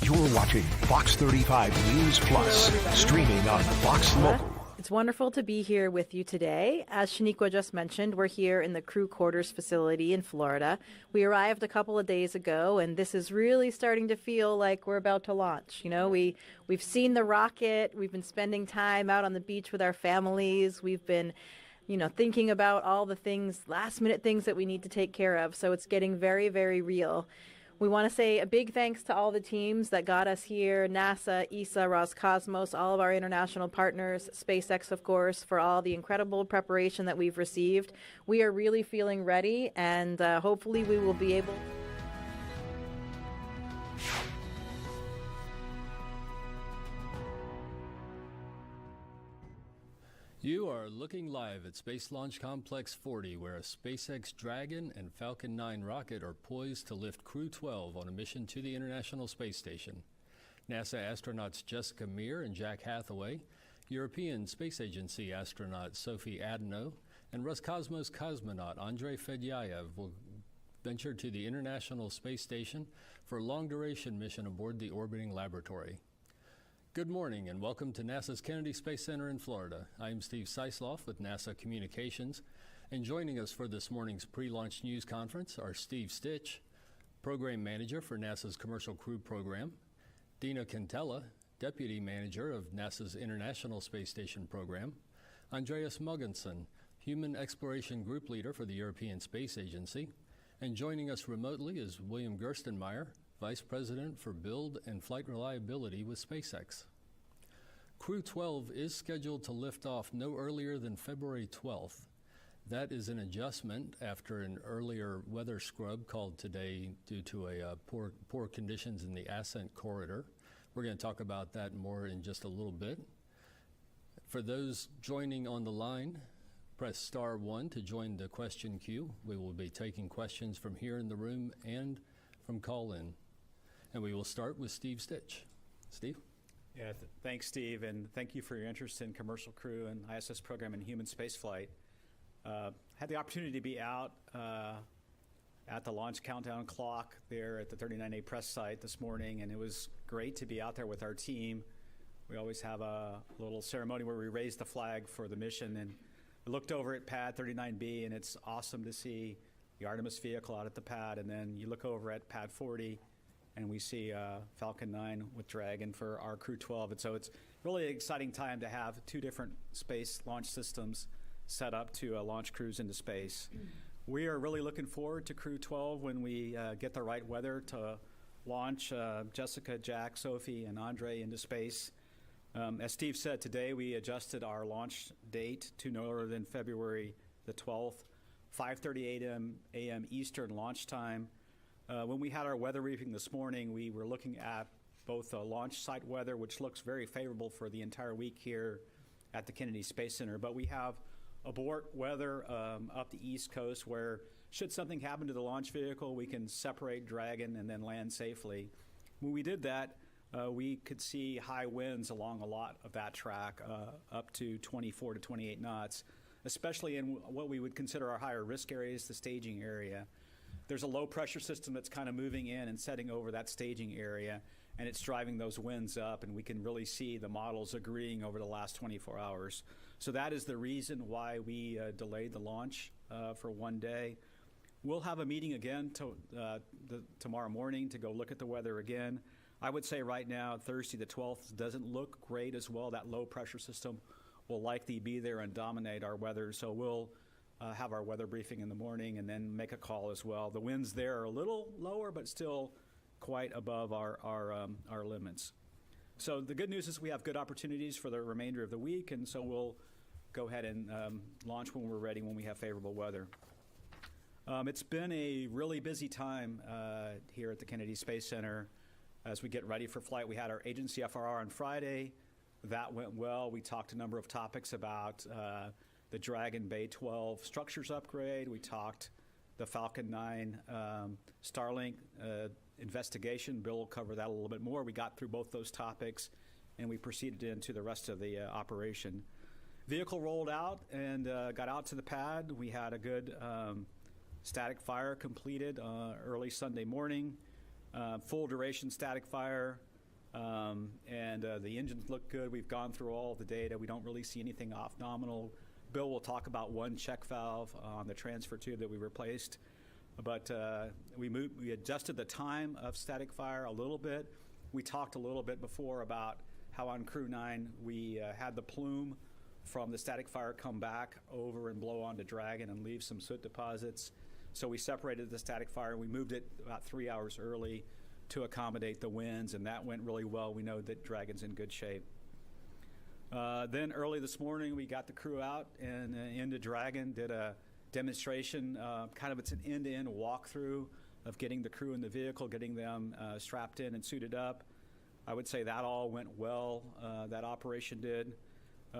You're watching Fox 35 News Plus, streaming on Fox Local. It's wonderful to be here with you today. As Shaniqua just mentioned, we're here in the crew quarters facility in Florida. We arrived a couple of days ago, and this is really starting to feel like we're about to launch. You know, we've seen the rocket. We've been spending time out on the beach with our families. We've been, thinking about all the things, last-minute things that we need to take care of. So it's getting very, very real. We want to say a big thanks to all the teams that got us here, NASA, ESA, Roscosmos, all of our international partners, SpaceX, of course, for all the incredible preparation that we've received. We are really feeling ready, and hopefully we will be able... You are looking live at Space Launch Complex 40, where a SpaceX Dragon and Falcon 9 rocket are poised to lift Crew 12 on a mission to the International Space Station. NASA astronauts Jessica Meir and Jack Hathaway, European Space Agency astronaut Sophie Adano, and Roscosmos cosmonaut Andrei Fedyayev will venture to the International Space Station for a long-duration mission aboard the orbiting laboratory. Good morning and welcome to NASA's Kennedy Space Center in Florida. I'm Steve Seisloff with NASA Communications, and joining us for this morning's pre-launch news conference are Steve Stitch, Program Manager for NASA's Commercial Crew Program, Dina Cantella, Deputy Manager of NASA's International Space Station Program, Andreas Mogensen, Human Exploration Group Leader for the European Space Agency, and joining us remotely is William Gerstenmaier, Vice President for Build and Flight Reliability with SpaceX. Crew 12 is scheduled to lift off no earlier than February 12th. That is an adjustment after an earlier weather scrub called today due to poor conditions in the ascent corridor. We're going to talk about that more in just a little bit. For those joining on the line, press star 1 to join the question queue. We will be taking questions from here in the room and from call-in. And we will start with Steve Stitch. Steve? Yeah, thanks, Steve, and thank you for your interest in commercial crew and ISS program and human spaceflight. Had the opportunity to be out at the launch countdown clock there at the 39A press site this morning, and it was great to be out there with our team. We always have a little ceremony where we raise the flag for the mission, and I looked over at pad 39B, and it's awesome to see the Artemis vehicle out at the pad, and then you look over at pad 40, and we see Falcon 9 with Dragon for our Crew 12. And so it's really an exciting time to have two different space launch systems set up to launch crews into space. We are really looking forward to Crew 12 when we get the right weather to launch Jessica, Jack, Sophie, and Andre into space. As Steve said, today we adjusted our launch date to no later than February the 12th, 5:30 a.m. Eastern launch time. When we had our weather briefing this morning, we were looking at both the launch site weather, which looks very favorable for the entire week here at the Kennedy Space Center, but we have abort weather up the East Coast where should something happen to the launch vehicle, we can separate Dragon and then land safely. When we did that, we could see high winds along a lot of that track, up to 24 to 28 knots, especially in what we would consider our higher risk areas, the staging area. There's a low pressure system that's kind of moving in and setting over that staging area, and it's driving those winds up, and we can really see the models agreeing over the last 24 hours. So that is the reason why we delayed the launch for one day. We'll have a meeting again tomorrow morning to go look at the weather again. I would say right now, Thursday the 12th doesn't look great as well. That low pressure system will likely be there and dominate our weather. So we'll have our weather briefing in the morning and then make a call as well. The winds there are a little lower, but still quite above our limits. So the good news is we have good opportunities for the remainder of the week, and so we'll go ahead and launch when we're ready, when we have favorable weather. It's been a really busy time here at the Kennedy Space Center as we get ready for flight. We had our agency FRR on Friday. That went well. We talked a number of topics about the Dragon Bay 12 structures upgrade. We talked the Falcon 9 Starlink investigation. Bill will cover that a little bit more. We got through both those topics, and we proceeded into the rest of the operation. Vehicle rolled out and got out to the pad. We had a good static fire completed early Sunday morning, full duration static fire, and the engines look good. We've gone through all the data. We don't really see anything off nominal. Bill will talk about one check valve on the transfer tube that we replaced, but we adjusted the time of static fire a little bit. We talked a little bit before about how on Crew 9 we had the plume from the static fire come back over and blow onto Dragon and leave some soot deposits. So we separated the static fire and we moved it about 3 hours early to accommodate the winds, and that went really well. We know that Dragon's in good shape. Then early this morning, we got the crew out and into Dragon, did a demonstration. It's an end-to-end walkthrough of getting the crew in the vehicle, getting them strapped in and suited up. I would say that all went well. That operation did.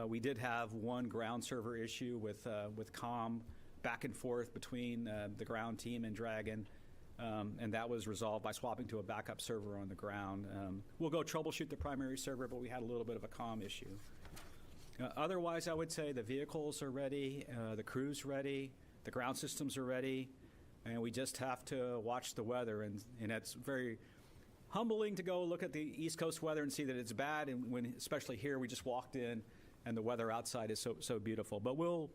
We did have one ground server issue with comm back and forth between the ground team and Dragon, and that was resolved by swapping to a backup server on the ground. We'll go troubleshoot the primary server, but we had a little bit of a comm issue. Otherwise, I would say the vehicles are ready, the crew's ready, the ground systems are ready, and we just have to watch the weather. And it's very humbling to go look at the East Coast weather and see that it's bad, and when, especially here, we just walked in and the weather outside is so beautiful. But we'll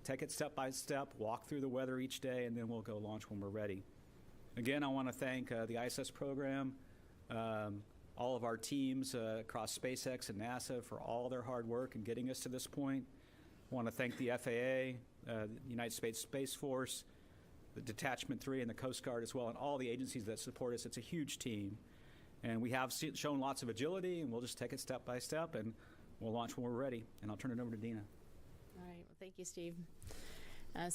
take it step by step, walk through the weather each day, and then we'll go launch when we're ready. Again, I want to thank the ISS program, all of our teams across SpaceX and NASA for all their hard work in getting us to this point. I want to thank the FAA, the United States Space Force, the Detachment 3, and the Coast Guard as well, and all the agencies that support us. It's a huge team. And we have shown lots of agility, and we'll just take it step by step, and we'll launch when we're ready. And I'll turn it over to Dina. All right. Well, thank you, Steve. On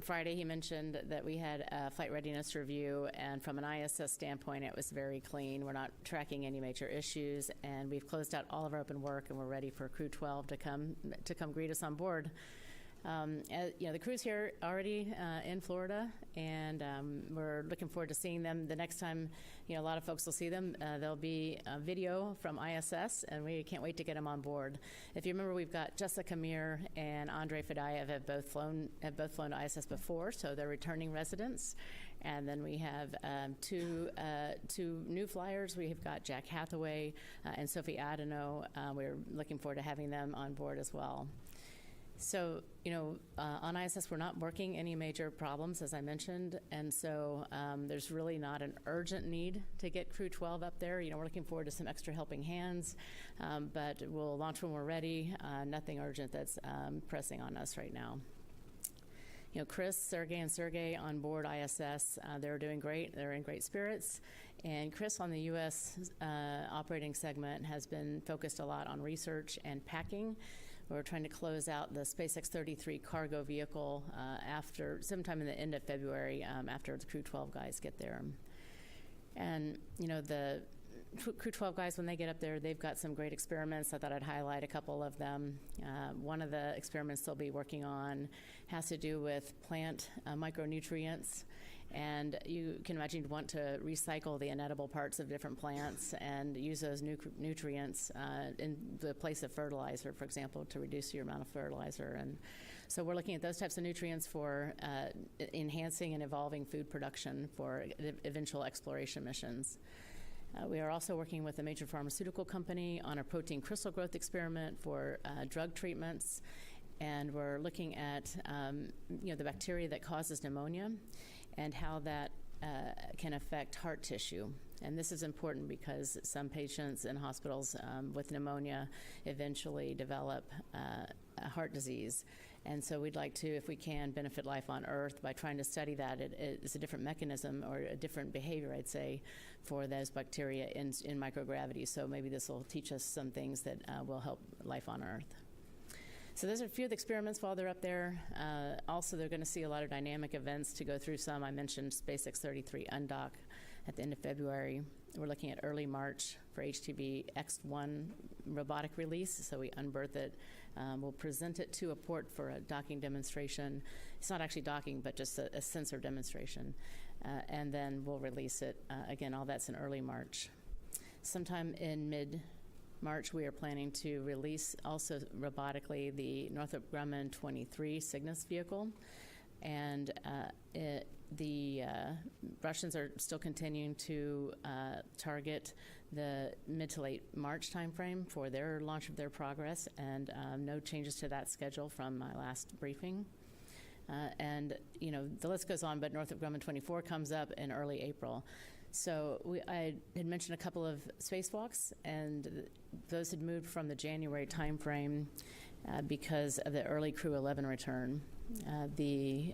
Friday, he mentioned that we had a flight readiness review, and from an ISS standpoint, it was very clean. We're not tracking any major issues, and we've closed out all of our open work, and we're ready for Crew 12 to come greet us on board. The crew's here already in Florida, and we're looking forward to seeing them. The next time, a lot of folks will see them. There'll be a video from ISS, and we can't wait to get them on board. If you remember, we've got Jessica Mir and Andrei Fadayev have both flown to ISS before, so they're returning residents. And then we have two new flyers. We've got Jack Hathaway and Sophie Adeno. We're looking forward to having them on board as well. So, on ISS, we're not working any major problems, as I mentioned, and so there's really not an urgent need to get Crew 12 up there. We're looking forward to some extra helping hands, but we'll launch when we're ready. Nothing urgent that's pressing on us right now. Chris, Sergey, and Sergey on board ISS, they're doing great. They're in great spirits. And Chris on the U.S. Operating segment has been focused a lot on research and packing. We're trying to close out the SpaceX 33 cargo vehicle after sometime in the end of February, after the Crew 12 guys get there. And, the Crew 12 guys, when they get up there, they've got some great experiments. I thought I'd highlight a couple of them. One of the experiments they'll be working on has to do with plant micronutrients. And you can imagine you'd want to recycle the inedible parts of different plants and use those nutrients in the place of fertilizer, for example, to reduce your amount of fertilizer. And so we're looking at those types of nutrients for enhancing and evolving food production for eventual exploration missions. We are also working with a major pharmaceutical company on a protein crystal growth experiment for drug treatments. And we're looking at the bacteria that causes pneumonia and how that can affect heart tissue. And this is important because some patients in hospitals with pneumonia eventually develop heart disease. And so we'd like to, if we can, benefit life on Earth by trying to study that. It's a different mechanism or a different behavior, I'd say, for those bacteria in microgravity. So maybe this will teach us some things that will help life on Earth. So those are a few of the experiments while they're up there. Also, they're going to see a lot of dynamic events to go through some. I mentioned SpaceX 33 undock at the end of February. We're looking at early March for HTV X1 robotic release. So we unberth it. We'll present it to a port for a docking demonstration. It's not actually docking, but just a sensor demonstration. And then we'll release it. Again, all that's in early March. Sometime in mid-March, we are planning to release also robotically the Northrop Grumman 23 Cygnus vehicle. And the Russians are still continuing to target the mid to late March timeframe for their launch of their Progress, and no changes to that schedule from my last briefing. And the list goes on, but Northrop Grumman 24 comes up in early April. So I had mentioned a couple of spacewalks, and those had moved from the January timeframe because of the early Crew 11 return. We're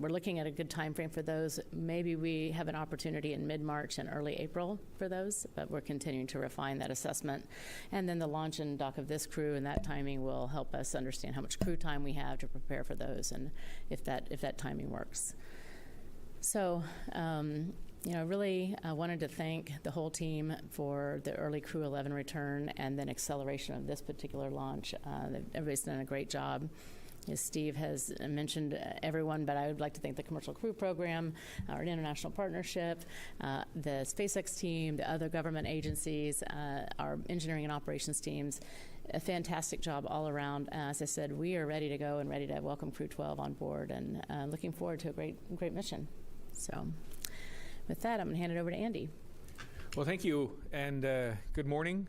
looking at a good time frame for those. Maybe we have an opportunity in mid-March and early April for those, but we're continuing to refine that assessment. And then the launch and dock of this crew and that timing will help us understand how much crew time we have to prepare for those and if that timing works. So, really wanted to thank the whole team for the early Crew 11 return and then acceleration of this particular launch. Everybody's done a great job. As Steve has mentioned everyone, but I would like to thank the Commercial Crew Program, our international partnership, the SpaceX team, the other government agencies, our engineering and operations teams. A fantastic job all around. As I said, we are ready to go and ready to welcome Crew 12 on board, and looking forward to a great mission. So with that, I'm going to hand it over to Andy. Well, thank you, and good morning.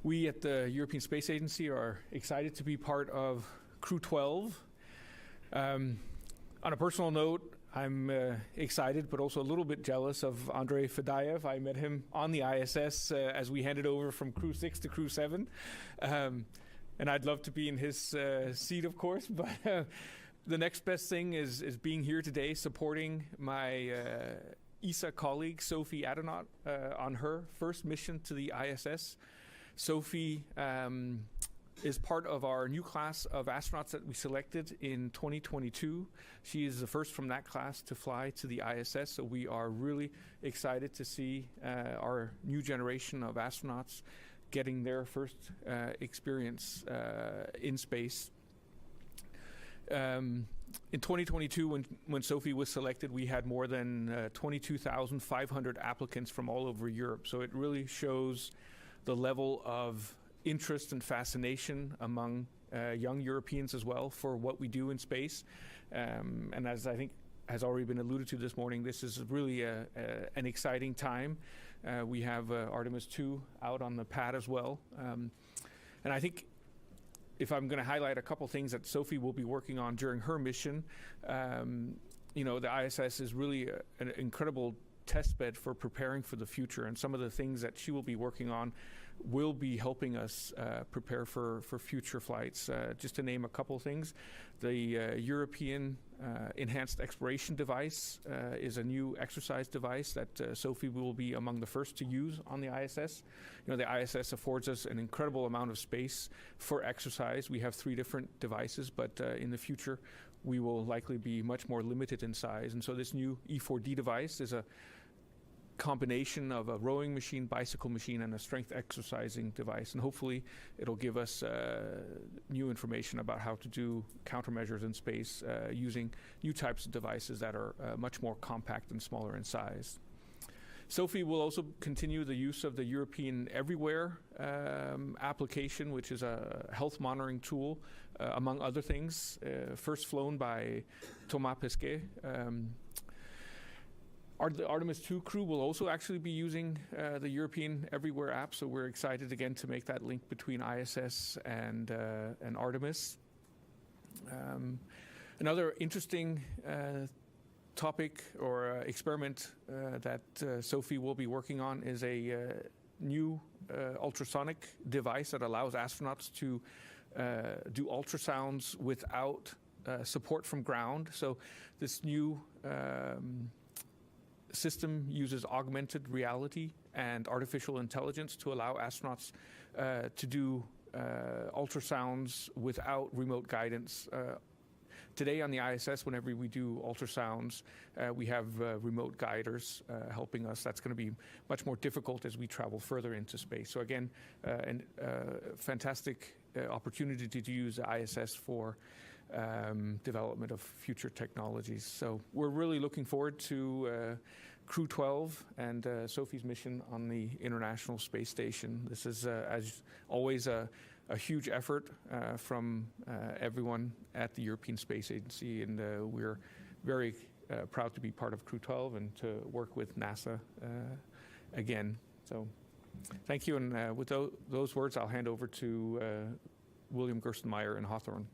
We at the European Space Agency are excited to be part of Crew 12. On a personal note, I'm excited, but also a little bit jealous of Andrei Fadayev. I met him on the ISS as we handed over from Crew 6 to Crew 7. And I'd love to be in his seat, of course, but the next best thing is being here today, supporting my ESA colleague, Sophie Adenauer, on her first mission to the ISS. Sophie is part of our new class of astronauts that we selected in 2022. She is the first from that class to fly to the ISS, so we are really excited to see our new generation of astronauts getting their first experience in space. In 2022, when Sophie was selected, we had more than 22,500 applicants from all over Europe, so it really shows the level of interest and fascination among young Europeans as well for what we do in space. And as I think has already been alluded to this morning, this is really an exciting time. We have Artemis 2 out on the pad as well. And I think if I'm going to highlight a couple things that Sophie will be working on during her mission, the ISS is really an incredible test bed for preparing for the future, and some of the things that she will be working on will be helping us prepare for future flights. Just to name a couple things, the European Enhanced Exploration Device is a new exercise device that Sophie will be among the first to use on the ISS. You know, the ISS affords us an incredible amount of space for exercise. We have 3 different devices, but in the future we will likely be much more limited in size. And so this new E4D device is a combination of a rowing machine, bicycle machine, and a strength exercising device. And hopefully it'll give us new information about how to do countermeasures in space using new types of devices that are much more compact and smaller in size. Sophie will also continue the use of the European Everywhere application, which is a health monitoring tool, among other things, first flown by Thomas Pesquet. The Artemis 2 crew will also actually be using the European Everywhere app, so we're excited again to make that link between ISS and Artemis. Another interesting topic or experiment that Sophie will be working on is a new ultrasonic device that allows astronauts to do ultrasounds without support from ground. So this new system uses augmented reality and artificial intelligence to allow astronauts to do ultrasounds without remote guidance. Today on the ISS, whenever we do ultrasounds, we have remote guiders helping us. That's going to be much more difficult as we travel further into space. So again, a fantastic opportunity to use the ISS for development of future technologies. So we're really looking forward to Crew 12 and Sophie's mission on the International Space Station. This is, as always, a huge effort from everyone at the European Space Agency, and we're very proud to be part of Crew 12 and to work with NASA again. So thank you, and with those words, I'll hand over to William Gerstenmaier in Hawthorne.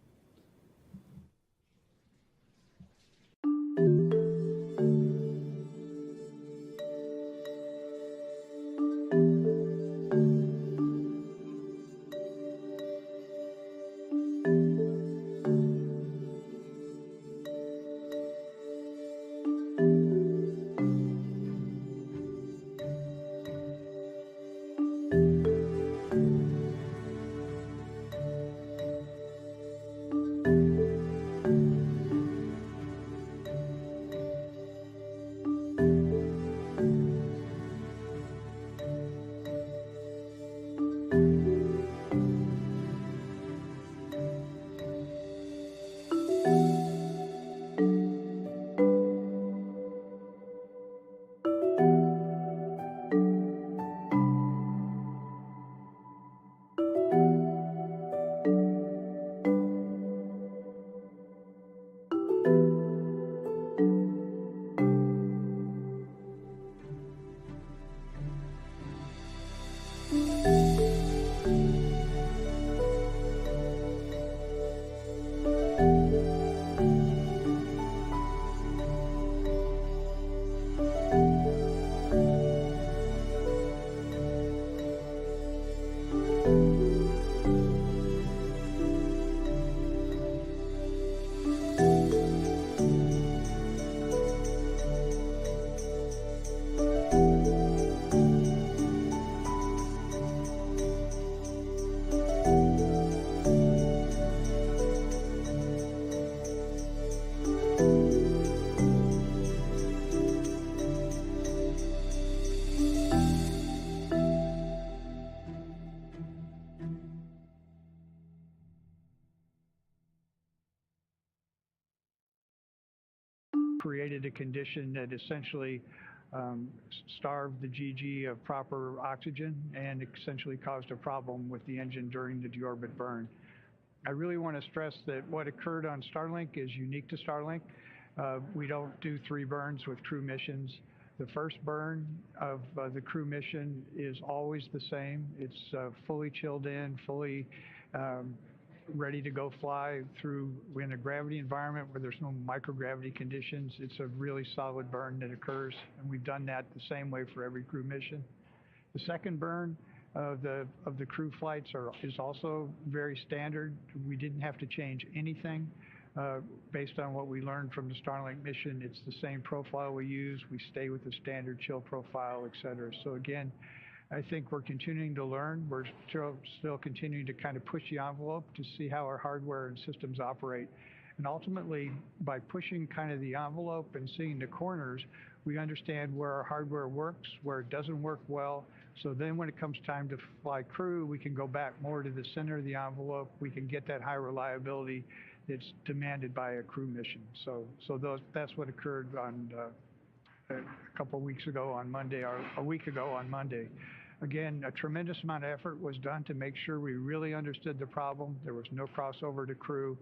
Created a condition that essentially starved the GG of proper oxygen and essentially caused a problem with the engine during the deorbit burn. I really want to stress that what occurred on Starlink is unique to Starlink. We don't do 3 burns with crew missions. The first burn of the crew mission is always the same. It's fully chilled in, fully ready to go fly through in a gravity environment where there's no microgravity conditions. It's a really solid burn that occurs, and we've done that the same way for every crew mission. The second burn of the crew flights is also very standard. We didn't have to change anything based on what we learned from the Starlink mission. It's the same profile we use. We stay with the standard chill profile, et cetera. So again, I think we're continuing to learn. We're still continuing to kind of push the envelope to see how our hardware and systems operate. And ultimately, by pushing kind of the envelope and seeing the corners, we understand where our hardware works, where it doesn't work well. So then when it comes time to fly crew, we can go back more to the center of the envelope. We can get that high reliability that's demanded by a crew mission. So that's what occurred on a couple of weeks ago on Monday, or a week ago on Monday. Again, a tremendous amount of effort was done to make sure we really understood the problem. There was no crossover to crew.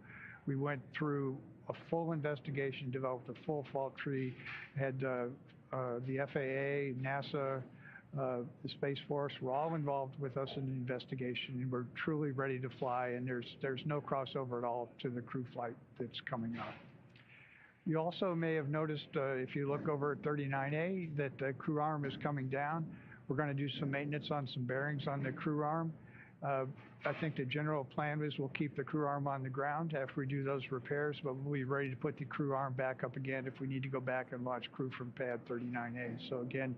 We went through a full investigation, developed a full fault tree, had the FAA, NASA, the Space Force were all involved with us in the investigation, and we're truly ready to fly, and there's no crossover at all to the crew flight that's coming up. You also may have noticed, if you look over at 39A, that the crew arm is coming down. We're going to do some maintenance on some bearings on the crew arm. I think the general plan is we'll keep the crew arm on the ground after we do those repairs, but we'll be ready to put the crew arm back up again if we need to go back and launch crew from pad 39A. So again,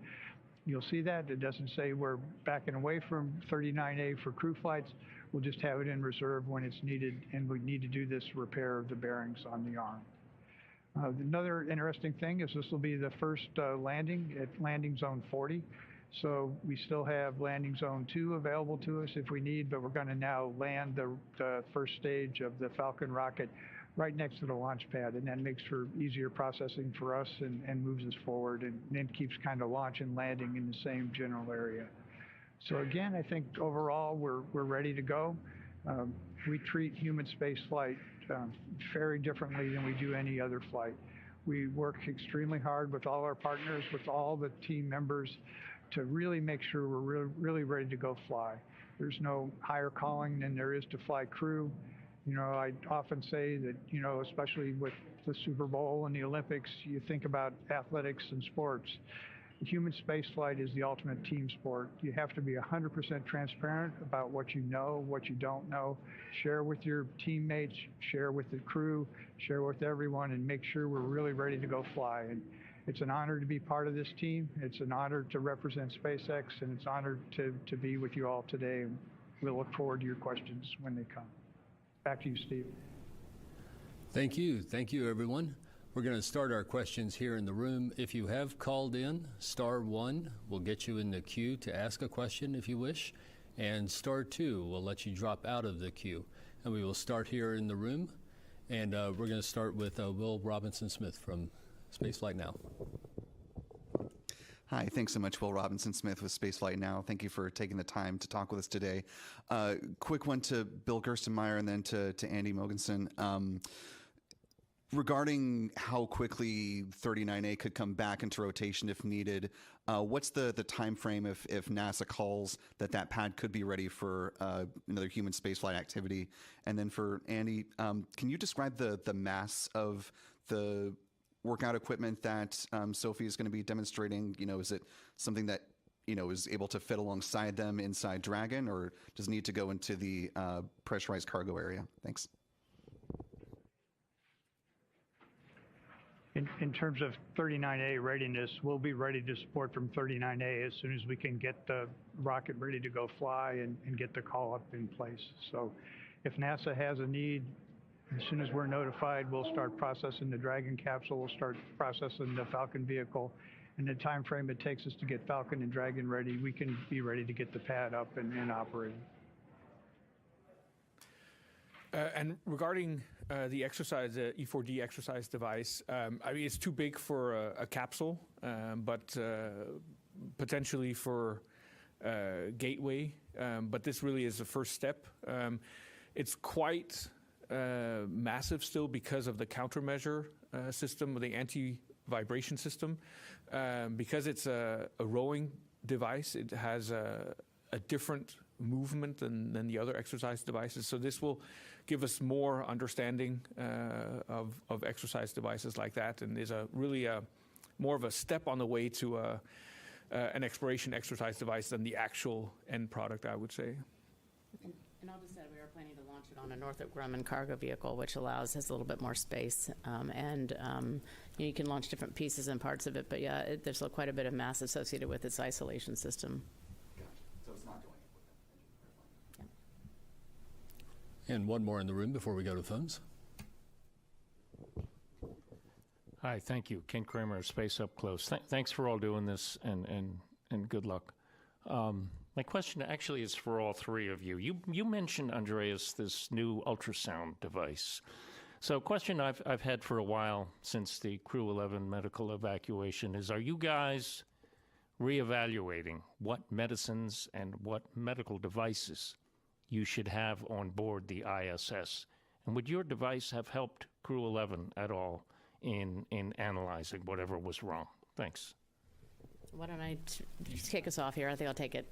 you'll see that. It doesn't say we're backing away from 39A for crew flights. We'll just have it in reserve when it's needed, and we need to do this repair of the bearings on the arm. Another interesting thing is this will be the first landing at landing zone 40. So we still have landing zone 2 available to us if we need, but we're going to now land the first stage of the Falcon rocket right next to the launch pad, and that makes for easier processing for us and moves us forward, and then keeps kind of launch and landing in the same general area. So again, I think overall we're ready to go. We treat human space flight very differently than we do any other flight. We work extremely hard with all our partners, with all the team members, to really make sure we're really ready to go fly. There's no higher calling than there is to fly crew. You know, I often say that, you know, especially with the Super Bowl and the Olympics, you think about athletics and sports. Human space flight is the ultimate team sport. You have to be 100% transparent about what you know, what you don't know. Share with your teammates, share with the crew, share with everyone, and make sure we're really ready to go fly. And it's an honor to be part of this team. It's an honor to represent SpaceX, and it's an honor to be with you all today. We'll look forward to your questions when they come. Back to you, Steve. Thank you. Thank you, everyone. We're going to start our questions here in the room. If you have called in, *1 will get you in the queue to ask a question if you wish, and *2 will let you drop out of the queue. And we will start here in the room, and we're going to start with Will Robinson-Smith from Spaceflight Now. Hi, thanks so much, Will Robinson-Smith with Spaceflight Now. Thank you for taking the time to talk with us today. Quick one to Bill Gerstenmaier and then to Andy Mogensen. Regarding how quickly 39A could come back into rotation if needed, what's the time frame if NASA calls that pad could be ready for another human spaceflight activity? And then for Andy, can you describe the mass of the workout equipment that Sophie is going to be demonstrating? You know, is it something that, you know, is able to fit alongside them inside Dragon, or does it need to go into the pressurized cargo area? Thanks. In terms of 39A readiness, we'll be ready to support from 39A as soon as we can get the rocket ready to go fly and get the call up in place. So if NASA has a need, as soon as we're notified, we'll start processing the Dragon capsule, we'll start processing the Falcon vehicle. In the time frame it takes us to get Falcon and Dragon ready, we can be ready to get the pad up and operating. And regarding the exercise, the E4D exercise device, I mean, it's too big for a capsule, but potentially for Gateway. But this really is the first step. It's quite massive still because of the countermeasure system, the anti-vibration system. Because it's a rowing device, it has a different movement than the other exercise devices. So this will give us more understanding of exercise devices like that, and is really more of a step on the way to an exploration exercise device than the actual end product, I would say. And I'll just add, we are planning to launch it on a Northrop Grumman cargo vehicle, which has a little bit more space. You can launch different pieces and parts of it, but yeah, there's quite a bit of mass associated with its isolation system. Gotcha. So it's not going up with them. And one more in the room before we go to phones. Hi, thank you. Ken Kramer, Space Up Close. Thanks for all doing this, and good luck. My question actually is for all three of you. You mentioned, Andreas, this new ultrasound device. So a question I've had for a while since the Crew 11 medical evacuation is, are you guys reevaluating what medicines and what medical devices you should have on board the ISS? And would your device have helped Crew 11 at all in analyzing whatever was wrong? Thanks. Why don't I kick us off here? I think I'll take it.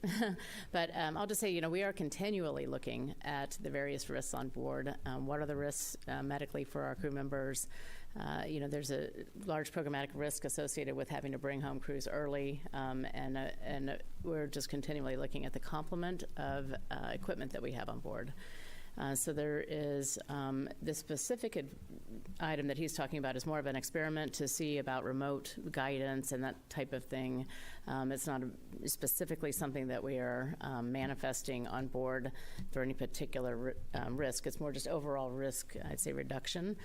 But I'll just say, we are continually looking at the various risks on board. What are the risks medically for our crew members? There's a large programmatic risk associated with having to bring home crews early, and we're just continually looking at the complement of equipment that we have on board. So there is the specific item that he's talking about is more of an experiment to see about remote guidance and that type of thing. It's not specifically something that we are manifesting on board for any particular risk. It's more just overall risk, I'd say, reduction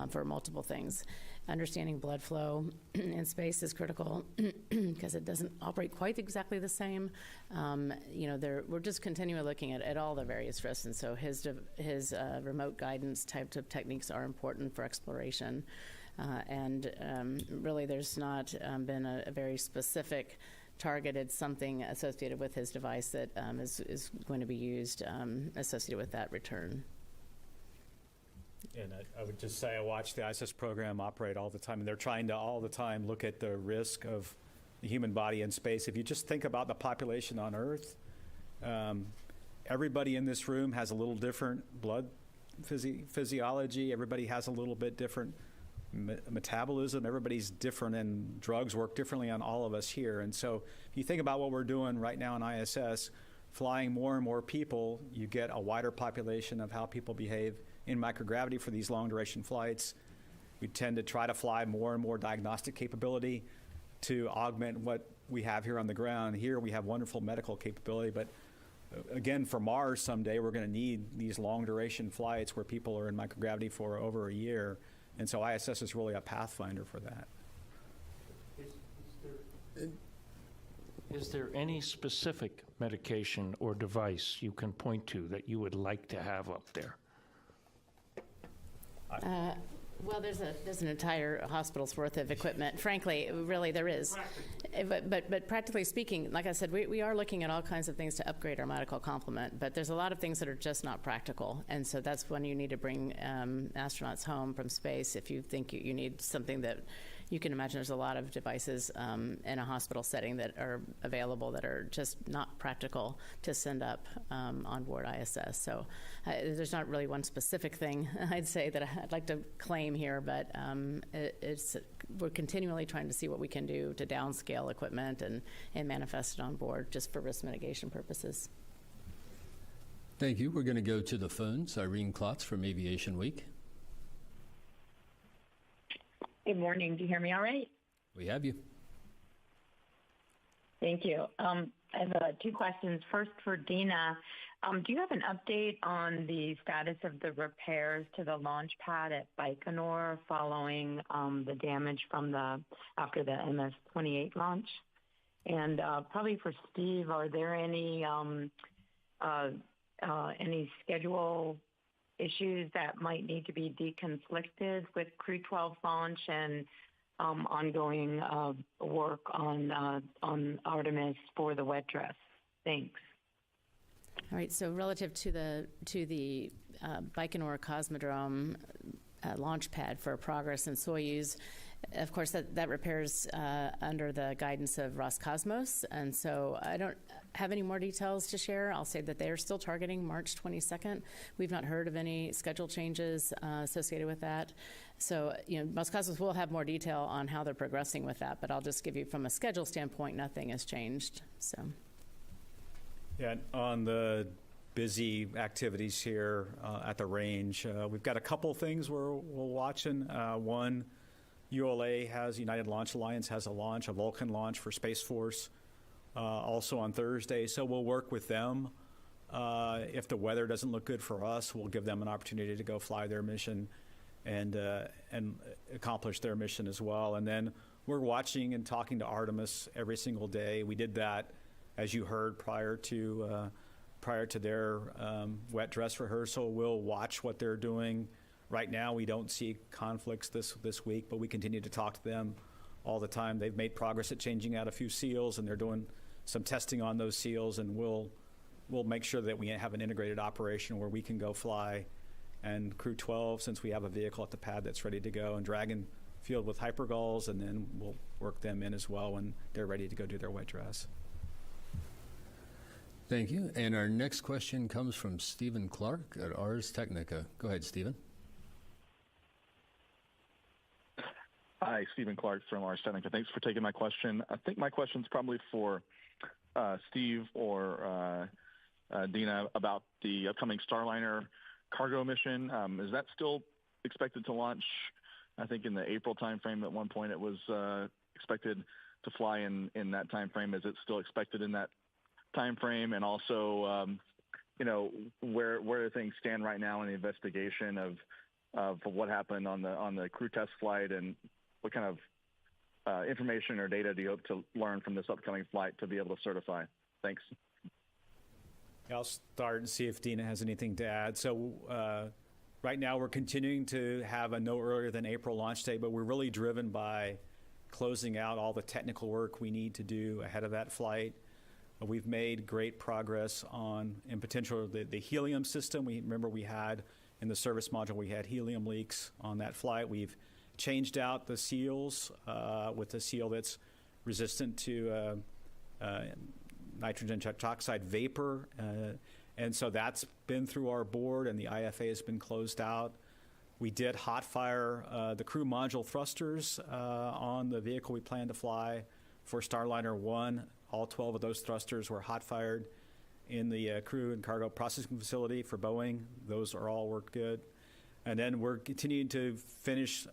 for multiple things. Understanding blood flow in space is critical because it doesn't operate quite exactly the same. We're just continually looking at all the various risks, and so his remote guidance types of techniques are important for exploration. Really, there's not been a very specific targeted something associated with his device that is going to be used associated with that return. And I would just say I watch the ISS program operate all the time, and they're trying to all the time look at the risk of the human body in space. If you just think about the population on Earth, everybody in this room has a little different blood physiology. Everybody has a little bit different metabolism. Everybody's different, and drugs work differently on all of us here. And so if you think about what we're doing right now in ISS, flying more and more people, you get a wider population of how people behave in microgravity for these long-duration flights. We tend to try to fly more and more diagnostic capability to augment what we have here on the ground. Here we have wonderful medical capability, but again, for Mars someday, we're going to need these long-duration flights where people are in microgravity for over a year. And so ISS is really a pathfinder for that. Is there any specific medication or device you can point to that you would like to have up there? Well, there's an entire hospital's worth of equipment. Frankly, really, there is. But practically speaking, like I said, we are looking at all kinds of things to upgrade our medical complement, but there's a lot of things that are just not practical. And so that's when you need to bring astronauts home from space. If you think you need something that you can imagine, there's a lot of devices in a hospital setting that are available that are just not practical to send up on board ISS. So there's not really one specific thing I'd say that I'd like to claim here, but we're continually trying to see what we can do to downscale equipment and manifest it on board just for risk mitigation purposes. Thank you. We're going to go to the phones. Irene Klotz from Aviation Week. Good morning. Do you hear me all right? We have you. Thank you. I have two questions. First, for Dina, do you have an update on the status of the repairs to the launch pad at Baikonur following the damage from after the MS-28 launch? And probably for Steve, are there any schedule issues that might need to be deconflicted with Crew 12 launch and ongoing work on Artemis for the wet dress? Thanks. All right. So relative to the Baikonur Cosmodrome, launch pad for progress in Soyuz. Of course, that repairs under the guidance of Roscosmos, and so I don't have any more details to share. I'll say that they are still targeting March 22nd. We've not heard of any schedule changes associated with that. So, Roscosmos will have more detail on how they're progressing with that, but I'll just give you from a schedule standpoint, nothing has changed. So, yeah, on the busy activities here at the range, we've got a couple things we're watching. One, ULA United Launch Alliance has a Vulcan launch for Space Force also on Thursday. So we'll work with them. If the weather doesn't look good for us, we'll give them an opportunity to go fly their mission and accomplish their mission as well. And then we're watching and talking to Artemis every single day. We did that, as you heard, prior to their wet dress rehearsal. We'll watch what they're doing. Right now, we don't see conflicts this week, but we continue to talk to them all the time. They've made progress at changing out a few seals, and they're doing some testing on those seals, and we'll make sure that we have an integrated operation where we can go fly. And Crew 12, since we have a vehicle at the pad that's ready to go, and Dragon filled with hypergulls, and then we'll work them in as well when they're ready to go do their wet dress. Thank you. And our next question comes from Stephen Clark at Ars Technica. Go ahead, Stephen. Hi, Stephen Clark from Ars Technica. Thanks for taking my question. I think my question's probably for Steve or Dina about the upcoming Starliner cargo mission. Is that still expected to launch, I think, in the April timeframe? At one point it was expected to fly in that timeframe. Is it still expected in that timeframe? And also, where do things stand right now in the investigation of what happened on the crew test flight, and what kind of information or data do you hope to learn from this upcoming flight to be able to certify? Thanks. I'll start and see if Dina has anything to add. So right now we're continuing to have a no earlier than April launch date, but we're really driven by closing out all the technical work we need to do ahead of that flight. We've made great progress on, in potential, the helium system. Remember we had, in the service module, we had helium leaks on that flight. We've changed out the seals with a seal that's resistant to nitrogen tetroxide vapor. And so that's been through our board, and the IFA has been closed out. We did hot fire the crew module thrusters on the vehicle we plan to fly for Starliner 1. All 12 of those thrusters were hot fired in the crew and cargo processing facility for Boeing. Those are all worked good. And then we're continuing to finish,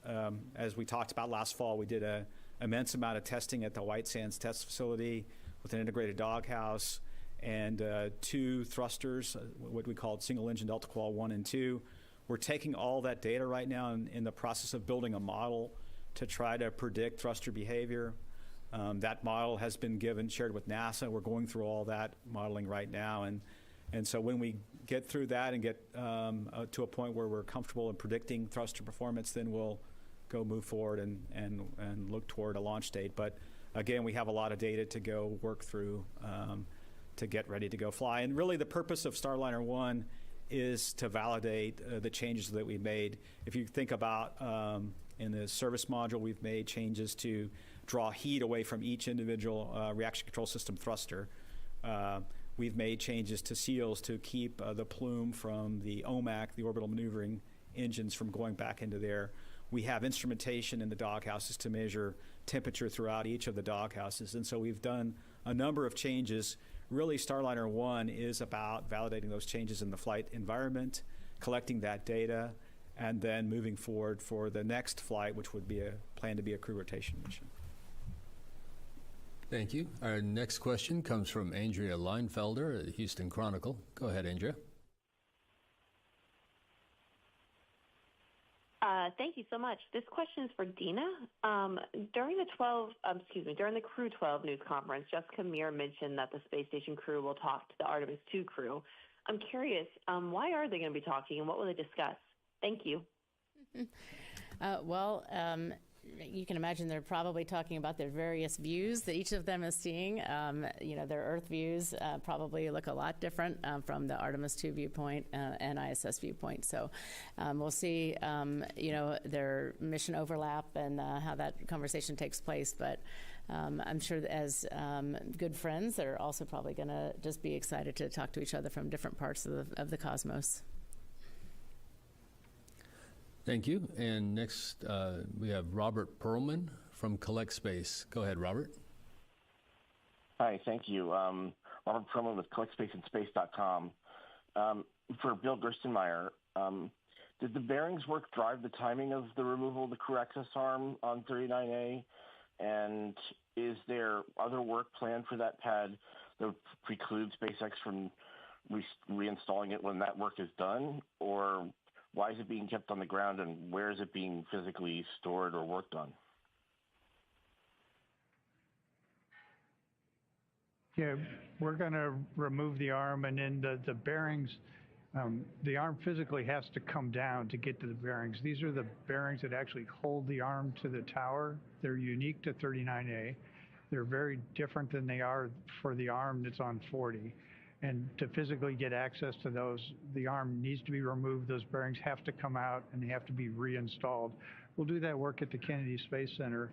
as we talked about last fall, we did an immense amount of testing at the White Sands test facility with an integrated doghouse and 2 thrusters, what we called single engine Delta Qual 1 and 2. We're taking all that data right now in the process of building a model to try to predict thruster behavior. That model has been shared with NASA. We're going through all that modeling right now. And so when we get through that and get to a point where we're comfortable in predicting thruster performance, then we'll go move forward and look toward a launch date. But again, we have a lot of data to go work through to get ready to go fly. And really the purpose of Starliner 1 is to validate the changes that we made. If you think about in the service module, we've made changes to draw heat away from each individual reaction control system thruster. We've made changes to seals to keep the plume from the OMAC, the orbital maneuvering engines, from going back into there. We have instrumentation in the doghouses to measure temperature throughout each of the doghouses. And so we've done a number of changes. Really, Starliner 1 is about validating those changes in the flight environment, collecting that data, and then moving forward for the next flight, which would be planned to be a crew rotation mission. Thank you. Our next question comes from Andrea Leinfelder at the Houston Chronicle. Go ahead, Andrea. Thank you so much. This question is for Dina. During the Crew 12 news conference, Jessica Meir mentioned that the space station crew will talk to the Artemis 2 crew. I'm curious, why are they going to be talking, and what will they discuss? Thank you. you can imagine they're probably talking about their various views that each of them is seeing. Their Earth views probably look a lot different from the Artemis 2 viewpoint and ISS viewpoint. So we'll see, their mission overlap and how that conversation takes place. But I'm sure that as good friends, they're also probably going to just be excited to talk to each other from different parts of the cosmos. Thank you. And next, we have Robert Perlman from Collect Space. Go ahead, Robert. Hi, thank you. Robert Perlman with CollectSpaceAndSpace.com. For Bill Gerstenmaier, did the bearings work drive the timing of the removal of the crew access arm on 39A? And is there other work planned for that pad that would preclude SpaceX from reinstalling it when that work is done? Or why is it being kept on the ground, and where is it being physically stored or worked on? Yeah, we're going to remove the arm, and then the bearings, the arm physically has to come down to get to the bearings. These are the bearings that actually hold the arm to the tower. They're unique to 39A. They're very different than they are for the arm that's on 40. And to physically get access to those, the arm needs to be removed. Those bearings have to come out, and they have to be reinstalled. We'll do that work at the Kennedy Space Center.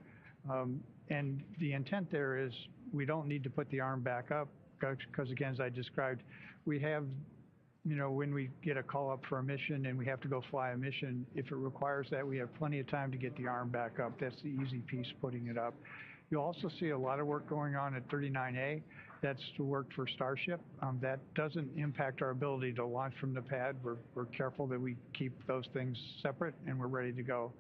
And the intent there is we don't need to put the arm back up because, again, as I described, we have, when we get a call up for a mission and we have to go fly a mission, if it requires that, we have plenty of time to get the arm back up. That's the easy piece, putting it up. You'll also see a lot of work going on at 39A. That's the work for Starship. That doesn't impact our ability to launch from the pad. We're careful that we keep those things separate, and we're ready to go.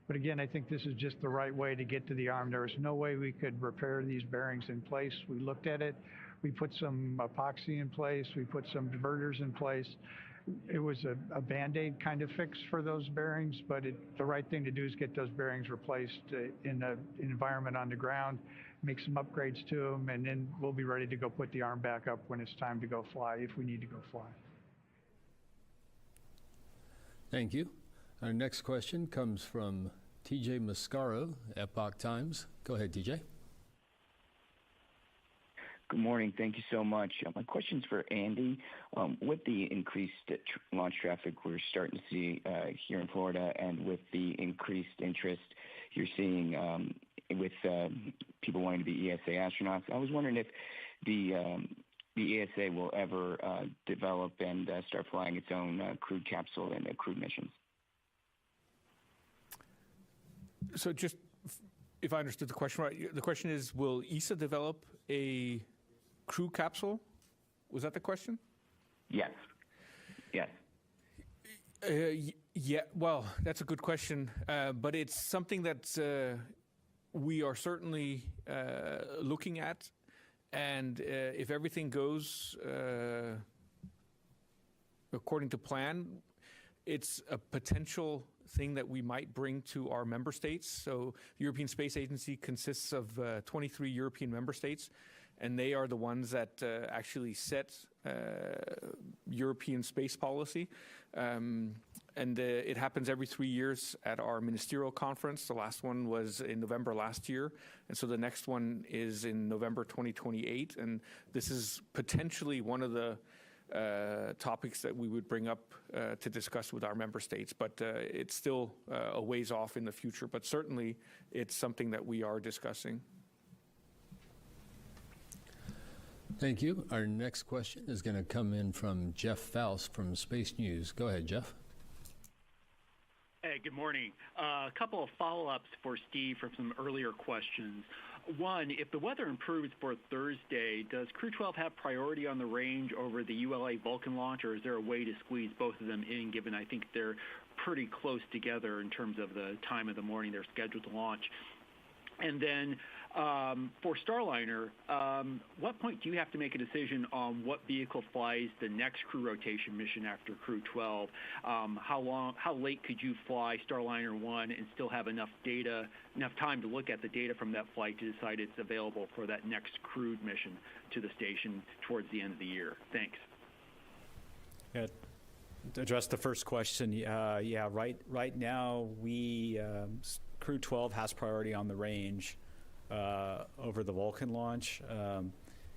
But again, I think this is just the right way to get to the arm. There was no way we could repair these bearings in place. We looked at it. We put some epoxy in place. We put some diverters in place. It was a Band-Aid kind of fix for those bearings, but the right thing to do is get those bearings replaced in an environment on the ground, make some upgrades to them, and then we'll be ready to go put the arm back up when it's time to go fly, if we need to go fly. Thank you. Our next question comes from TJ Mascaro, Epoch Times. Go ahead, TJ. Good morning. Thank you so much. My question's for Andy. With the increased launch traffic we're starting to see here in Florida, and with the increased interest you're seeing with people wanting to be ESA astronauts, I was wondering if the ESA will ever develop and start flying its own crewed capsule and crewed missions. So just, if I understood the question right, the question is, will ESA develop a crew capsule? Was that the question? Yes. Yes. Yeah, well, that's a good question, but it's something that we are certainly looking at, and if everything goes according to plan, it's a potential thing that we might bring to our member states. So the European Space Agency consists of 23 European member states, and they are the ones that actually set European space policy. And it happens every 3 years at our ministerial conference. The last one was in November last year, and so the next one is in November 2028. And this is potentially one of the topics that we would bring up to discuss with our member states, but it's still a ways off in the future. But certainly, it's something that we are discussing. Thank you. Our next question is going to come in from Jeff Faust from Space News. Go ahead, Jeff. Hey, good morning. A couple of follow-ups for Steve from some earlier questions. One, if the weather improves for Thursday, does Crew 12 have priority on the range over the ULA Vulcan launch, or is there a way to squeeze both of them in, given I think they're pretty close together in terms of the time of the morning they're scheduled to launch? And then for Starliner, what point do you have to make a decision on what vehicle flies the next crew rotation mission after Crew 12? How late could you fly Starliner 1 and still have enough time to look at the data from that flight to decide it's available for that next crewed mission to the station towards the end of the year? Thanks. Yeah. To address the first question, right now we Crew 12 has priority on the range over the Vulcan launch,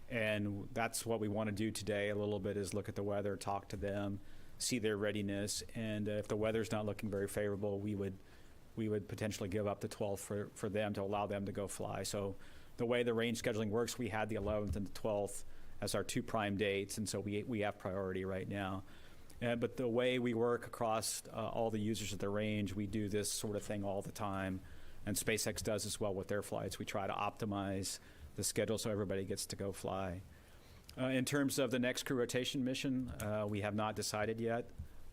and that's what we want to do today. A little bit is look at the weather, talk to them, see their readiness, and if the weather's not looking very favorable, we would potentially give up the 12th for them to allow them to go fly. So the way the range scheduling works, we had the 11th and the 12th as our 2 prime dates, and so we have priority right now. But the way we work across all the users at the range, we do this sort of thing all the time, and SpaceX does as well with their flights. We try to optimize the schedule so everybody gets to go fly. In terms of the next crew rotation mission, we have not decided yet.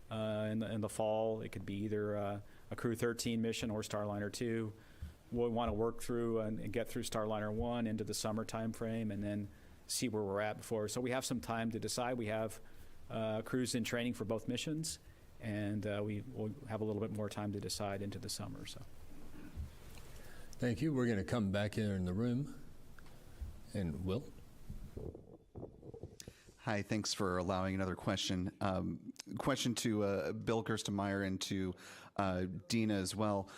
In the fall, it could be either a Crew 13 mission or Starliner 2. We'll want to work through and get through Starliner 1 into the summer time frame and then see where we're at before. So we have some time to decide. We have crews in training for both missions, and we will have a little bit more time to decide into the summer. So, thank you. We're going to come back here in the room, and Will. Hi, thanks for allowing another question. Question to Bill Gerstenmaier and to Dina as well.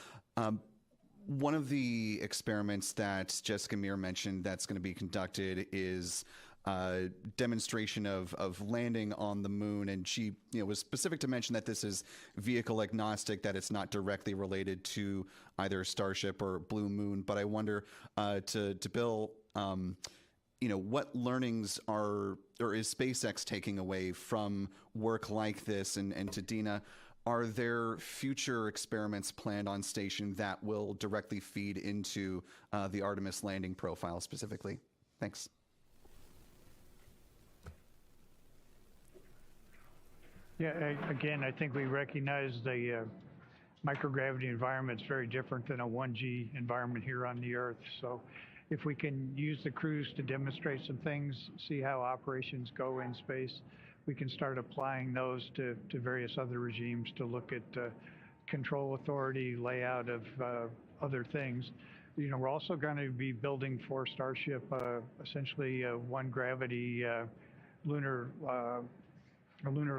One of the experiments that Jessica Meir mentioned that's going to be conducted is demonstration of landing on the moon, and she was specific to mention that this is vehicle agnostic, that it's not directly related to either Starship or Blue Moon. But I wonder to Bill, what learnings is SpaceX taking away from work like this, and to Dina, are there future experiments planned on station that will directly feed into the Artemis landing profile specifically? Thanks. Yeah, again, I think we recognize the microgravity environment is very different than a 1G environment here on the Earth. So if we can use the crews to demonstrate some things, see how operations go in space, we can start applying those to various other regimes to look at control authority, layout of other things. We're also going to be building for Starship essentially a one gravity lunar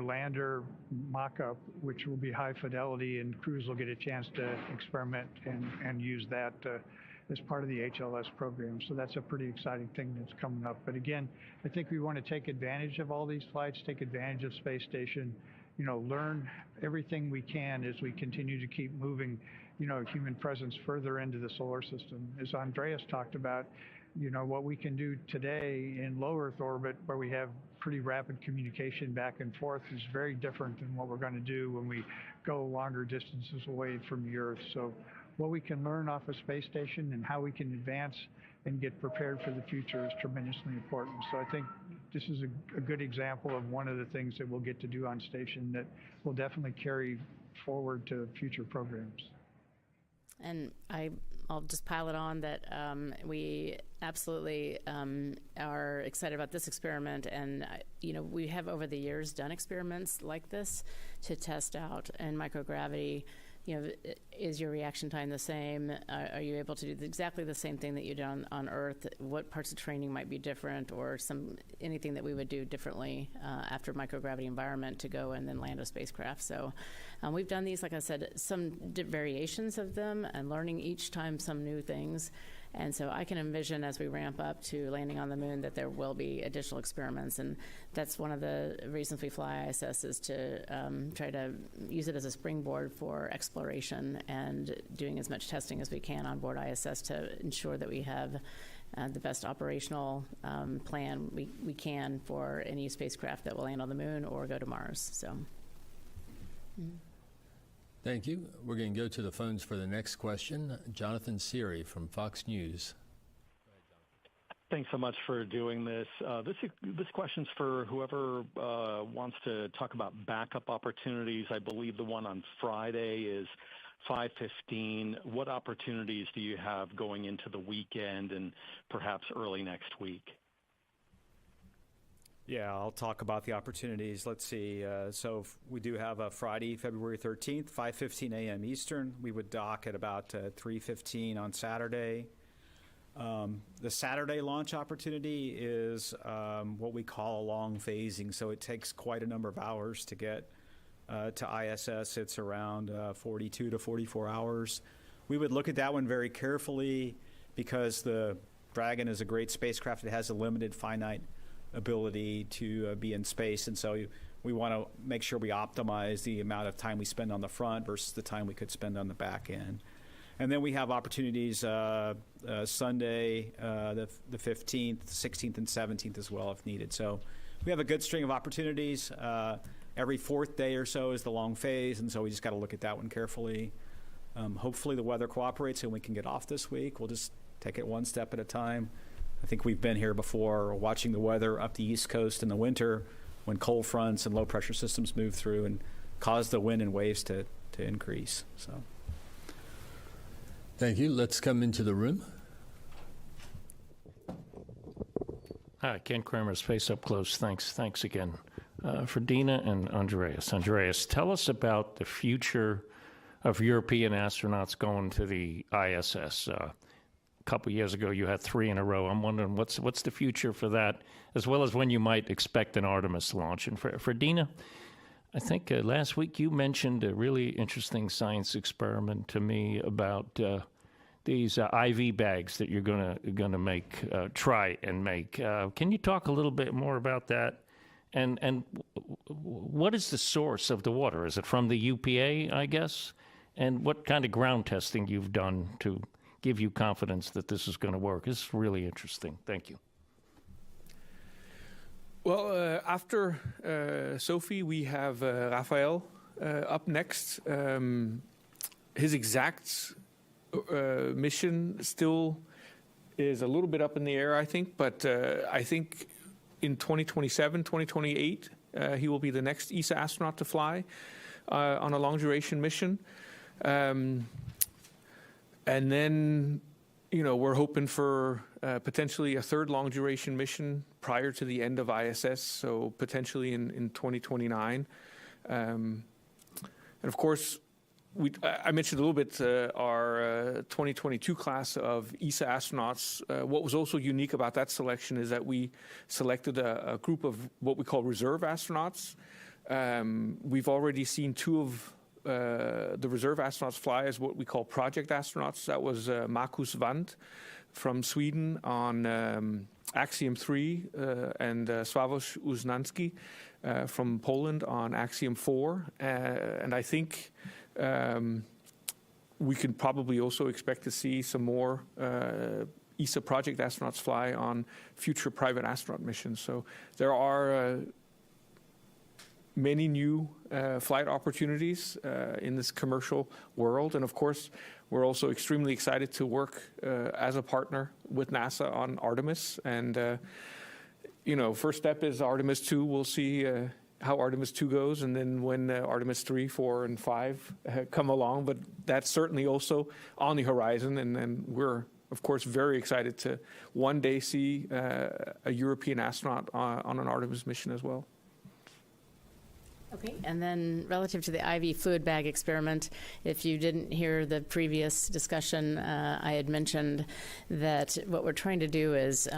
lander mock-up, which will be high fidelity, and crews will get a chance to experiment and use that as part of the HLS program. So that's a pretty exciting thing that's coming up. But again, I think we want to take advantage of all these flights, take advantage of Space Station, learn everything we can as we continue to keep moving, human presence further into the solar system. As Andreas talked about, what we can do today in low Earth orbit, where we have pretty rapid communication back and forth, is very different than what we're going to do when we go longer distances away from the Earth. So what we can learn off of Space Station and how we can advance and get prepared for the future is tremendously important. So I think this is a good example of one of the things that we'll get to do on station that will definitely carry forward to future programs. And I'll just pile it on that we absolutely are excited about this experiment. And, we have over the years done experiments like this to test out in microgravity. Is your reaction time the same? Are you able to do exactly the same thing that you done on Earth? What parts of training might be different, or anything that we would do differently after microgravity environment to go and then land a spacecraft? So we've done these, like I said, some variations of them, and learning each time some new things. And so I can envision as we ramp up to landing on the moon that there will be additional experiments. And that's one of the reasons we fly ISS, is to try to use it as a springboard for exploration and doing as much testing as we can on board ISS to ensure that we have the best operational plan we can for any spacecraft that will land on the moon or go to Mars. So. Thank you. We're going to go to the phones for the next question. Jonathan Seary from Fox News. Thanks so much for doing this. This question's for whoever wants to talk about backup opportunities. I believe the one on Friday is 5:15. What opportunities do you have going into the weekend and perhaps early next week? Yeah, I'll talk about the opportunities. Let's see. So we do have a Friday, February 13th, 5:15 a.m. Eastern. We would dock at about 3:15 on Saturday. The Saturday launch opportunity is what we call a long phasing. So it takes quite a number of hours to get to ISS, it's around 42 to 44 hours. We would look at that one very carefully because the Dragon is a great spacecraft. It has a limited, finite ability to be in space, and so we want to make sure we optimize the amount of time we spend on the front versus the time we could spend on the back end. And then we have opportunities Sunday, the 15th, 16th, and 17th as well if needed. So we have a good string of opportunities. Every fourth day or so is the long phase, and so we just got to look at that one carefully. Hopefully the weather cooperates and we can get off this week. We'll just take it one step at a time. I think we've been here before watching the weather up the East Coast in the winter when cold fronts and low pressure systems move through and cause the wind and waves to increase. So. Thank you. Let's come into the room. Hi, Ken Kramer, Space Up Close. Thanks again. For Dina and Andreas. Andreas, tell us about the future of European astronauts going to the ISS. A couple years ago, you had 3 in a row. I'm wondering what's the future for that, as well as when you might expect an Artemis launch. And for Dina, I think last week you mentioned a really interesting science experiment to me about these IV bags that you're gonna make, try and make. Can you talk a little bit more about that? And what is the source of the water? Is it from the UPA, I guess? And what kind of ground testing you've done to give you confidence that this is going to work? It's really interesting. Thank you. Well, after Sophie, we have Raphael up next. His exact mission still is a little bit up in the air, I think, but I think in 2027, 2028, he will be the next ESA astronaut to fly on a long-duration mission. And then, we're hoping for potentially a third long-duration mission prior to the end of ISS, so potentially in 2029. And of course, I mentioned a little bit our 2022 class of ESA astronauts. What was also unique about that selection is that we selected a group of what we call reserve astronauts. We've already seen 2 of the reserve astronauts fly as what we call project astronauts. That was Marcus Wandt from Sweden on Axiom 3 and Sławomir Uznański from Poland on Axiom 4. And I think we could probably also expect to see some more ESA project astronauts fly on future private astronaut missions. So there are many new flight opportunities in this commercial world. And of course, we're also extremely excited to work as a partner with NASA on Artemis. And, first step is Artemis 2. We'll see how Artemis 2 goes, and then when Artemis 3, 4, and 5 come along. But that's certainly also on the horizon, and we're, of course, very excited to one day see a European astronaut on an Artemis mission as well. Okay, and then relative to the IV fluid bag experiment, if you didn't hear the previous discussion, I had mentioned that what we're trying to do is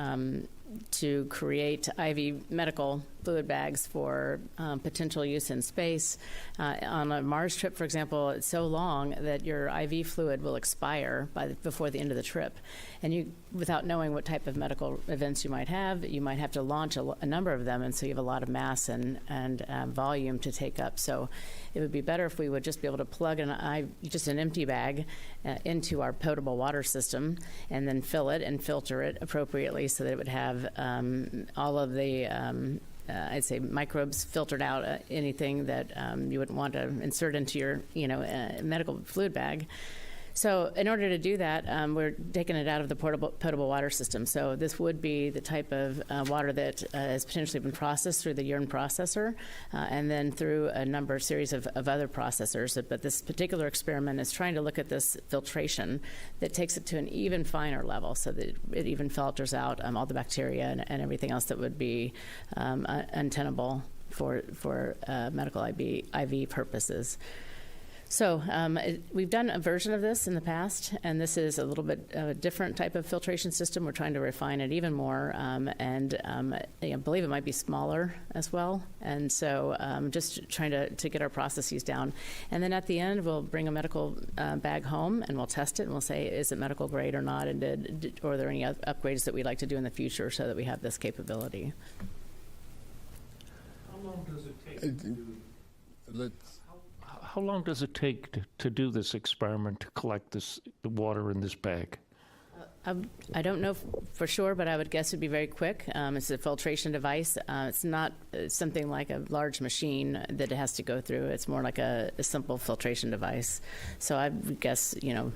to create IV medical fluid bags for potential use in space. On a Mars trip, for example, it's so long that your IV fluid will expire before the end of the trip. And you, without knowing what type of medical events you might have to launch a number of them, and so you have a lot of mass and volume to take up. So it would be better if we would just be able to plug just an empty bag into our potable water system and then fill it and filter it appropriately so that it would have all of the I'd say microbes filtered out, anything that you wouldn't want to insert into your medical fluid bag. So in order to do that, we're taking it out of the potable water system. So this would be the type of water that has potentially been processed through the urine processor and then through a series of other processors. But this particular experiment is trying to look at this filtration that takes it to an even finer level so that it even filters out all the bacteria and everything else that would be untenable for medical IV purposes. So we've done a version of this in the past, and this is a little bit of a different type of filtration system. We're trying to refine it even more, and I believe it might be smaller as well. And so just trying to get our processes down. And then at the end, we'll bring a medical bag home, and we'll test it, and we'll say, is it medical grade or not, and or are there any upgrades that we'd like to do in the future so that we have this capability. How long does it take to do? How long does it take to do this experiment, to collect the water in this bag? I don't know for sure, but I would guess it'd be very quick. It's a filtration device. It's not something like a large machine that it has to go through. It's more like a simple filtration device. So I would guess, a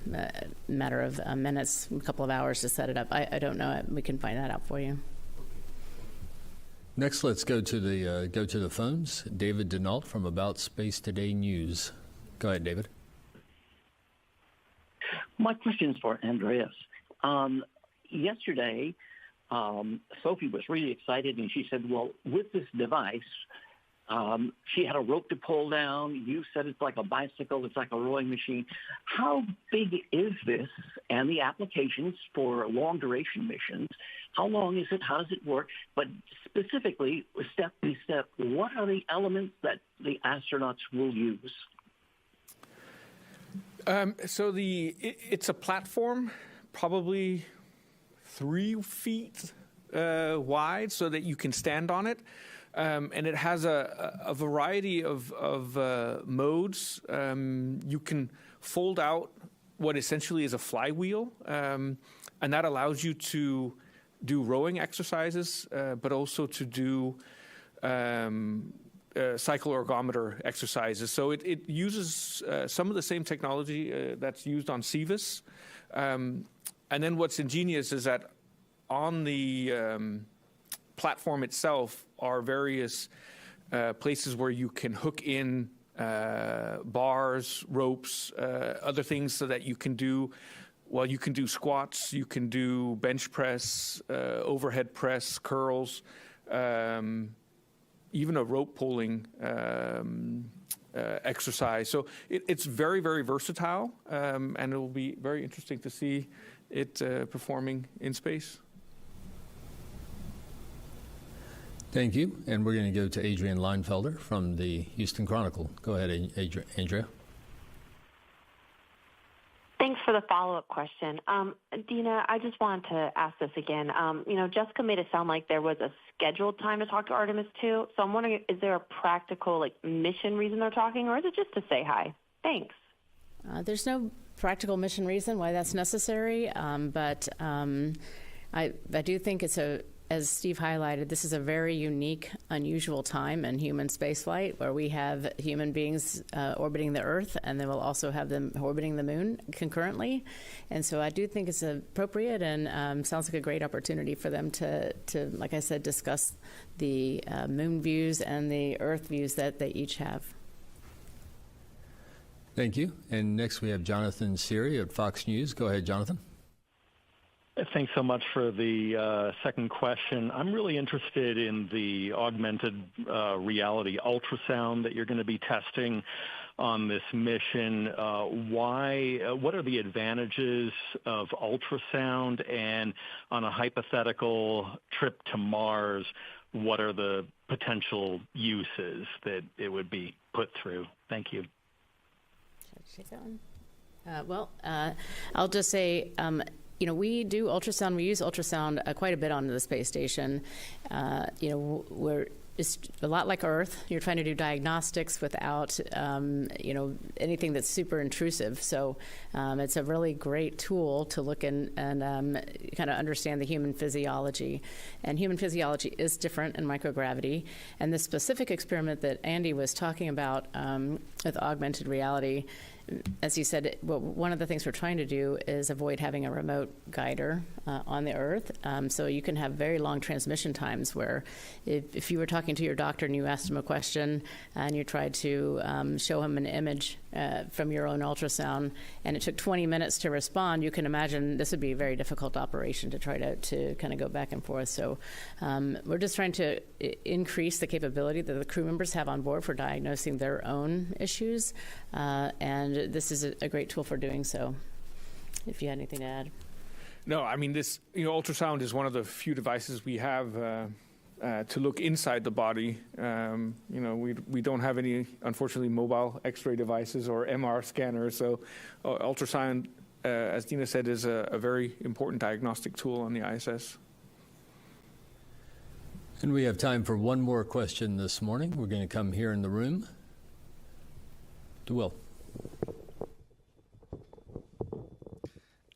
matter of minutes, a couple of hours to set it up. I don't know. We can find that out for you. Next, let's go to the phones. David Denault from About Space Today News. Go ahead, David. My question is for Andreas. Yesterday, Sophie was really excited, and she said, well, with this device, she had a rope to pull down. You said it's like a bicycle. It's like a rowing machine. How big is this and the applications for long-duration missions? How long is it? How does it work? But specifically, step by step, what are the elements that the astronauts will use? So it's a platform, probably 3 feet wide, so that you can stand on it. And it has a variety of modes. You can fold out what essentially is a flywheel, and that allows you to do rowing exercises, but also to do cycle ergometer exercises. So it uses some of the same technology that's used on Cevis. And then what's ingenious is that on the platform itself are various places where you can hook in bars, ropes, other things so that you can do, well, you can do squats, you can do bench press, overhead press, curls, even a rope pulling exercise. So it's very, very versatile, and it will be very interesting to see it performing in space. Thank you. And we're going to go to Adrian Leinfelder from the Houston Chronicle. Go ahead, Andrea. Thanks for the follow-up question. Dina, I just wanted to ask this again. Jessica made it sound like there was a scheduled time to talk to Artemis 2. So I'm wondering, is there a practical mission reason they're talking, or is it just to say hi? Thanks. There's no practical mission reason why that's necessary, but I do think it's as Steve highlighted, this is a very unique, unusual time in human spaceflight where we have human beings orbiting the Earth, and then we'll also have them orbiting the Moon concurrently. And so I do think it's appropriate, and sounds like a great opportunity for them to like I said, discuss the Moon views and the Earth views that they each have. Thank you. And next we have Jonathan Siri at Fox News. Go ahead, Jonathan. Thanks so much for the second question. I'm really interested in the augmented reality ultrasound that you're going to be testing on this mission. What are the advantages of ultrasound? And on a hypothetical trip to Mars, what are the potential uses that it would be put through? Thank you. Should I take that one? I'll just say, we do ultrasound. We use ultrasound quite a bit on the space station. It's a lot like Earth. You're trying to do diagnostics without, anything that's super intrusive. So it's a really great tool to look and kind of understand the human physiology. And human physiology is different in microgravity. And the specific experiment that Andy was talking about with augmented reality as you said, one of the things we're trying to do is avoid having a remote guider on the Earth. So you can have very long transmission times where if you were talking to your doctor and you asked him a question and you tried to show him an image from your own ultrasound and it took 20 minutes to respond, you can imagine this would be a very difficult operation to try to kind of go back and forth. So we're just trying to increase the capability that the crew members have on board for diagnosing their own issues. And this is a great tool for doing so. If you had anything to add. No, I mean, this, ultrasound is one of the few devices we have to look inside the body. We don't have any, unfortunately, mobile X-ray devices or MR scanners. So ultrasound, as Dina said, is a very important diagnostic tool on the ISS. And we have time for one more question this morning. We're going to come here in the room to Will.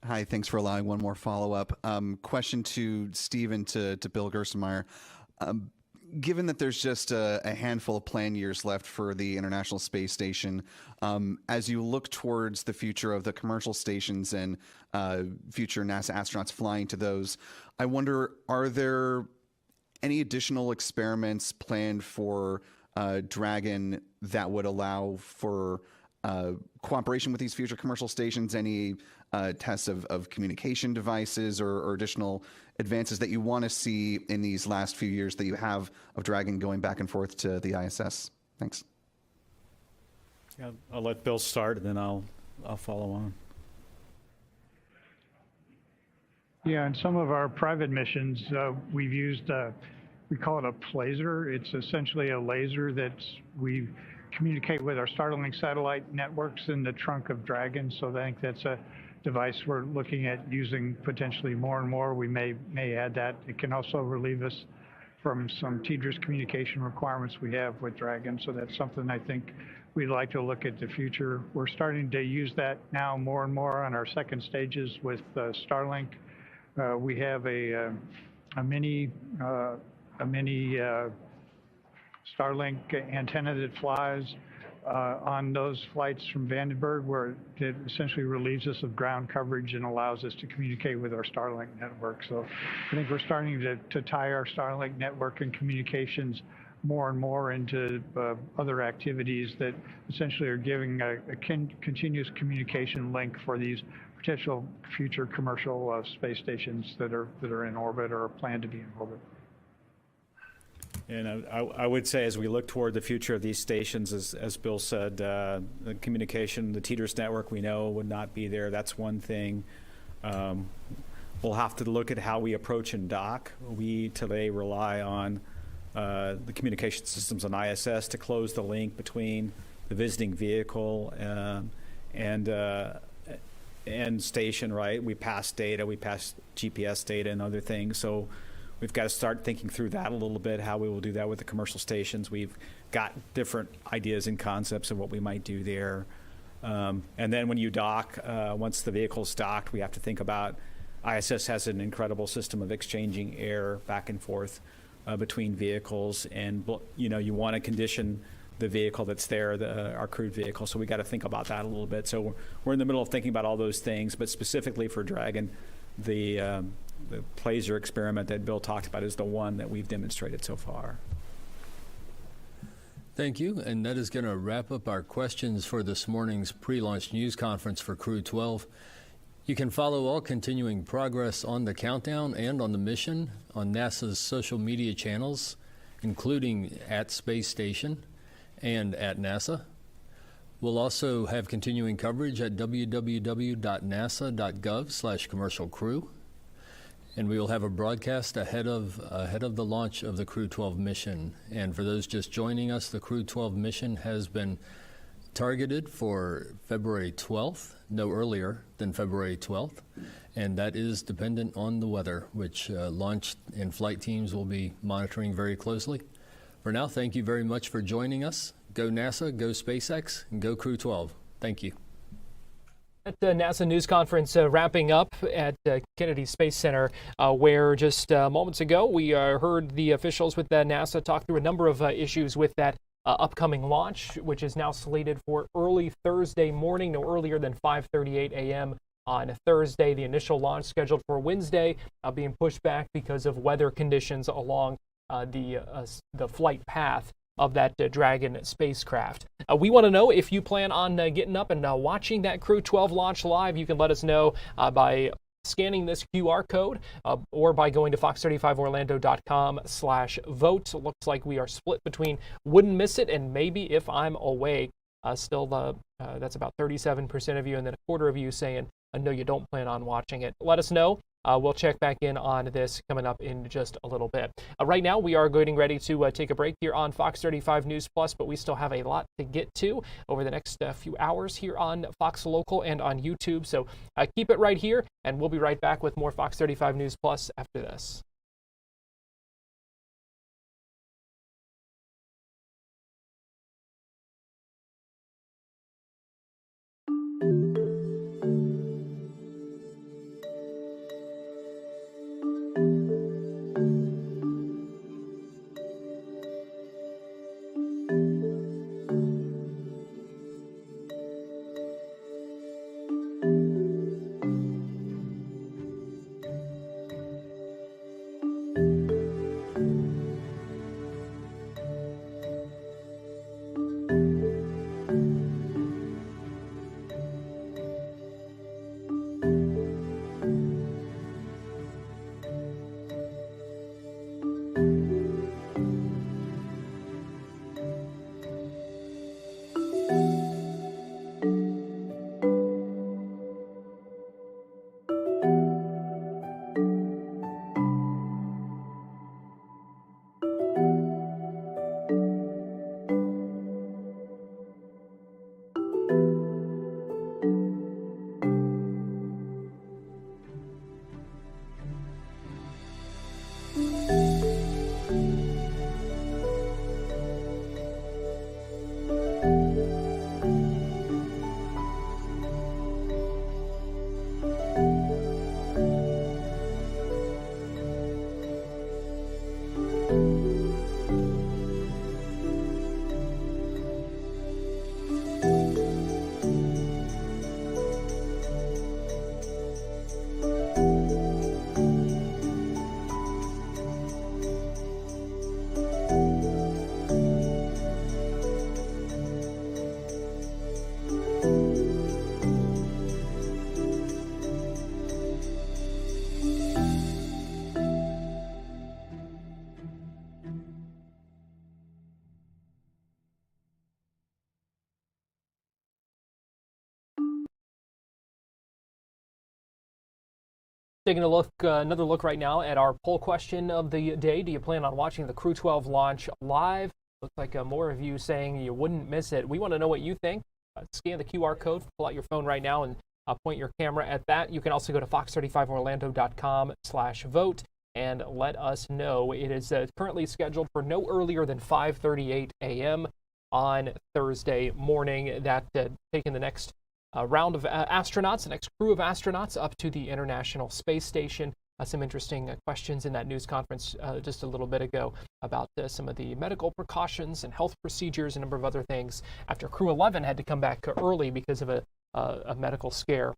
Hi, thanks for allowing one more follow-up. Question to Steve and to Bill Gerstenmaier. Given that there's just a handful of plan years left for the International Space Station, as you look towards the future of the commercial stations and future NASA astronauts flying to those, I wonder, are there any additional experiments planned for Dragon that would allow for cooperation with these future commercial stations? Any tests of communication devices or additional advances that you want to see in these last few years that you have of Dragon going back and forth to the ISS? Thanks. Yeah, I'll let Bill start, and then I'll follow on. Yeah, in some of our private missions, we've used, we call it a plaser. It's essentially a laser that we communicate with our Starlink satellite networks in the trunk of Dragon. So I think that's a device we're looking at using potentially more and more. We may add that. It can also relieve us from some TDRS communication requirements we have with Dragon. So that's something I think we'd like to look at the future. We're starting to use that now more and more on our second stages with Starlink. We have a mini Starlink antenna that flies on those flights from Vandenberg, where it essentially relieves us of ground coverage and allows us to communicate with our Starlink network. So I think we're starting to tie our Starlink network and communications more and more into other activities that essentially are giving a continuous communication link for these potential future commercial space stations that are in orbit or planned to be in orbit. And I would say, as we look toward the future of these stations, as Bill said, the communication, the TDRS network, we know would not be there. That's one thing. We'll have to look at how we approach and dock. We today rely on the communication systems on ISS to close the link between the visiting vehicle and station, right? We pass data, we pass GPS data and other things. So we've got to start thinking through that a little bit, how we will do that with the commercial stations. We've got different ideas and concepts of what we might do there. And then when you dock, once the vehicle's docked, we have to think about, ISS has an incredible system of exchanging air back and forth between vehicles. And, you want to condition the vehicle that's there, our crewed vehicle. So we got to think about that a little bit. So we're in the middle of thinking about all those things, but specifically for Dragon, the plaser experiment that Bill talked about is the one that we've demonstrated so far. Thank you, and that is going to wrap up our questions for this morning's pre-launch news conference for Crew 12. You can follow all continuing progress on the countdown and on the mission on NASA's social media channels, including at Space Station and at NASA. We'll also have continuing coverage at www.nasa.gov/commercial-crew. And we will have a broadcast ahead of the launch of the Crew 12 mission. And for those just joining us, the Crew 12 mission has been targeted for February 12th, no earlier than February 12th. And that is dependent on the weather, which launch and flight teams will be monitoring very closely. For now, thank you very much for joining us. Go NASA, go SpaceX, and go Crew 12. Thank you. At the NASA news conference wrapping up at Kennedy Space Center, where just moments ago we heard the officials with NASA talk through a number of issues with that upcoming launch, which is now slated for early Thursday morning, no earlier than 5:38 a.m. on Thursday. The initial launch scheduled for Wednesday being pushed back because of weather conditions along the flight path of that Dragon spacecraft. We want to know if you plan on getting up and watching that Crew 12 launch live. You can let us know by scanning this QR code or by going to fox35orlando.com/vote. Looks like we are split between wouldn't miss it and maybe if I'm awake. Still, that's about 37% of you, and then a quarter of you saying, no, you don't plan on watching it. Let us know. We'll check back in on this coming up in just a little bit. Right now, we are getting ready to take a break here on Fox 35 News Plus, but we still have a lot to get to over the next few hours here on Fox Local and on YouTube. So keep it right here, and we'll be right back with more Fox 35 News Plus after this. Taking a look, another look right now at our poll question of the day. Do you plan on watching the Crew 12 launch live? Looks like more of you saying you wouldn't miss it. We want to know what you think. Scan the QR code, pull out your phone right now and point your camera at that. You can also go to fox35orlando.com/vote and let us know. It is currently scheduled for no earlier than 5:38 a.m. on Thursday morning. That taking the next round of astronauts, the next crew of astronauts up to the International Space Station. Some interesting questions in that news conference just a little bit ago about some of the medical precautions and health procedures, a number of other things, after Crew 11 had to come back early because of a medical scare,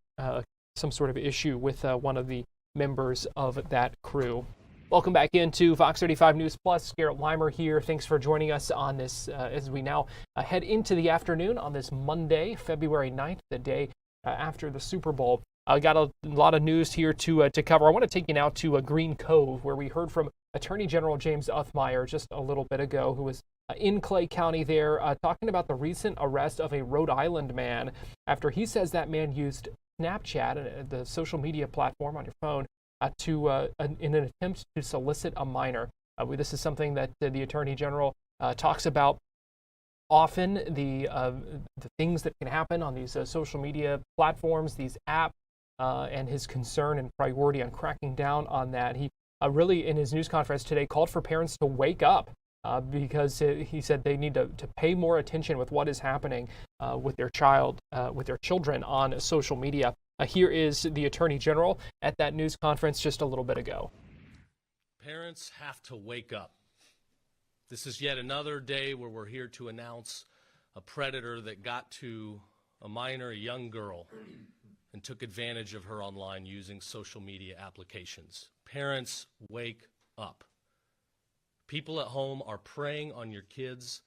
some sort of issue with one of the members of that crew. Welcome back into Fox 35 News Plus. Garrett Weimer here. Thanks for joining us on this as we now head into the afternoon on this Monday, February 9th, the day after the Super Bowl. I got a lot of news here to cover. I want to take you now to Green Cove, where we heard from Attorney General James Uthmeier just a little bit ago, who was in Clay County there, talking about the recent arrest of a Rhode Island man after he says that man used Snapchat, the social media platform on your phone, in an attempt to solicit a minor. This is something that the Attorney General talks about often, the things that can happen on these social media platforms, these apps, and his concern and priority on cracking down on that. He really, in his news conference today, called for parents to wake up because he said they need to pay more attention with what is happening with their children on social media. Here is the Attorney General at that news conference just a little bit ago. Parents have to wake up. This is yet another day where we're here to announce a predator that got to a minor, a young girl, and took advantage of her online using social media applications. Parents, wake up. People at home are preying on your kids.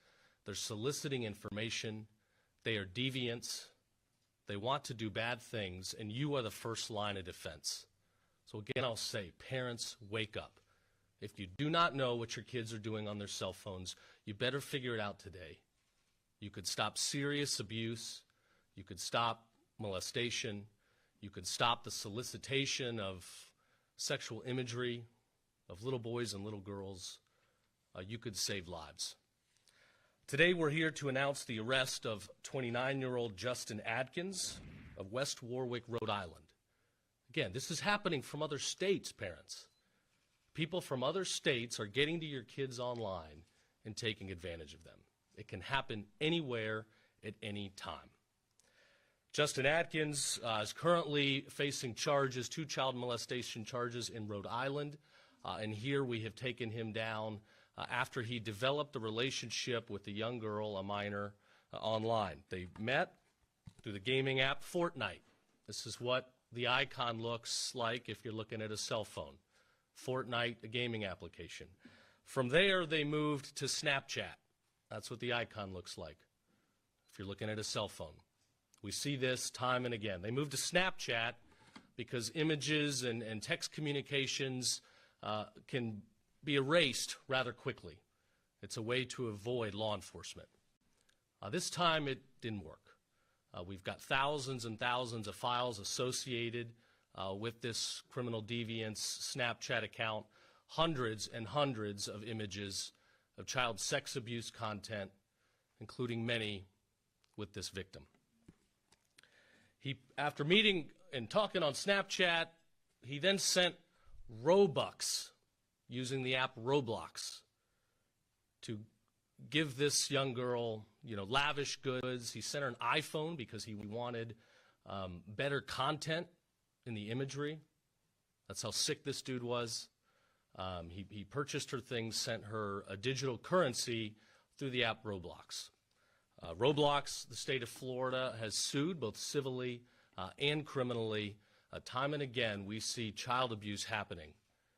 They're soliciting information. They are deviants. They want to do bad things, and you are the first line of defense. So again, I'll say, parents, wake up. If you do not know what your kids are doing on their cell phones, you better figure it out today. You could stop serious abuse. You could stop molestation. You could stop the solicitation of sexual imagery of little boys and little girls. You could save lives. Today we're here to announce the arrest of 29-year-old Justin Adkins of West Warwick, Rhode Island. Again, this is happening from other states, parents. People from other states are getting to your kids online and taking advantage of them. It can happen anywhere at any time. Justin Adkins is currently facing charges, 2 child molestation charges in Rhode Island, and here we have taken him down after he developed a relationship with a young girl, a minor, online. They met through the gaming app Fortnite. This is what the icon looks like if you're looking at a cell phone. Fortnite, a gaming application. From there, they moved to Snapchat. That's what the icon looks like if you're looking at a cell phone. We see this time and again. They moved to Snapchat because images and text communications can be erased rather quickly. It's a way to avoid law enforcement. This time it didn't work. We've got thousands and thousands of files associated with this criminal deviance Snapchat account, hundreds and hundreds of images of child sex abuse content, including many with this victim. After meeting and talking on Snapchat, he then sent Robux using the app Roblox to give this young girl, lavish goods. He sent her an iPhone because he wanted better content in the imagery. That's how sick this dude was. He purchased her things, sent her a digital currency through the app Roblox. Roblox, the state of Florida, has sued both civilly and criminally. Time and again, we see child abuse happening,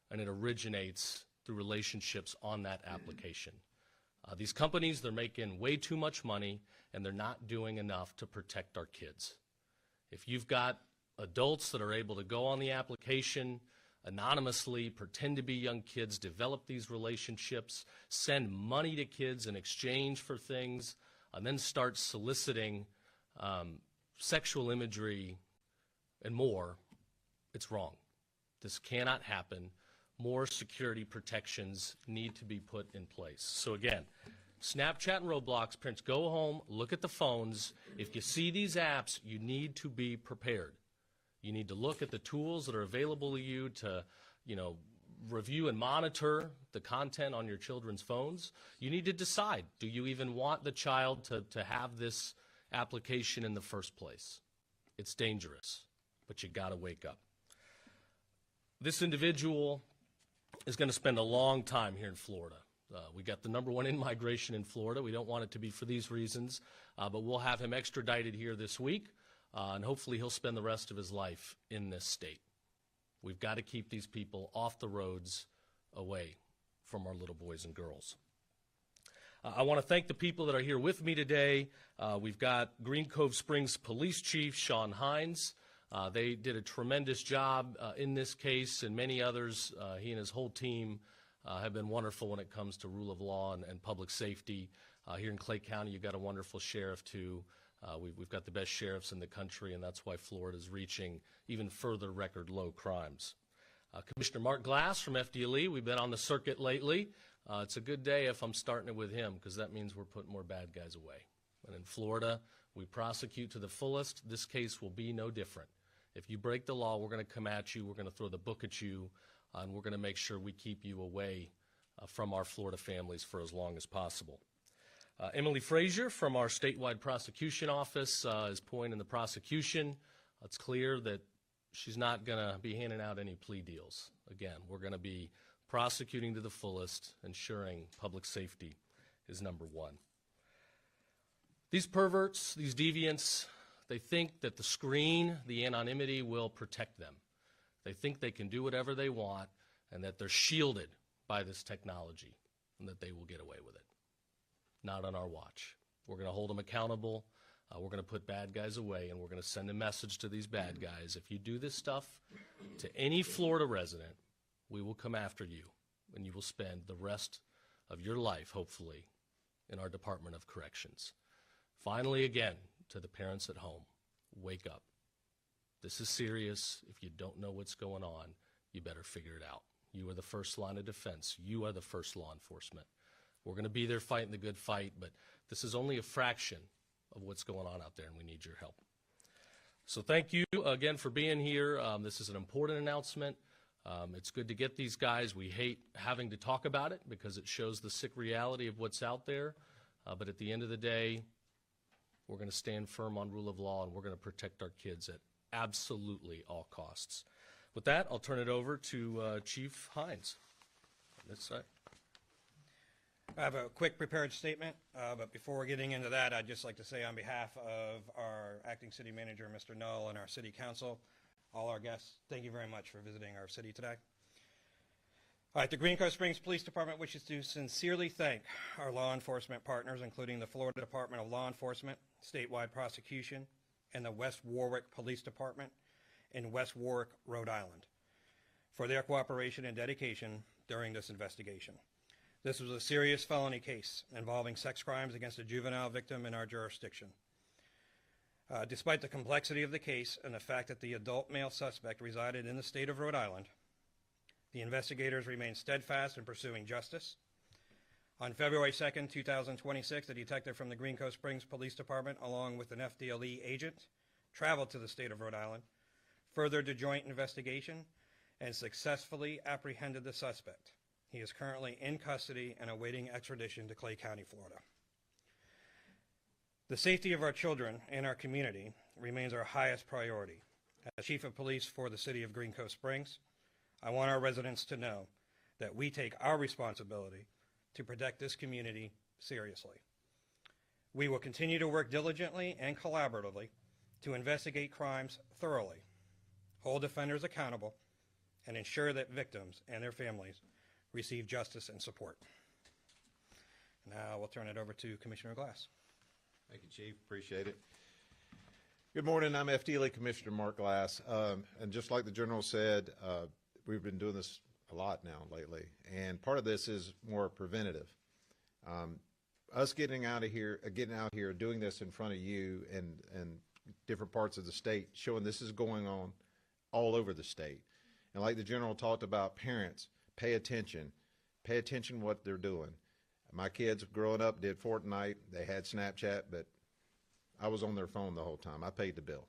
and it originates through relationships on that application. These companies, they're making way too much money, and they're not doing enough to protect our kids. If you've got adults that are able to go on the application anonymously, pretend to be young kids, develop these relationships, send money to kids in exchange for things, and then start soliciting sexual imagery and more, it's wrong. This cannot happen. More security protections need to be put in place. So again, Snapchat and Roblox, parents, go home, look at the phones. If you see these apps, you need to be prepared. You need to look at the tools that are available to you to, review and monitor the content on your children's phones. You need to decide, do you even want the child to have this application in the first place? It's dangerous, but you gotta wake up. This individual is gonna spend a long time here in Florida. We got the #1 in-migration in Florida. We don't want it to be for these reasons, but we'll have him extradited here this week, and hopefully he'll spend the rest of his life in this state. We've got to keep these people off the roads, away from our little boys and girls. I want to thank the people that are here with me today. We've got Green Cove Springs Police Chief Sean Hines. They did a tremendous job in this case, and many others. He and his whole team have been wonderful when it comes to rule of law and public safety. Here in Clay County, you've got a wonderful sheriff, too. We've got the best sheriffs in the country, and that's why Florida is reaching even further record low crimes. Commissioner Mark Glass from FDLE, we've been on the circuit lately. It's a good day if I'm starting it with him, because that means we're putting more bad guys away. And in Florida, we prosecute to the fullest. This case will be no different. If you break the law, we're going to come at you, we're going to throw the book at you, and we're going to make sure we keep you away from our Florida families for as long as possible. Emily Frazier from our statewide prosecution office is pointing the prosecution. It's clear that she's not going to be handing out any plea deals. Again, we're going to be prosecuting to the fullest, ensuring public safety is number one. These perverts, these deviants, they think that the screen, the anonymity, will protect them. They think they can do whatever they want and that they're shielded by this technology and that they will get away with it. Not on our watch. We're going to hold them accountable. We're going to put bad guys away, and we're going to send a message to these bad guys. If you do this stuff to any Florida resident, we will come after you, and you will spend the rest of your life, hopefully, in our Department of Corrections. Finally, again, to the parents at home, wake up. This is serious. If you don't know what's going on, you better figure it out. You are the first line of defense. You are the first law enforcement. We're going to be there fighting the good fight, but this is only a fraction of what's going on out there, and we need your help. So thank you again for being here. This is an important announcement. It's good to get these guys. We hate having to talk about it because it shows the sick reality of what's out there. But at the end of the day, we're going to stand firm on rule of law, and we're going to protect our kids at absolutely all costs. With that, I'll turn it over to Chief Hines on this side. I have a quick prepared statement, but before getting into that, I'd just like to say on behalf of our acting city manager, Mr. Null, and our city council, all our guests, thank you very much for visiting our city today. All right, the Green Cove Springs Police Department wishes to sincerely thank our law enforcement partners, including the Florida Department of Law Enforcement, Statewide Prosecution, and the West Warwick Police Department in West Warwick, Rhode Island, for their cooperation and dedication during this investigation. This was a serious felony case involving sex crimes against a juvenile victim in our jurisdiction. Despite the complexity of the case and the fact that the adult male suspect resided in the state of Rhode Island, the investigators remained steadfast in pursuing justice. On February 2nd, 2026, a detective from the Green Cove Springs Police Department, along with an FDLE agent, traveled to the state of Rhode Island, furthered the joint investigation, and successfully apprehended the suspect. He is currently in custody and awaiting extradition to Clay County, Florida. The safety of our children and our community remains our highest priority. As Chief of Police for the City of Green Cove Springs, I want our residents to know that we take our responsibility to protect this community seriously. We will continue to work diligently and collaboratively to investigate crimes thoroughly, hold offenders accountable, and ensure that victims and their families receive justice and support. Now we'll turn it over to Commissioner Glass. Thank you, Chief. Appreciate it. Good morning. I'm FDLE Commissioner Mark Glass. And just like the General said, we've been doing this a lot now lately. And part of this is more preventative. Us getting out here, doing this in front of you and different parts of the state, showing this is going on all over the state. And like the General talked about, parents, pay attention what they're doing. My kids growing up did Fortnite. They had Snapchat, but I was on their phone the whole time. I paid the bill.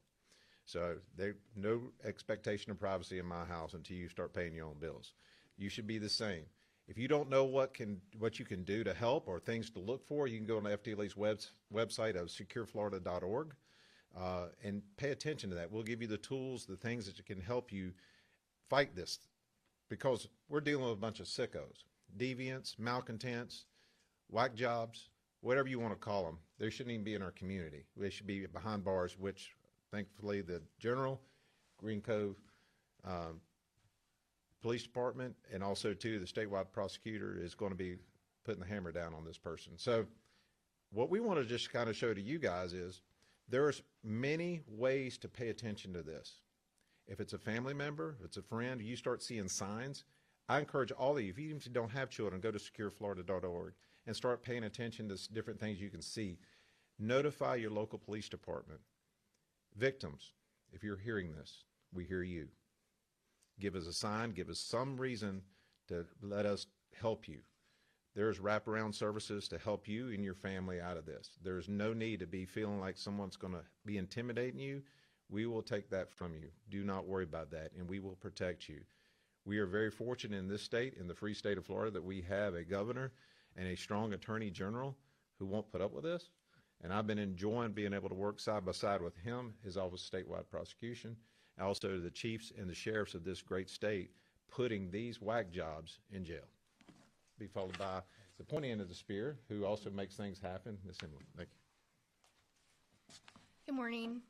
So there's no expectation of privacy in my house until you start paying your own bills. You should be the same. If you don't know what you can do to help or things to look for, you can go on the FDLE's website of secureflorida.org and pay attention to that. We'll give you the tools, the things that can help you fight this, because we're dealing with a bunch of sickos, deviants, malcontents, whack jobs, whatever you want to call them. They shouldn't even be in our community. They should be behind bars, which thankfully the General, Green Cove Police Department, and also too the statewide prosecutor is going to be putting the hammer down on this person. So what we want to just kind of show to you guys is there's many ways to pay attention to this. If it's a family member, if it's a friend, you start seeing signs, I encourage all of you, even if you don't have children, go to secureflorida.org and start paying attention to different things you can see. Notify your local police department. Victims, if you're hearing this, we hear you. Give us a sign, give us some reason to let us help you. There's wraparound services to help you and your family out of this. There's no need to be feeling like someone's going to be intimidating you. We will take that from you. Do not worry about that, and we will protect you. We are very fortunate in this state, in the free state of Florida, that we have a governor and a strong attorney general who won't put up with this. And I've been enjoying being able to work side by side with him, his Office of Statewide Prosecution, also the chiefs and the sheriffs of this great state, putting these whack jobs in jail. Be followed by the pointy end of the spear, who also makes things happen, Ms. Emily. Thank you. Good morning.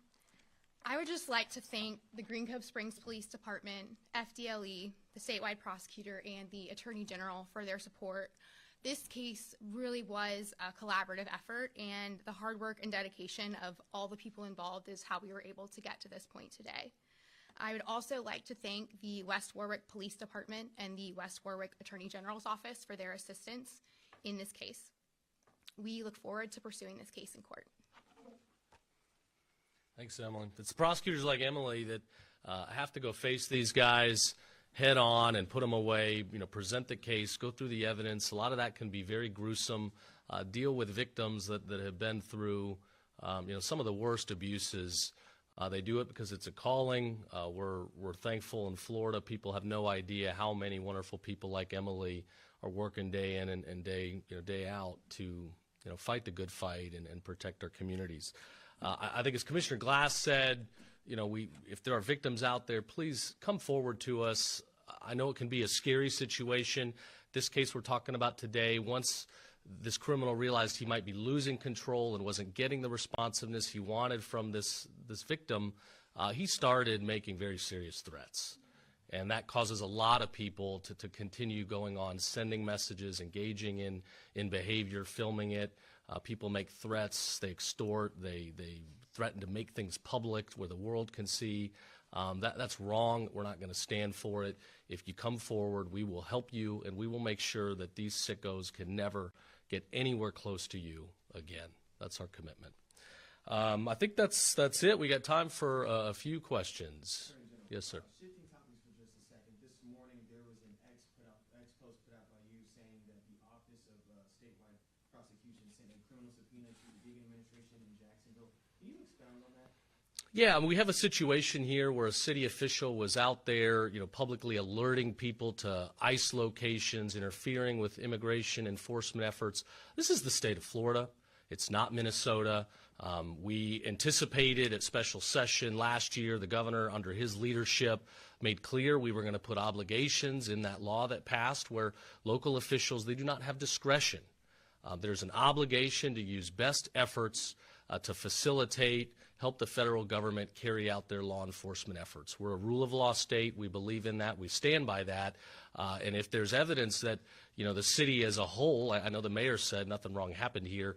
I would just like to thank the Green Cove Springs Police Department, FDLE, the statewide prosecutor, and the Attorney General for their support. This case really was a collaborative effort, and the hard work and dedication of all the people involved is how we were able to get to this point today. I would also like to thank the West Warwick Police Department and the West Warwick Attorney General's Office for their assistance in this case. We look forward to pursuing this case in court. Thanks, Emily. It's prosecutors like Emily that have to go face these guys head on and put them away, present the case, go through the evidence. A lot of that can be very gruesome, deal with victims that have been through, some of the worst abuses. They do it because it's a calling. We're thankful in Florida. People have no idea how many wonderful people like Emily are working day in and day out to fight the good fight and protect our communities. I think as Commissioner Glass said, if there are victims out there, please come forward to us. I know it can be a scary situation. This case we're talking about today, once this criminal realized he might be losing control and wasn't getting the responsiveness he wanted from this victim, he started making very serious threats. And that causes a lot of people to continue going on, sending messages, engaging in behavior, filming it. People make threats, they extort, they threaten to make things public where the world can see. That's wrong. We're not going to stand for it. If you come forward, we will help you, and we will make sure that these sickos can never get anywhere close to you again. That's our commitment. I think that's it. We got time for a few questions. Yes, sir. Shifting topics for just a second. This morning there was an ex post put out by you saying that the Office of Statewide Prosecution sent a criminal subpoena to the Deegan administration in Jacksonville. Can you expound on that? Yeah, we have a situation here where a city official was out there, publicly alerting people to ICE locations, interfering with immigration enforcement efforts. This is the state of Florida. It's not Minnesota. We anticipated at special session last year, the governor, under his leadership, made clear we were going to put obligations in that law that passed where local officials, they do not have discretion. There's an obligation to use best efforts to facilitate, help the federal government carry out their law enforcement efforts. We're a rule of law state. We believe in that. We stand by that. And if there's evidence that, the city as a whole, I know the mayor said nothing wrong happened here,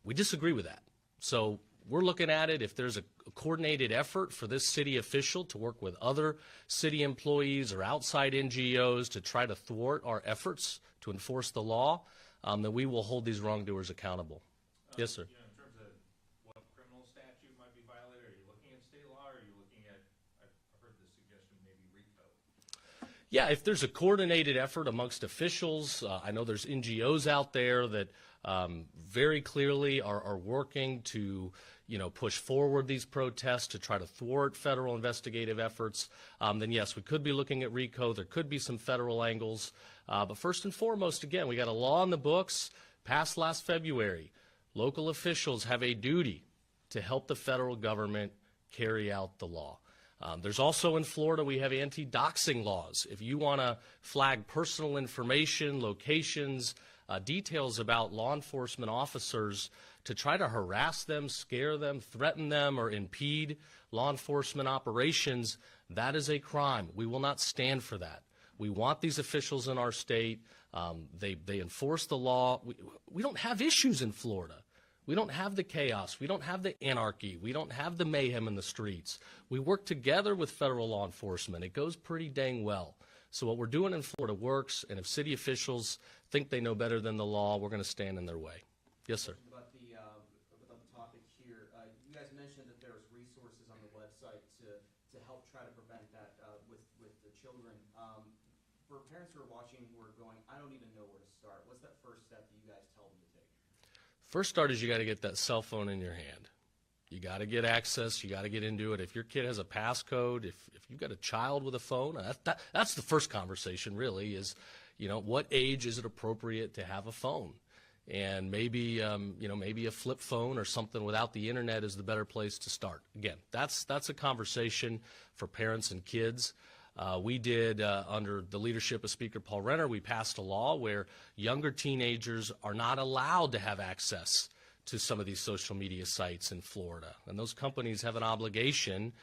we disagree with that. So we're looking at it. If there's a coordinated effort for this city official to work with other city employees or outside NGOs to try to thwart our efforts to enforce the law, then we will hold these wrongdoers accountable. Yes, sir. In terms of what criminal statute might be violated, are you looking at state law or are you looking at, I've heard the suggestion, maybe RICO? Yeah, if there's a coordinated effort amongst officials, I know there's NGOs out there that very clearly are working to, push forward these protests to try to thwart federal investigative efforts, then yes, we could be looking at RICO. There could be some federal angles. But first and foremost, again, we got a law on the books passed last February. Local officials have a duty to help the federal government carry out the law. There's also in Florida, we have anti-doxing laws. If you want to flag personal information, locations, details about law enforcement officers to try to harass them, scare them, threaten them, or impede law enforcement operations, that is a crime. We will not stand for that. We want these officials in our state. They enforce the law. We don't have issues in Florida. We don't have the chaos. We don't have the anarchy. We don't have the mayhem in the streets. We work together with federal law enforcement. It goes pretty dang well. So what we're doing in Florida works, and if city officials think they know better than the law, we're going to stand in their way. Yes, sir. About the topic here, you guys mentioned that there's resources on the website to help try to prevent that with the children. For parents who are watching who are going, I don't even know where to start, what's that first step that you guys tell them to take? First start is you got to get that cell phone in your hand. You got to get access. You got to get into it. If your kid has a passcode, if you've got a child with a phone, that's the first conversation really is, what age is it appropriate to have a phone? And maybe, maybe a flip phone or something without the internet is the better place to start. Again, that's a conversation for parents and kids. We did, under the leadership of Speaker Paul Renner, we passed a law where younger teenagers are not allowed to have access to some of these social media sites in Florida. And those companies have an obligation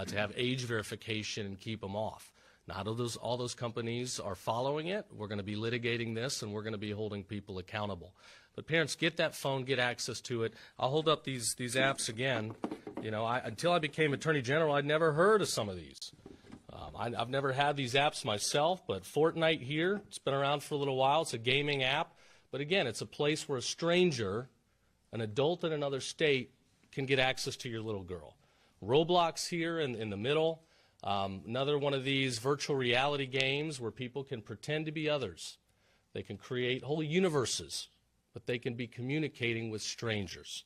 to have age verification and keep them off. Not all those companies are following it. We're going to be litigating this, and we're going to be holding people accountable. But parents, get that phone, get access to it. I'll hold up these apps again. You know, until I became Attorney General, I'd never heard of some of these. I've never had these apps myself, but Fortnite here, it's been around for a little while. It's a gaming app. But again, it's a place where a stranger, an adult in another state, can get access to your little girl. Roblox here in the middle. Another one of these virtual reality games where people can pretend to be others. They can create whole universes, but they can be communicating with strangers.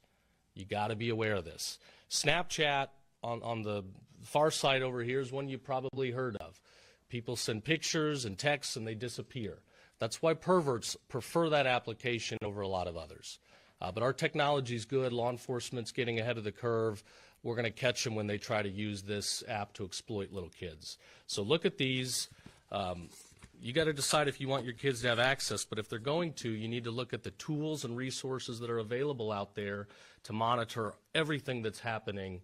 You got to be aware of this. Snapchat on the far side over here is one you probably heard of. People send pictures and texts and they disappear. That's why perverts prefer that application over a lot of others. But our technology is good. Law enforcement's getting ahead of the curve. We're going to catch them when they try to use this app to exploit little kids. So look at these. You got to decide if you want your kids to have access, but if they're going to, you need to look at the tools and resources that are available out there to monitor everything that's happening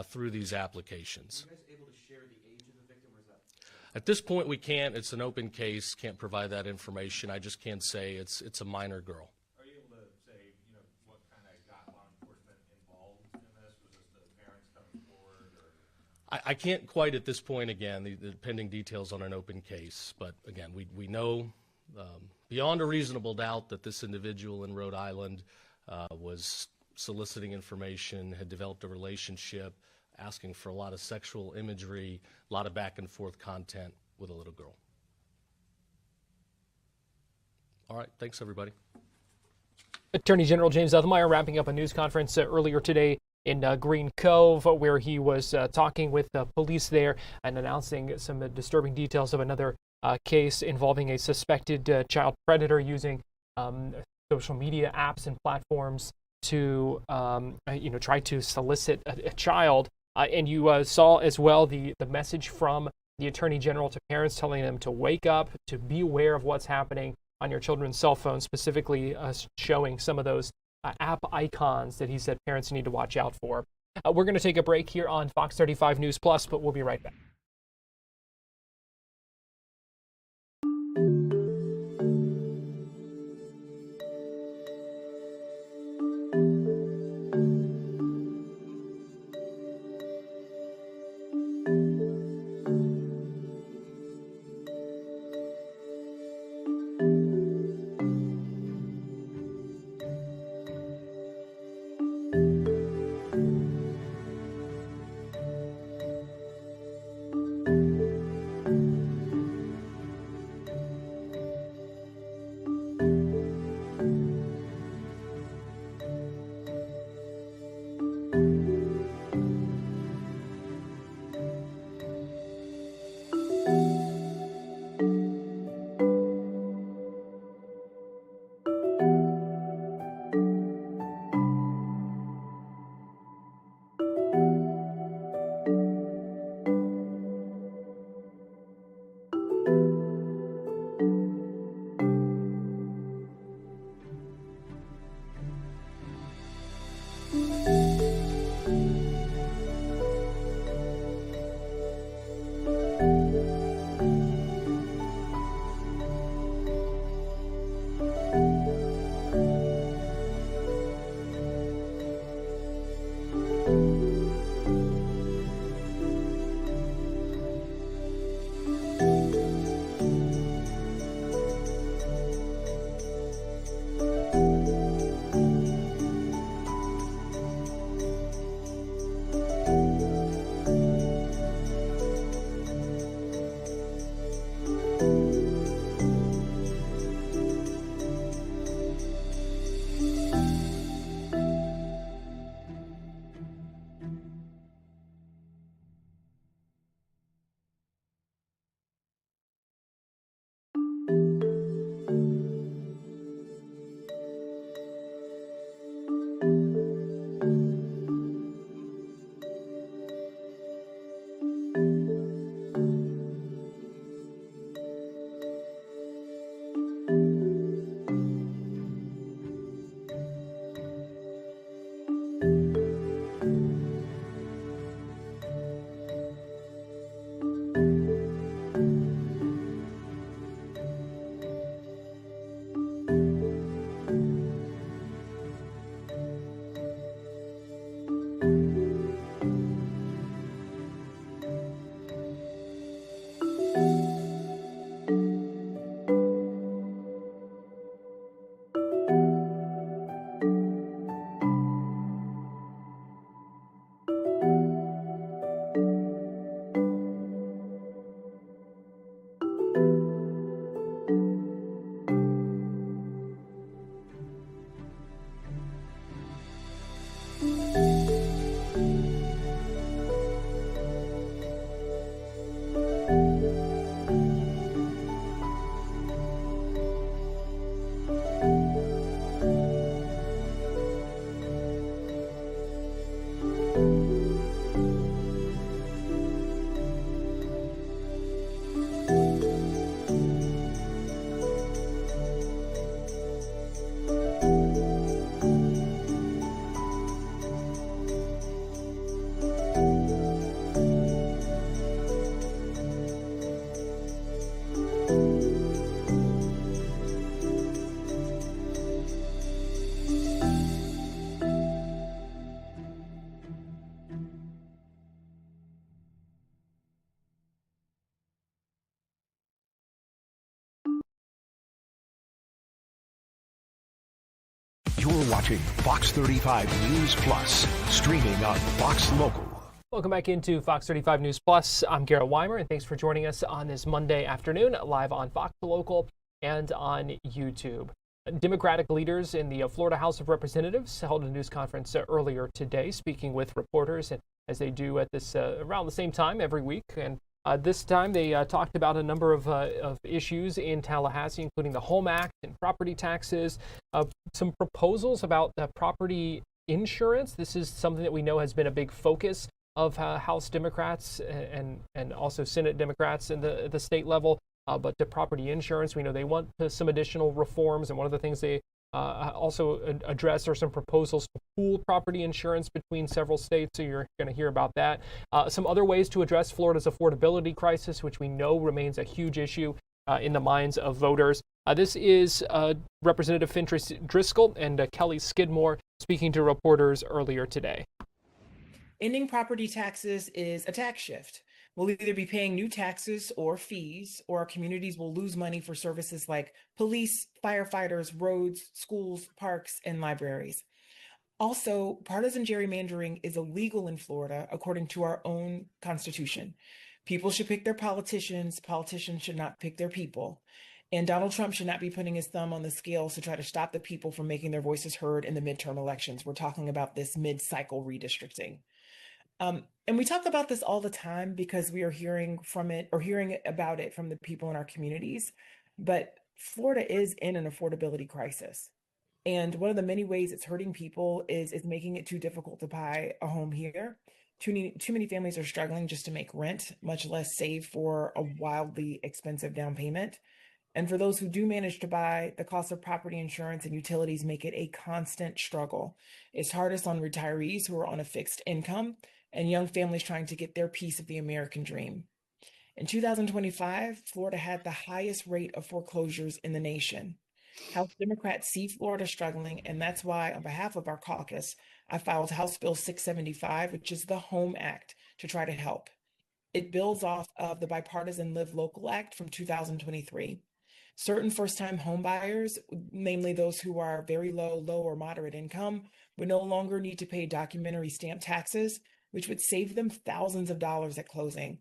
through these applications. Are you guys able to share the age of the victim, or is that? At this point, we can't. It's an open case. Can't provide that information. I just can't say it's a minor girl. Are you able to say, you know, what kind of got law enforcement involved in this? Was this the parents coming forward, or? I can't quite at this point, again, the pending details on an open case. But again, we know beyond a reasonable doubt that this individual in Rhode Island was soliciting information, had developed a relationship, asking for a lot of sexual imagery, a lot of back and forth content with a little girl. All right, thanks everybody. Attorney General James Othmeyer wrapping up a news conference earlier today in Green Cove, where he was talking with police there and announcing some disturbing details of another case involving a suspected child predator using social media apps and platforms to try to solicit a child. And you saw as well the message from the Attorney General to parents, telling them to wake up, to be aware of what's happening on your children's cell phones, specifically showing some of those app icons that he said parents need to watch out for. We're going to take a break here on Fox 35 News Plus, but we'll be right back. You're watching Fox 35 News Plus, streaming on Fox Local. Welcome back into Fox 35 News Plus. I'm Garrett Weimer, and thanks for joining us on this Monday afternoon, live on Fox Local and on YouTube. Democratic leaders in the Florida House of Representatives held a news conference earlier today, speaking with reporters, and as they do at this around the same time every week. And this time they talked about a number of issues in Tallahassee, including the Home Act and property taxes, some proposals about property insurance. This is something that we know has been a big focus of House Democrats and also Senate Democrats in the state level. But the property insurance, we know they want some additional reforms, and one of the things they also address are some proposals to pool property insurance between several states, so you're going to hear about that. Some other ways to address Florida's affordability crisis, which we know remains a huge issue in the minds of voters. This is Representative Fentrice Driscoll and Kelly Skidmore speaking to reporters earlier today. Ending property taxes is a tax shift. We'll either be paying new taxes or fees, or our communities will lose money for services like police, firefighters, roads, schools, parks, and libraries. Also, partisan gerrymandering is illegal in Florida, according to our own Constitution. People should pick their politicians. Politicians should not pick their people. And Donald Trump should not be putting his thumb on the scales to try to stop the people from making their voices heard in the midterm elections. We're talking about this mid-cycle redistricting. And we talk about this all the time because we are hearing about it from the people in our communities. But Florida is in an affordability crisis. And one of the many ways it's hurting people is making it too difficult to buy a home here. Too many families are struggling just to make rent, much less save for a wildly expensive down payment. And for those who do manage to buy, the cost of property insurance and utilities make it a constant struggle. It's hardest on retirees who are on a fixed income and young families trying to get their piece of the American dream. In 2025, Florida had the highest rate of foreclosures in the nation. House Democrats see Florida struggling, and that's why, on behalf of our caucus, I filed House Bill 675, which is the Home Act, to try to help. It builds off of the bipartisan Live Local Act from 2023. Certain first-time homebuyers, namely those who are very low or moderate income, would no longer need to pay documentary stamp taxes, which would save them thousands of dollars at closing.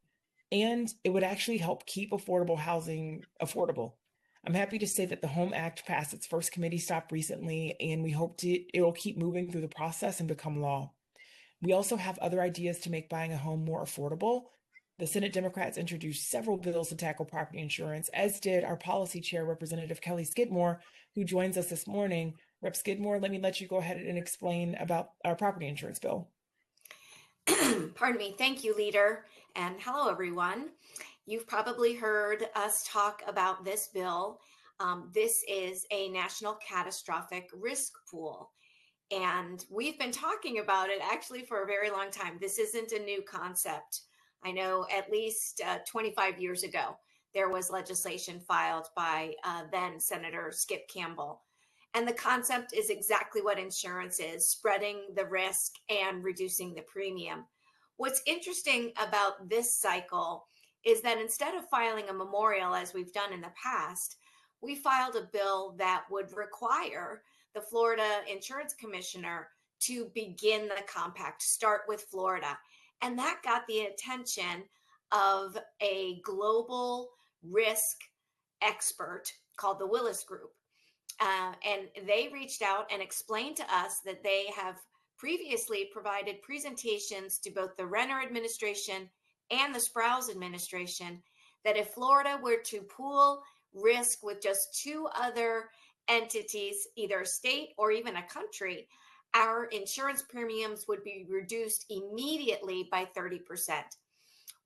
And it would actually help keep affordable housing affordable. I'm happy to say that the Home Act passed its first committee stop recently, and we hope it'll keep moving through the process and become law. We also have other ideas to make buying a home more affordable. The Senate Democrats introduced several bills to tackle property insurance, as did our policy chair, Representative Kelly Skidmore, who joins us this morning. Rep. Skidmore, let you go ahead and explain about our property insurance bill. Pardon me. Thank you, Leader. And hello, everyone. You've probably heard us talk about this bill. This is a national catastrophic risk pool. And we've been talking about it actually for a very long time. This isn't a new concept. I know at least 25 years ago, there was legislation filed by then Senator Skip Campbell. And the concept is exactly what insurance is, spreading the risk and reducing the premium. What's interesting about this cycle is that instead of filing a memorial, as we've done in the past, we filed a bill that would require the Florida Insurance Commissioner to begin the compact, start with Florida. And that got the attention of a global risk expert called the Willis Group. And they reached out and explained to us that they have previously provided presentations to both the Renner administration and the Sprouse administration that if Florida were to pool risk with just two other entities, either a state or even a country, our insurance premiums would be reduced immediately by 30%.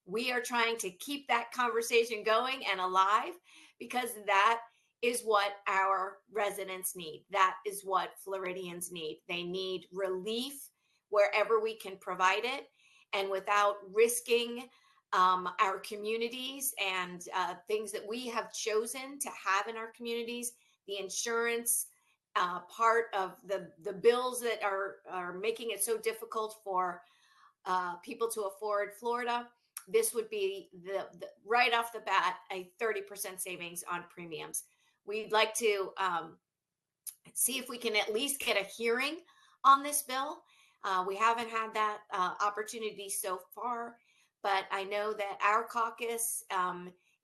We are trying to keep that conversation going and alive because that is what our residents need. That is what Floridians need. They need relief wherever we can provide it, and without risking our communities and things that we have chosen to have in our communities. The insurance part of the bills that are making it so difficult for people to afford Florida, this would be the right off the bat a 30% savings on premiums. We'd like to see if we can at least get a hearing on this bill. We haven't had that opportunity so far, but I know that our caucus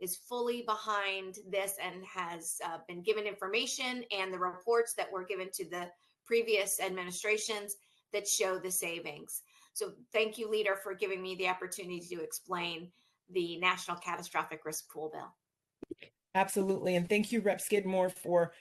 is fully behind this and has been given information and the reports that were given to the previous administrations that show the savings. So thank you, Leader, for giving me the opportunity to explain the National Catastrophic Risk Pool Bill. Absolutely. And thank you, Rep. Skidmore, for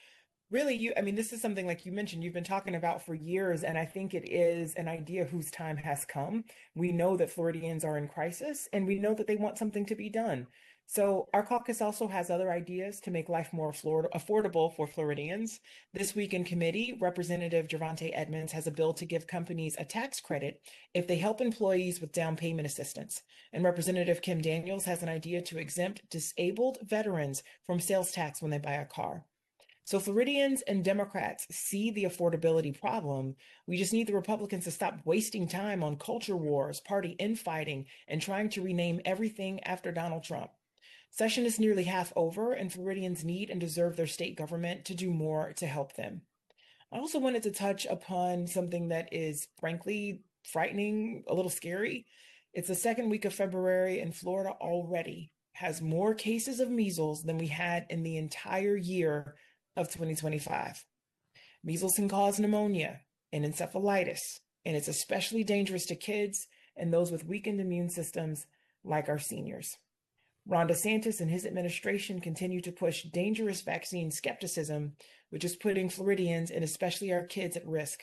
really, I mean, this is something, like you mentioned, you've been talking about for years, and I think it is an idea whose time has come. We know that Floridians are in crisis, and we know that they want something to be done. So our caucus also has other ideas to make life more affordable for Floridians. This week in committee, Representative Gervonta Edmonds has a bill to give companies a tax credit if they help employees with down payment assistance. And Representative Kim Daniels has an idea to exempt disabled veterans from sales tax when they buy a car. So Floridians and Democrats see the affordability problem. We just need the Republicans to stop wasting time on culture wars, party infighting, and trying to rename everything after Donald Trump. Session is nearly half over, and Floridians need and deserve their state government to do more to help them. I also wanted to touch upon something that is frankly frightening, a little scary. It's the second week of February, and Florida already has more cases of measles than we had in the entire year of 2025. Measles can cause pneumonia and encephalitis, and it's especially dangerous to kids and those with weakened immune systems like our seniors. Ron DeSantis and his administration continue to push dangerous vaccine skepticism, which is putting Floridians and especially our kids at risk.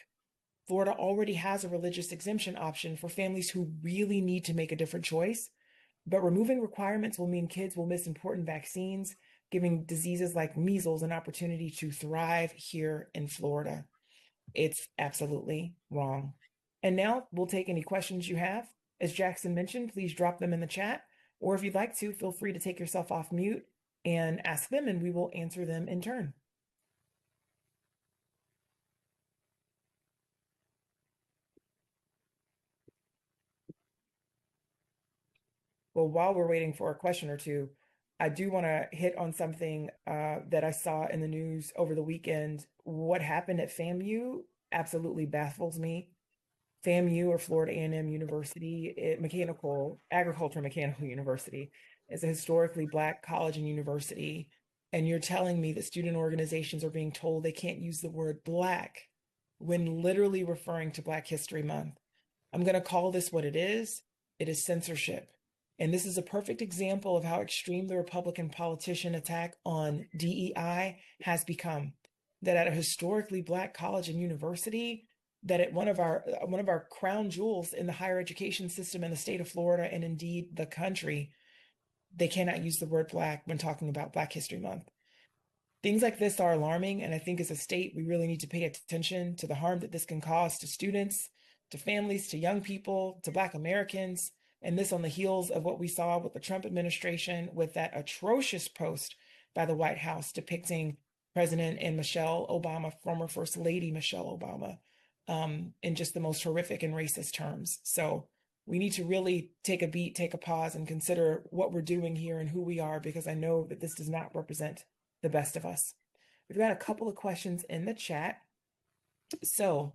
Florida already has a religious exemption option for families who really need to make a different choice, but removing requirements will mean kids will miss important vaccines, giving diseases like measles an opportunity to thrive here in Florida. It's absolutely wrong. And now we'll take any questions you have. As Jackson mentioned, please drop them in the chat, or if you'd like to, feel free to take yourself off mute and ask them, and we will answer them in turn. Well, while we're waiting for a question or two, I do want to hit on something that I saw in the news over the weekend. What happened at FAMU absolutely baffles me. FAMU, or Florida A&M University, Agriculture Mechanical University, is a historically Black college and university. And you're telling me that student organizations are being told they can't use the word Black when literally referring to Black History Month. I'm going to call this what it is. It is censorship. And this is a perfect example of how extreme the Republican politician attack on DEI has become. That at a historically Black college and university, that at one of our crown jewels in the higher education system in the state of Florida, and indeed the country, they cannot use the word Black when talking about Black History Month. Things like this are alarming, and I think as a state, we really need to pay attention to the harm that this can cause to students, to families, to young people, to Black Americans, and this on the heels of what we saw with the Trump administration, with that atrocious post by the White House depicting President and Michelle Obama, former First Lady Michelle Obama, in just the most horrific and racist terms. So we need to really take a beat, take a pause, and consider what we're doing here and who we are, because I know that this does not represent the best of us. We've got a couple of questions in the chat. So,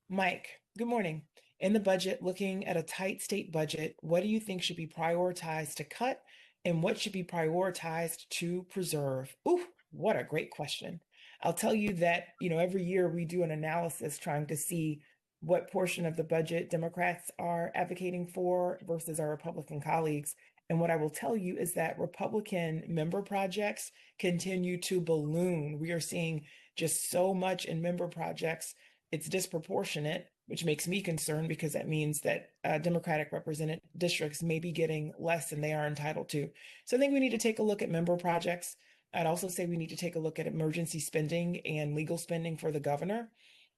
Mike, good morning. In the budget, looking at a tight state budget, what do you think should be prioritized to cut, and what should be prioritized to preserve? Ooh, what a great question. I'll tell you that, every year we do an analysis trying to see what portion of the budget Democrats are advocating for versus our Republican colleagues. And what I will tell you is that Republican member projects continue to balloon. We are seeing just so much in member projects. It's disproportionate, which makes me concerned, because that means that Democratic represented districts may be getting less than they are entitled to. So I think we need to take a look at member projects. I'd also say we need to take a look at emergency spending and legal spending for the governor.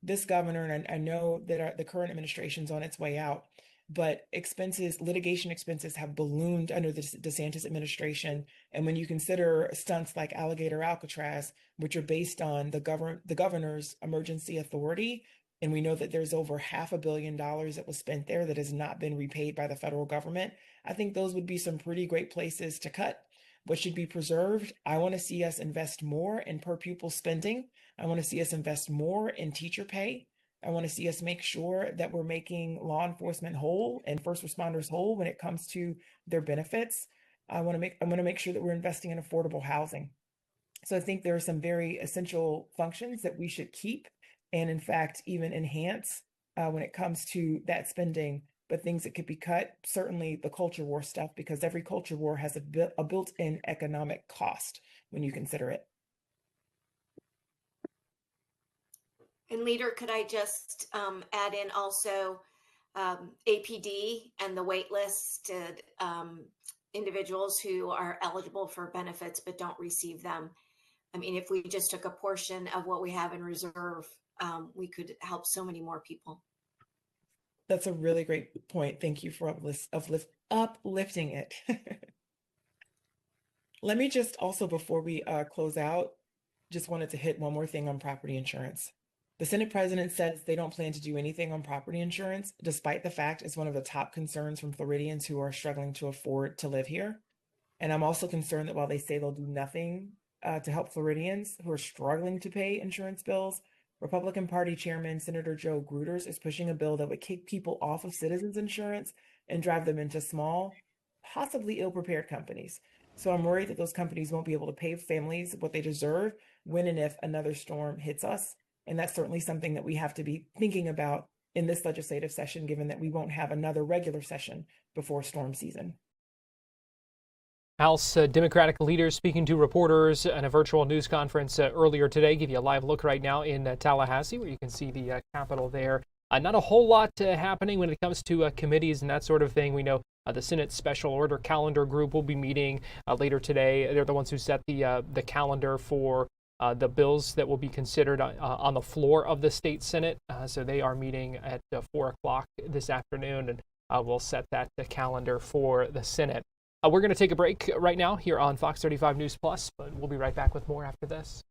This governor, and I know that the current administration's on its way out, but litigation expenses have ballooned under the DeSantis administration. And when you consider stunts like Alligator Alcatraz, which are based on the governor's emergency authority, and we know that there's over $500 million that was spent there that has not been repaid by the federal government, I think those would be some pretty great places to cut. what should be preserved. I want to see us invest more in per pupil spending. I want to see us invest more in teacher pay. I want to see us make sure that we're making law enforcement whole and first responders whole when it comes to their benefits. I want to make sure that we're investing in affordable housing. So I think there are some very essential functions that we should keep and, in fact, even enhance when it comes to that spending. But things that could be cut, certainly the culture war stuff, because every culture war has a built-in economic cost when you consider it. And Leader, could I just add in also APD and the waitlisted individuals who are eligible for benefits but don't receive them? I mean, if we just took a portion of what we have in reserve, we could help so many more people. That's a really great point. Thank you for uplifting it. Let me just also, before we close out, just wanted to hit one more thing on property insurance. The Senate President says they don't plan to do anything on property insurance, despite the fact it's one of the top concerns from Floridians who are struggling to afford to live here. And I'm also concerned that while they say they'll do nothing to help Floridians who are struggling to pay insurance bills, Republican Party Chairman Senator Joe Gruters is pushing a bill that would kick people off of Citizens Insurance and drive them into small, possibly ill-prepared companies. So I'm worried that those companies won't be able to pay families what they deserve when and if another storm hits us. And that's certainly something that we have to be thinking about in this legislative session, given that we won't have another regular session before storm season. House Democratic leaders speaking to reporters in a virtual news conference earlier today. Give you a live look right now in Tallahassee, where you can see the Capitol there. Not a whole lot happening when it comes to committees and that sort of thing. We know the Senate Special Order Calendar Group will be meeting later today. They're the ones who set the calendar for the bills that will be considered on the floor of the state Senate. So they are meeting at 4 o'clock this afternoon, and we'll set that calendar for the Senate. We're going to take a break right now here on Fox 35 News Plus, but we'll be right back with more after this.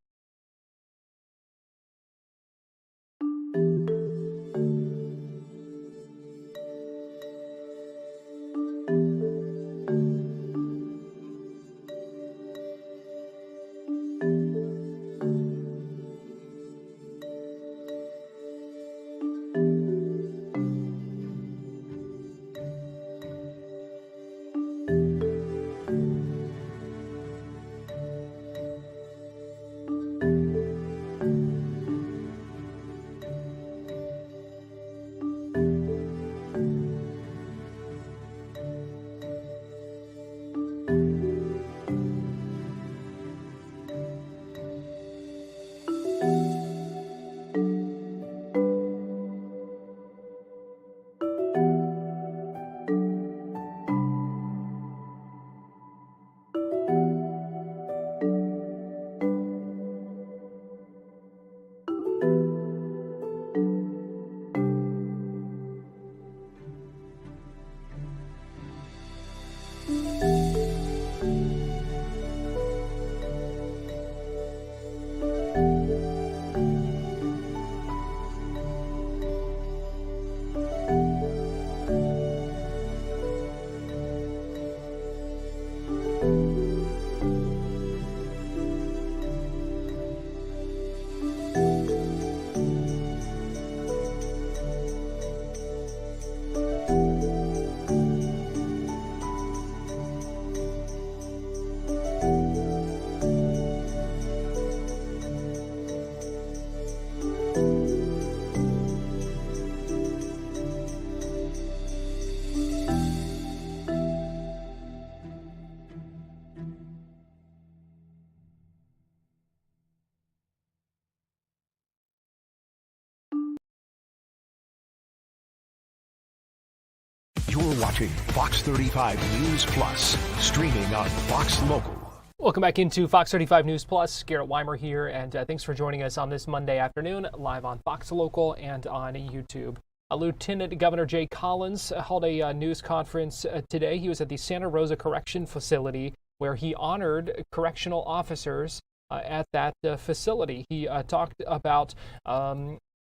You're watching Fox 35 News Plus, streaming on Fox Local. Welcome back into Fox 35 News Plus. Garrett Weimer here, and thanks for joining us on this Monday afternoon, live on Fox Local and on YouTube. Lieutenant Governor Jay Collins held a news conference today. He was at the Santa Rosa Correction Facility, where he honored correctional officers at that facility. He talked about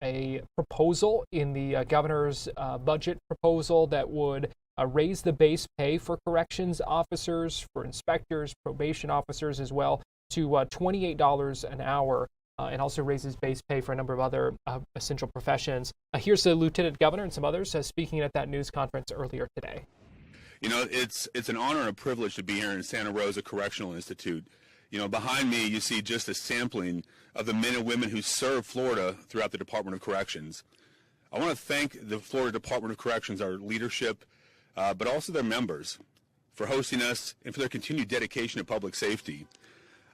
a proposal in the governor's budget proposal that would raise the base pay for corrections officers, for inspectors, probation officers as well, to $28 an hour, and also raises base pay for a number of other essential professions. Here's the Lieutenant Governor and some others speaking at that news conference earlier today. You know, it's an honor and a privilege to be here in Santa Rosa Correctional Institute. You know, behind me you see just a sampling of the men and women who serve Florida throughout the Department of Corrections. I want to thank the Florida Department of Corrections, our leadership, but also their members for hosting us and for their continued dedication to public safety.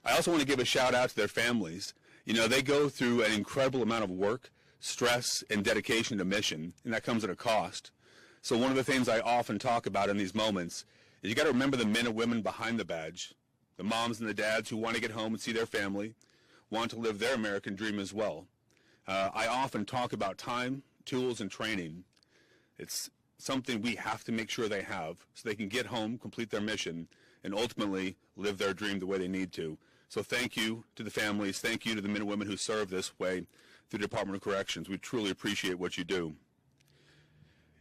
I also want to give a shout out to their families. You know, they go through an incredible amount of work, stress, and dedication to mission, and that comes at a cost. So one of the things I often talk about in these moments is you got to remember the men and women behind the badge, the moms and the dads who want to get home and see their family, want to live their American dream as well. I often talk about time, tools, and training. It's something we have to make sure they have so they can get home, complete their mission, and ultimately live their dream the way they need to. So thank you to the families. Thank you to the men and women who serve this way through the Department of Corrections. We truly appreciate what you do.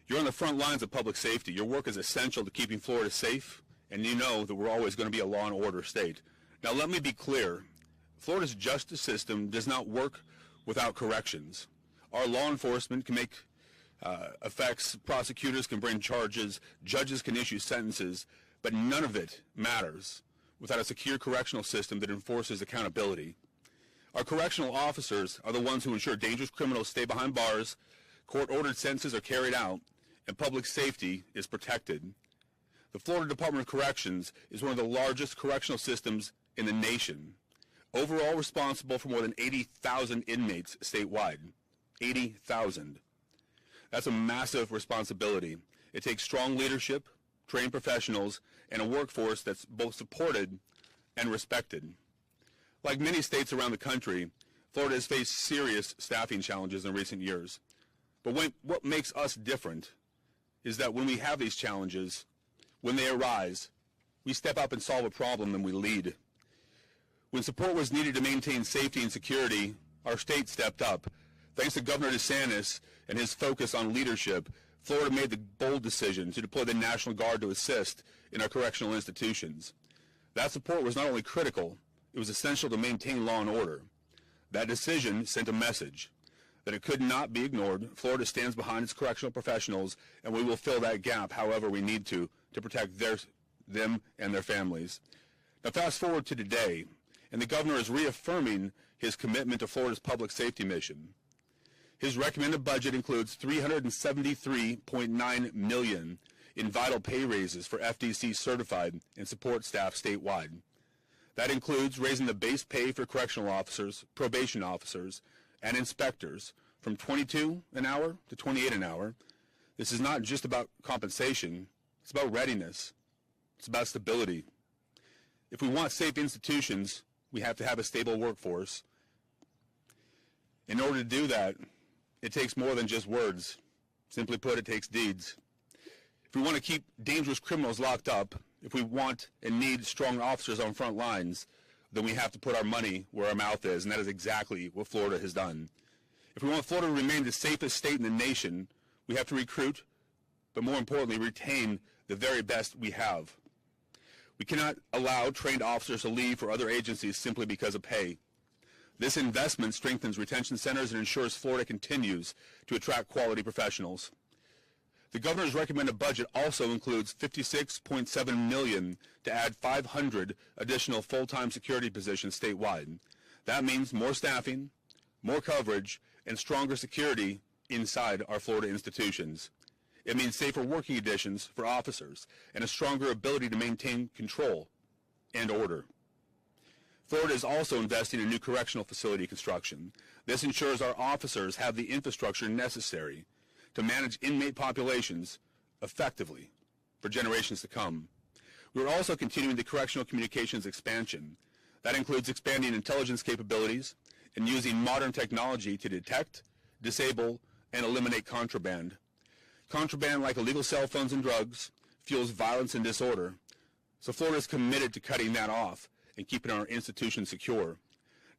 You're on the front lines of public safety. Your work is essential to keeping Florida safe, and you know that we're always going to be a law and order state. Now let me be clear. Florida's justice system does not work without corrections. Our law enforcement can make effects, prosecutors can bring charges, judges can issue sentences, but none of it matters without a secure correctional system that enforces accountability. Our correctional officers are the ones who ensure dangerous criminals stay behind bars, court-ordered sentences are carried out, and public safety is protected. The Florida Department of Corrections is one of the largest correctional systems in the nation, overall responsible for more than 80,000 inmates statewide. 80,000. That's a massive responsibility. It takes strong leadership, trained professionals, and a workforce that's both supported and respected. Like many states around the country, Florida has faced serious staffing challenges in recent years. But what makes us different is that when we have these challenges, when they arise, we step up and solve a problem and we lead. When support was needed to maintain safety and security, our state stepped up. Thanks to Governor DeSantis and his focus on leadership, Florida made the bold decision to deploy the National Guard to assist in our correctional institutions. That support was not only critical, it was essential to maintain law and order. That decision sent a message that it could not be ignored. Florida stands behind its correctional professionals, and we will fill that gap however we need to protect them and their families. Now fast forward to today, and the governor is reaffirming his commitment to Florida's public safety mission. His recommended budget includes $373.9 million in vital pay raises for FDC certified and support staff statewide. That includes raising the base pay for correctional officers, probation officers, and inspectors from $22 an hour to $28 an hour. This is not just about compensation, it's about readiness, it's about stability. If we want safe institutions, we have to have a stable workforce. In order to do that, it takes more than just words. Simply put, it takes deeds. If we want to keep dangerous criminals locked up, if we want and need strong officers on front lines, then we have to put our money where our mouth is, and that is exactly what Florida has done. If we want Florida to remain the safest state in the nation, we have to recruit, but more importantly, retain the very best we have. We cannot allow trained officers to leave for other agencies simply because of pay. This investment strengthens retention centers and ensures Florida continues to attract quality professionals. The governor's recommended budget also includes $56.7 million to add 500 additional full-time security positions statewide. That means more staffing, more coverage, and stronger security inside our Florida institutions. It means safer working conditions for officers and a stronger ability to maintain control and order. Florida is also investing in new correctional facility construction. This ensures our officers have the infrastructure necessary to manage inmate populations effectively for generations to come. We're also continuing the correctional communications expansion. That includes expanding intelligence capabilities and using modern technology to detect, disable, and eliminate contraband. Contraband, like illegal cell phones and drugs, fuels violence and disorder. So Florida is committed to cutting that off and keeping our institutions secure.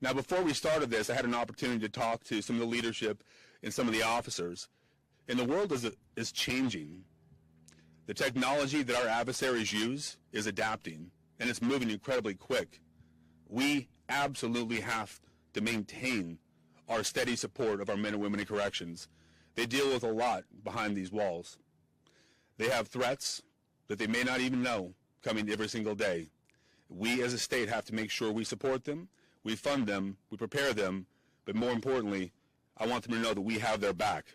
Now, before we started this, I had an opportunity to talk to some of the leadership and some of the officers. And the world is changing. The technology that our adversaries use is adapting, and it's moving incredibly quick. We absolutely have to maintain our steady support of our men and women in corrections. They deal with a lot behind these walls. They have threats that they may not even know coming every single day. We as a state have to make sure we support them, we fund them, we prepare them, but more importantly, I want them to know that we have their back.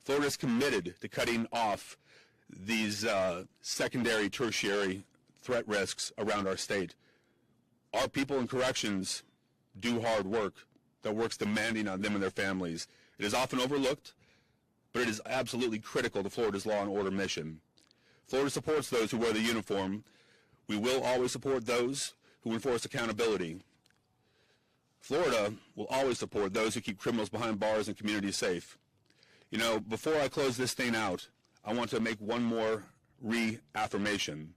Florida is committed to cutting off these secondary, tertiary threat risks around our state. Our people in corrections do hard work. That work's demanding on them and their families. It is often overlooked, but it is absolutely critical to Florida's law and order mission. Florida supports those who wear the uniform. We will always support those who enforce accountability. Florida will always support those who keep criminals behind bars and communities safe. You know, before I close this thing out, I want to make one more reaffirmation.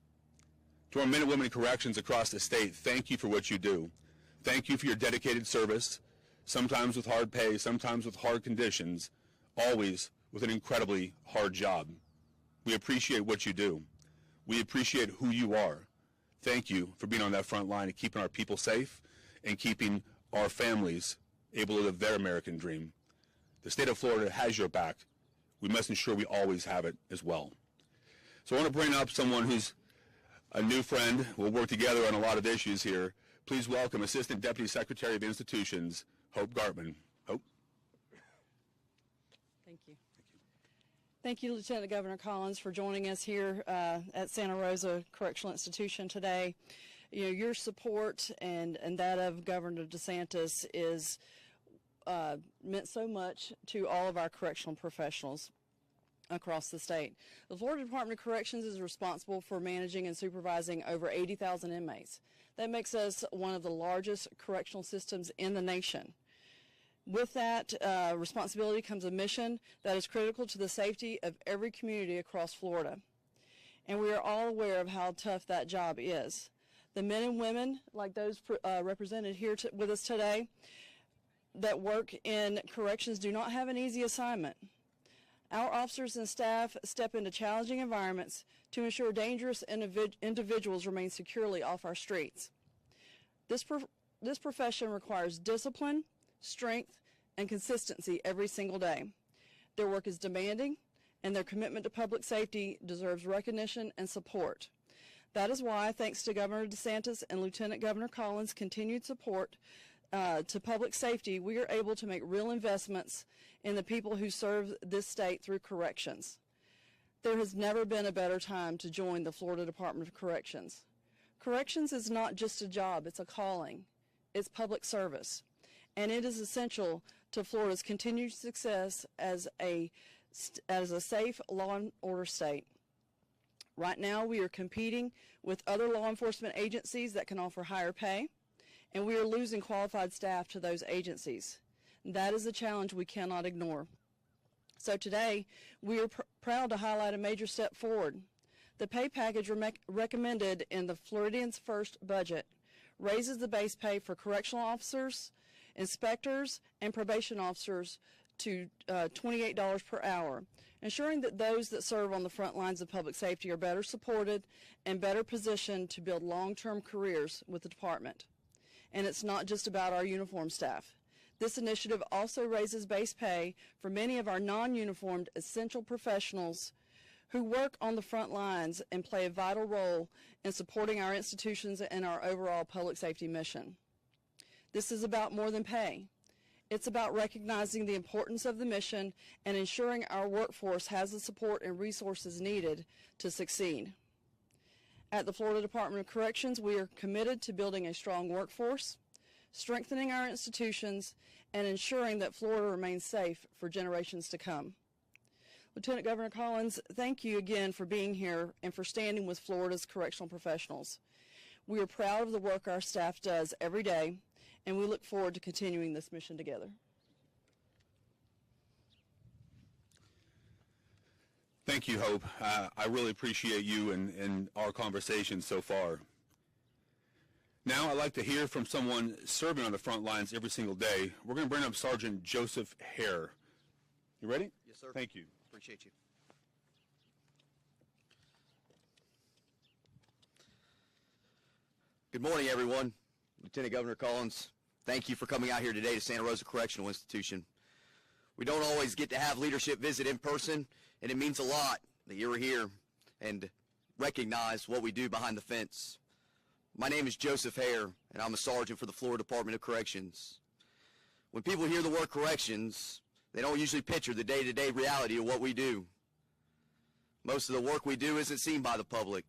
To our men and women in corrections across the state, thank you for what you do. Thank you for your dedicated service, sometimes with hard pay, sometimes with hard conditions, always with an incredibly hard job. We appreciate what you do. We appreciate who you are. Thank you for being on that front line and keeping our people safe and keeping our families able to live their American dream. The state of Florida has your back. We must ensure we always have it as well. So I want to bring up someone who's a new friend. We'll work together on a lot of issues here. Please welcome Assistant Deputy Secretary of Institutions, Hope Gartman. Hope. Thank you. Thank you, Lieutenant Governor Collins, for joining us here at Santa Rosa Correctional Institution today. You know, your support and that of Governor DeSantis is meant so much to all of our correctional professionals across the state. The Florida Department of Corrections is responsible for managing and supervising over 80,000 inmates. That makes us one of the largest correctional systems in the nation. With that responsibility comes a mission that is critical to the safety of every community across Florida. And we are all aware of how tough that job is. The men and women, like those represented here with us today, that work in corrections do not have an easy assignment. Our officers and staff step into challenging environments to ensure dangerous individuals remain securely off our streets. This profession requires discipline, strength, and consistency every single day. Their work is demanding, and their commitment to public safety deserves recognition and support. That is why, thanks to Governor DeSantis and Lieutenant Governor Collins' continued support to public safety, we are able to make real investments in the people who serve this state through corrections. There has never been a better time to join the Florida Department of Corrections. Corrections is not just a job, it's a calling. It's public service, and it is essential to Florida's continued success as a safe law and order state. Right now, we are competing with other law enforcement agencies that can offer higher pay, and we are losing qualified staff to those agencies. That is a challenge we cannot ignore. So today, we are proud to highlight a major step forward. The pay package recommended in the Floridians First budget raises the base pay for correctional officers, inspectors, and probation officers to $28 per hour, ensuring that those that serve on the front lines of public safety are better supported and better positioned to build long-term careers with the department. And it's not just about our uniformed staff. This initiative also raises base pay for many of our non-uniformed essential professionals who work on the front lines and play a vital role in supporting our institutions and our overall public safety mission. This is about more than pay. It's about recognizing the importance of the mission and ensuring our workforce has the support and resources needed to succeed. At the Florida Department of Corrections, we are committed to building a strong workforce, strengthening our institutions, and ensuring that Florida remains safe for generations to come. Lieutenant Governor Collins, thank you again for being here and for standing with Florida's correctional professionals. We are proud of the work our staff does every day, and we look forward to continuing this mission together. Thank you, Hope. I really appreciate you and our conversation so far. Now I'd like to hear from someone serving on the front lines every single day. We're going to bring up Sergeant Joseph Hare. You ready? Yes, sir. Thank you. Appreciate you. Good morning, everyone. Lieutenant Governor Collins, thank you for coming out here today to Santa Rosa Correctional Institution. We don't always get to have leadership visit in person, and it means a lot that you're here and recognize what we do behind the fence. My name is Joseph Hare, and I'm a sergeant for the Florida Department of Corrections. When people hear the word corrections, they don't usually picture the day-to-day reality of what we do. Most of the work we do isn't seen by the public,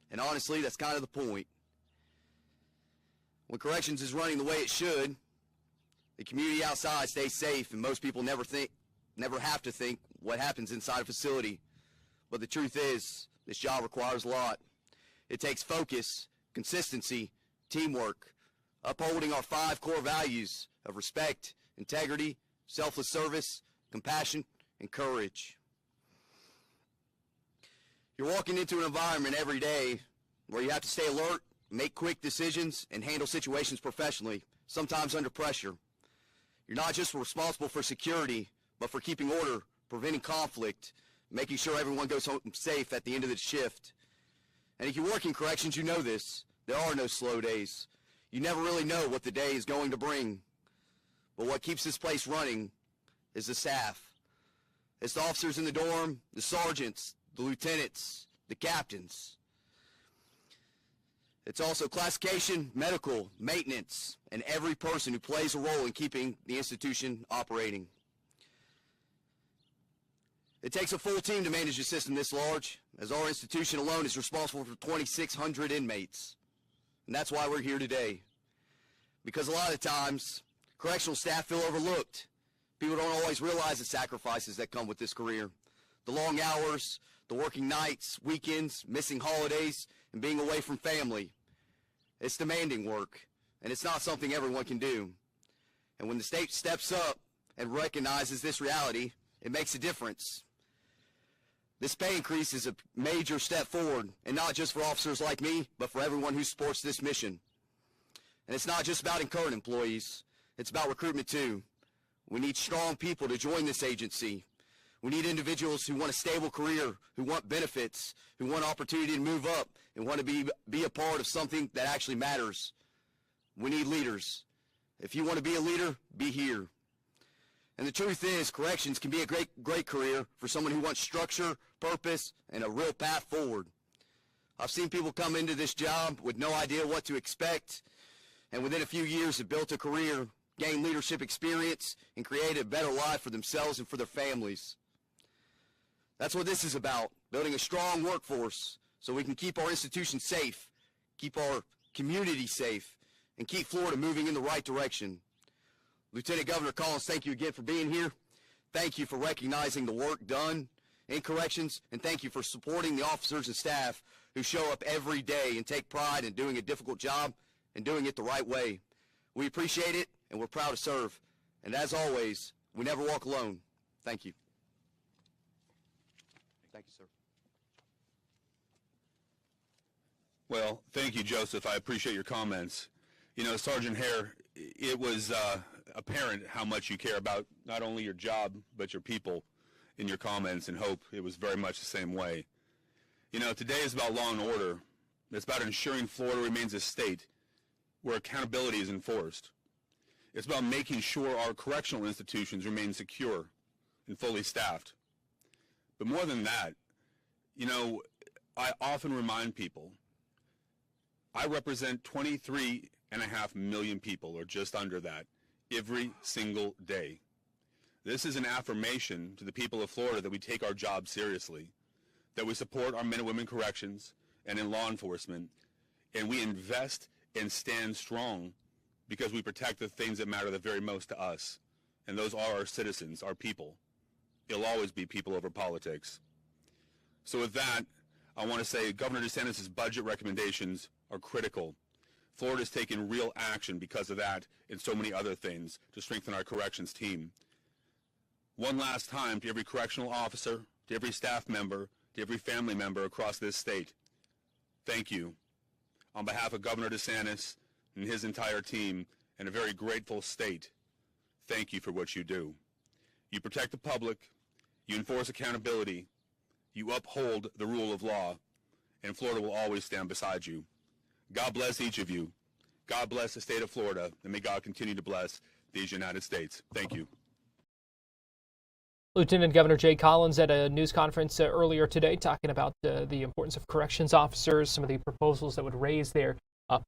and honestly, that's kind of the point. When corrections is running the way it should, the community outside stays safe, and most people never have to think what happens inside a facility. But the truth is, this job requires a lot. It takes focus, consistency, teamwork, upholding our 5 core values of respect, integrity, selfless service, compassion, and courage. You're walking into an environment every day where you have to stay alert, make quick decisions, and handle situations professionally, sometimes under pressure. You're not just responsible for security, but for keeping order, preventing conflict, making sure everyone goes home safe at the end of the shift. And if you work in corrections, you know this. There are no slow days. You never really know what the day is going to bring. But what keeps this place running is the staff. It's the officers in the dorm, the sergeants, the lieutenants, the captains. It's also classification, medical, maintenance, and every person who plays a role in keeping the institution operating. It takes a full team to manage a system this large, as our institution alone is responsible for 2,600 inmates. And that's why we're here today. Because a lot of times, correctional staff feel overlooked. People don't always realize the sacrifices that come with this career. The long hours, the working nights, weekends, missing holidays, and being away from family. It's demanding work, and it's not something everyone can do. And when the state steps up and recognizes this reality, it makes a difference. This pay increase is a major step forward, and not just for officers like me, but for everyone who supports this mission. And it's not just about current employees, it's about recruitment too. We need strong people to join this agency. We need individuals who want a stable career, who want benefits, who want opportunity to move up, and want to be a part of something that actually matters. We need leaders. If you want to be a leader, be here. And the truth is, corrections can be a great career for someone who wants structure, purpose, and a real path forward. I've seen people come into this job with no idea what to expect, and within a few years have built a career, gained leadership experience, and created a better life for themselves and for their families. That's what this is about, building a strong workforce so we can keep our institution safe, keep our community safe, and keep Florida moving in the right direction. Lieutenant Governor Collins, thank you again for being here. Thank you for recognizing the work done in corrections, and thank you for supporting the officers and staff who show up every day and take pride in doing a difficult job and doing it the right way. We appreciate it, and we're proud to serve. And as always, we never walk alone. Thank you. Thank you, sir. Well, thank you, Joseph. I appreciate your comments. You know, Sergeant Hare, it was apparent how much you care about not only your job, but your people in your comments, and hope it was very much the same way. You know, today is about law and order. It's about ensuring Florida remains a state where accountability is enforced. It's about making sure our correctional institutions remain secure and fully staffed. But more than that, you know, I often remind people, I represent 23.5 million people, or just under that, every single day. This is an affirmation to the people of Florida that we take our job seriously, that we support our men and women corrections and in law enforcement, and we invest and stand strong because we protect the things that matter the very most to us, and those are our citizens, our people. It'll always be people over politics. So with that, I want to say Governor DeSantis' budget recommendations are critical. Florida's taken real action because of that and so many other things to strengthen our corrections team. One last time to every correctional officer, to every staff member, to every family member across this state, thank you. On behalf of Governor DeSantis and his entire team and a very grateful state, thank you for what you do. You protect the public, you enforce accountability, you uphold the rule of law, and Florida will always stand beside you. God bless each of you. God bless the state of Florida, and may God continue to bless these United States. Thank you. Lieutenant Governor Jay Collins at a news conference earlier today talking about the importance of corrections officers, some of the proposals that would raise their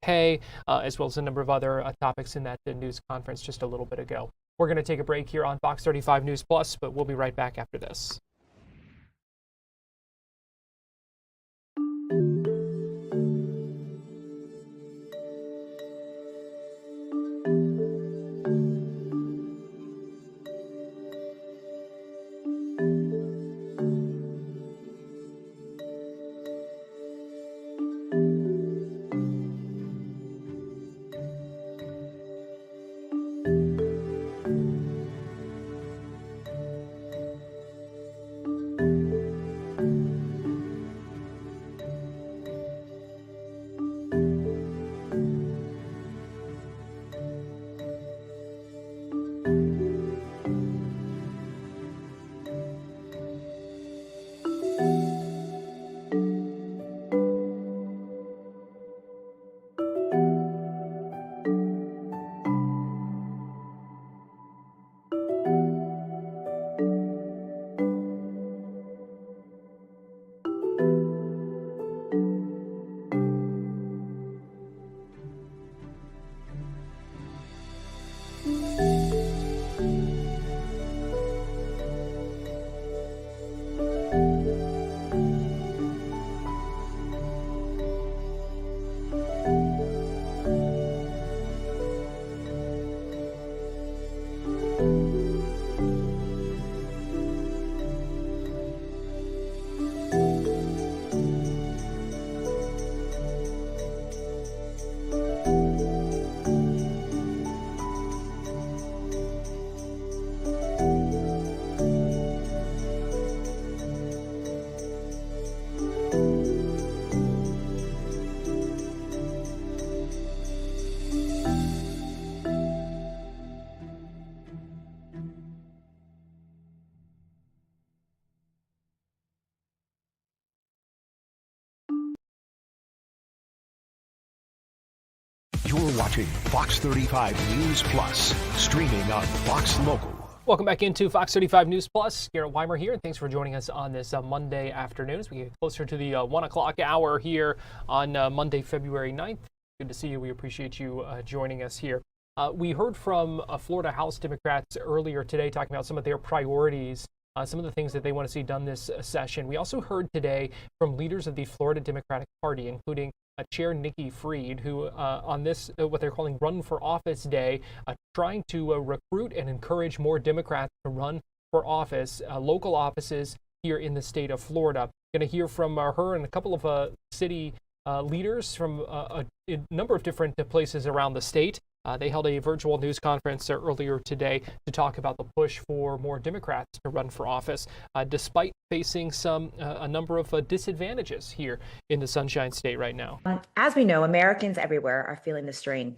pay, as well as a number of other topics in that news conference just a little bit ago. We're going to take a break here on Fox 35 News Plus, but we'll be right back after this. You're watching Fox 35 News Plus, streaming on Fox Local. Welcome back into Fox 35 News Plus. Garrett Weimer here, and thanks for joining us on this Monday afternoon as we get closer to the 1 o'clock hour here on Monday, February 9th. Good to see you. We appreciate you joining us here. We heard from Florida House Democrats earlier today talking about some of their priorities, some of the things that they want to see done this session. We also heard today from leaders of the Florida Democratic Party, including Chair Nikki Fried, who on this, what they're calling Run for Office Day, trying to recruit and encourage more Democrats to run for office, local offices here in the state of Florida. Going to hear from her and a couple of city leaders from a number of different places around the state. They held a virtual news conference earlier today to talk about the push for more Democrats to run for office, despite facing a number of disadvantages here in the Sunshine State right now. As we know, Americans everywhere are feeling the strain.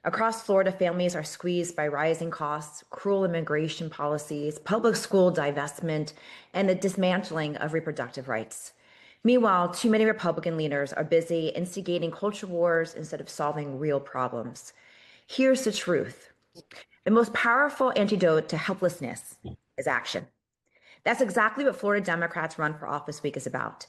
Across Florida, families are squeezed by rising costs, cruel immigration policies, public school divestment, and the dismantling of reproductive rights. Meanwhile, too many Republican leaders are busy instigating culture wars instead of solving real problems. Here's the truth. The most powerful antidote to helplessness is action. That's exactly what Florida Democrats Run for Office Week is about.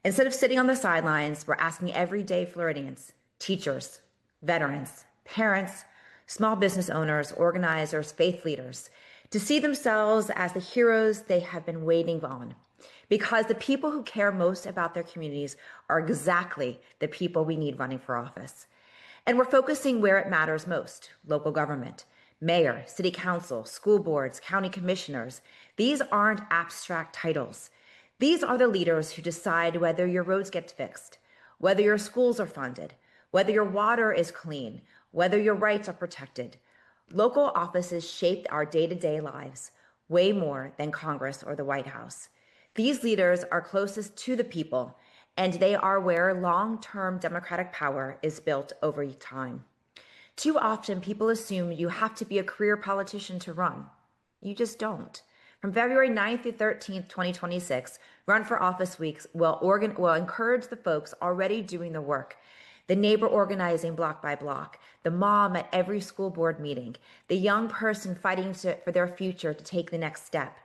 Instead of sitting on the sidelines, we're asking everyday Floridians, teachers, veterans, parents, small business owners, organizers, faith leaders, to see themselves as the heroes they have been waiting on. Because the people who care most about their communities are exactly the people we need running for office. And we're focusing where it matters most: local government, mayor, city council, school boards, county commissioners. These aren't abstract titles. These are the leaders who decide whether your roads get fixed, whether your schools are funded, whether your water is clean, whether your rights are protected. Local offices shape our day-to-day lives way more than Congress or the White House. These leaders are closest to the people, and they are where long-term Democratic power is built over time. Too often, people assume you have to be a career politician to run. You just don't. From February 9th through 13th, 2026, Run for Office Weeks will encourage the folks already doing the work. the neighbor organizing block by block, the mom at every school board meeting, the young person fighting for their future to take the next step.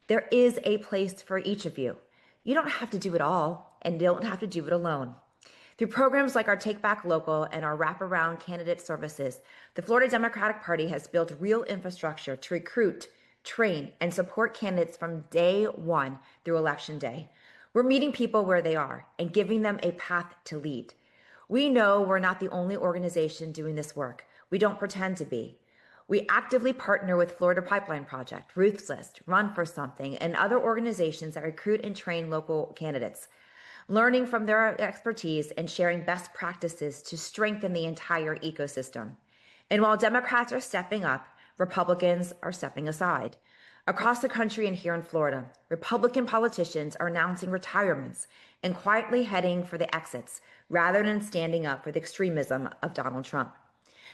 There is a place for each of you. You don't have to do it all, and you don't have to do it alone. Through programs like our Take Back Local and our wraparound candidate services, the Florida Democratic Party has built real infrastructure to recruit, train, and support candidates from day one through Election Day. We're meeting people where they are and giving them a path to lead. We know we're not the only organization doing this work. We don't pretend to be. We actively partner with Florida Pipeline Project, Ruth's List, Run for Something, and other organizations that recruit and train local candidates, learning from their expertise and sharing best practices to strengthen the entire ecosystem. And while Democrats are stepping up, Republicans are stepping aside. Across the country and here in Florida, Republican politicians are announcing retirements and quietly heading for the exits rather than standing up for the extremism of Donald Trump.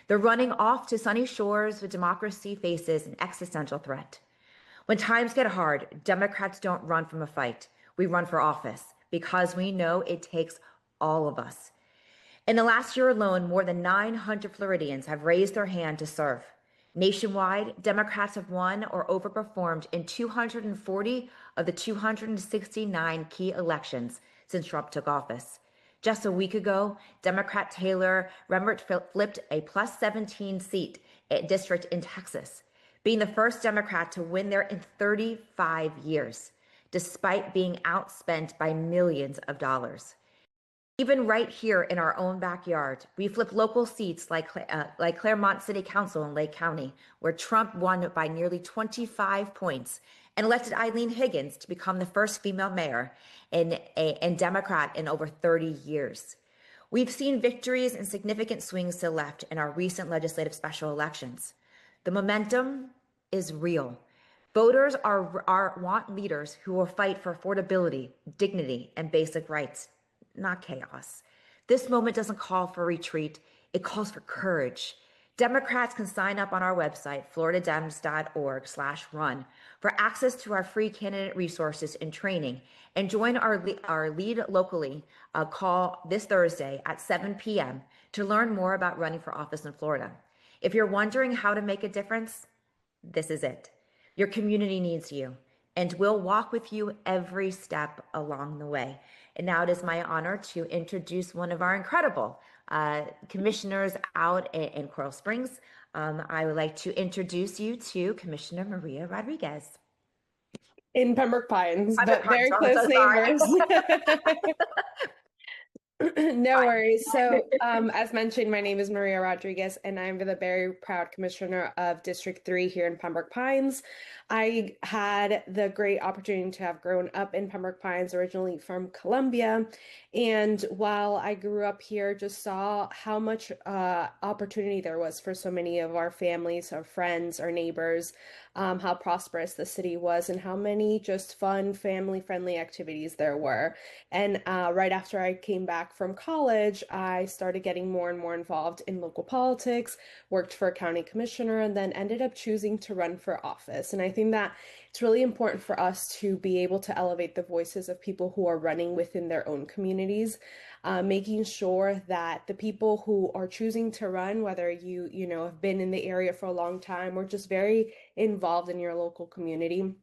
They're running off to sunny shores where democracy faces an existential threat. When times get hard, Democrats don't run from a fight. We run for office because we know it takes all of us. In the last year alone, more than 900 Floridians have raised their hand to serve. Nationwide, Democrats have won or overperformed in 240 of the 269 key elections since Trump took office. Just a week ago, Democrat Taylor Remmert flipped a plus 17 seat district in Texas, being the first Democrat to win there in 35 years, despite being outspent by millions of dollars. Even right here in our own backyard, we flip local seats like Claremont City Council in Lake County, where Trump won by nearly 25 points and elected Eileen Higgins to become the first female mayor and Democrat in over 30 years. We've seen victories and significant swings to the left in our recent legislative special elections. The momentum is real. Voters want leaders who will fight for affordability, dignity, and basic rights, not chaos. This moment doesn't call for retreat, it calls for courage. Democrats can sign up on our website, floridadems.org/run, for access to our free candidate resources and training, and join our lead locally call this Thursday at 7 p.m. to learn more about running for office in Florida. If you're wondering how to make a difference, this is it. Your community needs you, and we'll walk with you every step along the way. And now it is my honor to introduce one of our incredible commissioners out in Coral Springs. I would like to introduce you to Commissioner Maria Rodriguez. In Pembroke Pines, but very close neighbors. No worries. So, as mentioned, my name is Maria Rodriguez, and I'm the very proud commissioner of District 3 here in Pembroke Pines. I had the great opportunity to have grown up in Pembroke Pines, originally from Columbia. And while I grew up here, just saw how much opportunity there was for so many of our families, our friends, our neighbors, how prosperous the city was, and how many just fun, family-friendly activities there were. And right after I came back from college, I started getting more and more involved in local politics, worked for a county commissioner, and then ended up choosing to run for office. And I think that it's really important for us to be able to elevate the voices of people who are running within their own communities, making sure that the people who are choosing to run, whether you have been in the area for a long time or just very involved in your local community,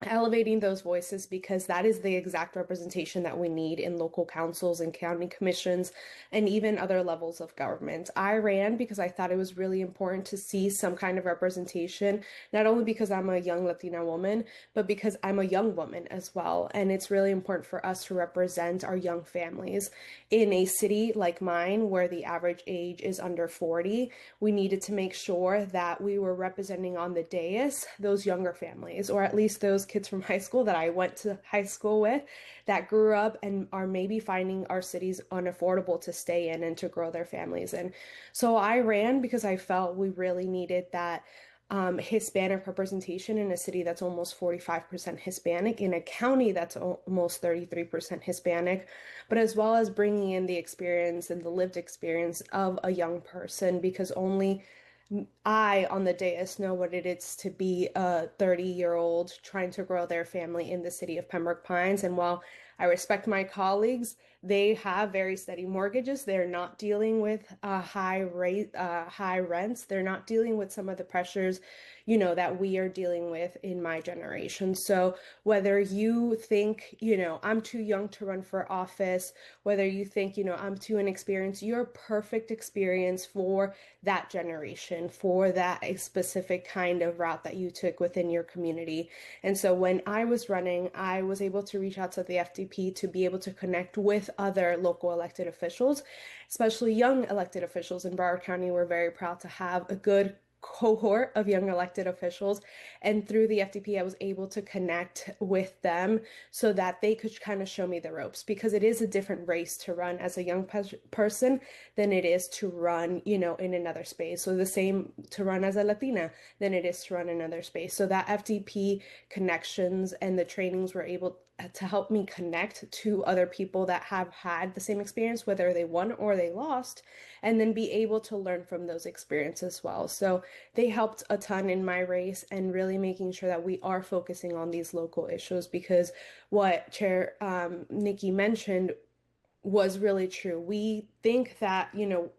elevating those voices, because that is the exact representation that we need in local councils and county commissions and even other levels of government. I ran because I thought it was really important to see some kind of representation, not only because I'm a young Latina woman, but because I'm a young woman as well. And it's really important for us to represent our young families. In a city like mine, where the average age is under 40, we needed to make sure that we were representing on the dais those younger families, or at least those kids from high school that I went to high school with, that grew up and are maybe finding our cities unaffordable to stay in and to grow their families in. So I ran because I felt we really needed that Hispanic representation in a city that's almost 45% Hispanic, in a county that's almost 33% Hispanic, but as well as bringing in the experience and the lived experience of a young person, because only I, on the dais, know what it is to be a 30-year-old trying to grow their family in the city of Pembroke Pines. And while I respect my colleagues, they have very steady mortgages. They're not dealing with high rents. They're not dealing with some of the pressures, that we are dealing with in my generation. So whether you think, I'm too young to run for office, whether you think, I'm too inexperienced, you're perfect experience for that generation, for that specific kind of route that you took within your community. And so when I was running, I was able to reach out to the FDP to be able to connect with other local elected officials, especially young elected officials. In Broward County, we're very proud to have a good cohort of young elected officials, and through the FDP I was able to connect with them so that they could kind of show me the ropes, because it is a different race to run as a young person than it is to run in another space. So the same to run as a Latina than it is to run in another space. So that FDP connections and the trainings were able to help me connect to other people that have had the same experience, whether they won or they lost, and then be able to learn from those experiences as well. So they helped a ton in my race, and really making sure that we are focusing on these local issues, because what Chair Nikki mentioned was really true. We think that,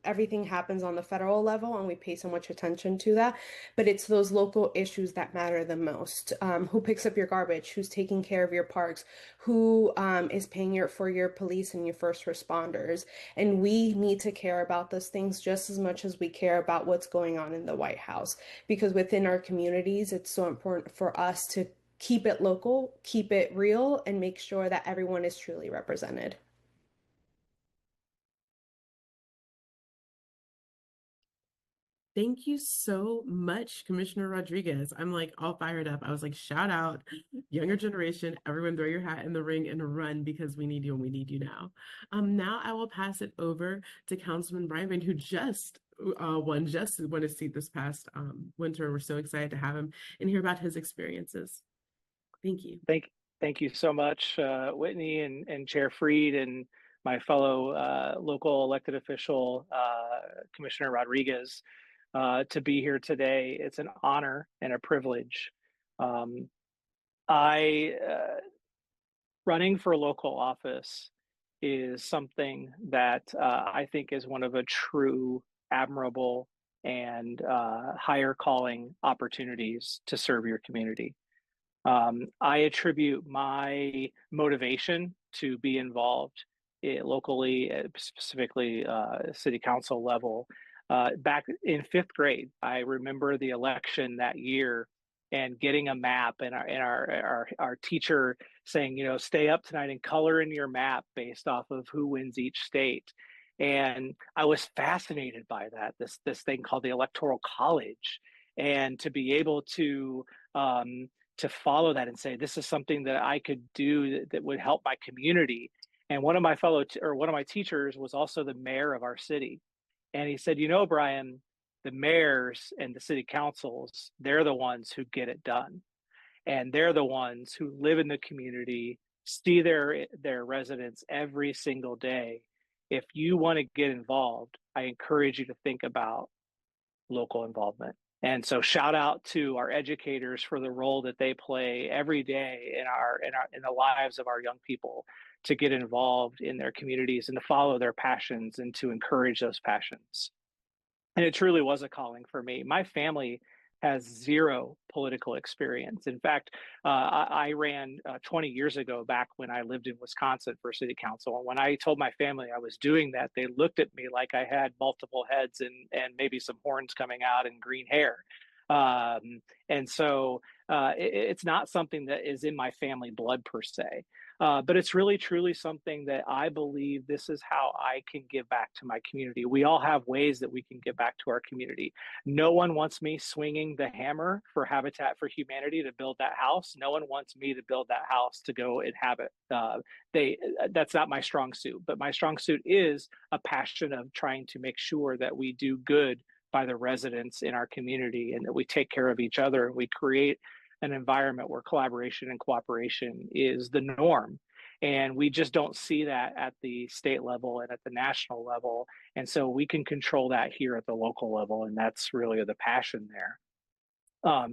everything happens on the federal level and we pay so much attention to that, but it's those local issues that matter the most. Who picks up your garbage? Who's taking care of your parks? Who is paying for your police and your first responders? And we need to care about those things just as much as we care about what's going on in the White House, because within our communities, it's so important for us to keep it local, keep it real, and make sure that everyone is truly represented. Thank you so much, Commissioner Rodriguez. I'm like all fired up. I was like, shout out, younger generation, everyone throw your hat in the ring and run, because we need you and we need you now. Now I will pass it over to Councilman Brian Van, who just won a seat this past winter. We're so excited to have him and hear about his experiences. Thank you. Thank you so much, Whitney and Chair Freed and my fellow local elected official, Commissioner Rodriguez. To be here today. It's an honor and a privilege. Running for local office is something that I think is one of a true, admirable, and higher calling opportunities to serve your community. I attribute my motivation to be involved locally, specifically city council level. Back in 5th grade, I remember the election that year and getting a map, and our teacher saying, stay up tonight and color in your map based off of who wins each state. And I was fascinated by that, this thing called the Electoral College, and to be able to follow that and say, this is something that I could do that would help my community. And one of my teachers was also the mayor of our city. And he said, Brian, the mayors and the city councils, they're the ones who get it done. And they're the ones who live in the community, see their residents every single day. If you want to get involved, I encourage you to think about local involvement. And so shout out to our educators for the role that they play every day in the lives of our young people, to get involved in their communities and to follow their passions and to encourage those passions. And it truly was a calling for me. My family has zero political experience. In fact, I ran 20 years ago, back when I lived in Wisconsin for city council. And when I told my family I was doing that, they looked at me like I had multiple heads and maybe some horns coming out and green hair. And so it's not something that is in my family blood per se. But it's really, truly something that I believe this is how I can give back to my community. We all have ways that we can give back to our community. No one wants me swinging the hammer for Habitat for Humanity to build that house. No one wants me to build that house to go inhabit. That's not my strong suit, but my strong suit is a passion of trying to make sure that we do good by the residents in our community, and that we take care of each other, and we create an environment where collaboration and cooperation is the norm. And we just don't see that at the state level and at the national level. And so we can control that here at the local level. And that's really the passion there.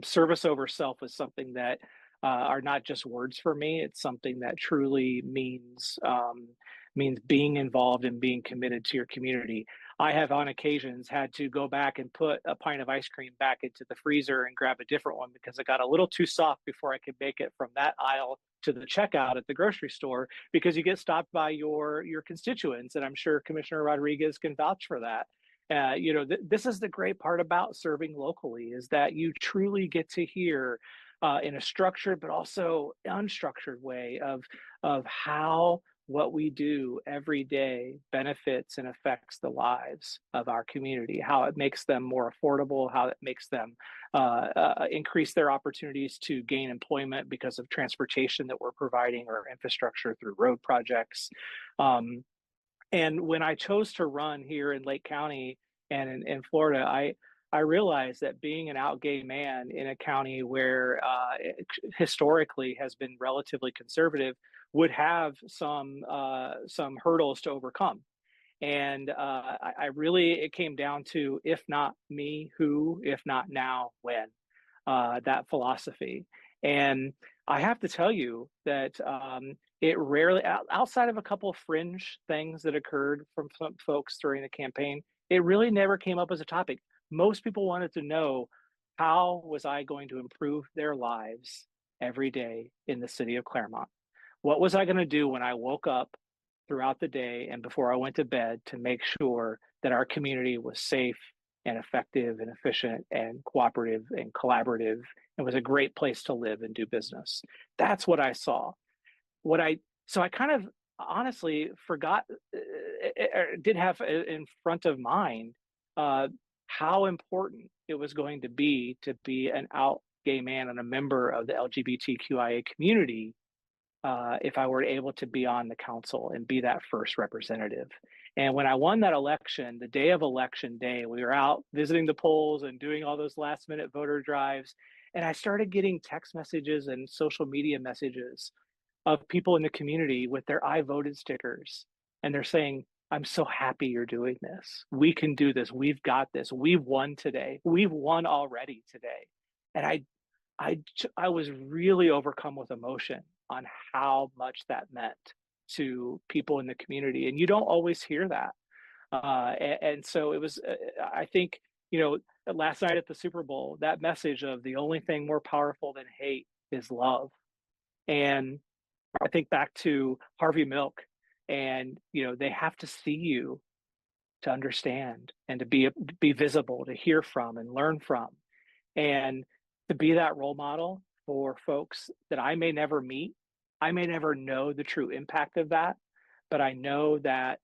Service over self is something that are not just words for me. It's something that truly means means being involved and being committed to your community. I have on occasions had to go back and put a pint of ice cream back into the freezer and grab a different one because it got a little too soft before I could make it from that aisle to the checkout at the grocery store, because you get stopped by your constituents. And I'm sure Commissioner Rodriguez can vouch for that. This is the great part about serving locally, is that you truly get to hear in a structured but also unstructured way of how what we do every day benefits and affects the lives of our community, how it makes them more affordable, how it makes them increase their opportunities to gain employment because of transportation that we're providing or infrastructure through road projects. And when I chose to run here in Lake County and in Florida, I realized that being an out gay man in a county where historically has been relatively conservative would have some hurdles to overcome. And it came down to, if not me, who, if not now, when, that philosophy. And I have to tell you that it rarely, outside of a couple of fringe things that occurred from some folks during the campaign, it really never came up as a topic. Most people wanted to know, how was I going to improve their lives every day in the city of Claremont? What was I going to do when I woke up throughout the day and before I went to bed to make sure that our community was safe and effective and efficient and cooperative and collaborative and was a great place to live and do business? That's what I saw. So I kind of honestly forgot, did have in front of mind how important it was going to be an out gay man and a member of the LGBTQIA community if I were able to be on the council and be that first representative. And when I won that election, the day of election day, we were out visiting the polls and doing all those last minute voter drives. And I started getting text messages and social media messages of people in the community with their I voted stickers. And they're saying, I'm so happy you're doing this. We can do this. We've got this. We've won today. We've won already today. And I was really overcome with emotion on how much that meant to people in the community. And you don't always hear that. And so it was, I think, last night at the Super Bowl, that message of the only thing more powerful than hate is love. And I think back to Harvey Milk, and they have to see you to understand and to be visible, to hear from and learn from, and to be that role model for folks that I may never meet. I may never know the true impact of that, but I know that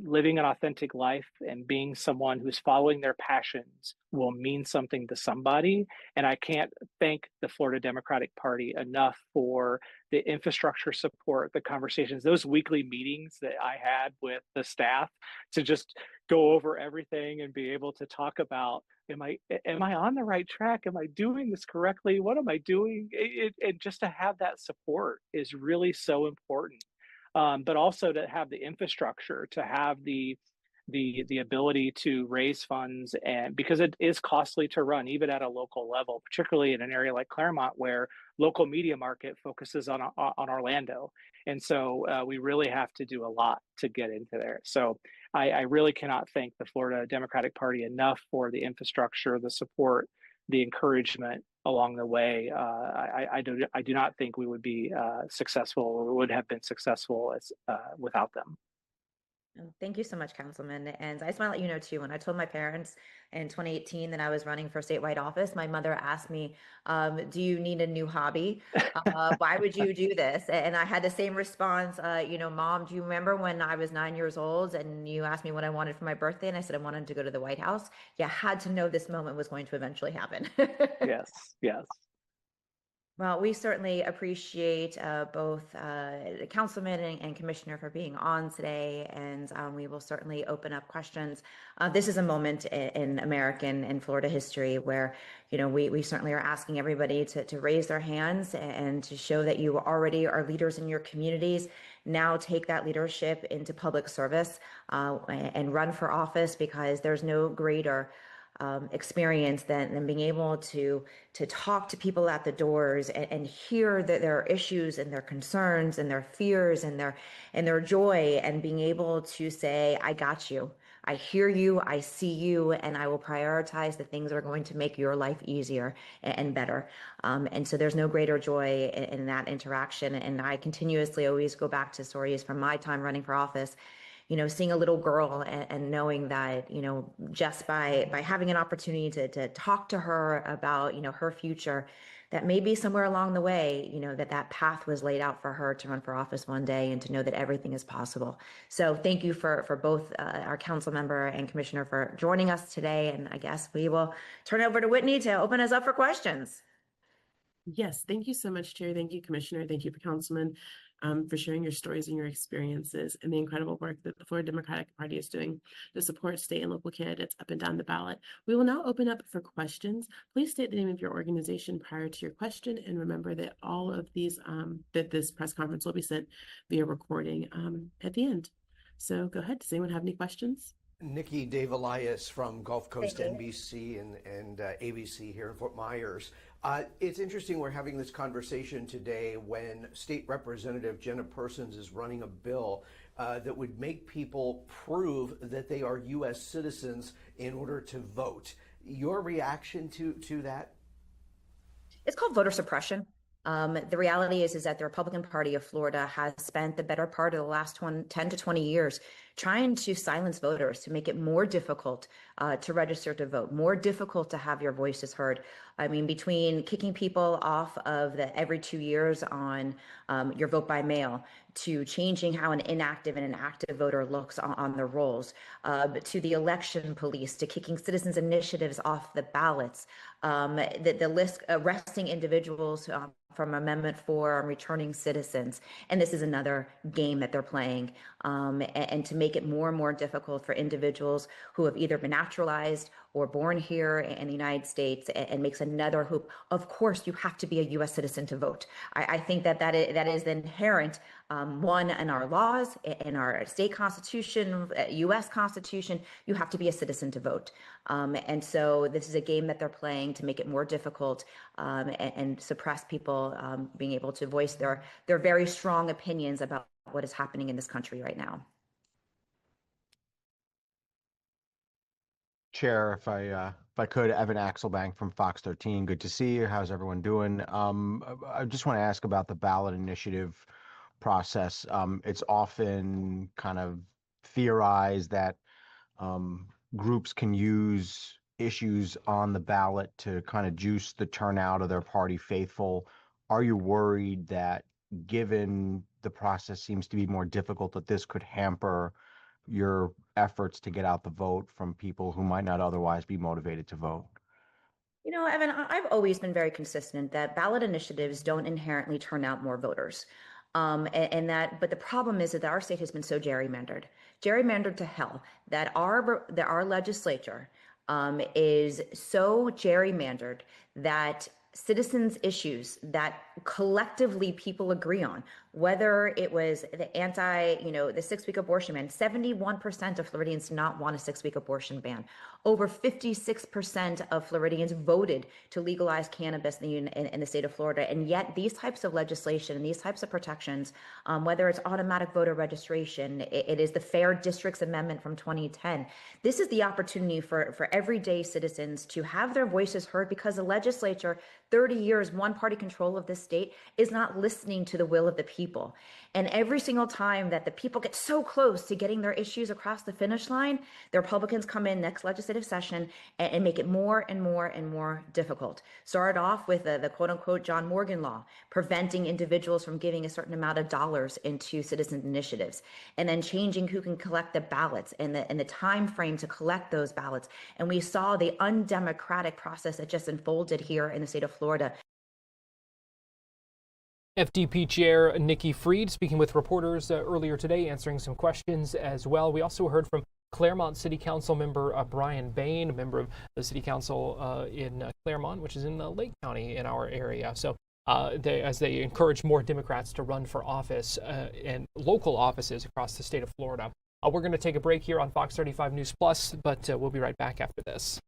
living an authentic life and being someone who's following their passions will mean something to somebody. And I can't thank the Florida Democratic Party enough for the infrastructure support, the conversations, those weekly meetings that I had with the staff to just go over everything and be able to talk about, am I on the right track? Am I doing this correctly? What am I doing? And just to have that support is really so important. But also to have the infrastructure, to have the ability to raise funds, and because it is costly to run, even at a local level, particularly in an area like Claremont, where local media market focuses on Orlando. And so we really have to do a lot to get into there. So I really cannot thank the Florida Democratic Party enough for the infrastructure, the support, the encouragement along the way. I do not think we would be successful, or would have been successful without them. Thank you so much, Councilman. And I just want to let you know too, when I told my parents in 2018 that I was running for statewide office, my mother asked me, do you need a new hobby? Why would you do this? And I had the same response, Mom, do you remember when I was 9 years old and you asked me what I wanted for my birthday? And I said, I wanted to go to the White House. You had to know this moment was going to eventually happen. Yes. Well, we certainly appreciate both the councilman and commissioner for being on today, and we will certainly open up questions. This is a moment in American and Florida history where, we certainly are asking everybody to raise their hands and to show that you already are leaders in your communities. Now take that leadership into public service and run for office, because there's no greater experience than being able to talk to people at the doors and hear their issues and their concerns and their fears and their joy, and being able to say, I got you. I hear you, I see you, and I will prioritize the things that are going to make your life easier and better. And so there's no greater joy in that interaction. And I continuously always go back to stories from my time running for office, seeing a little girl and knowing that, just by having an opportunity to talk to her about, her future, that maybe somewhere along the way, that path was laid out for her to run for office one day, and to know that everything is possible. So thank you for both our council member and commissioner for joining us today. And I guess we will turn it over to Whitney to open us up for questions. Yes, thank you so much, Chair. Thank you, Commissioner. Thank you, Councilman, for sharing your stories and your experiences and the incredible work that the Florida Democratic Party is doing to support state and local candidates up and down the ballot. We will now open up for questions. Please state the name of your organization prior to your question, and remember that all of these, that this press conference will be sent via recording at the end. So go ahead. Does anyone have any questions? Nikki Dave Elias from Gulf Coast NBC and ABC here in Fort Myers. It's interesting we're having this conversation today when State Representative Jenna Persons is running a bill that would make people prove that they are U.S. citizens in order to vote. Your reaction to that? It's called voter suppression. The reality is that the Republican Party of Florida has spent the better part of the last 10 to 20 years trying to silence voters, to make it more difficult to register to vote, more difficult to have your voices heard. I mean, between kicking people off of the every 2 years on your vote by mail, to changing how an inactive and an active voter looks on the rolls, to the election police, to kicking citizens initiatives off the ballots, the list arresting individuals from Amendment 4 on returning citizens. And this is another game that they're playing. And to make it more and more difficult for individuals who have either been naturalized or born here in the United States, and makes another hoop. Of course, you have to be a U.S. citizen to vote. I think that is inherent, one, in our laws, in our state constitution, U.S. Constitution. You have to be a citizen to vote. And so this is a game that they're playing to make it more difficult and suppress people being able to voice their very strong opinions about what is happening in this country right now. Chair, if I could, Evan Axelbank from Fox 13. Good to see you. How's everyone doing? I just want to ask about the ballot initiative process. It's often kind of theorized that groups can use issues on the ballot to kind of juice the turnout of their party faithful. Are you worried that, given the process seems to be more difficult, that this could hamper your efforts to get out the vote from people who might not otherwise be motivated to vote? Evan, I've always been very consistent that ballot initiatives don't inherently turn out more voters. But the problem is that our state has been so gerrymandered to hell, that our legislature is so gerrymandered that citizens' issues that collectively people agree on, whether it was the the 6-week abortion ban. 71% of Floridians do not want a 6-week abortion ban. Over 56% of Floridians voted to legalize cannabis in the state of Florida. And yet these types of legislation and these types of protections, whether it's automatic voter registration, it is the Fair Districts Amendment from 2010. This is the opportunity for everyday citizens to have their voices heard, because the legislature, 30 years, one-party control of this state, is not listening to the will of the people. And every single time that the people get so close to getting their issues across the finish line, the Republicans come in next legislative session and make it more and more and more difficult. Started off with the quote-unquote John Morgan law, preventing individuals from giving a certain amount of dollars into citizen initiatives, and then changing who can collect the ballots and the time frame to collect those ballots. And we saw the undemocratic process that just unfolded here in the state of Florida. FDP Chair Nikki Fried speaking with reporters earlier today, answering some questions as well. We also heard from Claremont City Council member Brian Bain, a member of the City Council in Claremont, which is in Lake County in our area. So as they encourage more Democrats to run for office and local offices across the state of Florida. We're going to take a break here on Fox 35 News Plus, but we'll be right back after this.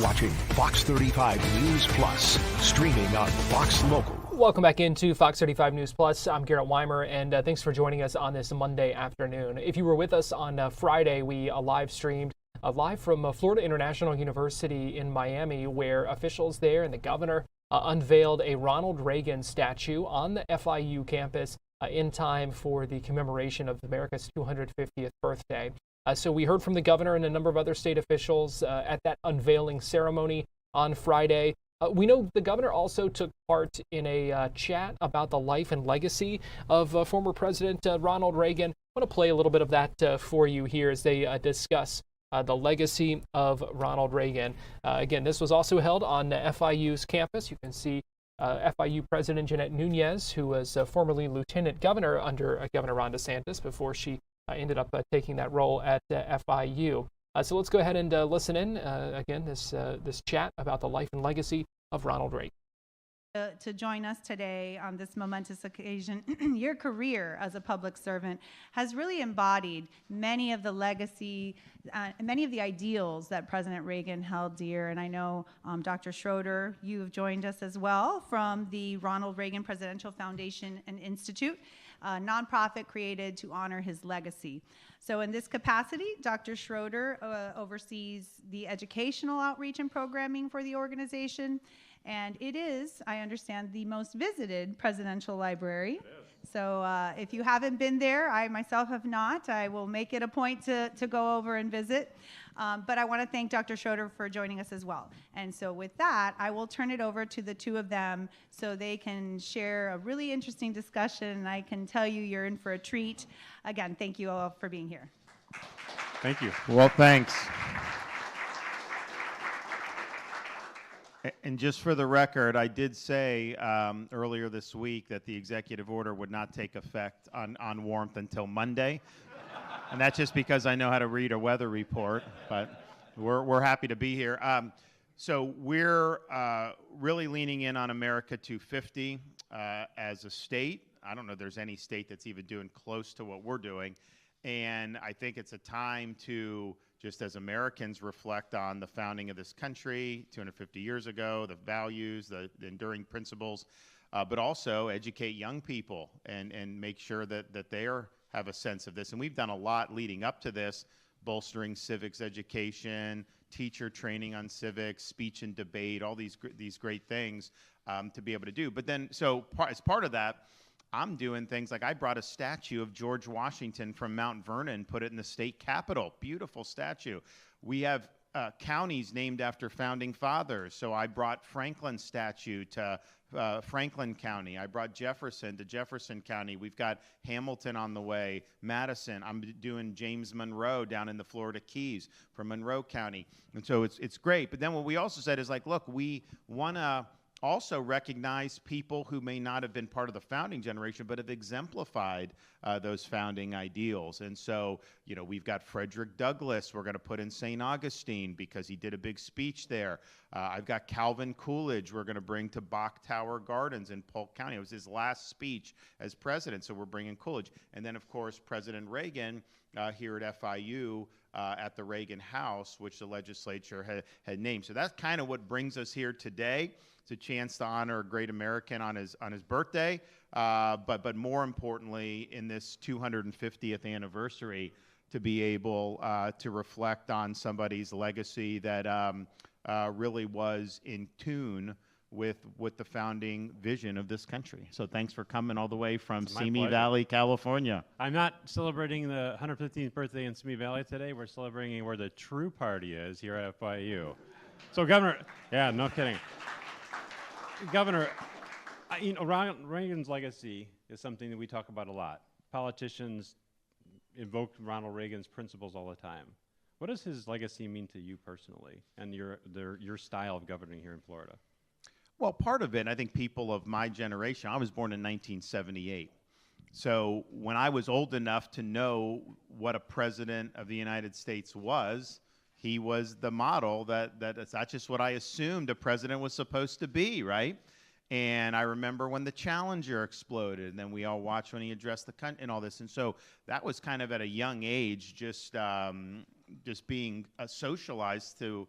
watching Fox 35 News Plus, streaming on Fox Local. Welcome back into Fox 35 News Plus. I'm Garrett Weimer, and thanks for joining us on this Monday afternoon. If you were with us on Friday, we live streamed live from Florida International University in Miami, where officials there and the governor unveiled a Ronald Reagan statue on the FIU campus in time for the commemoration of America's 250th birthday. So we heard from the governor and a number of other state officials at that unveiling ceremony on Friday. We know the governor also took part in a chat about the life and legacy of former President Ronald Reagan. I want to play a little bit of that for you here as they discuss the legacy of Ronald Reagan. Again, this was also held on FIU's campus. You can see FIU President Jeanette Nunez, who was formerly Lieutenant Governor under Governor Ron DeSantis before she ended up taking that role at FIU. So let's go ahead and listen in. Again, this chat about the life and legacy of Ronald Reagan. To join us today on this momentous occasion. Your career as a public servant has really embodied many of the legacy, many of the ideals that President Reagan held dear. And I know, Dr. Schroeder, you have joined us as well from the Ronald Reagan Presidential Foundation and Institute, a nonprofit created to honor his legacy. So in this capacity, Dr. Schroeder oversees the educational outreach and programming for the organization. And it is, I understand, the most visited presidential library. So if you haven't been there, I myself have not. I will make it a point to go over and visit. But I want to thank Dr. Schroeder for joining us as well. And so with that, I will turn it over to the two of them so they can share a really interesting discussion. And I can tell you you're in for a treat. Again, thank you all for being here. Thank you. Well, thanks. And just for the record, I did say earlier this week that the executive order would not take effect on warmth until Monday. And that's just because I know how to read a weather report, but we're happy to be here. So we're really leaning in on America 250 as a state. I don't know if there's any state that's even doing close to what we're doing. And I think it's a time to, just as Americans, reflect on the founding of this country 250 years ago, the values, the enduring principles, but also educate young people and make sure that they have a sense of this. And we've done a lot leading up to this, bolstering civics education, teacher training on civics, speech and debate, all these great things to be able to do. But then, so as part of that, I'm doing things like I brought a statue of George Washington from Mount Vernon, put it in the state capitol. Beautiful statue. We have counties named after founding fathers. So I brought Franklin's statue to Franklin County. I brought Jefferson to Jefferson County. We've got Hamilton on the way, Madison. I'm doing James Monroe down in the Florida Keys from Monroe County. And so it's great. But then what we also said is like, look, we want to also recognize people who may not have been part of the founding generation, but have exemplified those founding ideals. And so, you know, we've got Frederick Douglass we're going to put in St. Augustine because he did a big speech there. I've got Calvin Coolidge we're going to bring to Bach Tower Gardens in Polk County. It was his last speech as president, so we're bringing Coolidge. And then, of course, President Reagan here at FIU at the Reagan House, which the legislature had named. So that's kind of what brings us here today. It's a chance to honor a great American on his birthday, but more importantly, in this 250th anniversary, to be able to reflect on somebody's legacy that really was in tune with the founding vision of this country. So thanks for coming all the way from Simi Valley, California. I'm not celebrating the 115th birthday in Simi Valley today. We're celebrating where the true party is here at FIU. So Governor, yeah, no kidding. Governor, you know, Ronald Reagan's legacy is something that we talk about a lot. Politicians invoke Ronald Reagan's principles all the time. What does his legacy mean to you personally and your style of governing here in Florida? Well, part of it, I think people of my generation, I was born in 1978. So when I was old enough to know what a president of the United States was, he was the model that's not just what I assumed a president was supposed to be, right? And I remember when the Challenger exploded, and then we all watched when he addressed the country and all this. And so that was kind of at a young age, just just being socialized to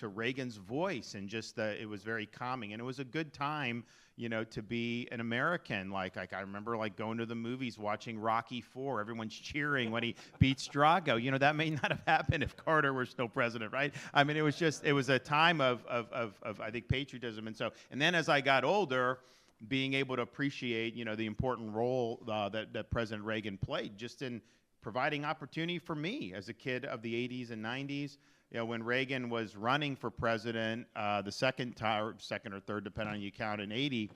Reagan's voice, and just it was very calming, and it was a good time, you know, to be an American. Like I remember like going to the movies, watching Rocky IV. Everyone's cheering when he beats Drago. You know, that may not have happened if Carter were still president, right? I mean, it was a time of I think patriotism, and then as I got older, being able to appreciate, you know, the important role that President Reagan played just in providing opportunity for me as a kid of the 80s and 90s. You know, when Reagan was running for president, the second or third, depending on how you count, in 80,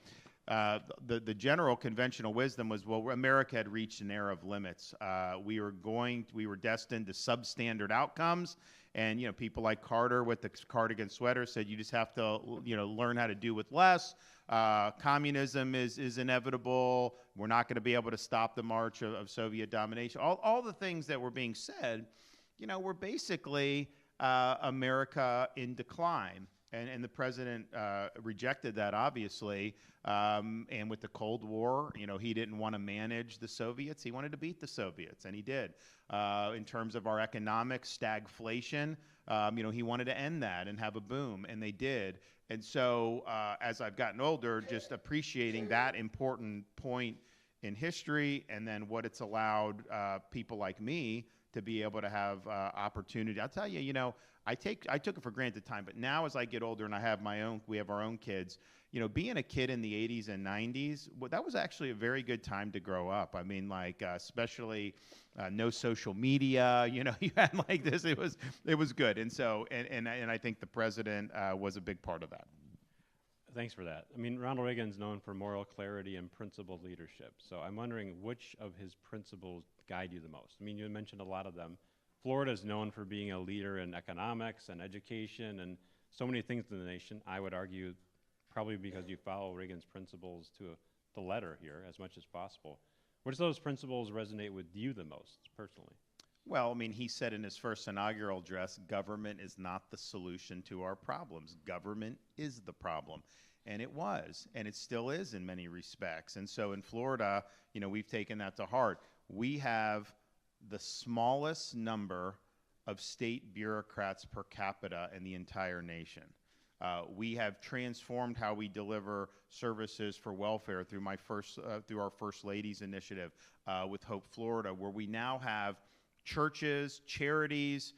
the general conventional wisdom was, well, America had reached an era of limits. We were destined to substandard outcomes. And, you know, people like Carter with the cardigan sweater said, you just have to, you know, learn how to do with less. Communism is inevitable. We're not going to be able to stop the march of Soviet domination. All the things that were being said, you know, were basically America in decline. And the president rejected that, obviously. And with the Cold War, you know, he didn't want to manage the Soviets. He wanted to beat the Soviets, and he did. In terms of our economic stagflation, you know, he wanted to end that and have a boom, and they did. And so as I've gotten older, just appreciating that important point in history, and then what it's allowed people like me to be able to have opportunity. I'll tell you, you know, I took it for granted at the time, but now as I get older and we have our own kids, you know, being a kid in the 80s and 90s, well, that was actually a very good time to grow up. I mean, like, especially no social media, you know, you had like this, it was good. And so, and I think the president was a big part of that. Thanks for that. I mean, Ronald Reagan's known for moral clarity and principled leadership. So I'm wondering which of his principles guide you the most? I mean, you mentioned a lot of them. Florida is known for being a leader in economics and education and so many things in the nation. I would argue probably because you follow Reagan's principles to the letter here as much as possible. Which of those principles resonate with you the most personally? Well, I mean, he said in his first inaugural address, government is not the solution to our problems. Government is the problem. And it was, and it still is in many respects. And so in Florida, you know, we've taken that to heart. We have the smallest number of state bureaucrats per capita in the entire nation. We have transformed how we deliver services for welfare through through our First Lady's initiative with Hope Florida, where we now have churches, charities,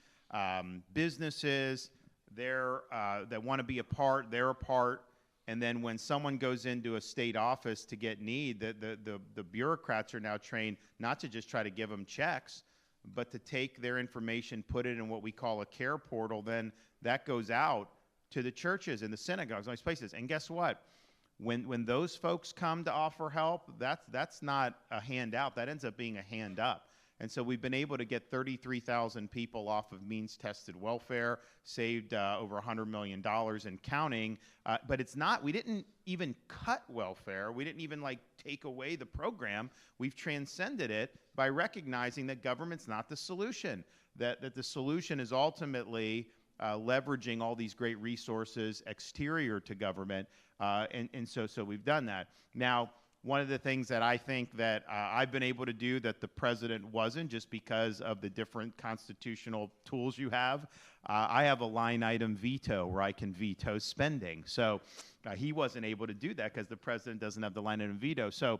businesses that want to be a part, they're a part. And then when someone goes into a state office to get need, the bureaucrats are now trained not to just try to give them checks, but to take their information, put it in what we call a care portal. Then that goes out to the churches and the synagogues and those places. And guess what? When those folks come to offer help, that's not a handout. That ends up being a hand up. And so we've been able to get 33,000 people off of means-tested welfare, saved over $100 million and counting. But it's not, we didn't even cut welfare. We didn't even like take away the program. We've transcended it by recognizing that government's not the solution, that the solution is ultimately leveraging all these great resources exterior to government. And so we've done that. Now, one of the things that I think that I've been able to do that the president wasn't, just because of the different constitutional tools you have, I have a line item veto where I can veto spending. So he wasn't able to do that because the president doesn't have the line item veto. So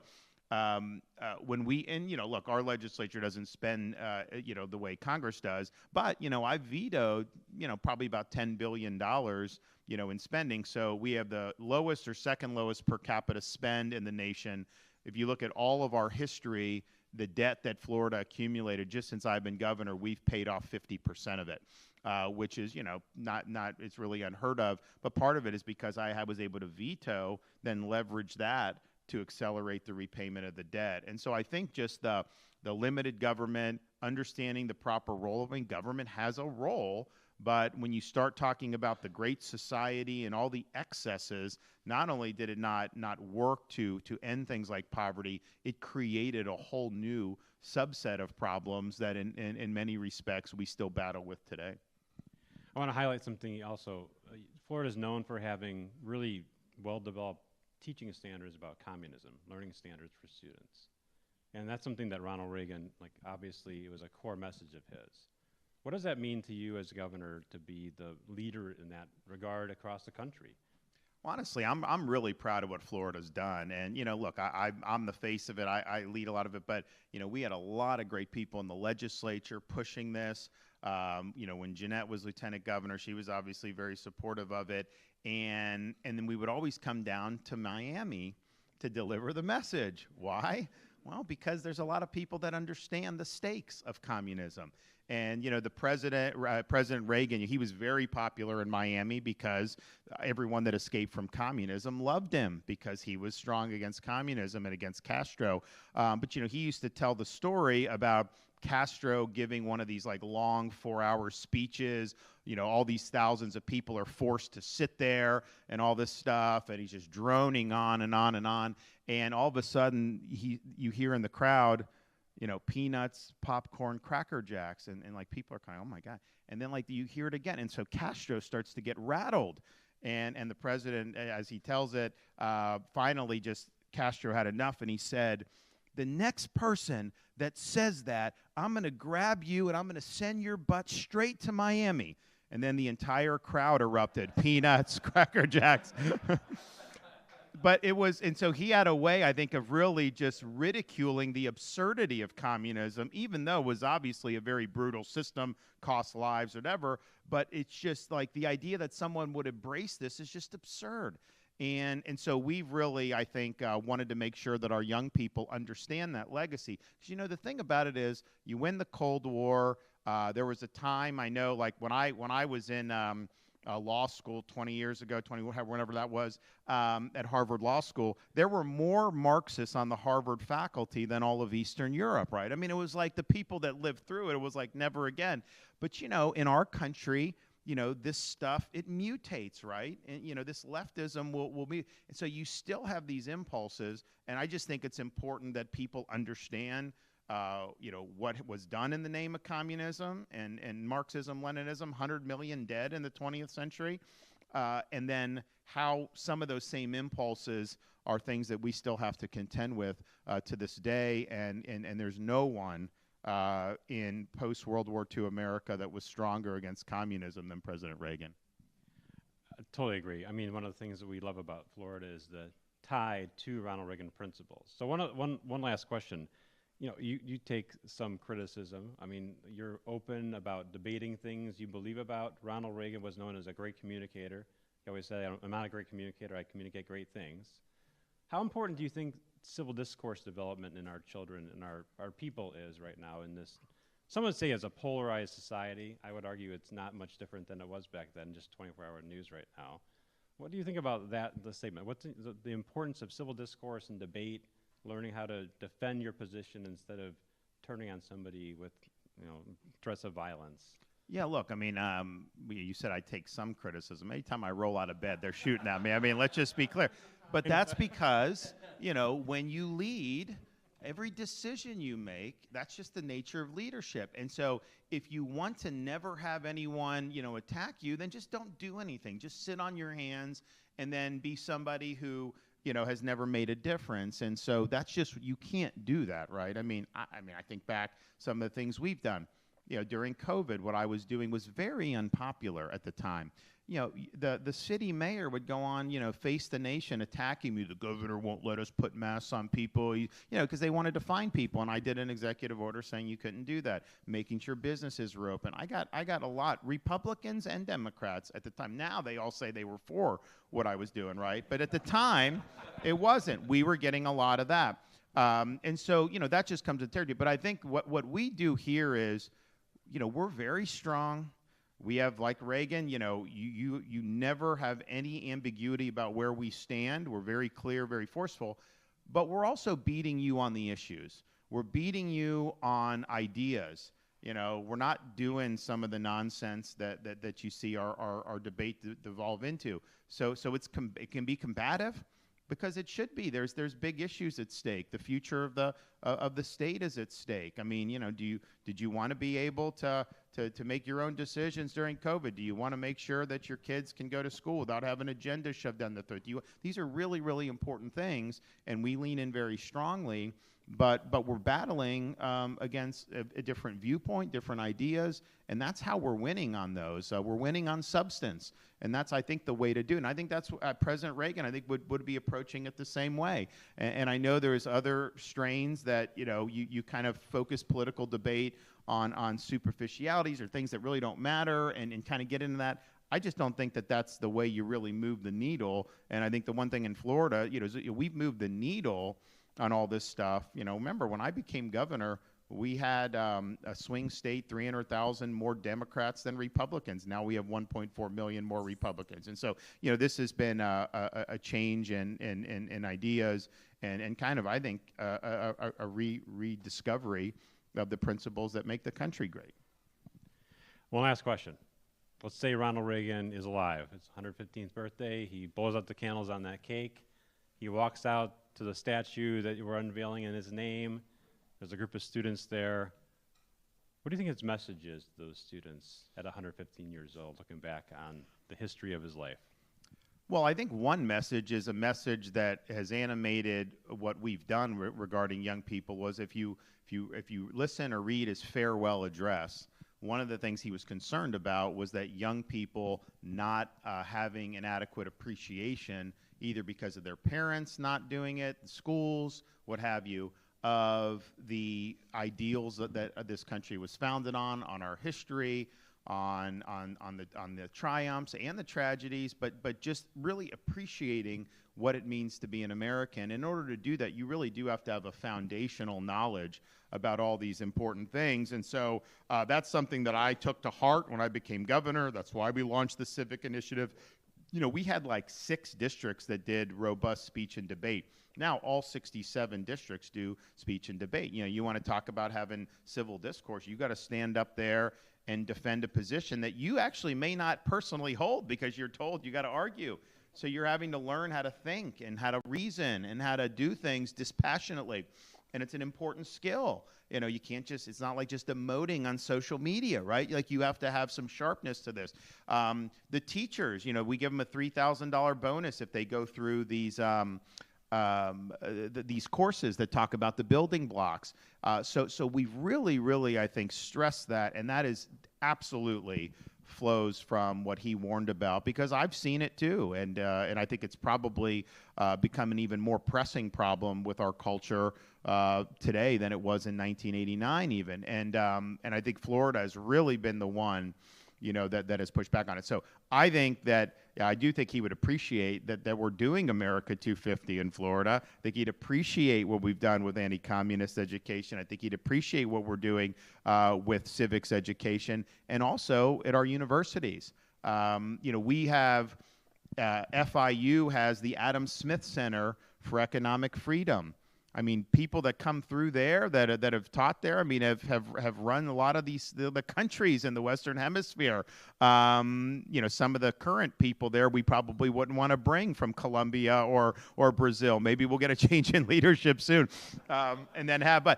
when you know, look, our legislature doesn't spend, you know, the way Congress does, but, you know, I vetoed, you know, probably about $10 billion, you know, in spending. So we have the lowest or second lowest per capita spend in the nation. If you look at all of our history, the debt that Florida accumulated just since I've been governor, we've paid off 50% of it, which is, you know, not it's really unheard of. But part of it is because I was able to veto, then leverage that to accelerate the repayment of the debt. And so I think just the limited government, understanding the proper role. I mean, government has a role, but when you start talking about the Great Society and all the excesses, not only did it not work to end things like poverty, it created a whole new subset of problems that in many respects we still battle with today. I want to highlight something also. Florida is known for having really well-developed teaching standards about communism, learning standards for students. And that's something that Ronald Reagan, like, obviously it was a core message of his. What does that mean to you as governor to be the leader in that regard across the country? Honestly, I'm really proud of what Florida's done, and look, I'm the face of it. I lead a lot of it, but we had a lot of great people in the legislature pushing this. When Jeanette was lieutenant governor, she was obviously very supportive of it, and then we would always come down to Miami to deliver the message. Why? Well, because there's a lot of people that understand the stakes of communism. And, the President Reagan, he was very popular in Miami because everyone that escaped from communism loved him because he was strong against communism and against Castro. But, he used to tell the story about Castro giving one of these like long 4-hour speeches. All these thousands of people are forced to sit there and all this stuff. And he's just droning on and on and on. And all of a sudden, you hear in the crowd, peanuts, popcorn, Cracker Jacks, and like people are kind of, oh my God. And then like you hear it again. And so Castro starts to get rattled. And the president, as he tells it, finally just Castro had enough. And he said, the next person that says that, I'm going to grab you and I'm going to send your butt straight to Miami. And then the entire crowd erupted. Peanuts, Cracker Jacks. But it was, and so he had a way, I think, of really just ridiculing the absurdity of communism, even though it was obviously a very brutal system, cost lives, whatever. But it's just like the idea that someone would embrace this is just absurd. And so we've really, I think, wanted to make sure that our young people understand that legacy. Because, the thing about it is you win the Cold War. There was a time, I know, like when I was in law school 20 years ago, whenever that was, at Harvard Law School, there were more Marxists on the Harvard faculty than all of Eastern Europe, right? I mean, it was like the people that lived through it, it was like never again. But, in our country, this stuff, it mutates, right? And, this leftism will be, and so you still have these impulses, and I just think it's important that people understand what was done in the name of communism and Marxism, Leninism, 100 million dead in the 20th century, and then how some of those same impulses are things that we still have to contend with to this day, and there's no one in post-World War II America that was stronger against communism than President Reagan. I totally agree. I mean, one of the things that we love about Florida is the tie to Ronald Reagan principles. So one last question. You take some criticism. I mean, you're open about debating things you believe about. Ronald Reagan was known as a great communicator. He always said, I'm not a great communicator, I communicate great things. How important do you think civil discourse development in our children and our people is right now in this? Some would say as a polarized society. I would argue it's not much different than it was back then, just 24-hour news right now. What do you think about the statement? What's the importance of civil discourse and debate, learning how to defend your position instead of turning on somebody with, threats of violence? Yeah, look, I mean, you said I take some criticism. Anytime I roll out of bed, they're shooting at me. I mean, let's just be clear. But that's because, when you lead, every decision you make, that's just the nature of leadership. And so if you want to never have anyone, attack you, then just don't do anything. Just sit on your hands and then be somebody who, has never made a difference. And so that's just, you can't do that, right? I mean, I think back some of the things we've done. During COVID, what I was doing was very unpopular at the time. The city mayor would go on, Face the Nation attacking me. The governor won't let us put masks on people, because they wanted to fine people. And I did an executive order saying you couldn't do that, making sure businesses were open. I got a lot, Republicans and Democrats at the time. Now they all say they were for what I was doing, right? But at the time, it wasn't. We were getting a lot of that. And so, that just comes to territory. But I think what we do here is, we're very strong. We have, like Reagan, you never have any ambiguity about where we stand. We're very clear, very forceful, but we're also beating you on the issues. We're beating you on ideas. We're not doing some of the nonsense that you see our debate devolve into. So it can be combative, because it should be. There's big issues at stake. The future of the state is at stake. I mean, did you want to be able to to make your own decisions during COVID? Do you want to make sure that your kids can go to school without having an agenda shoved down their throat? These are really, really important things, and we lean in very strongly. But we're battling against a different viewpoint, different ideas, and that's how we're winning on those. We're winning on substance, and that's, I think, the way to do it. And I think that's President Reagan, I think, would be approaching it the same way. And I know there's other strains that, you kind of focus political debate on superficialities or things that really don't matter and kind of get into that. I just don't think that that's the way you really move the needle. And I think the one thing in Florida, is we've moved the needle on all this stuff. Remember when I became governor, we had a swing state, 300,000 more Democrats than Republicans. Now we have 1.4 million more Republicans. And so, this has been a change in ideas and kind of, I think, a rediscovery of the principles that make the country great. One last question. Let's say Ronald Reagan is alive. It's 115th birthday. He blows out the candles on that cake. He walks out to the statue that you were unveiling in his name. There's a group of students there. What do you think his message is to those students at 115 years old, looking back on the history of his life? Well, I think one message is a message that has animated what we've done regarding young people. Was if you listen or read his farewell address, one of the things he was concerned about was that young people not having an adequate appreciation, either because of their parents not doing it, schools, what have you, of the ideals that this country was founded on our history, on the triumphs and the tragedies, but just really appreciating what it means to be an American. In order to do that, you really do have to have a foundational knowledge about all these important things. And so that's something that I took to heart when I became governor. That's why we launched the Civic Initiative. We had like 6 districts that did robust speech and debate. Now all 67 districts do speech and debate. You want to talk about having civil discourse, you got to stand up there and defend a position that you actually may not personally hold because you're told you got to argue. So you're having to learn how to think and how to reason and how to do things dispassionately. And it's an important skill. You can't just, it's not like just emoting on social media, right? Like you have to have some sharpness to this. The teachers, we give them a $3,000 bonus if they go through these courses that talk about the building blocks. So we've really, I think, stressed that, and that is absolutely flows from what he warned about, because I've seen it too, and I think it's probably become an even more pressing problem with our culture today than it was in 1989 even, and I think Florida has really been the one that has pushed back on it. So I think that, I do think he would appreciate that we're doing America 250 in Florida. I think he'd appreciate what we've done with anti-communist education. I think he'd appreciate what we're doing with civics education and also at our universities. We have, FIU has the Adam Smith Center for Economic Freedom. I mean, people that come through there that have taught there, I mean, have run a lot of the countries in the Western Hemisphere. Some of the current people there we probably wouldn't want to bring from Colombia or Brazil. Maybe we'll get a change in leadership soon, and then have.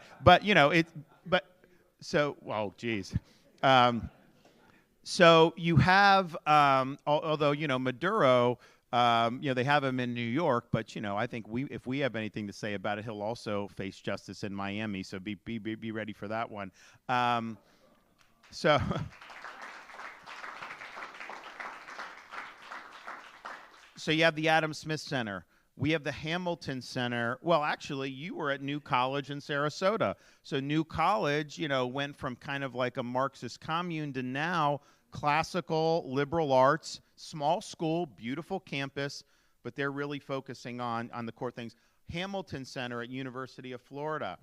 So you have, although Maduro. They have him in New York, but I think if we have anything to say about it, he'll also face justice in Miami. So be ready for that one. So you have the Adam Smith Center. We have the Hamilton Center. Well, actually, you were at New College in Sarasota. So New College, went from kind of like a Marxist commune to now classical liberal arts, small school, beautiful campus, but they're really focusing on the core things. Hamilton Center at University of Florida.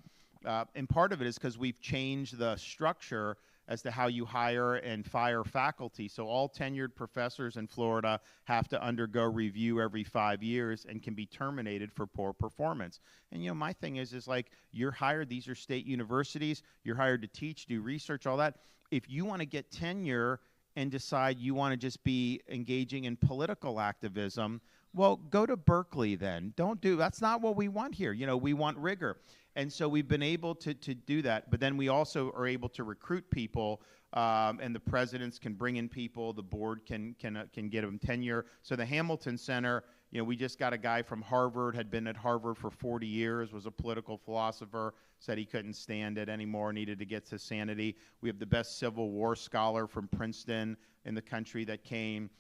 And part of it is because we've changed the structure as to how you hire and fire faculty. So all tenured professors in Florida have to undergo review every 5 years and can be terminated for poor performance. And my thing is like, you're hired, these are state universities, you're hired to teach, do research, all that. If you want to get tenure and decide you want to just be engaging in political activism, well, go to Berkeley then. That's not what we want here. We want rigor. And so we've been able to do that, but then we also are able to recruit people and the presidents can bring in people. The board can get them tenure. So the Hamilton Center, you know, we just got a guy from Harvard, had been at Harvard for 40 years, was a political philosopher, said he couldn't stand it anymore, needed to get to sanity. We have the best Civil War scholar from Princeton in the country that came.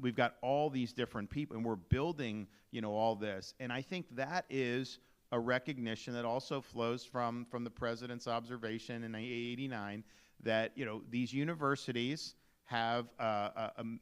We've got all these different people, and we're building, you know, all this. And I think that is a recognition that also flows from the president's observation in 89 that, you know, these universities have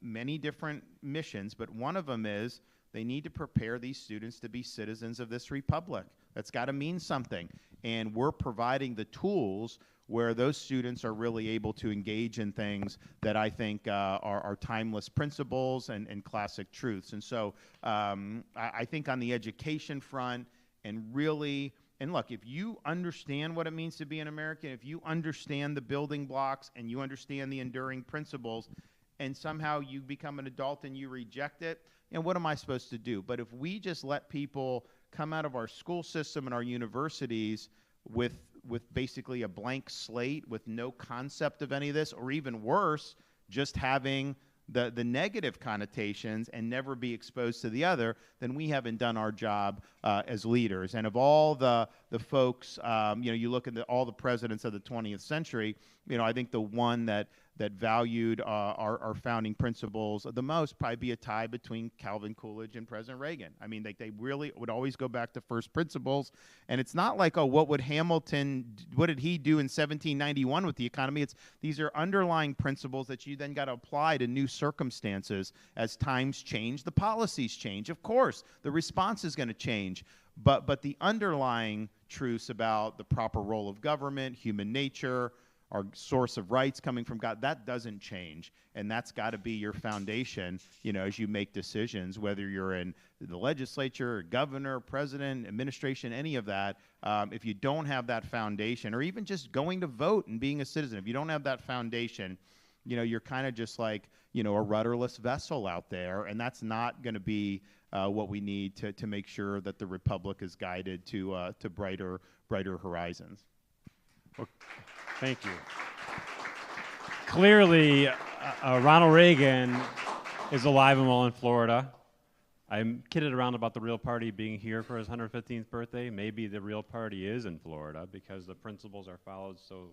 many different missions, but one of them is they need to prepare these students to be citizens of this republic. That's got to mean something. And we're providing the tools where those students are really able to engage in things that I think are timeless principles and classic truths. And so I think on the education front, and really, and look, if you understand what it means to be an American, if you understand the building blocks and you understand the enduring principles, and somehow you become an adult and you reject it, and what am I supposed to do? But if we just let people come out of our school system and our universities with basically a blank slate, with no concept of any of this, or even worse, just having the negative connotations and never be exposed to the other, then we haven't done our job as leaders. And of all the folks, you know, you look at all the presidents of the 20th century, you know, I think the one that valued our founding principles the most probably be a tie between Calvin Coolidge and President Reagan. I mean, they really would always go back to first principles. And it's not like, oh, what did he do in 1791 with the economy? These are underlying principles that you then got to apply to new circumstances as times change, the policies change. Of course, the response is going to change. But the underlying truths about the proper role of government, human nature, our source of rights coming from God, that doesn't change. And that's got to be your foundation, you know, as you make decisions, whether you're in the legislature, governor, president, administration, any of that. If you don't have that foundation, or even just going to vote and being a citizen, if you don't have that foundation, you know, you're kind of just like, you know, a rudderless vessel out there. And that's not going to be what we need to make sure that the republic is guided to brighter horizons. Well, thank you. Clearly, Ronald Reagan is alive and well in Florida. I'm kidded around about the real party being here for his 115th birthday. Maybe the real party is in Florida because the principles are followed so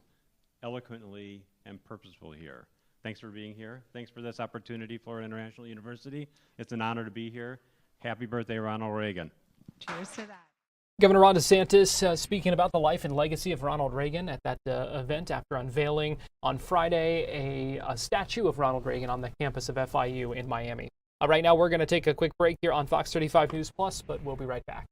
eloquently and purposefully here. Thanks for being here. Thanks for this opportunity, Florida International University. It's an honor to be here. Happy birthday, Ronald Reagan. Cheers to that. Governor Ron DeSantis speaking about the life and legacy of Ronald Reagan at that event after unveiling on Friday a statue of Ronald Reagan on the campus of FIU in Miami. Right now, we're going to take a quick break here on Fox 35 News Plus, but we'll be right back.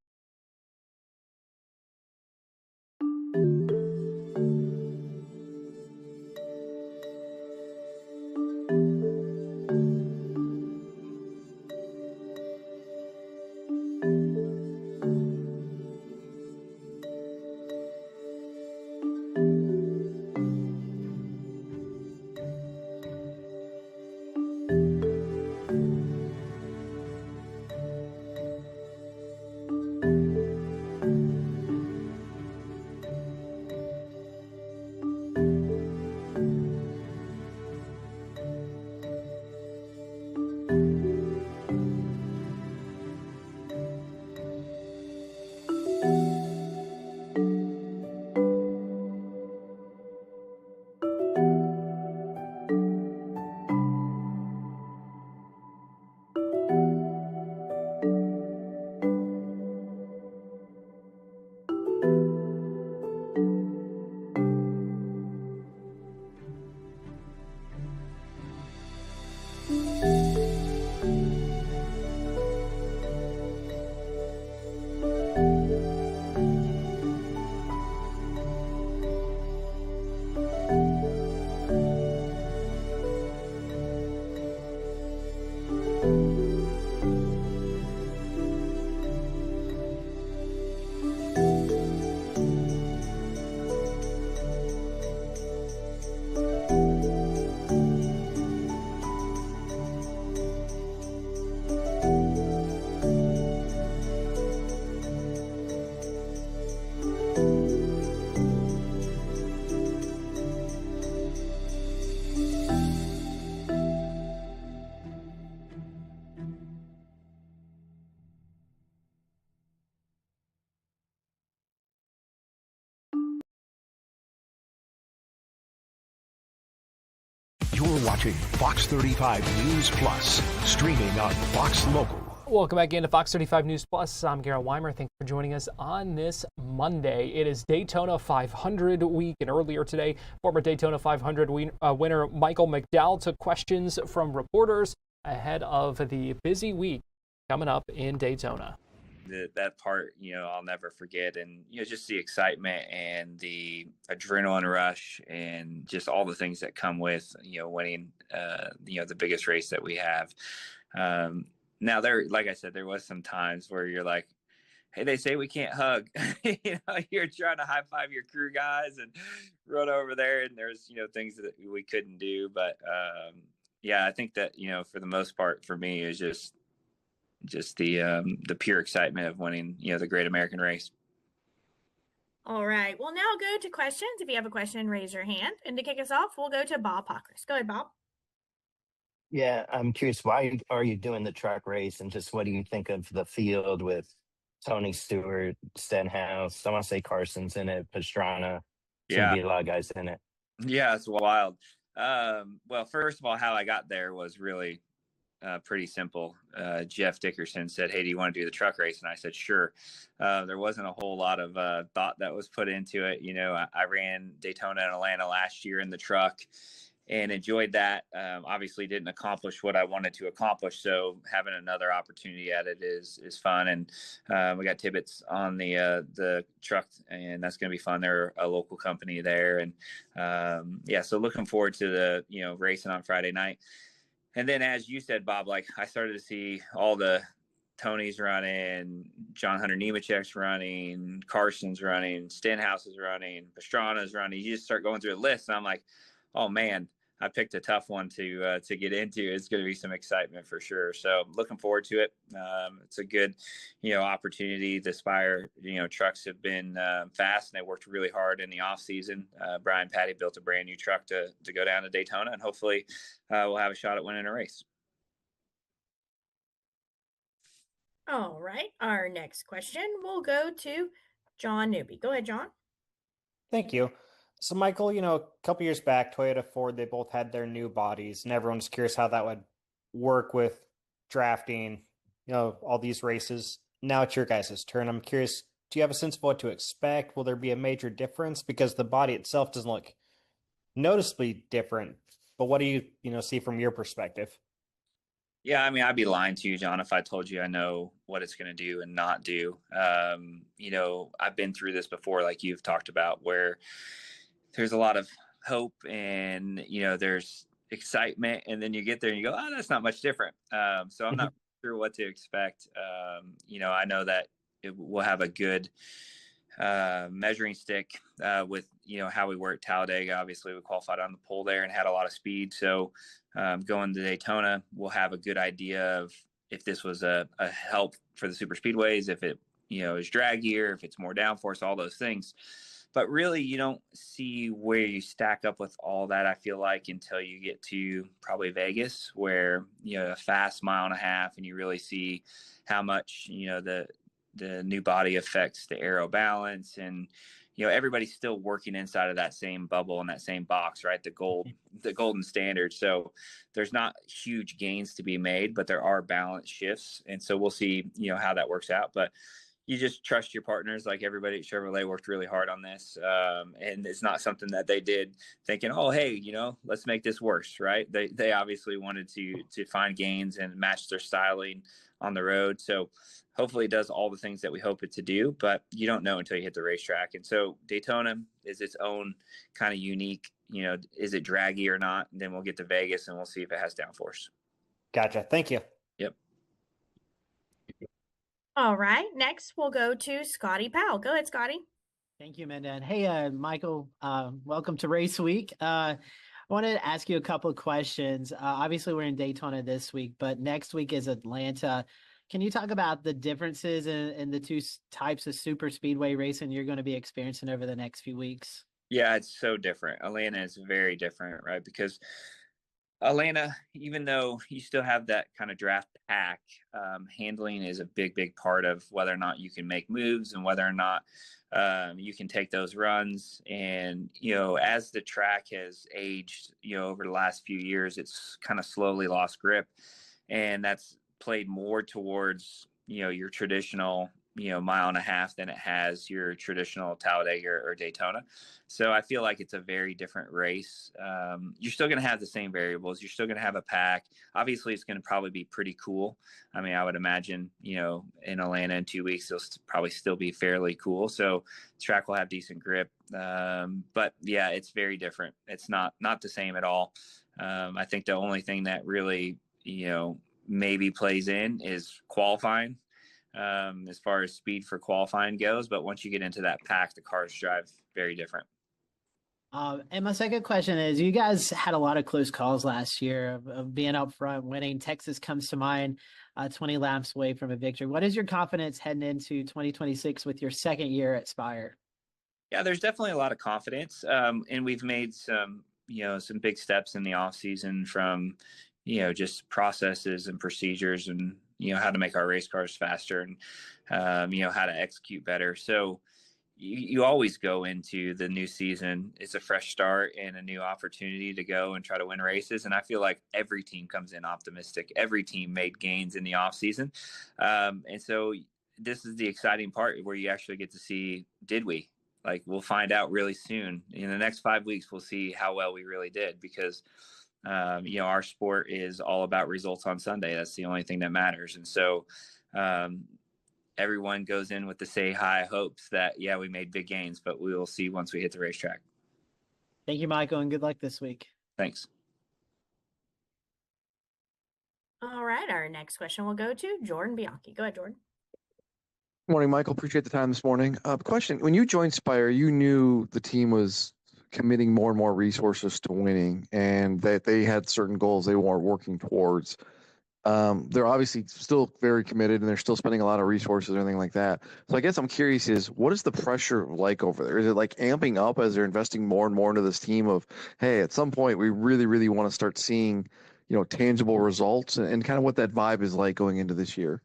watching Fox 35 News Plus, streaming on Fox Local. Welcome back into Fox 35 News Plus. I'm Garrett Weimer. Thanks for joining us on this Monday. It is Daytona 500 week, and earlier today, former Daytona 500 winner Michael McDowell took questions from reporters ahead of the busy week coming up in Daytona. That part, I'll never forget. And, just the excitement and the adrenaline rush and just all the things that come with, winning, the biggest race that we have. Now like I said, there was some times where you're like, hey, they say we can't hug. You're trying to high five your crew guys and run over there. And there's, things that we couldn't do. But I think that, for the most part for me is just the pure excitement of winning, the Great American Race. All right. We'll now go to questions. If you have a question, raise your hand. And to kick us off, we'll go to Bob Pockris. Go ahead, Bob. Yeah, I'm curious, why are you doing the truck race, and just what do you think of the field with Tony Stewart, Stenhouse, I want to say Carson's in it, Pastrana, Yeah. be a lot of guys in it. Yeah, it's wild. Well, first of all, how I got there was really pretty simple. Jeff Dickerson said, hey, do you want to do the truck race? And I said, sure. There wasn't a whole lot of thought that was put into it. I ran Daytona and Atlanta last year in the truck and enjoyed that. Obviously didn't accomplish what I wanted to accomplish. So having another opportunity at it is fun. And we got Tibbetts on the truck, and that's going to be fun. They're a local company there. And so looking forward to the, racing on Friday night. And then, as you said, Bob, like I started to see all the Tony's running, John Hunter Nemechek's running, Carson's running, Stenhouse is running, Pastrana's running. You just start going through a list, and I'm like, oh man, I picked a tough one to get into. It's going to be some excitement for sure. So looking forward to it. It's a good, opportunity. The Spire, trucks have been fast, and they worked really hard in the off season. Brian Patty built a brand new truck to go down to Daytona, and hopefully we'll have a shot at winning a race. All right. Our next question will go to John Newby. Go ahead, John. Thank you. So, Michael, a couple years back, Toyota, Ford, they both had their new bodies, and everyone's curious how that would work with drafting, all these races. Now it's your guys' turn. I'm curious, do you have a sense of what to expect? Will there be a major difference? Because the body itself doesn't look noticeably different, but what do you, see from your perspective? Yeah, I mean, I'd be lying to you, John, if I told you I know what it's going to do and not do. I've been through this before, like you've talked about, where there's a lot of hope and, there's excitement, and then you get there and you go, oh, that's not much different. So I'm not sure what to expect. I know that we'll have a good measuring stick with, how we were at Talladega. Obviously, we qualified on the pole there and had a lot of speed. So going to Daytona, we'll have a good idea of if this was a help for the super speedways, if it, is draggier, if it's more downforce, all those things. But really, you don't see where you stack up with all that, I feel like, until you get to probably Vegas, where, a fast 1.5 miles, and you really see how much, the new body affects the aero balance. And, everybody's still working inside of that same bubble and that same box, right? The golden standard. So there's not huge gains to be made, but there are balance shifts. And so we'll see, how that works out. But you just trust your partners. Like everybody at Chevrolet worked really hard on this. And it's not something that they did thinking, oh, hey, let's make this worse, right? They obviously wanted to find gains and match their styling on the road. So hopefully it does all the things that we hope it to do, but you don't know until you hit the racetrack. And so Daytona is its own kind of unique, is it draggy or not? And then we'll get to Vegas and we'll see if it has downforce. Gotcha. Thank you. Yep. All right. Next, we'll go to Scotty Powell. Go ahead, Scotty. Thank you, Amanda. Hey, Michael, welcome to Race Week. I wanted to ask you a couple of questions. Obviously, we're in Daytona this week, but next week is Atlanta. Can you talk about the differences in the two types of super speedway racing you're going to be experiencing over the next few weeks? Yeah, it's so different. Atlanta is very different, right? Because Atlanta, even though you still have that kind of draft pack, handling is a big part of whether or not you can make moves and whether or not you can take those runs. And, as the track has aged, over the last few years, it's kind of slowly lost grip. And that's played more towards, your traditional, mile and a half than it has your traditional Talladega or Daytona. So I feel like it's a very different race. You're still going to have the same variables. You're still going to have a pack. Obviously, it's going to probably be pretty cool. I mean, I would imagine, in Atlanta in 2 weeks, it'll probably still be fairly cool. So the track will have decent grip. But yeah, it's very different. It's not the same at all. I think the only thing that really, maybe plays in is qualifying. As far as speed for qualifying goes, but once you get into that pack, the cars drive very different. And my second question is, you guys had a lot of close calls last year of being up front, winning. Texas comes to mind, 20 laps away from a victory. What is your confidence heading into 2026 with your second year at Spire? Yeah, there's definitely a lot of confidence. And we've made some big steps in the off season from, just processes and procedures and, how to make our race cars faster and, how to execute better. So you always go into the new season. It's a fresh start and a new opportunity to go and try to win races. And I feel like every team comes in optimistic. Every team made gains in the off season. And so this is the exciting part where you actually get to see, did we? Like, we'll find out really soon. In the next 5 weeks, we'll see how well we really did, because our sport is all about results on Sunday. That's the only thing that matters. And so everyone goes in with the say high hopes that, yeah, we made big gains, but we will see once we hit the racetrack. Thank you, Michael, and good luck this week. Thanks. All right. Our next question will go to Jordan Bianchi. Go ahead, Jordan. Good morning, Michael. Appreciate the time this morning. Question: when you joined Spire, you knew the team was committing more and more resources to winning, and that they had certain goals they were working towards. They're obviously still very committed, and they're still spending a lot of resources and everything like that. So I guess I'm curious is, what is the pressure like over there? Is it like amping up as they're investing more and more into this team of, hey, at some point we really, really want to start seeing, tangible results, and kind of what that vibe is like going into this year?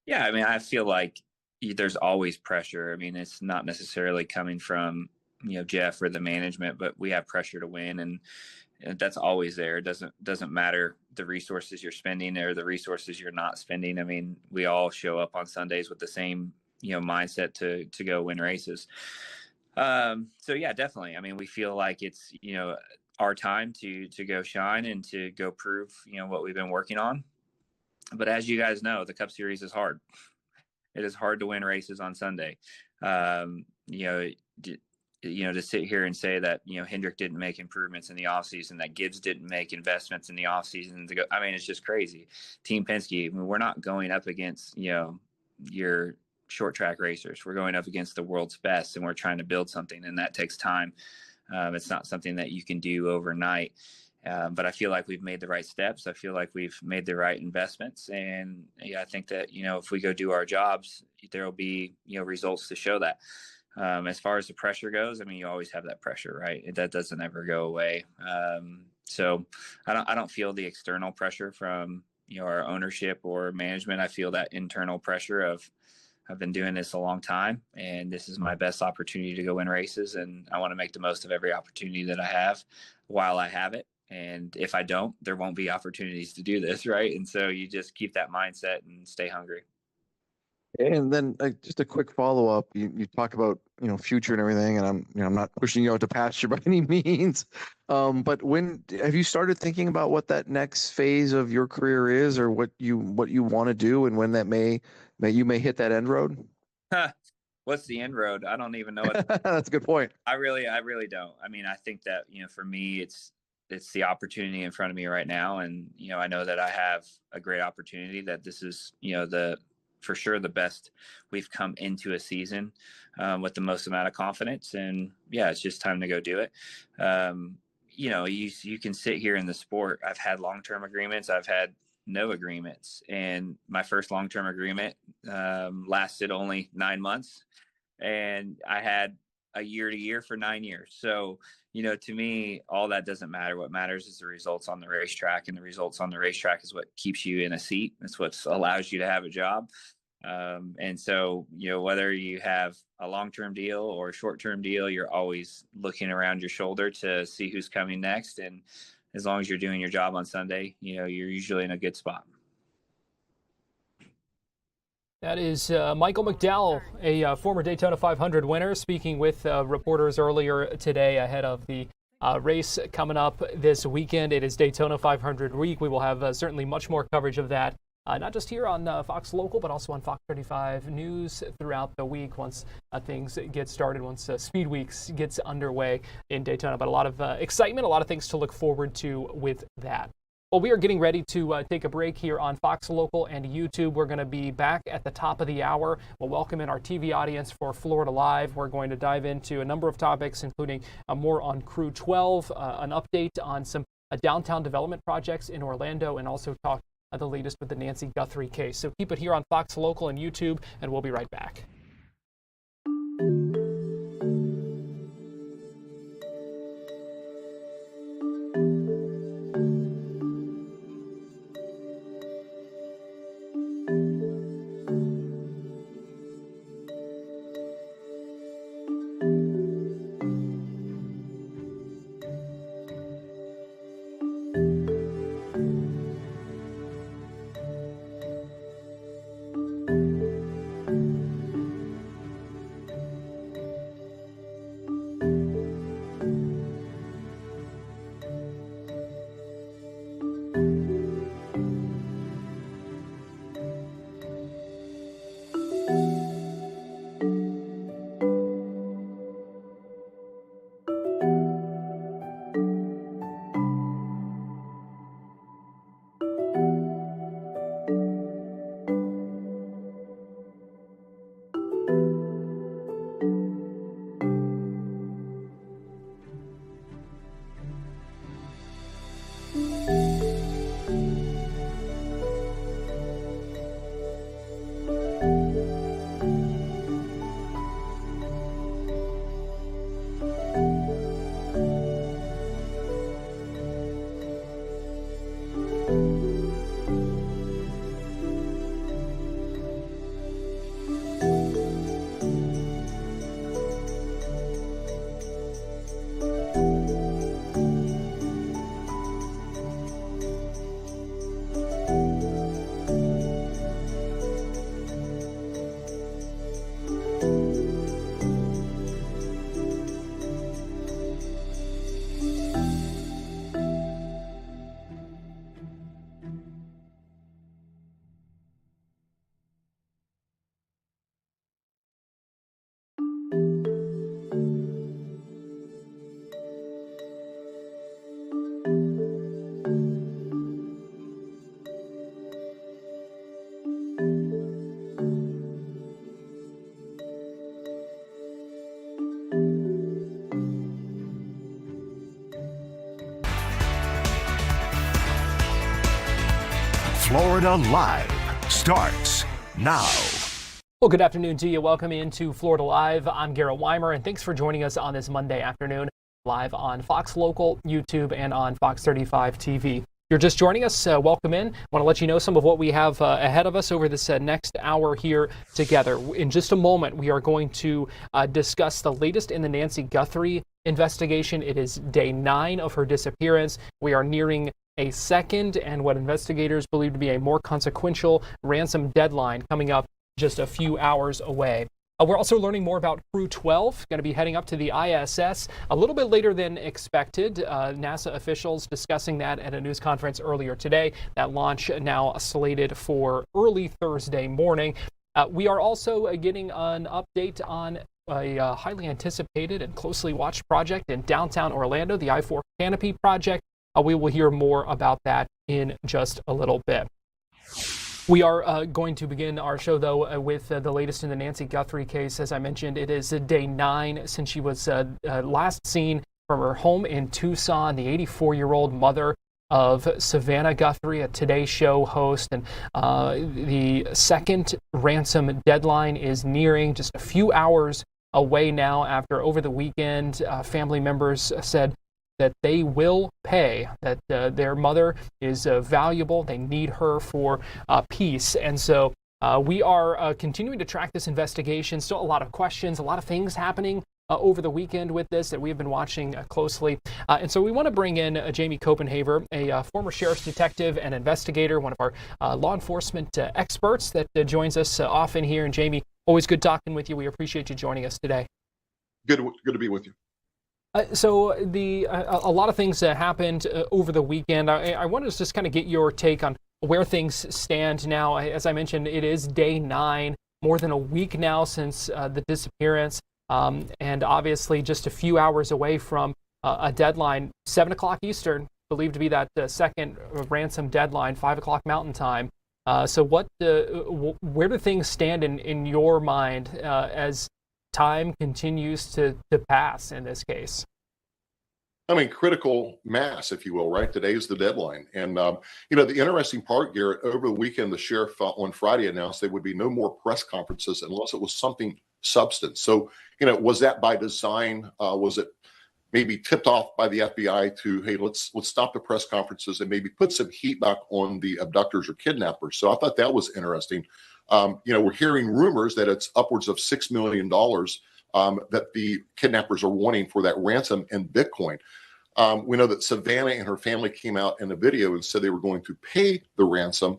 Yeah, I mean, I feel like there's always pressure. I mean, it's not necessarily coming from, Jeff or the management, but we have pressure to win, and that's always there. It doesn't matter the resources you're spending or the resources you're not spending. I mean, we all show up on Sundays with the same, mindset to go win races. So yeah, definitely. I mean, we feel like it's, our time to go shine and to go prove, what we've been working on. But as you guys know, the Cup Series is hard. It is hard to win races on Sunday. To sit here and say that, Hendrick didn't make improvements in the offseason, that Gibbs didn't make investments in the offseason to go. I mean, it's just crazy. Team Penske, I mean, we're not going up against, your short track racers. We're going up against the world's best, and we're trying to build something, and that takes time. It's not something that you can do overnight. But I feel like we've made the right steps. I feel like we've made the right investments. And yeah, I think that, if we go do our jobs, there will be, results to show that. As far as the pressure goes, I mean, you always have that pressure, right? That doesn't ever go away. So I don't feel the external pressure from, our ownership or management. I feel that internal pressure of, I've been doing this a long time, and this is my best opportunity to go win races. And I want to make the most of every opportunity that I have while I have it. And if I don't, there won't be opportunities to do this, right? And so you just keep that mindset and stay hungry. And then just a quick follow up. You talk about future and everything, and I'm not pushing you out to pasture by any means. But when have you started thinking about what that next phase of your career is, or what you want to do, and when that you may hit that end road? What's the end road? I don't even know. That's a good point. I really don't. I mean, I think that for me, it's the opportunity in front of me right now, and I know that I have a great opportunity. That this is for sure the best we've come into a season with the most amount of confidence. And yeah, it's just time to go do it. You can sit here in the sport. I've had long-term agreements. I've had no agreements. And my first long-term agreement lasted only 9 months. And I had a year to year for 9 years. So, to me, all that doesn't matter. What matters is the results on the racetrack, and the results on the racetrack is what keeps you in a seat. It's what allows you to have a job. And so, whether you have a long-term deal or a short-term deal, you're always looking around your shoulder to see who's coming next. And as long as you're doing your job on Sunday, you're usually in a good spot. That is Michael McDowell, a former Daytona 500 winner, speaking with reporters earlier today ahead of the race coming up this weekend. It is Daytona 500 week. We will have certainly much more coverage of that, not just here on Fox Local, but also on Fox 35 News throughout the week once things get started, once Speed Weeks gets underway in Daytona. But a lot of excitement, a lot of things to look forward to with that. Well, we are getting ready to take a break here on Fox Local and YouTube. We're going to be back at the top of the hour. We'll welcome in our TV audience for Florida Live. We're going to dive into a number of topics, including more on Crew 12, an update on some downtown development projects in Orlando, and also talk the latest with the Nancy Guthrie case. So keep it here on Fox Local and YouTube, and we'll be right back. Florida Live starts now. Well, good afternoon to you. Welcome into Florida Live. I'm Garrett Weimer, and thanks for joining us on this Monday afternoon, live on Fox Local, YouTube, and on Fox 35 TV. If you're just joining us, welcome in. I want to let you know some of what we have ahead of us over this next hour here together. In just a moment, we are going to discuss the latest in the Nancy Guthrie investigation. It is day 9 of her disappearance. We are nearing a second and what investigators believe to be a more consequential ransom deadline coming up just a few hours away. We're also learning more about Crew 12, going to be heading up to the ISS a little bit later than expected. NASA officials discussing that at a news conference earlier today. That launch now slated for early Thursday morning. We are also getting an update on a highly anticipated and closely watched project in downtown Orlando, the I-4 Canopy project. We will hear more about that in just a little bit. We are going to begin our show, though, with the latest in the Nancy Guthrie case. As I mentioned, it is day 9 since she was last seen from her home in Tucson, the 84-year-old mother of Savannah Guthrie, a Today Show host. And the second ransom deadline is nearing, just a few hours away now after over the weekend, family members said that they will pay, that their mother is valuable. They need her for peace. And so we are continuing to track this investigation. Still a lot of questions, a lot of things happening over the weekend with this that we have been watching closely. And so we want to bring in Jamie Copenhaver, a former sheriff's detective and investigator, one of our law enforcement experts that joins us often here. And Jamie, always good talking with you. We appreciate you joining us today. Good to be with you. So a lot of things happened over the weekend. I wanted to just kind of get your take on where things stand now. As I mentioned, it is day 9, more than a week now since the disappearance, and obviously just a few hours away from a deadline, 7 o'clock Eastern, believed to be that second ransom deadline, 5 o'clock Mountain Time. So where do things stand in your mind as time continues to pass in this case? I mean, critical mass, if you will, right? Today is the deadline. And, the interesting part, Garrett, over the weekend, the sheriff on Friday announced there would be no more press conferences unless it was something substance. So, was that by design? Was it maybe tipped off by the FBI to, hey, let's stop the press conferences and maybe put some heat back on the abductors or kidnappers? So I thought that was interesting. We're hearing rumors that it's upwards of $6 million that the kidnappers are wanting for that ransom in Bitcoin. We know that Savannah and her family came out in a video and said they were going to pay the ransom.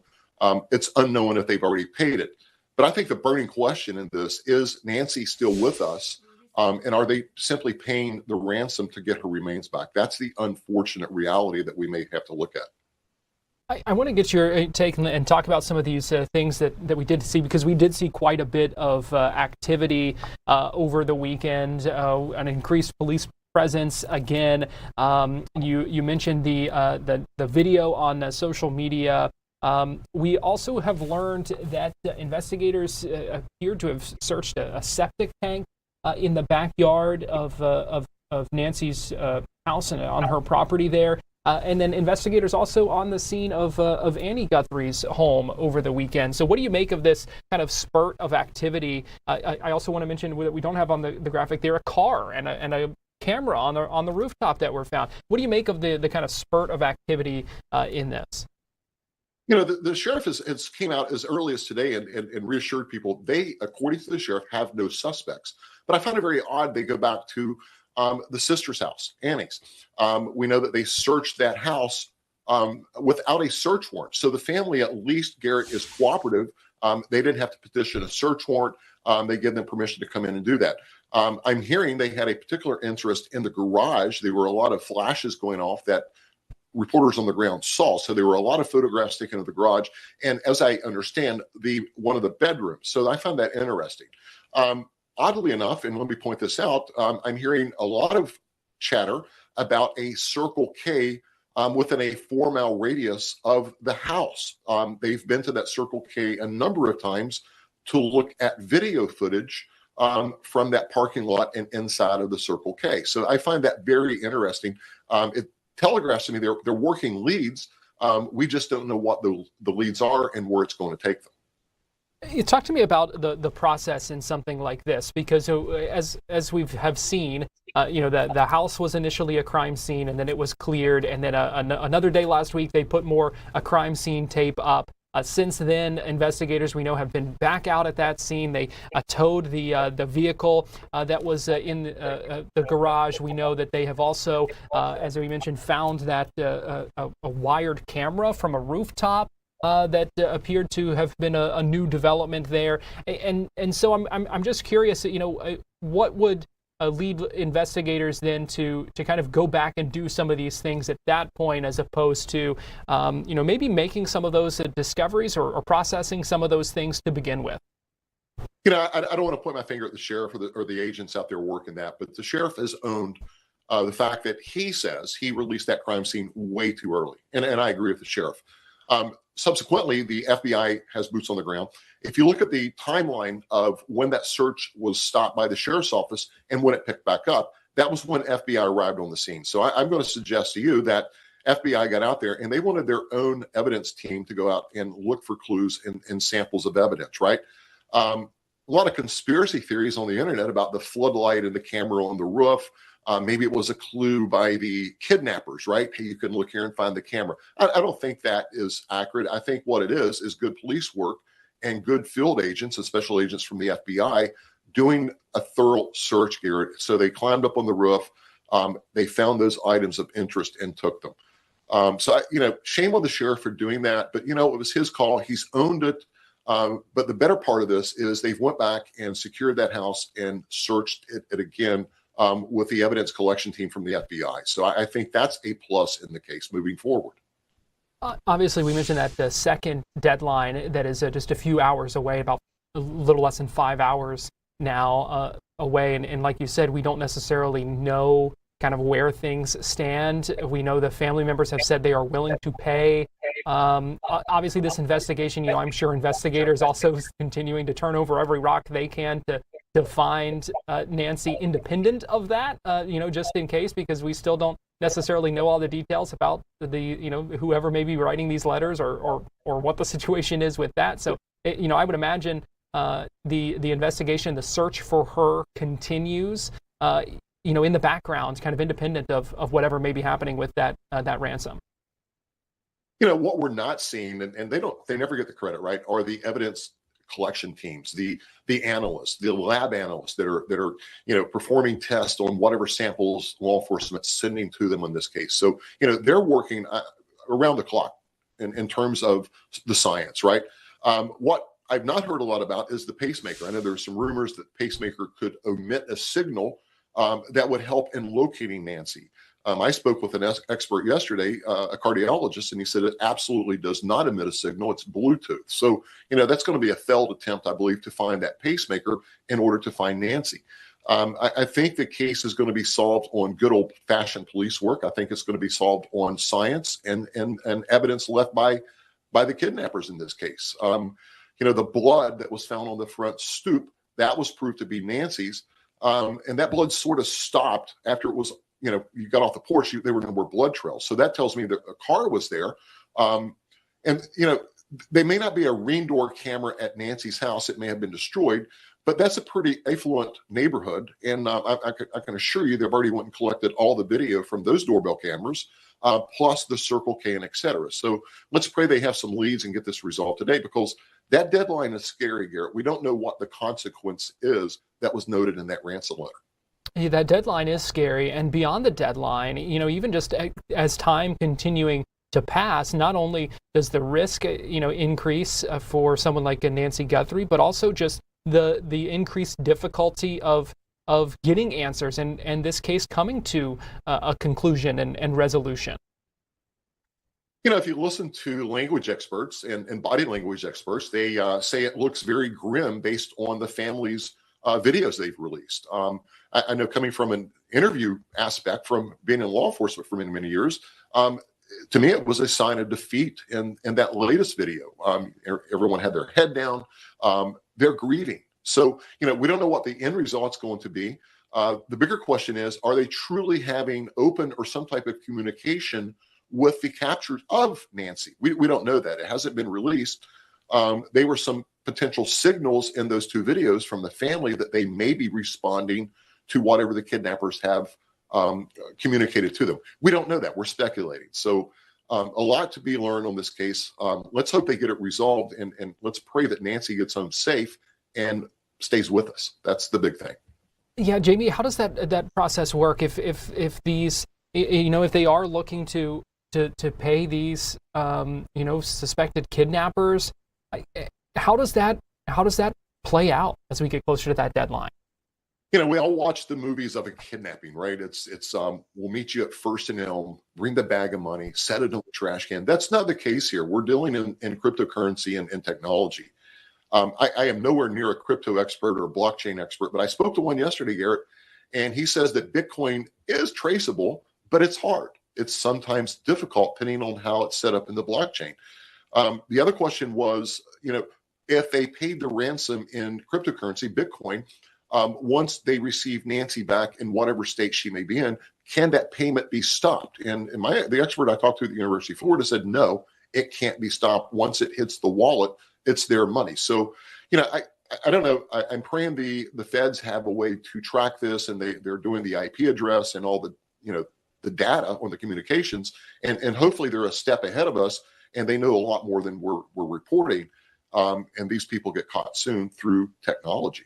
It's unknown if they've already paid it. But I think the burning question in this is Nancy still with us? And are they simply paying the ransom to get her remains back? That's the unfortunate reality that we may have to look at. I want to get your take and talk about some of these things that we did see, because we did see quite a bit of activity over the weekend, an increased police presence again. You mentioned the video on social media. We also have learned that investigators appear to have searched a septic tank in the backyard of Nancy's house and on her property there. And then investigators also on the scene of Annie Guthrie's home over the weekend. So what do you make of this kind of spurt of activity? I also want to mention that we don't have on the graphic there a car and a camera on the rooftop that were found. What do you make of the kind of spurt of activity in this? The sheriff has came out as early as today and reassured people they, according to the sheriff, have no suspects. But I find it very odd they go back to the sister's house, Annie's. We know that they searched that house without a search warrant. So the family, at least, Garrett, is cooperative. They didn't have to petition a search warrant. They give them permission to come in and do that. I'm hearing they had a particular interest in the garage. There were a lot of flashes going off that reporters on the ground saw. So there were a lot of photographs taken of the garage. And as I understand, one of the bedrooms. So I found that interesting. Oddly enough, and let me point this out, I'm hearing a lot of chatter about a Circle K within a 4-mile radius of the house. They've been to that Circle K a number of times to look at video footage from that parking lot and inside of the Circle K. So I find that very interesting. It telegraphs to me they're working leads. We just don't know what the leads are and where it's going to take them. You talk to me about the process in something like this, because as we have seen, the house was initially a crime scene and then it was cleared, and then another day last week they put a crime scene tape up. Since then, investigators we know have been back out at that scene. They towed the vehicle that was in the garage. We know that they have also, as we mentioned, found that a wired camera from a rooftop. That appeared to have been a new development there, and so I'm just curious, what would lead investigators then to kind of go back and do some of these things at that point, as opposed to maybe making some of those discoveries or processing some of those things to begin with. I don't want to point my finger at the sheriff or the agents out there working that, but the sheriff has owned the fact that he says he released that crime scene way too early, and I agree with the sheriff. Subsequently, the FBI has boots on the ground. If you look at the timeline of when that search was stopped by the sheriff's office and when it picked back up, that was when FBI arrived on the scene. So I'm going to suggest to you that FBI got out there and they wanted their own evidence team to go out and look for clues and samples of evidence, right? a lot of conspiracy theories on the internet about the floodlight and the camera on the roof. Maybe it was a clue by the kidnappers, right? Hey, you can look here and find the camera. I don't think that is accurate. I think what it is good police work and good field agents and special agents from the FBI doing a thorough search, Garrett. So they climbed up on the roof. They found those items of interest and took them. Shame on the sheriff for doing that, but it was his call. He's owned it. But the better part of this is they've went back and secured that house and searched it again with the evidence collection team from the FBI. So I think that's a plus in the case moving forward. Obviously, we mentioned that the second deadline that is just a few hours away, about a little less than 5 hours now away. And like you said, we don't necessarily know kind of where things stand. We know the family members have said they are willing to pay. Obviously, this investigation, I'm sure investigators also continuing to turn over every rock they can to find Nancy independent of that, just in case, because we still don't necessarily know all the details about the, whoever may be writing these letters or what the situation is with that. So, I would imagine the investigation, the search for her continues, in the background, kind of independent of whatever may be happening with that ransom. What we're not seeing, and they never get the credit, right, are the evidence collection teams, the analysts, the lab analysts that are performing tests on whatever samples law enforcement's sending to them in this case. So they're working around the clock in terms of the science, right? What I've not heard a lot about is the pacemaker. I know there's some rumors that pacemaker could emit a signal that would help in locating Nancy. I spoke with an expert yesterday, a cardiologist, and he said it absolutely does not emit a signal. It's Bluetooth. So, that's going to be a failed attempt, I believe, to find that pacemaker in order to find Nancy. I think the case is going to be solved on good old-fashioned police work. I think it's going to be solved on science and evidence left by the kidnappers in this case. The blood that was found on the front stoop, that was proved to be Nancy's. And that blood sort of stopped after it was, you got off the porch, there were no more blood trails. So that tells me that a car was there. They may not be a ring door camera at Nancy's house. It may have been destroyed, but that's a pretty affluent neighborhood. And I can assure you they've already went and collected all the video from those doorbell cameras, plus the Circle K and et cetera. So let's pray they have some leads and get this resolved today, because that deadline is scary, Garrett. We don't know what the consequence is that was noted in that ransom letter. Yeah, that deadline is scary. And beyond the deadline, even just as time continuing to pass, not only does the risk, increase for someone like Nancy Guthrie, but also just the increased difficulty of getting answers and this case coming to a conclusion and resolution. If you listen to language experts and body language experts, they say it looks very grim based on the family's videos they've released. I know, coming from an interview aspect from being in law enforcement for many, many years, to me, it was a sign of defeat in that latest video. Everyone had their head down. They're grieving. So, we don't know what the end result's going to be. The bigger question is, are they truly having open or some type of communication with the capture of Nancy? We don't know that. It hasn't been released. They were some potential signals in those two videos from the family that they may be responding to whatever the kidnappers have communicated to them. We don't know that. We're speculating. So a lot to be learned on this case. Let's hope they get it resolved, and let's pray that Nancy gets home safe and stays with us. That's the big thing. Yeah, Jamie, how does that process work? If these, if they are looking to pay these, suspected kidnappers, how does that play out as we get closer to that deadline? We all watch the movies of a kidnapping, right? It's we'll meet you at First and Elm, bring the bag of money, set it in the trash can. That's not the case here. We're dealing in cryptocurrency and technology. I am nowhere near a crypto expert or a blockchain expert, but I spoke to one yesterday, Garrett, and he says that Bitcoin is traceable, but it's hard. It's sometimes difficult depending on how it's set up in the blockchain. The other question was, if they paid the ransom in cryptocurrency, Bitcoin, once they receive Nancy back in whatever state she may be in, can that payment be stopped? And the expert I talked to at the University of Florida said, no, it can't be stopped. Once it hits the wallet, it's their money. So, I don't know. I'm praying the feds have a way to track this, and they're doing the IP address and all the the data on the communications, and hopefully they're a step ahead of us, and they know a lot more than we're reporting, and these people get caught soon through technology.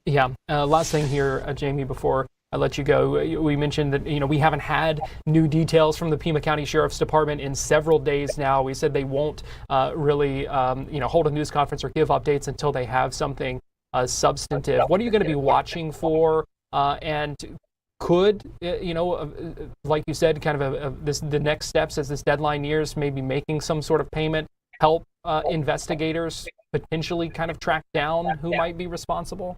Yeah. Last thing here, Jamie, before I let you go, we mentioned that we haven't had new details from the Pima County Sheriff's Department in several days now. We said they won't really hold a news conference or give updates until they have something substantive. What are you going to be watching for? And could like you said, kind of the next steps as this deadline nears, maybe making some sort of payment, help investigators potentially kind of track down who might be responsible?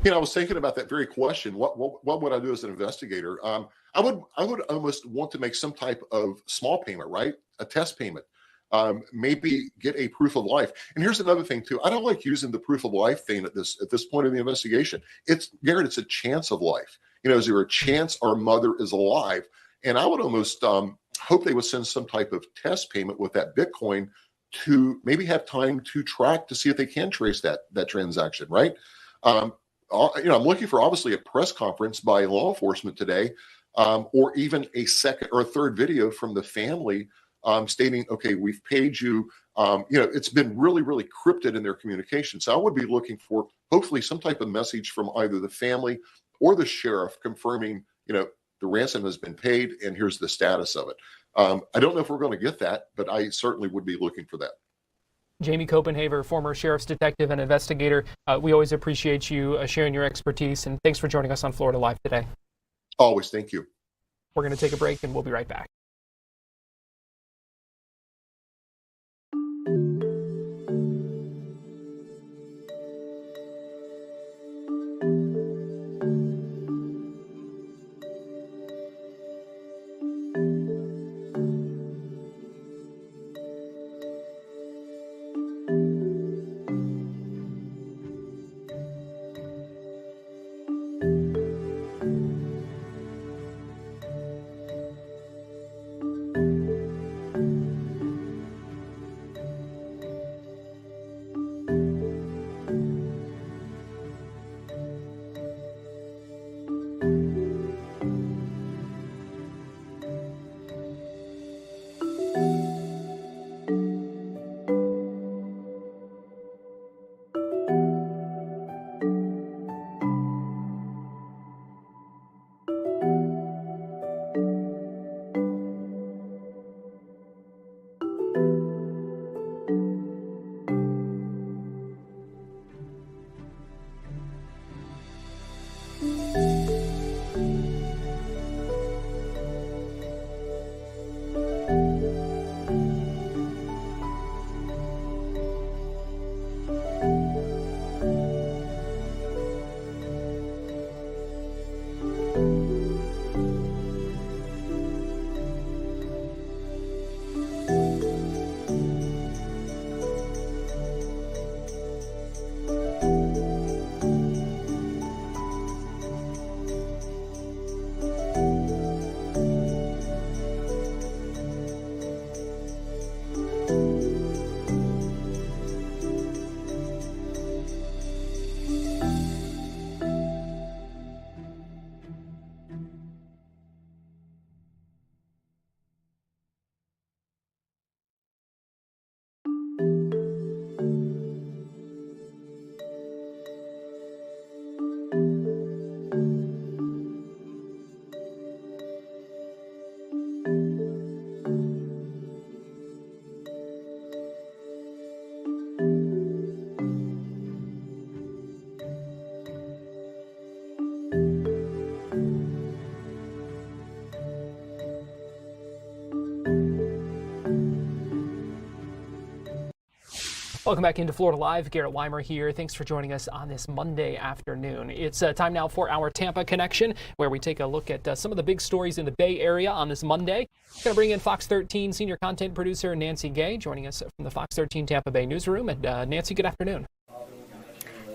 I was thinking about that very question. What would I do as an investigator? I would almost want to make some type of small payment, right? A test payment. Maybe get a proof of life. And here's another thing too. I don't like using the proof of life thing at this point in the investigation. Garrett, it's a chance of life. Is there a chance our mother is alive? And I would almost hope they would send some type of test payment with that Bitcoin to maybe have time to track to see if they can trace that transaction, right? I'm looking for obviously a press conference by law enforcement today, or even a second or a third video from the family stating, okay, we've paid you. It's been really, really cryptic in their communication. So I would be looking for hopefully some type of message from either the family or the sheriff confirming, the ransom has been paid and here's the status of it. I don't know if we're going to get that, but I certainly would be looking for that. Jamie Copenhaver, former sheriff's detective and investigator. We always appreciate you sharing your expertise, and thanks for joining us on Florida Live today. Always. Thank you. We're going to take a break, and we'll be right back. Welcome back into Florida Live. Garrett Weimer here. Thanks for joining us on this Monday afternoon. It's time now for our Tampa Connection, where we take a look at some of the big stories in the Bay Area on this Monday. We're going to bring in Fox 13 senior content producer Nancy Gay, joining us from the Fox 13 Tampa Bay newsroom. And Nancy, good afternoon.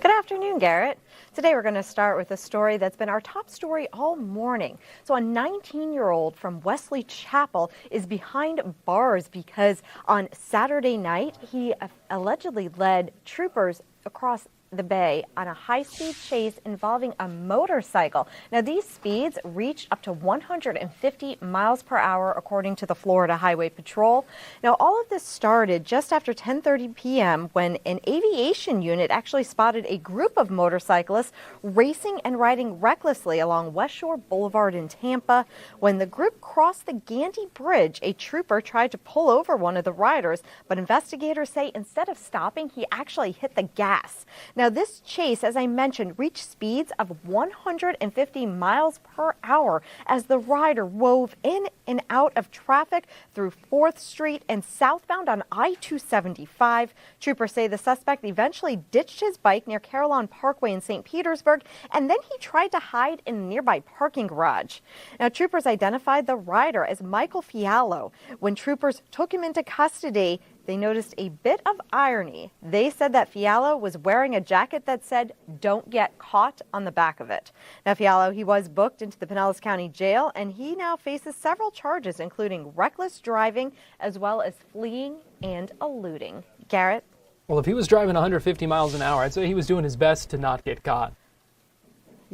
Good afternoon, Garrett. Today we're going to start with a story that's been our top story all morning. So a 19-year-old from Wesley Chapel is behind bars because on Saturday night he allegedly led troopers across the bay on a high-speed chase involving a motorcycle. Now, these speeds reached up to 150 miles per hour, according to the Florida Highway Patrol. Now, all of this started just after 10:30 p.m. when an aviation unit actually spotted a group of motorcyclists racing and riding recklessly along West Shore Boulevard in Tampa. When the group crossed the Gandy Bridge, a trooper tried to pull over one of the riders, but investigators say instead of stopping, he actually hit the gas. Now, this chase, as I mentioned, reached speeds of 150 miles per hour as the rider wove in and out of traffic through 4th Street and southbound on I-275. Troopers say the suspect eventually ditched his bike near Carillon Parkway in St. Petersburg, and then he tried to hide in a nearby parking garage. Now, troopers identified the rider as Michael Fiallo. When troopers took him into custody, they noticed a bit of irony. They said that Fiallo was wearing a jacket that said, "Don't get caught" on the back of it. Now, Fiallo, he was booked into the Pinellas County Jail, and he now faces several charges, including reckless driving, as well as fleeing and eluding. Garrett? Well, if he was driving 150 miles an hour, I'd say he was doing his best to not get caught.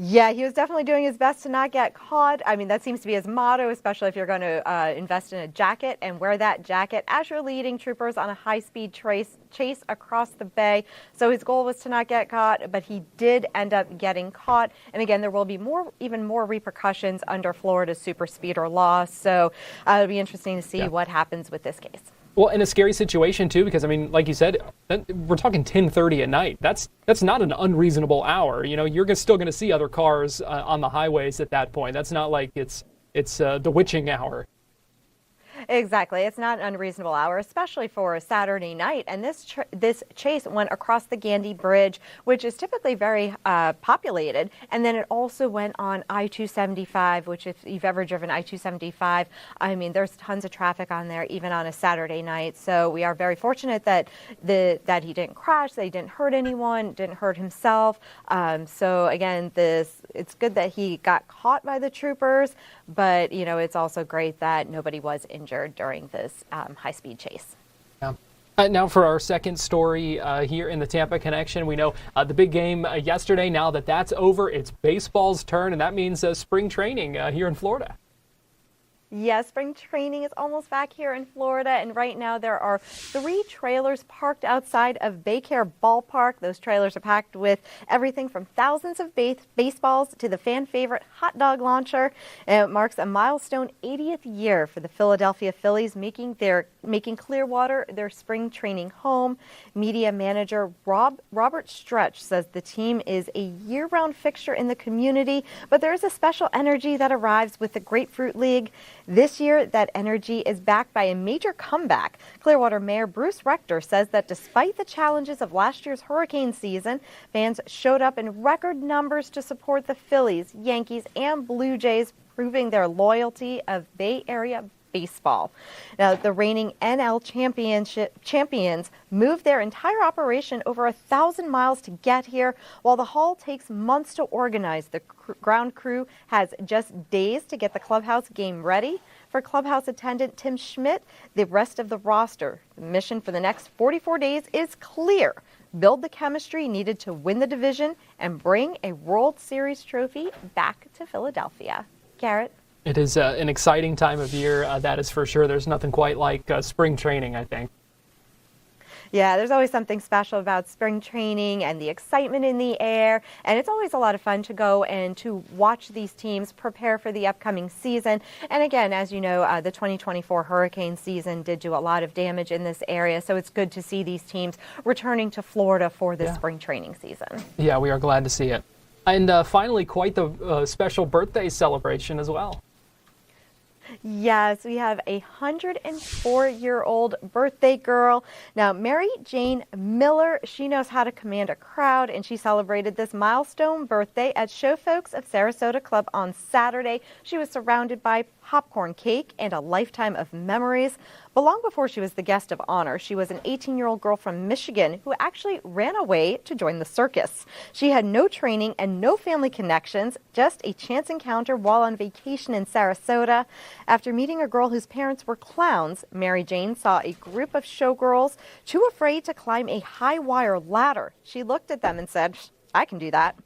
Yeah, he was definitely doing his best to not get caught. I mean, that seems to be his motto, especially if you're going to invest in a jacket and wear that jacket as you're leading troopers on a high-speed chase across the bay. So his goal was to not get caught, but he did end up getting caught. And again, there will be even more repercussions under Florida's super speeder law. So it'll be interesting to see what happens with this case. Well, in a scary situation, too, because, I mean, like you said, we're talking 10:30 at night. That's not an unreasonable hour. You know, you're still going to see other cars on the highways at that point. That's not like it's the witching hour. Exactly. It's not an unreasonable hour, especially for a Saturday night. And this chase went across the Gandy Bridge, which is typically very populated. And then it also went on I-275, which if you've ever driven I-275, I mean, there's tons of traffic on there, even on a Saturday night. So we are very fortunate that he didn't crash, that he didn't hurt anyone, didn't hurt himself. So again, it's good that he got caught by the troopers, but, you know, it's also great that nobody was injured during this high-speed chase. Yeah. Now for our second story here in the Tampa Connection, we know the big game yesterday. Now that that's over, it's baseball's turn, and that means spring training here in Florida. Yes, spring training is almost back here in Florida, and right now there are 3 trailers parked outside of Baycare Ballpark. Those trailers are packed with everything from thousands of baseballs to the fan favorite hot dog launcher. And it marks a milestone 80th year for the Philadelphia Phillies, making Clearwater their spring training home. Media manager Robert Stretch says the team is a year-round fixture in the community, but there is a special energy that arrives with the Grapefruit League. This year, that energy is backed by a major comeback. Clearwater Mayor Bruce Rector says that despite the challenges of last year's hurricane season, fans showed up in record numbers to support the Phillies, Yankees, and Blue Jays, proving their loyalty of Bay Area baseball. Now, the reigning NL champions moved their entire operation over 1,000 miles to get here. While the hall takes months to organize, the ground crew has just days to get the clubhouse game ready. For clubhouse attendant Tim Schmidt, the rest of the roster, the mission for the next 44 days is clear. Build the chemistry needed to win the division and bring a World Series trophy back to Philadelphia. Garrett? It is an exciting time of year, that is for sure. There's nothing quite like spring training, I think. Yeah, there's always something special about spring training and the excitement in the air. And it's always a lot of fun to go and to watch these teams prepare for the upcoming season. And again, as you know, the 2024 hurricane season did do a lot of damage in this area. So it's good to see these teams returning to Florida for this spring training season. Yeah, we are glad to see it. And finally, quite the special birthday celebration as well. Yes, we have a 104-year-old birthday girl. Now, Mary Jane Miller, she knows how to command a crowd, and she celebrated this milestone birthday at Show Folks of Sarasota Club on Saturday. She was surrounded by popcorn cake and a lifetime of memories. But long before she was the guest of honor, she was an 18-year-old girl from Michigan who actually ran away to join the circus. She had no training and no family connections, just a chance encounter while on vacation in Sarasota. After meeting a girl whose parents were clowns, Mary Jane saw a group of showgirls too afraid to climb a high wire ladder. She looked at them and said, "I can do that."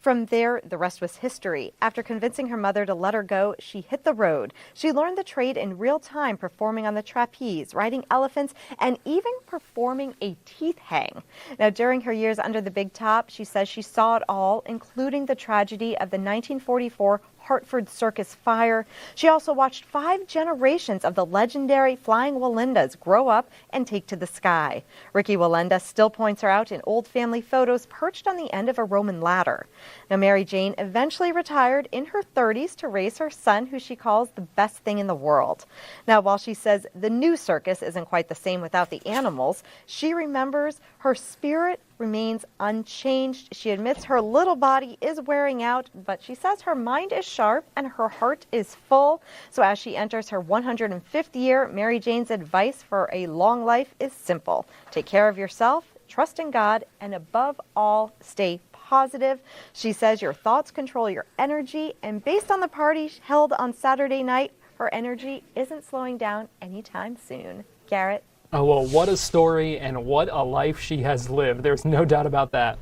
From there, the rest was history. After convincing her mother to let her go, she hit the road. She learned the trade in real time, performing on the trapeze, riding elephants, and even performing a teeth hang. Now, during her years under the big top, she says she saw it all, including the tragedy of the 1944 Hartford Circus fire. She also watched 5 generations of the legendary Flying Walendas grow up and take to the sky. Ricky Walenda still points her out in old family photos perched on the end of a Roman ladder. Now, Mary Jane eventually retired in her 30s to raise her son, who she calls the best thing in the world. Now, while she says the new circus isn't quite the same without the animals, she remembers her spirit remains unchanged. She admits her little body is wearing out, but she says her mind is sharp and her heart is full. So as she enters her 105th year, Mary Jane's advice for a long life is simple. Take care of yourself, trust in God, and above all, stay positive. She says your thoughts control your energy, and based on the party held on Saturday night, her energy isn't slowing down anytime soon. Garrett? Oh, well, what a story and what a life she has lived. There's no doubt about that.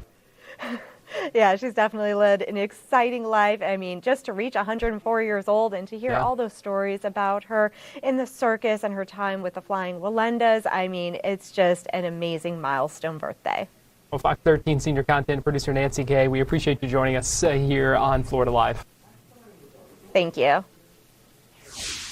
Yeah, she's definitely led an exciting life. I mean, just to reach 104 years old and to hear all those stories about her in the circus and her time with the Flying Walendas, I mean, it's just an amazing milestone birthday. Well, Fox 13 senior content producer Nancy Gay, we appreciate you joining us here on Florida Live. Thank you.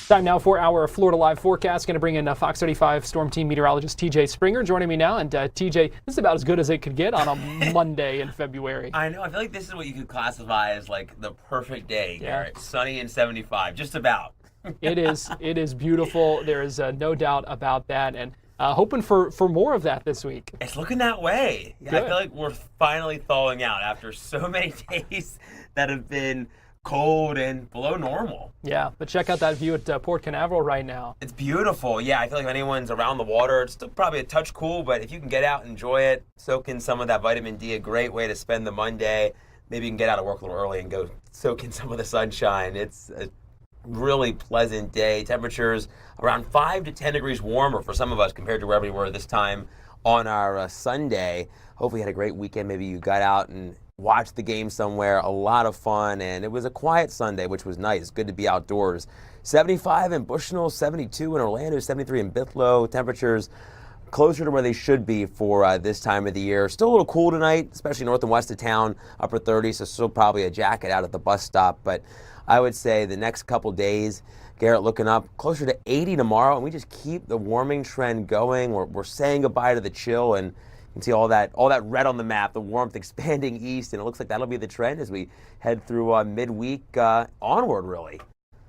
Time now for our Florida Live forecast. Going to bring in Fox 35 Storm Team meteorologist TJ Springer joining me now. And TJ, this is about as good as it could get on a Monday in February. I know. I feel like this is what you could classify as like the perfect day, Garrett. Sunny and 75, just about. It is. It is beautiful. There is no doubt about that. And hoping for more of that this week. It's looking that way. Yeah, I feel like we're finally thawing out after so many days that have been cold and below normal. Yeah, but check out that view at Port Canaveral right now. It's beautiful. Yeah, I feel like if anyone's around the water, it's still probably a touch cool, but if you can get out and enjoy it, soak in some of that vitamin D, a great way to spend the Monday. Maybe you can get out of work a little early and go soak in some of the sunshine. It's a really pleasant day. Temperatures around 5 to 10 degrees warmer for some of us compared to wherever we were this time on our Sunday. Hopefully you had a great weekend. Maybe you got out and watched the game somewhere. A lot of fun, and it was a quiet Sunday, which was nice. Good to be outdoors. 75 in Bushnell, 72 in Orlando, 73 in Bithlo. Temperatures closer to where they should be for this time of the year. Still a little cool tonight, especially north and west of town, upper 30s, so still probably a jacket out at the bus stop. But I would say the next couple days, Garrett, looking up closer to 80 tomorrow, and we just keep the warming trend going. We're saying goodbye to the chill, and you can see all that red on the map, the warmth expanding east, and it looks like that'll be the trend as we head through midweek onward, really.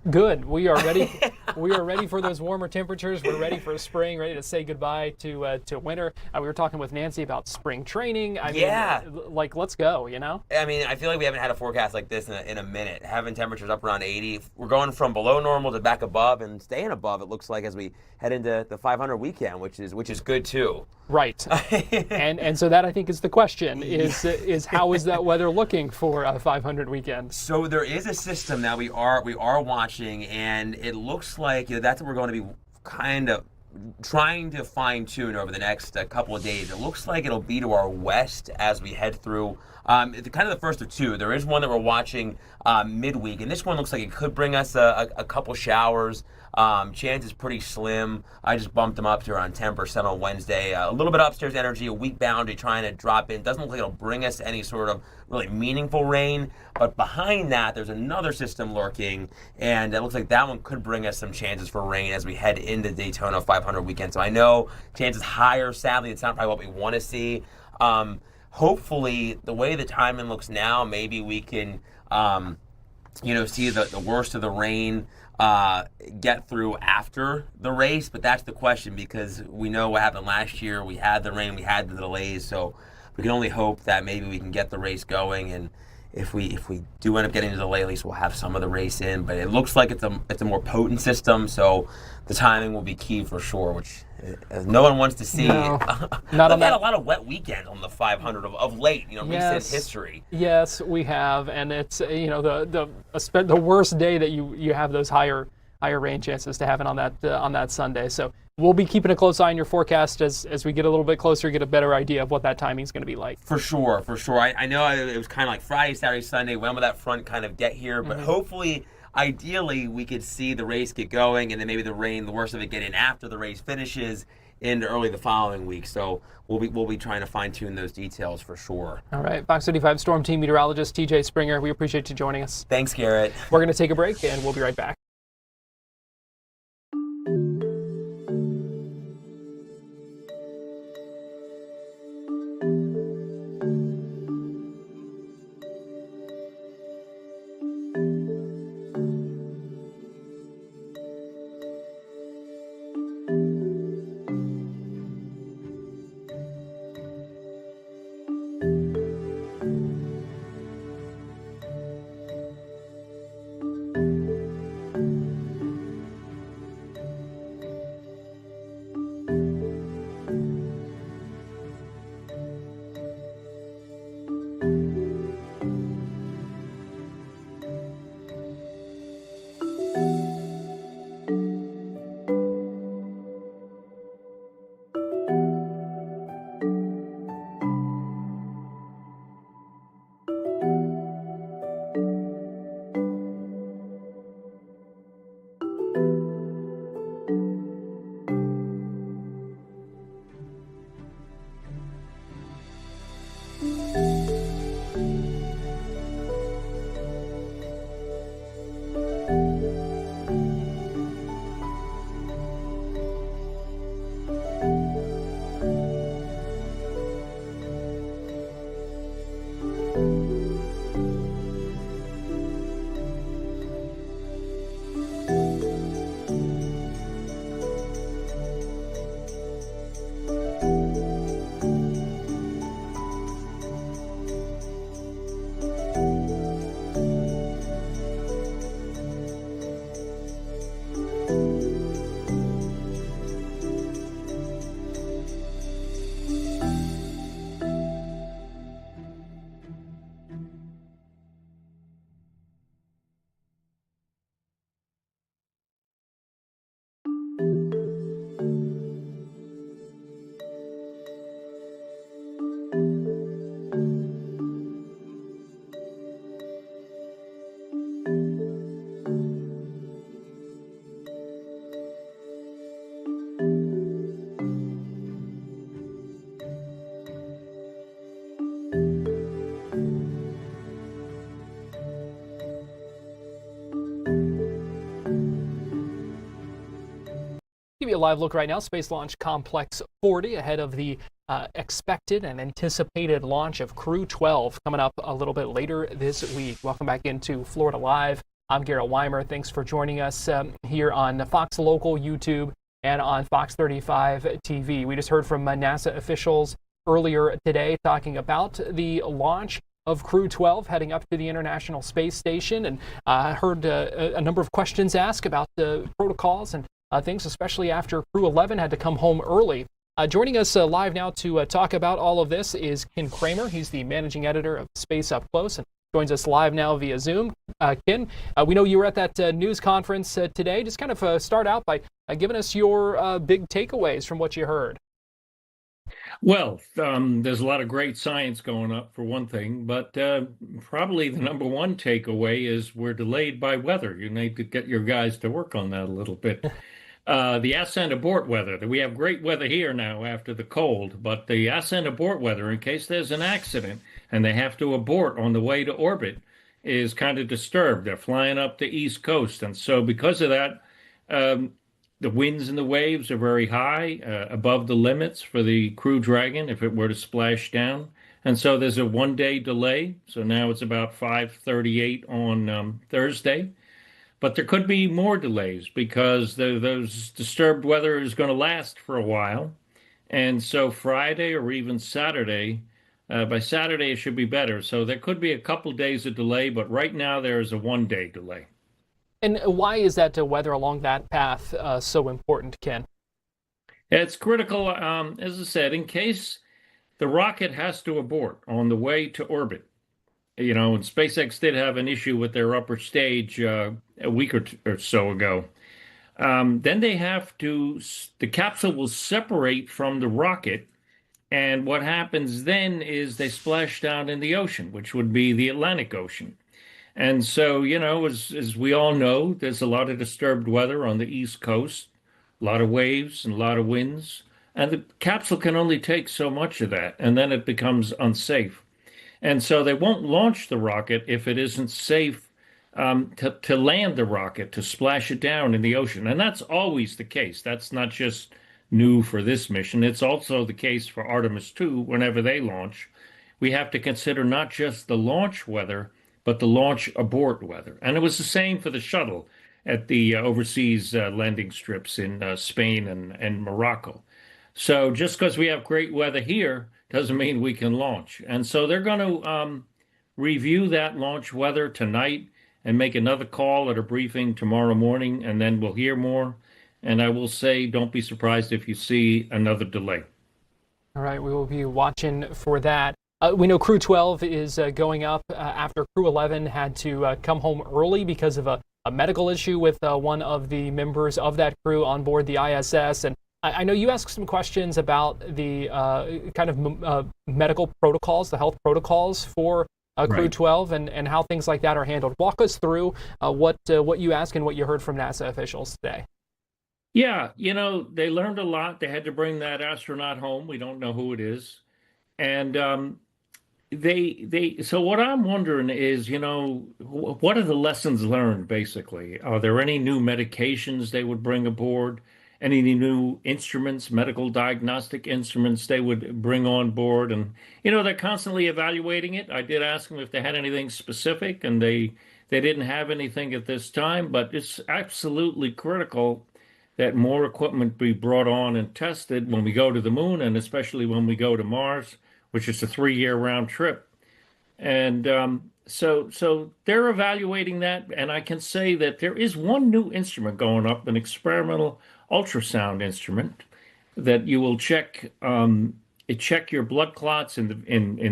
Good. We are ready. We are ready for those warmer temperatures. We're ready for spring, ready to say goodbye to winter. We were talking with Nancy about spring training. I mean, like, let's go, you know? I mean, I feel like we haven't had a forecast like this in a minute. Having temperatures up around 80. We're going from below normal to back above and staying above, it looks like, as we head into the 500 weekend, which is good, too. Right. and so that, I think, is the question, is how is that weather looking for a 500 weekend? So there is a system that we are watching, and it looks like that's what we're going to be kind of trying to fine-tune over the next couple of days. It looks like it'll be to our west as we head through kind of the first of two. There is one that we're watching midweek, and this one looks like it could bring us a couple showers. Chance is pretty slim. I just bumped them up to around 10% on Wednesday. A little bit upstairs energy, a weak boundary trying to drop in. Doesn't look like it'll bring us any sort of really meaningful rain. But behind that, there's another system lurking, and it looks like that one could bring us some chances for rain as we head into Daytona 500 weekend. So I know chances higher. Sadly, it's not probably what we want to see. Hopefully, the way the timing looks now, maybe we can, see the worst of the rain get through after the race, but that's the question because we know what happened last year. We had the rain, we had the delays, so we can only hope that maybe we can get the race going, and if we do end up getting a delay, at least we'll have some of the race in. But it looks like it's a more potent system, so the timing will be key for sure, which no one wants to see. No, We've had a lot of wet weekends on the 500 of late, recent history. Yes, we have, and it's the worst day that you have those higher higher rain chances to have it on that Sunday. So we'll be keeping a close eye on your forecast as we get a little bit closer, get a better idea of what that timing is going to be like. For sure. I know it was kind of like Friday, Saturday, Sunday. When will that front kind of get here? But hopefully, ideally, we could see the race get going, and then maybe the rain, the worst of it, get in after the race finishes into early the following week. So we'll be trying to fine tune those details for sure. All right, Fox 35 Storm Team meteorologist TJ Springer, we appreciate you joining us. Thanks, Garrett. We're going to take a break, and we'll be right back. Give you a live look right now. Space Launch Complex 40 ahead of the expected and anticipated launch of Crew 12 coming up a little bit later this week. Welcome back into Florida Live. I'm Garrett Weimer. Thanks for joining us here on Fox Local YouTube and on Fox 35 TV. We just heard from NASA officials earlier today talking about the launch of Crew 12 heading up to the International Space Station, and heard a number of questions asked about the protocols and things, especially after Crew 11 had to come home early. Joining us live now to talk about all of this is Ken Kramer. He's the managing editor of Space Up Close and joins us live now via Zoom. Ken, we know you were at that news conference today. Just kind of start out by giving us your big takeaways from what you heard. Well, there's a lot of great science going up for one thing, but probably the number one takeaway is we're delayed by weather. You need to get your guys to work on that a little bit. The ascent abort weather, we have great weather here now after the cold, but the ascent abort weather, in case there's an accident and they have to abort on the way to orbit, is kind of disturbed. They're flying up the East Coast, and so because of that, the winds and the waves are very high, above the limits for the Crew Dragon if it were to splash down. And so there's a one-day delay. So now it's about 5:38 on Thursday. But there could be more delays because those disturbed weather is going to last for a while. And so Friday or even Saturday, by Saturday it should be better. So there could be a couple days of delay, but right now there is a one-day delay. And why is that weather along that path so important, Ken? It's critical, as I said, in case the rocket has to abort on the way to orbit. You know, and SpaceX did have an issue with their upper stage a week or so ago. Then the capsule will separate from the rocket. And what happens then is they splash down in the ocean, which would be the Atlantic Ocean. And so, as we all know, there's a lot of disturbed weather on the East Coast, a lot of waves and a lot of winds. And the capsule can only take so much of that, and then it becomes unsafe. And so they won't launch the rocket if it isn't safe to land the rocket, to splash it down in the ocean. And that's always the case. That's not just new for this mission. It's also the case for Artemis 2 whenever they launch. We have to consider not just the launch weather, but the launch abort weather. And it was the same for the shuttle at the overseas landing strips in Spain and Morocco. So just because we have great weather here doesn't mean we can launch. And so they're going to review that launch weather tonight and make another call at a briefing tomorrow morning, and then we'll hear more. And I will say, don't be surprised if you see another delay. All right, we will be watching for that. We know Crew 12 is going up after Crew 11 had to come home early because of a medical issue with one of the members of that crew on board the ISS. And I know you asked some questions about the kind of medical protocols, the health protocols for Crew Right. 12 and how things like that are handled. Walk us through what you asked and what you heard from NASA officials today. Yeah, they learned a lot. They had to bring that astronaut home. We don't know who it is. And so what I'm wondering is, what are the lessons learned, basically? Are there any new medications they would bring aboard? Any new instruments, medical diagnostic instruments they would bring on board? And, they're constantly evaluating it. I did ask them if they had anything specific, and they didn't have anything at this time, but it's absolutely critical that more equipment be brought on and tested when we go to the moon, and especially when we go to Mars, which is a 3-year round trip. And so they're evaluating that, and I can say that there is one new instrument going up, an experimental ultrasound instrument that you will check your blood clots in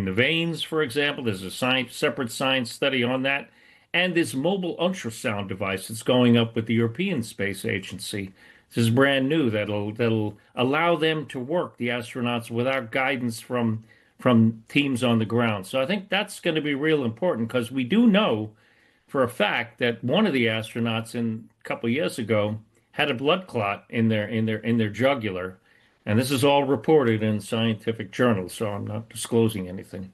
the veins, for example. There's a separate science study on that. And this mobile ultrasound device that's going up with the European Space Agency. This is brand new that'll allow them to work, the astronauts, without guidance from teams on the ground. So I think that's going to be real important, because we do know for a fact that one of the astronauts a couple of years ago had a blood clot in their jugular, and this is all reported in scientific journals, so I'm not disclosing anything.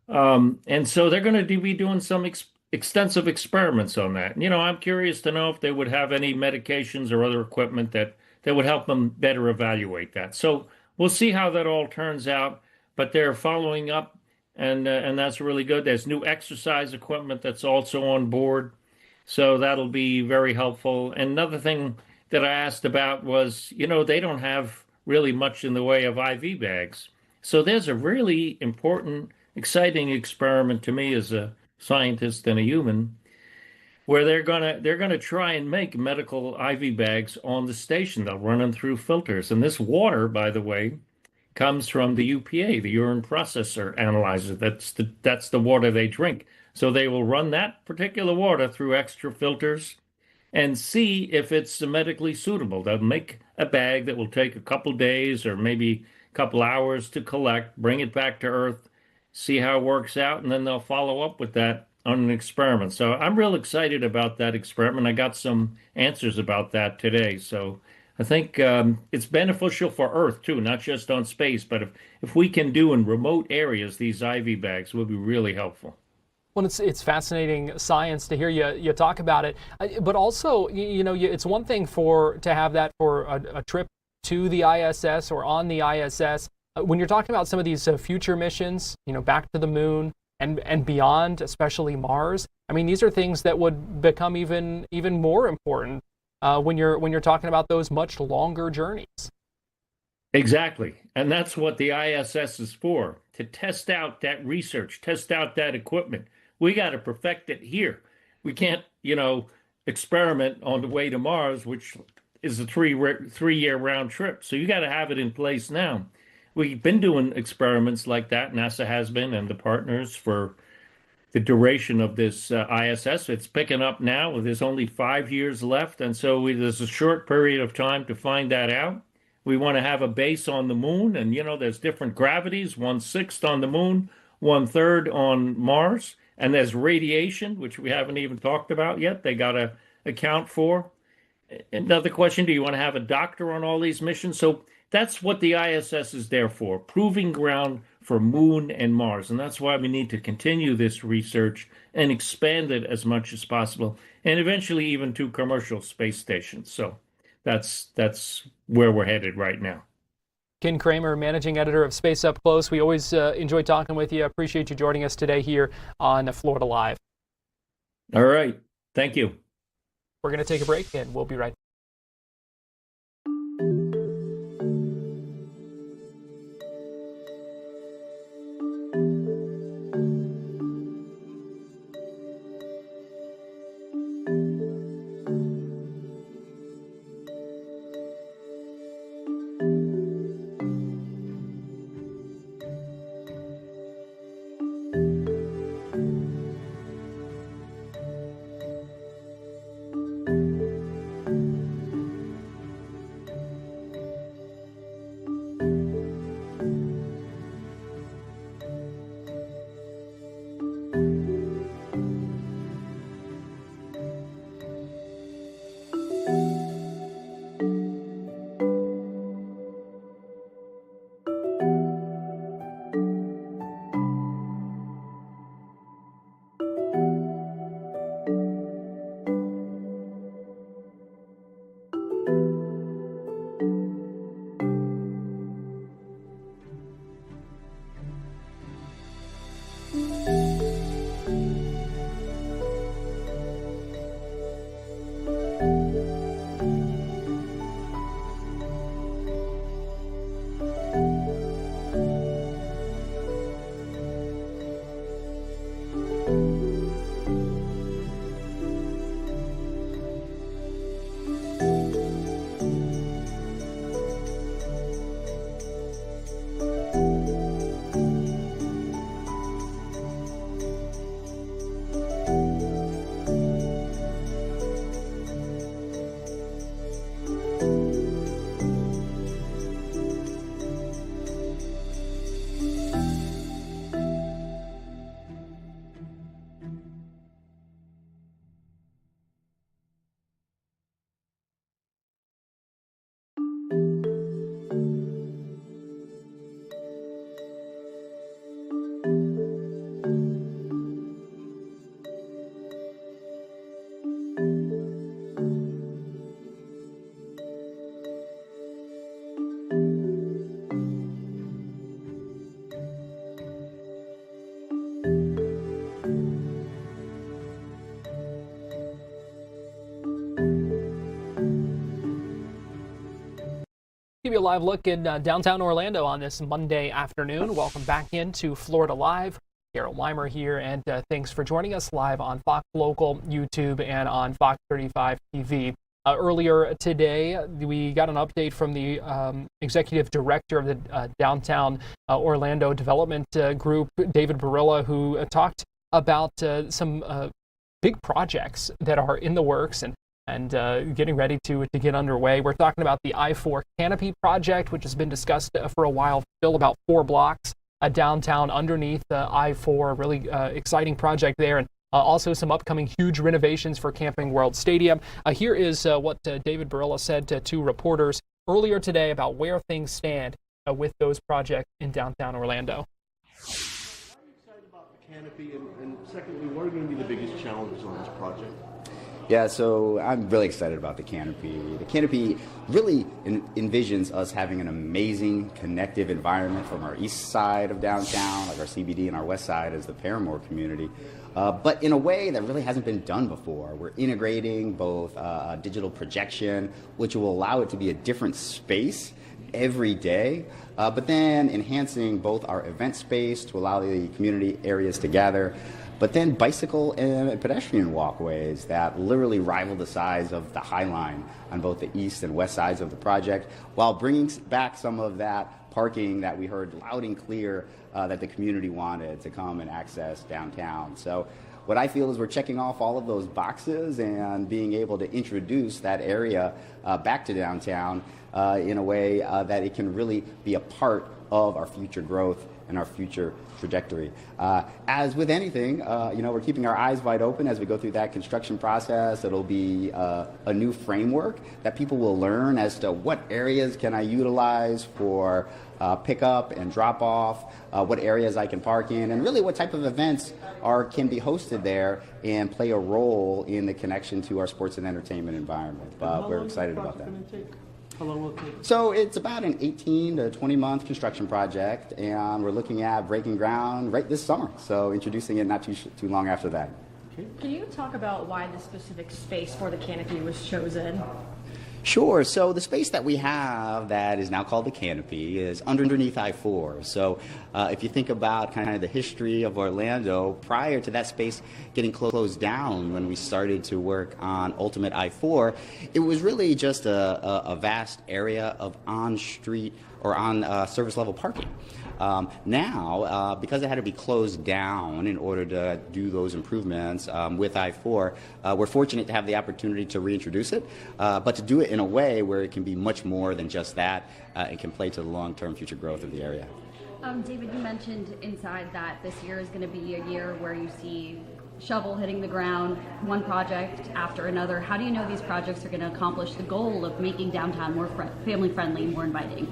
And so they're going to be doing some extensive experiments on that. I'm curious to know if they would have any medications or other equipment that would help them better evaluate that. So we'll see how that all turns out, but they're following up, and that's really good. There's new exercise equipment that's also on board, so that'll be very helpful. And another thing that I asked about was, they don't have really much in the way of IV bags. So there's a really important, exciting experiment to me as a scientist and a human, where they're gonna try and make medical IV bags on the station. They'll run them through filters, and this water, by the way, comes from the UPA, the urine processor analyzer. That's the water they drink. So they will run that particular water through extra filters and see if it's medically suitable. They'll make a bag that will take a couple days or maybe a couple hours to collect, bring it back to Earth, see how it works out, and then they'll follow up with that on an experiment. So I'm real excited about that experiment. I got some answers about that today. So I think it's beneficial for Earth too, not just on space, but if we can do in remote areas, these IV bags will be really helpful. Well, it's fascinating science to hear you talk about it, but also it's one thing to have that for a trip to the ISS or on the ISS. When you're talking about some of these future missions, back to the moon and beyond, especially Mars, I mean, these are things that would become even more important when you're talking about those much longer journeys. Exactly. And that's what the ISS is for, to test out that research, test out that equipment. We got to perfect it here. We can't, experiment on the way to Mars, which is a three-year round trip. So you got to have it in place now. We've been doing experiments like that. NASA has been, and the partners, for the duration of this ISS. It's picking up now. There's only 5 years left, and so there's a short period of time to find that out. We want to have a base on the moon, and there's different gravities, 1/6 on the moon, 1/3 on Mars, and there's radiation, which we haven't even talked about yet. They got to account for. Another question, do you want to have a doctor on all these missions? So that's what the ISS is there for, proving ground for Moon and Mars. And that's why we need to continue this research and expand it as much as possible, and eventually even to commercial space stations. So that's where we're headed right now. Ken Kramer, managing editor of Space Up Close. We always enjoy talking with you. Appreciate you joining us today here on Florida Live. All right. Thank you. We're going to take a break, and we'll be right back. Give you a live look in downtown Orlando on this Monday afternoon. Welcome back into Florida Live. Garrett Weimer here, and thanks for joining us live on Fox Local, YouTube, and on Fox 35 TV. Earlier today, we got an update from the executive director of the downtown Orlando Development Group, David Barilla, who talked about some big projects that are in the works and getting ready to get underway. We're talking about the I-4 Canopy project, which has been discussed for a while, still about 4 blocks downtown underneath I-4, really exciting project there, and also some upcoming huge renovations for Camping World Stadium. Here is what David Barilla said to reporters earlier today about where things stand with those projects in downtown Orlando. Are you excited about the canopy, and secondly, what are going to be the biggest challenges on this project? Yeah, so I'm really excited about the canopy. The canopy really envisions us having an amazing connective environment from our east side of downtown, like our CBD, and our west side as the Paramore community, but in a way that really hasn't been done before. We're integrating both digital projection, which will allow it to be a different space every day, but then enhancing both our event space to allow the community areas to gather, but then bicycle and pedestrian walkways that literally rival the size of the High Line on both the east and west sides of the project, while bringing back some of that parking that we heard loud and clear that the community wanted to come and access downtown. So what I feel is we're checking off all of those boxes and being able to introduce that area back to downtown in a way that it can really be a part of our future growth and our future trajectory. As with anything, we're keeping our eyes wide open as we go through that construction process. It'll be a new framework that people will learn as to what areas can I utilize for pickup and drop off, what areas I can park in, and really what type of events can be hosted there and play a role in the connection to our sports and entertainment environment. But we're excited about that. How long will it take? So it's about an 18 to 20 month construction project, and we're looking at breaking ground right this summer. So introducing it not too long after that. Can you talk about why the specific space for the canopy was chosen? Sure. So the space that we have that is now called the canopy is underneath I-4. So if you think about kind of the history of Orlando, prior to that space getting closed down when we started to work on Ultimate I-4, it was really just a vast area of on-street or on service level parking. Now, because it had to be closed down in order to do those improvements with I-4, we're fortunate to have the opportunity to reintroduce it, but to do it in a way where it can be much more than just that and can play to the long-term future growth of the area. David, you mentioned inside that this year is going to be a year where you see shovel hitting the ground, one project after another. How do you know these projects are going to accomplish the goal of making downtown more family-friendly, more inviting?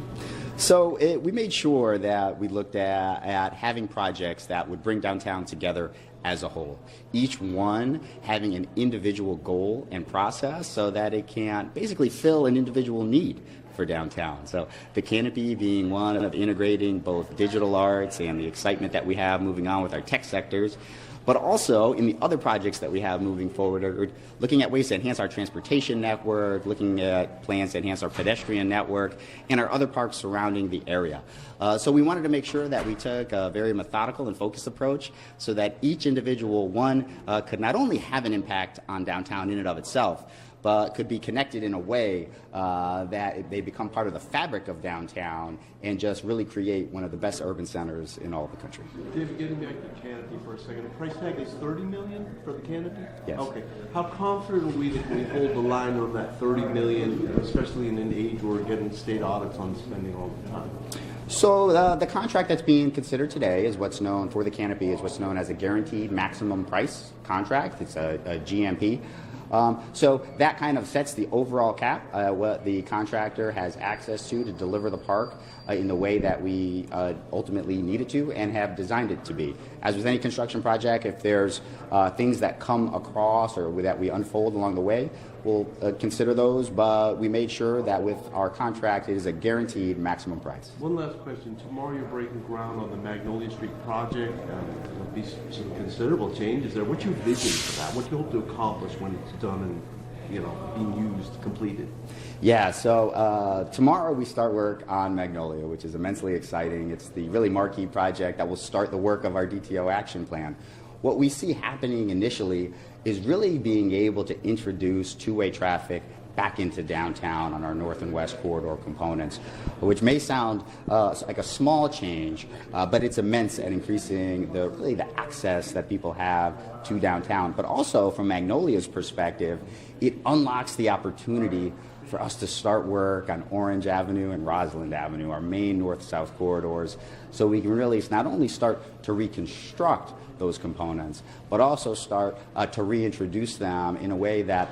So we made sure that we looked at having projects that would bring downtown together as a whole, each one having an individual goal and process so that it can basically fill an individual need for downtown. So the canopy being one of integrating both digital arts and the excitement that we have moving on with our tech sectors, but also in the other projects that we have moving forward are looking at ways to enhance our transportation network, looking at plans to enhance our pedestrian network, and our other parks surrounding the area. So we wanted to make sure that we took a very methodical and focused approach so that each individual one could not only have an impact on downtown in and of itself, but could be connected in a way that they become part of the fabric of downtown and just really create one of the best urban centers in all of the country. David, getting back to the canopy for a second, the price tag is $30 million for the canopy? Yes. Okay. How confident are we that we hold the line on that $30 million, especially in an age where we're getting state audits on spending all the time? So the contract that's being considered today is what's known for the canopy is what's known as a guaranteed maximum price contract. It's a GMP. So that kind of sets the overall cap, what the contractor has access to deliver the park in the way that we ultimately need it to and have designed it to be. As with any construction project, if there's things that come across or that we unfold along the way, we'll consider those, but we made sure that with our contract it is a guaranteed maximum price. One last question. Tomorrow you're breaking ground on the Magnolia Street project. There'll be some considerable changes there. What's your vision for that? What do you hope to accomplish when it's done and being used, completed? Yeah, so tomorrow we start work on Magnolia, which is immensely exciting. It's the really marquee project that will start the work of our DTO action plan. What we see happening initially is really being able to introduce two-way traffic back into downtown on our north and west corridor components, which may sound like a small change, but it's immense at increasing the access that people have to downtown. But also from Magnolia's perspective, it unlocks the opportunity for us to start work on Orange Avenue and Roslyn Avenue, our main north-south corridors, so we can really not only start to reconstruct those components, but also start to reintroduce them in a way that,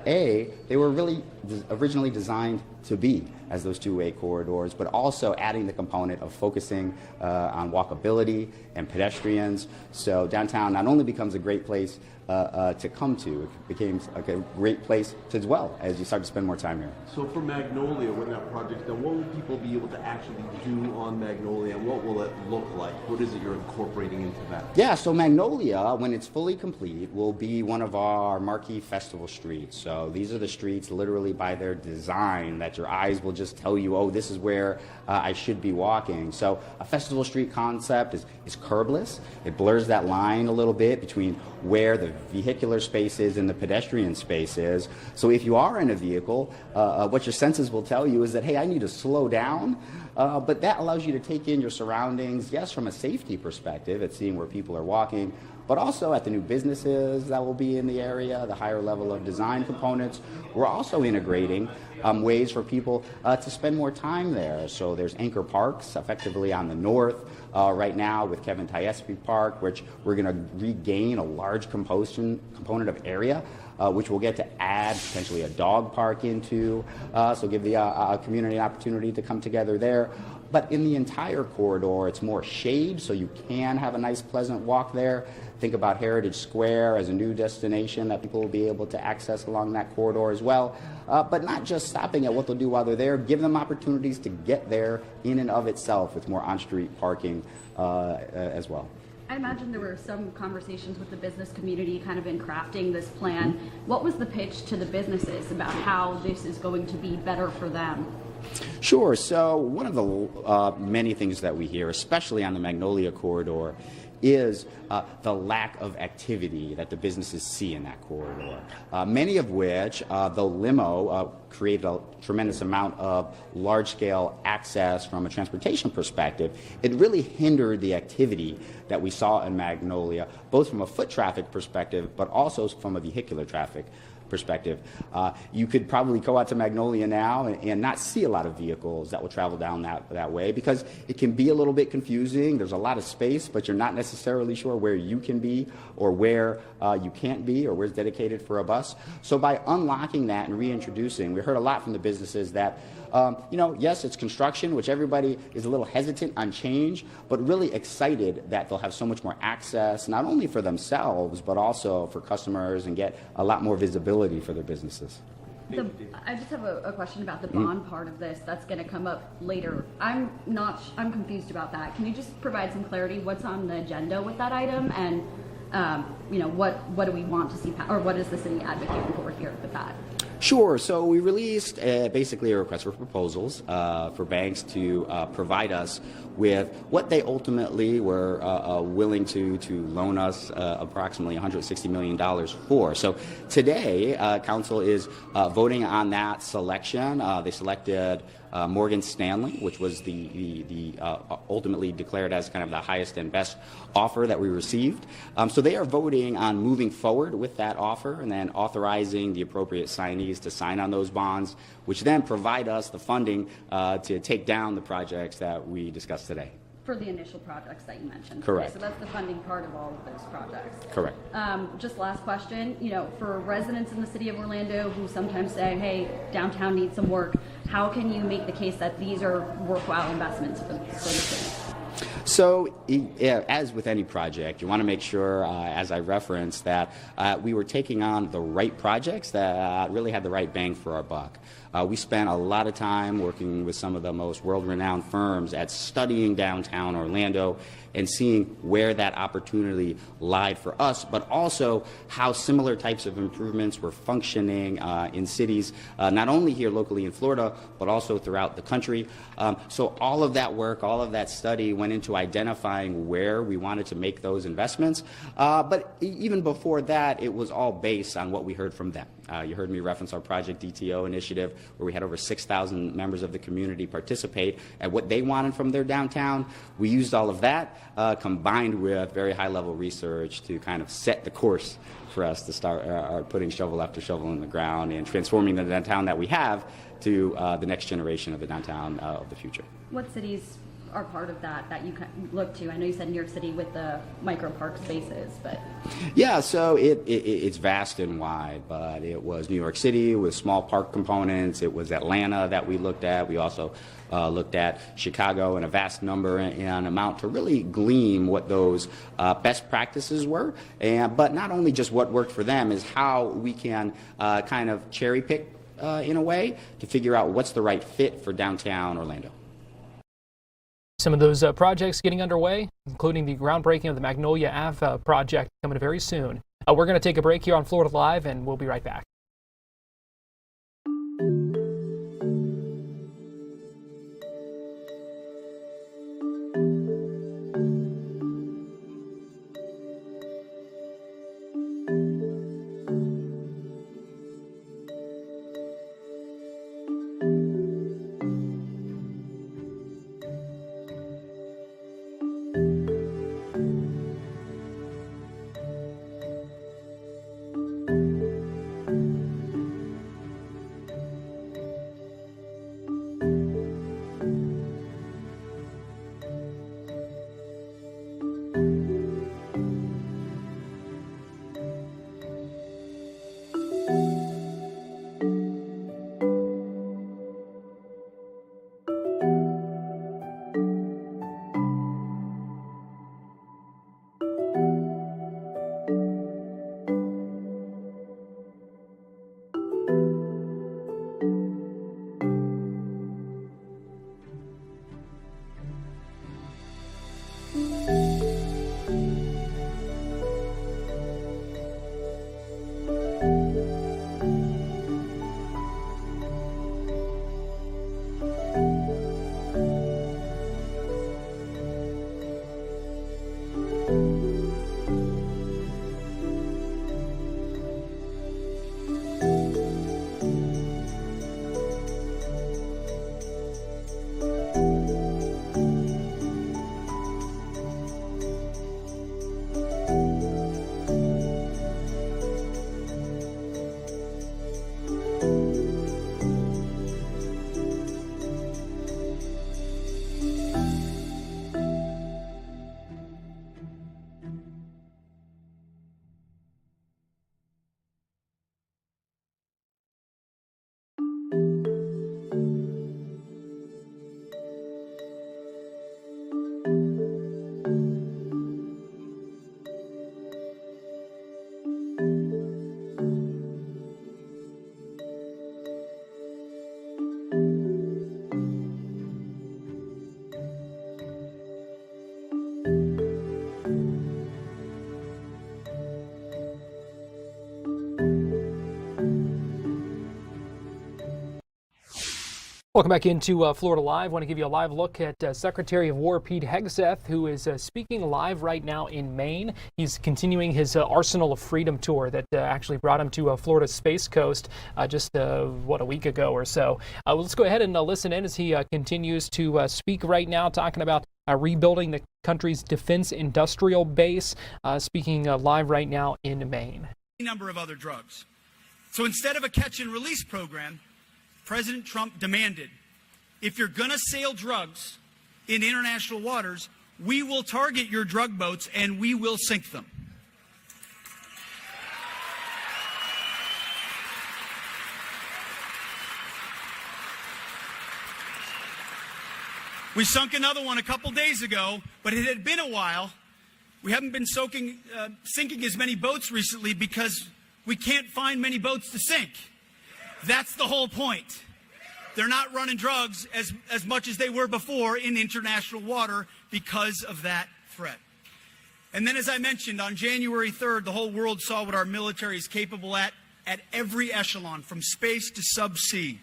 they were really originally designed to be as those two-way corridors, but also adding the component of focusing on walkability and pedestrians. So downtown not only becomes a great place to come to, it became a great place to dwell as you start to spend more time here. So for Magnolia, when that project's done, what will people be able to actually do on Magnolia, and what will it look like? What is it you're incorporating into that? Yeah, so Magnolia, when it's fully complete, will be one of our marquee festival streets. So these are the streets literally by their design that your eyes will just tell you, oh, this is where I should be walking. So a festival street concept is curbless. It blurs that line a little bit between where the vehicular spaces and the pedestrian spaces. So if you are in a vehicle, what your senses will tell you is that, hey, I need to slow down. But that allows you to take in your surroundings, yes, from a safety perspective, at seeing where people are walking, but also at the new businesses that will be in the area, the higher level of design components. We're also integrating ways for people to spend more time there. So there's anchor parks effectively on the north right now with Kevin Tiespi Park, which we're going to regain a large component of area, which we'll get to add potentially a dog park into, so give the community an opportunity to come together there. But in the entire corridor, it's more shade, so you can have a nice, pleasant walk there. Think about Heritage Square as a new destination that people will be able to access along that corridor as well. But not just stopping at what they'll do while they're there, give them opportunities to get there in and of itself with more on-street parking as well. I imagine there were some conversations with the business community kind of in crafting this plan. What was the pitch to the businesses about how this is going to be better for them? Sure. So one of the many things that we hear, especially on the Magnolia corridor, is the lack of activity that the businesses see in that corridor, many of which, though limo created a tremendous amount of large-scale access from a transportation perspective, it really hindered the activity that we saw in Magnolia, both from a foot traffic perspective, but also from a vehicular traffic perspective. You could probably go out to Magnolia now and not see a lot of vehicles that will travel down that way because it can be a little bit confusing. There's a lot of space, but you're not necessarily sure where you can be or where you can't be or where's dedicated for a bus. So by unlocking that and reintroducing, we heard a lot from the businesses that yes, it's construction, which everybody is a little hesitant on change, but really excited that they'll have so much more access, not only for themselves, but also for customers and get a lot more visibility for their businesses. I just have a question about the bond part of this that's going to come up later. I'm confused about that. Can you just provide some clarity? What's on the agenda with that item, and what do we want to see, or what is the city advocating for here with that? Sure. So we released basically a request for proposals for banks to provide us with what they ultimately were willing to loan us approximately $160 million for. So today, Council is voting on that selection. They selected Morgan Stanley, which was the ultimately declared as kind of the highest and best offer that we received. So they are voting on moving forward with that offer and then authorizing the appropriate signees to sign on those bonds, which then provide us the funding to take down the projects that we discussed today. For the initial projects that you mentioned. Correct. Okay, so that's the funding part of all of those projects. Correct. Just last question, for residents in the city of Orlando who sometimes say, hey, downtown needs some work, how can you make the case that these are worthwhile investments for the city? So, as with any project, you want to make sure, as I referenced, that we were taking on the right projects that really had the right bang for our buck. We spent a lot of time working with some of the most world-renowned firms at studying downtown Orlando and seeing where that opportunity lied for us, but also how similar types of improvements were functioning in cities, not only here locally in Florida, but also throughout the country. So all of that work, all of that study went into identifying where we wanted to make those investments. But even before that, it was all based on what we heard from them. You heard me reference our Project DTO initiative, where we had over 6,000 members of the community participate at what they wanted from their downtown. We used all of that combined with very high-level research to kind of set the course for us to start putting shovel after shovel in the ground and transforming the downtown that we have to the next generation of the downtown of the future. What cities are part of that you look to? I know you said New York City with the micro park spaces, but yeah, so it's vast and wide, but it was New York City with small park components. It was Atlanta that we looked at. We also looked at Chicago and a vast number and amount to really glean what those best practices were, but not only just what worked for them, is how we can kind of cherry pick in a way to figure out what's the right fit for downtown Orlando. Some of those projects getting underway, including the groundbreaking of the Magnolia Ave project coming very soon. We're going to take a break here on Florida Live, and we'll be right back. Welcome back into Florida Live. I want to give you a live look at Secretary of War Pete Hegseth, who is speaking live right now in Maine. He's continuing his Arsenal of Freedom tour that actually brought him to Florida's Space Coast just, a week ago or so. Let's go ahead and listen in as he continues to speak right now, talking about rebuilding the country's defense industrial base, speaking live right now in Maine. A number of other drugs. So instead of a catch and release program, President Trump demanded, if you're going to sail drugs in international waters, we will target your drug boats and we will sink them. We sunk another one a couple days ago, but it had been a while. We haven't been sinking as many boats recently because we can't find many boats to sink. That's the whole point. They're not running drugs as much as they were before in international water because of that threat. And then, as I mentioned, on January 3rd, the whole world saw what our military is capable at every echelon, from space to subsea.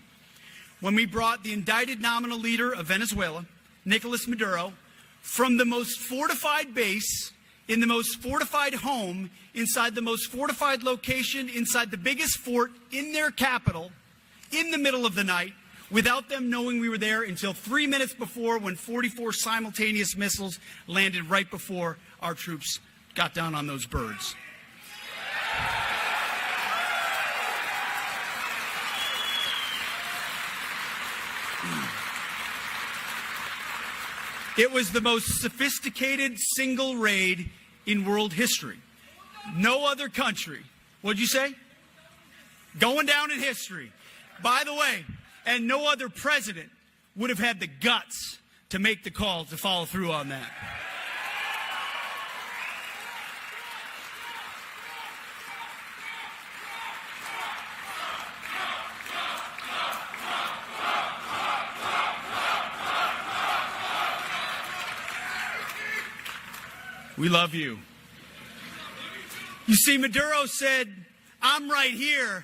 When we brought the indicted nominal leader of Venezuela, Nicolas Maduro, from the most fortified base, in the most fortified home, inside the most fortified location, inside the biggest fort in their capital, in the middle of the night, without them knowing we were there until 3 minutes before, when 44 simultaneous missiles landed right before our troops got down on those birds. It was the most sophisticated single raid in world history. No other country, what'd you say? Going down in history. By the way, and no other president would have had the guts to make the call to follow through on that. We love you. You see, Maduro said, I'm right here.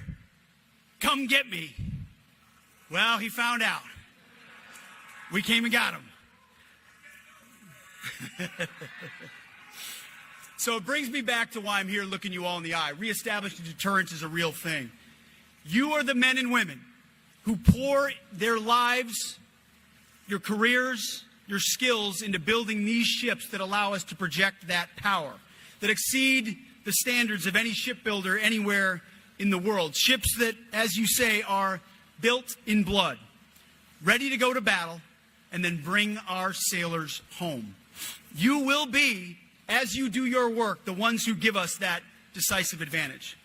Come get me. Well, he found out. We came and got him. So it brings me back to why I'm here looking you all in the eye. Reestablishing deterrence is a real thing. You are the men and women who pour their lives, your careers, your skills into building these ships that allow us to project that power, that exceed the standards of any shipbuilder anywhere in the world. Ships that, as you say, are built in blood, ready to go to battle, and then bring our sailors home. You will be, as you do your work, the ones who give us that decisive advantage.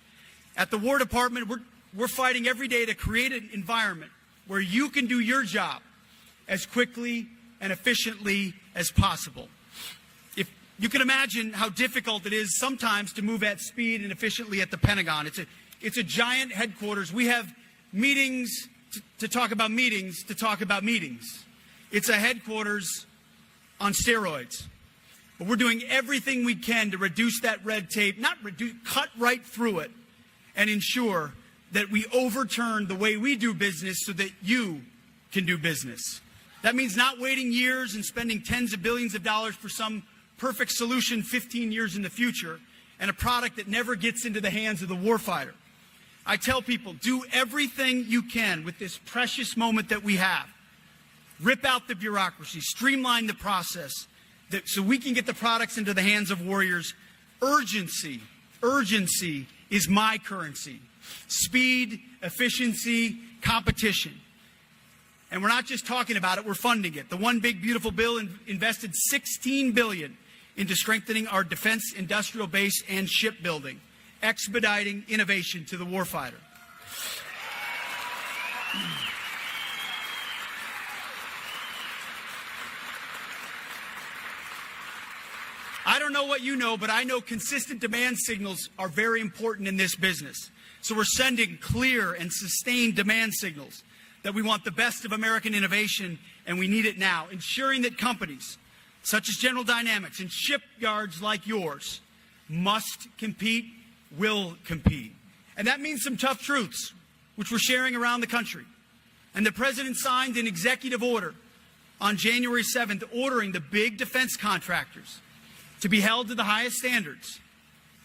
At the War Department, we're fighting every day to create an environment where you can do your job as quickly and efficiently as possible. If you can imagine how difficult it is sometimes to move at speed and efficiently at the Pentagon. It's a giant headquarters. We have meetings to talk about meetings to talk about meetings. It's a headquarters on steroids. But we're doing everything we can to reduce that red tape, cut right through it, and ensure that we overturn the way we do business so that you can do business. That means not waiting years and spending tens of billions of dollars for some perfect solution 15 years in the future and a product that never gets into the hands of the warfighter. I tell people, do everything you can with this precious moment that we have. Rip out the bureaucracy, streamline the process so we can get the products into the hands of warriors. Urgency is my currency. Speed, efficiency, competition. And we're not just talking about it, we're funding it. The One Big Beautiful Bill invested $16 billion into strengthening our defense industrial base and shipbuilding, expediting innovation to the warfighter. I don't know what you know, but I know consistent demand signals are very important in this business. So we're sending clear and sustained demand signals that we want the best of American innovation, and we need it now, ensuring that companies such as General Dynamics and shipyards like yours must compete, will compete. And that means some tough truths, which we're sharing around the country. And the president signed an executive order on January 7th ordering the big defense contractors to be held to the highest standards.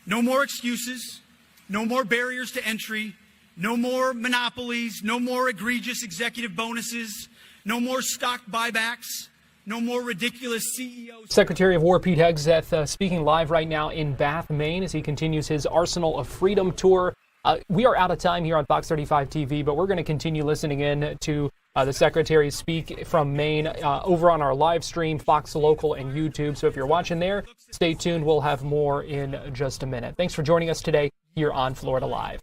No more excuses, no more barriers to entry, no more monopolies, no more egregious executive bonuses, no more stock buybacks, no more ridiculous CEOs. Secretary of War Pete Hegseth speaking live right now in Bath, Maine, as he continues his Arsenal of Freedom tour. We are out of time here on Fox 35 TV, but we're going to continue listening in to the Secretary speak from Maine over on our live stream, Fox Local and YouTube. So if you're watching there, stay tuned. We'll have more in just a minute. Thanks for joining us today here on Florida Live.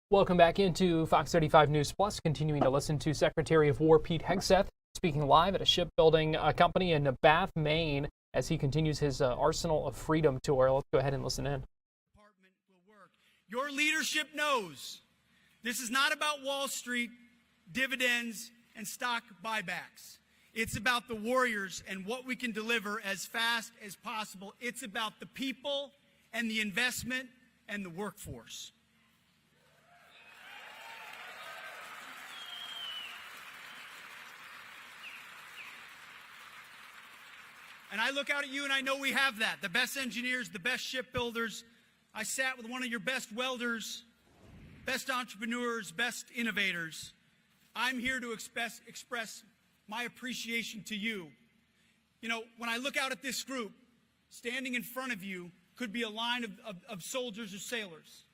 Welcome back into Fox 35 News Plus, continuing to listen to Secretary of War Pete Hegseth speaking live at a shipbuilding company in Bath, Maine, as he continues his Arsenal of Freedom tour. Let's go ahead and listen in. Your leadership knows this is not about Wall Street, dividends, and stock buybacks. It's about the warriors and what we can deliver as fast as possible. It's about the people and the investment and the workforce. And I look out at you and I know we have that. The best engineers, the best shipbuilders. I sat with one of your best welders, best entrepreneurs, best innovators. I'm here to express my appreciation to you. You know, when I look out at this group, standing in front of you could be a line of soldiers or sailors,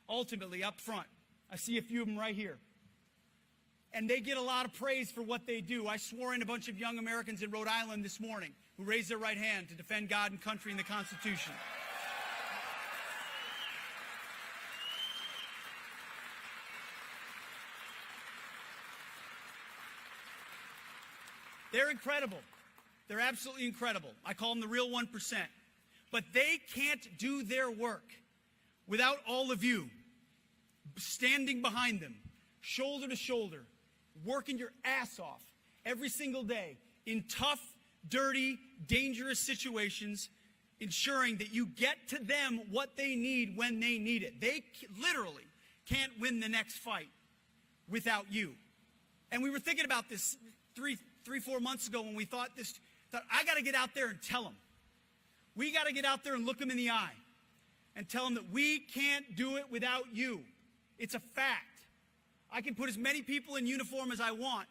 ultimately up front. I see a few of them right here. And they get a lot of praise for what they do. I swore in a bunch of young Americans in Rhode Island this morning who raised their right hand to defend God and country and the Constitution. They're incredible. They're absolutely incredible. I call them the real 1%. But they can't do their work without all of you standing behind them, shoulder to shoulder, working your ass off every single day in tough, dirty, dangerous situations, ensuring that you get to them what they need when they need it. They literally can't win the next fight without you. And we were thinking about this three, 4 months ago when we thought I got to get out there and tell them. We got to get out there and look them in the eye and tell them that we can't do it without you. It's a fact. I can put as many people in uniform as I want,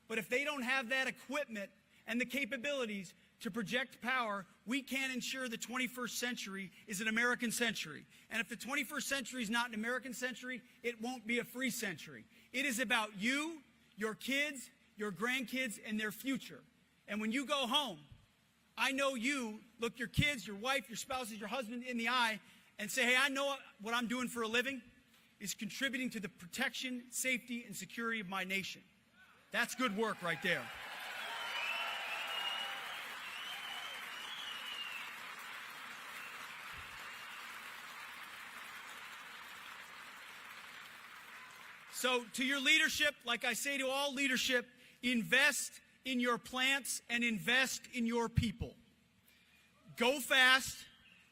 but if they don't have that equipment and the capabilities to project power, we can't ensure the 21st century is an American century. And if the 21st century is not an American century, it won't be a free century. It is about you, your kids, your grandkids, and their future. And when you go home, I know you look your kids, your wife, your spouses, your husband in the eye and say, hey, I know what I'm doing for a living is contributing to the protection, safety, and security of my nation. That's good work right there. So to your leadership, like I say to all leadership, invest in your plants and invest in your people. Go fast,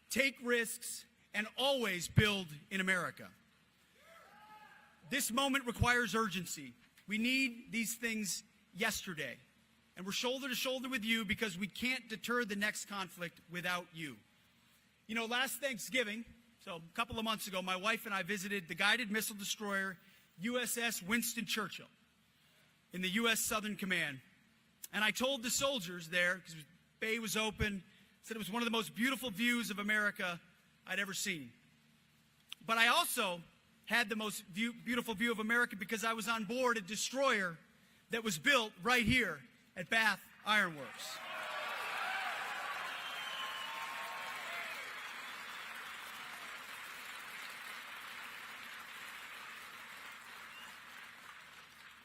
take risks, and always build in America. This moment requires urgency. We need these things yesterday. And we're shoulder to shoulder with you because we can't deter the next conflict without you. You know, last Thanksgiving, so a couple of months ago, my wife and I visited the guided missile destroyer USS Winston Churchill in the U.S. Southern Command. And I told the soldiers there, because the bay was open, said it was one of the most beautiful views of America I'd ever seen. But I also had the most beautiful view of America because I was on board a destroyer that was built right here at Bath Iron Works.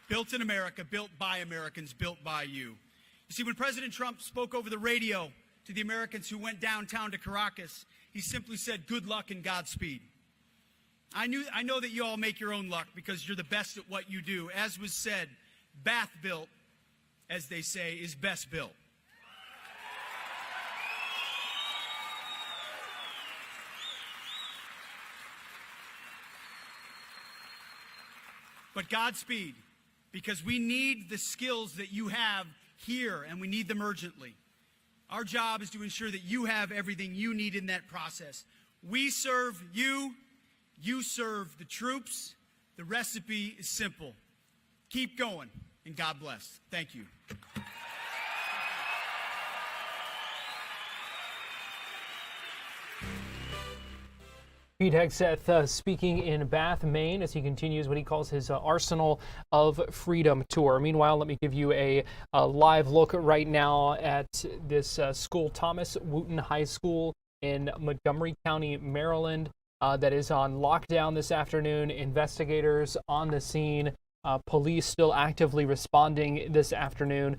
Built in America, built by Americans, built by you. You see, when President Trump spoke over the radio to the Americans who went downtown to Caracas, he simply said, good luck and Godspeed. I know that you all make your own luck because you're the best at what you do. As was said, Bath built, as they say, is best built. But Godspeed, because we need the skills that you have here, and we need them urgently. Our job is to ensure that you have everything you need in that process. We serve you, you serve the troops. The recipe is simple. Keep going, and God bless. Thank you. Pete Hegseth speaking in Bath, Maine, as he continues what he calls his Arsenal of Freedom tour. Meanwhile, let me give you a live look right now at this school, Thomas Wooten High School in Montgomery County, Maryland, that is on lockdown this afternoon. Investigators on the scene, police still actively responding this afternoon.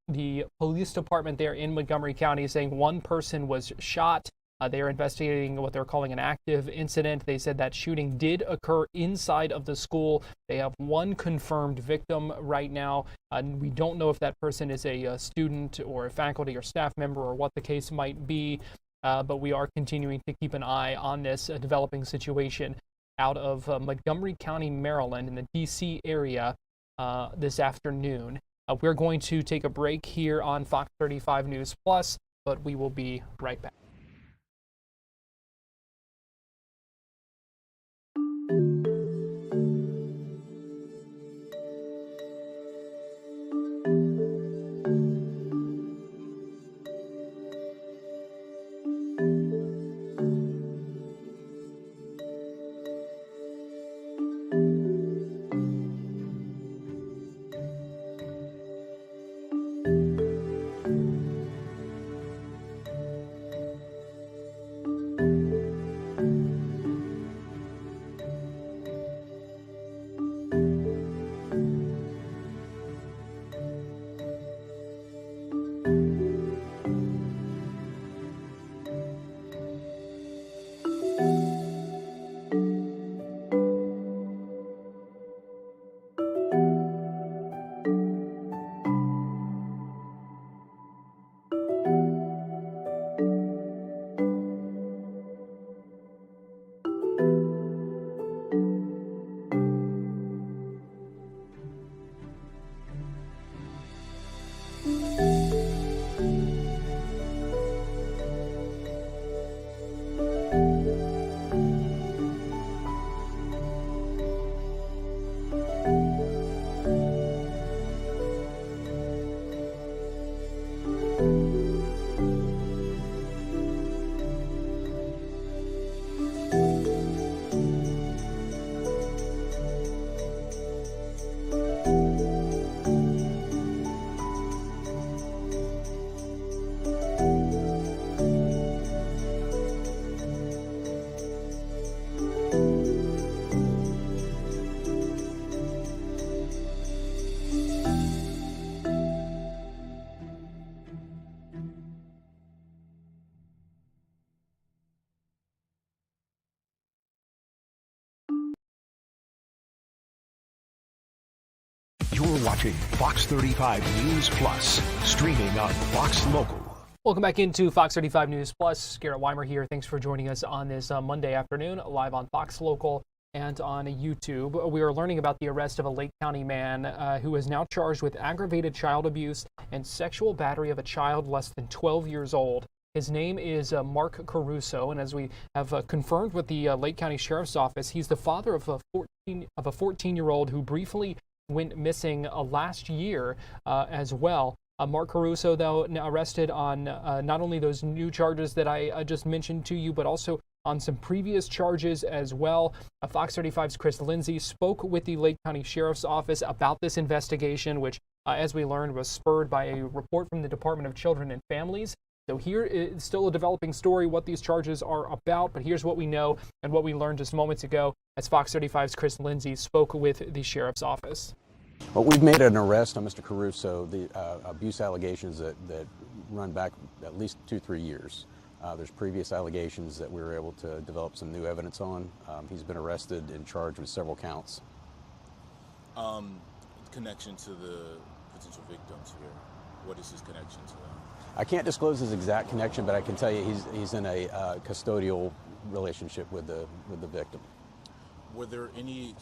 The police department there in Montgomery County is saying one person was shot. They are investigating what they're calling an active incident. They said that shooting did occur inside of the school. They have one confirmed victim right now. We don't know if that person is a student or a faculty or staff member or what the case might be, but we are continuing to keep an eye on this developing situation out of Montgomery County, Maryland, in the D.C. area this afternoon. We're going to take a break here on Fox 35 News Plus, but we will be right back. You're watching Fox 35 News Plus, streaming on Fox Local. Welcome back into Fox 35 News Plus. Garrett Weimer here. Thanks for joining us on this Monday afternoon, live on Fox Local and on YouTube. We are learning about the arrest of a Lake County man who is now charged with aggravated child abuse and sexual battery of a child less than 12 years old. His name is Mark Caruso, and as we have confirmed with the Lake County Sheriff's Office, he's the father of a 14-year-old who briefly went missing last year as well. Mark Caruso, though, now arrested on not only those new charges that I just mentioned to you, but also on some previous charges as well. Fox 35's Chris Lindsay spoke with the Lake County Sheriff's Office about this investigation, which, as we learned, was spurred by a report from the Department of Children and Families. So here is still a developing story, what these charges are about, but here's what we know and what we learned just moments ago as Fox 35's Chris Lindsay spoke with the Sheriff's Office. Well, we've made an arrest on Mr. Caruso, the abuse allegations that run back at least 2-3 years. There's previous allegations that we were able to develop some new evidence on. He's been arrested and charged with several counts. Connection to the potential victims here. What is his connection to them? I can't disclose his exact connection, but I can tell you he's in a custodial relationship with the victim. Were there any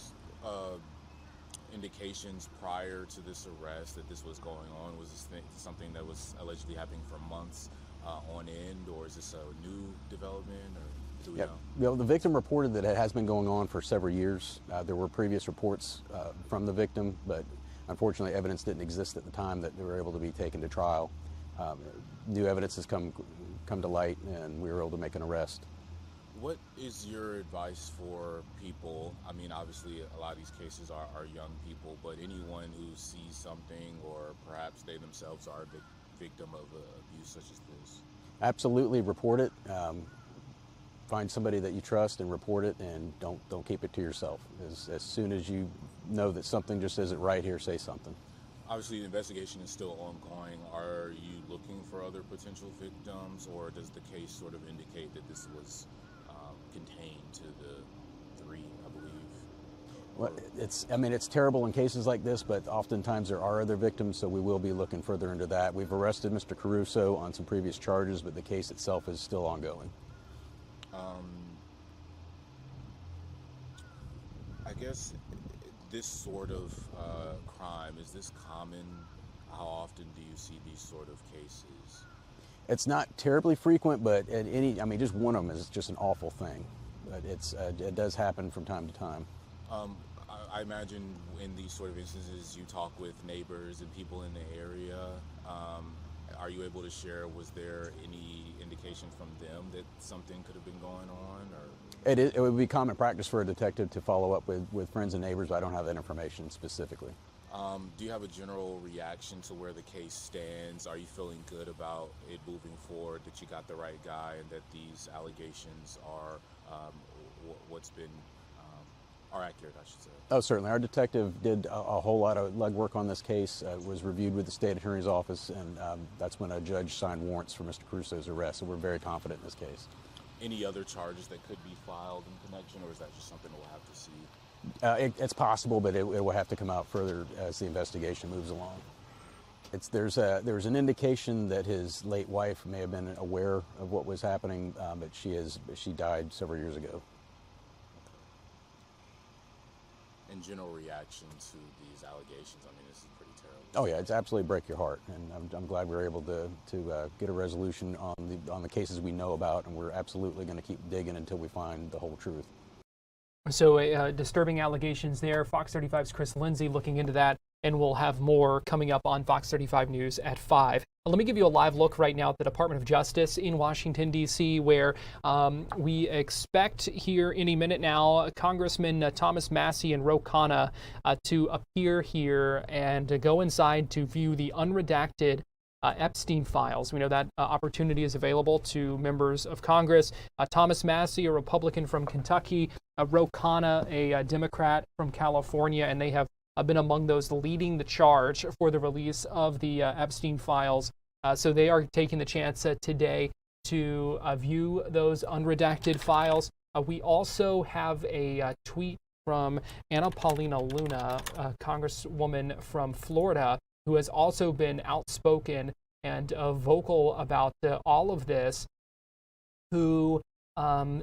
indications prior to this arrest that this was going on? Was this something that was allegedly happening for months on end, or is this a new development, or do we know? Well, the victim reported that it has been going on for several years. There were previous reports from the victim, but unfortunately evidence didn't exist at the time that they were able to be taken to trial. New evidence has come to light, and we were able to make an arrest. What is your advice for people? I mean, obviously a lot of these cases are young people, but anyone who sees something, or perhaps they themselves are a victim of abuse such as this? Absolutely report it. Find somebody that you trust and report it, and don't keep it to yourself. As soon as you know that something just isn't right here, say something. Obviously, the investigation is still ongoing. Are you looking for other potential victims, or does the case sort of indicate that this was contained to the 3, I believe? Well, it's terrible in cases like this, but oftentimes there are other victims, so we will be looking further into that. We've arrested Mr. Caruso on some previous charges, but the case itself is still ongoing. I guess this sort of crime, is this common? How often do you see these sort of cases? It's not terribly frequent, but just one of them is just an awful thing. But it does happen from time to time. I imagine in these sort of instances you talk with neighbors and people in the area. Are you able to share, was there any indication from them that something could have been going on? Or? It would be common practice for a detective to follow up with friends and neighbors, but I don't have that information specifically. Do you have a general reaction to where the case stands? Are you feeling good about it moving forward, that you got the right guy, and that these allegations are are accurate, I should say? Oh, certainly. Our detective did a whole lot of legwork on this case. It was reviewed with the state attorney's office, and that's when a judge signed warrants for Mr. Caruso's arrest, so we're very confident in this case. Any other charges that could be filed in connection, or is that just something we'll have to see? It's possible, but it will have to come out further as the investigation moves along. There's an indication that his late wife may have been aware of what was happening, but she died several years ago. In general reaction to these allegations, I mean, this is pretty terrible. Oh yeah, it's absolutely break your heart, and I'm glad we were able to get a resolution on the cases we know about, and we're absolutely going to keep digging until we find the whole truth. So disturbing allegations there. Fox 35's Chris Lindsay looking into that, and we'll have more coming up on Fox 35 News at 5. Let me give you a live look right now at the Department of Justice in Washington, D.C., where we expect here any minute now Congressman Thomas Massie and Ro Khanna to appear here and go inside to view the unredacted Epstein files. We know that opportunity is available to members of Congress. Thomas Massie, a Republican from Kentucky, Ro Khanna, a Democrat from California, and they have been among those leading the charge for the release of the Epstein files. So they are taking the chance today to view those unredacted files. We also have a tweet from Anna Paulina Luna, a congresswoman from Florida, who has also been outspoken and vocal about all of this, who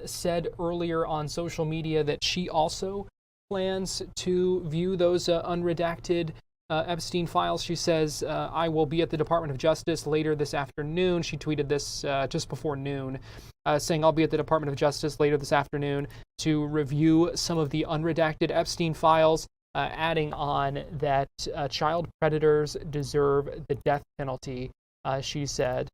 said earlier on social media that she also plans to view those unredacted Epstein files. She says, I will be at the Department of Justice later this afternoon. She tweeted this just before noon, saying, I'll be at the Department of Justice later this afternoon to review some of the unredacted Epstein files. adding on that child predators deserve the death penalty, she said.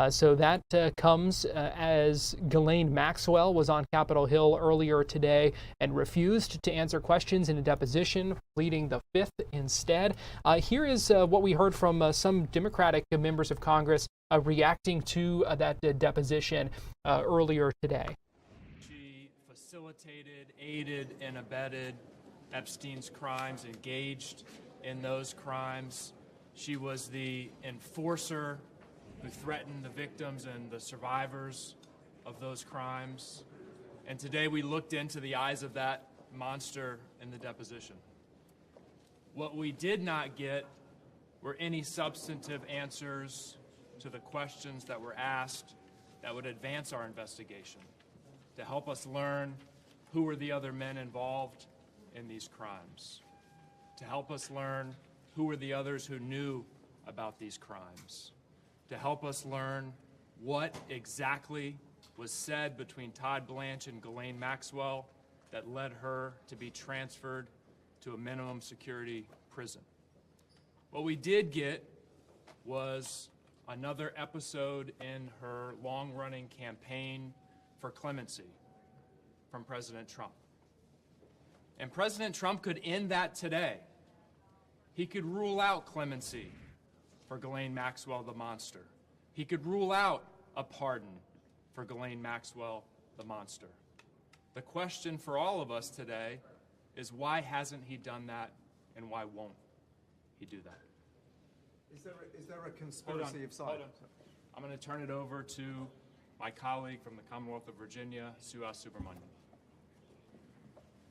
So that comes as Ghislaine Maxwell was on Capitol Hill earlier today and refused to answer questions in a deposition, pleading the Fifth instead. Here is what we heard from some Democratic members of Congress reacting to that deposition earlier today. She facilitated, aided, and abetted Epstein's crimes, engaged in those crimes. She was the enforcer who threatened the victims and the survivors of those crimes. And today we looked into the eyes of that monster in the deposition. What we did not get were any substantive answers to the questions that were asked that would advance our investigation, to help us learn who were the other men involved in these crimes, to help us learn who were the others who knew about these crimes, to help us learn what exactly was said between Todd Blanche and Ghislaine Maxwell that led her to be transferred to a minimum security prison. What we did get was another episode in her long-running campaign for clemency from President Trump. And President Trump could end that today. He could rule out clemency for Ghislaine Maxwell, the monster. He could rule out a pardon for Ghislaine Maxwell, the monster. The question for all of us today is, why hasn't he done that, and why won't he do that? Is there a conspiracy of silence? I'm going to turn it over to my colleague from the Commonwealth of Virginia, Suhas Subramanian.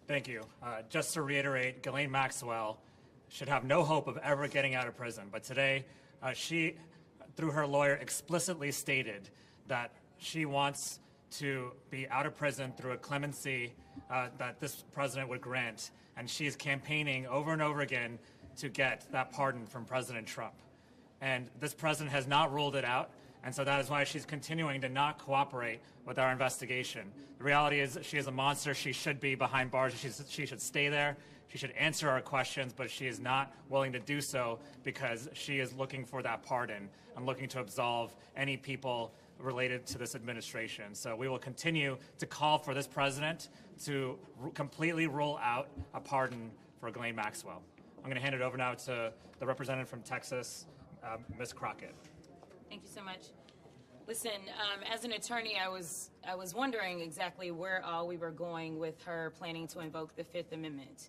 Thank you. Just to reiterate, Ghislaine Maxwell should have no hope of ever getting out of prison. But today, she, through her lawyer, explicitly stated that she wants to be out of prison through a clemency that this president would grant. And she is campaigning over and over again to get that pardon from President Trump. And this president has not ruled it out. And so that is why she's continuing to not cooperate with our investigation. The reality is she is a monster. She should be behind bars. She should stay there. She should answer our questions, but she is not willing to do so because she is looking for that pardon and looking to absolve any people related to this administration. So we will continue to call for this president to completely rule out a pardon for Ghislaine Maxwell. I'm going to hand it over now to the representative from Texas, Ms. Crockett. Thank you so much. Listen, as an attorney, I was wondering exactly where all we were going with her planning to invoke the Fifth Amendment.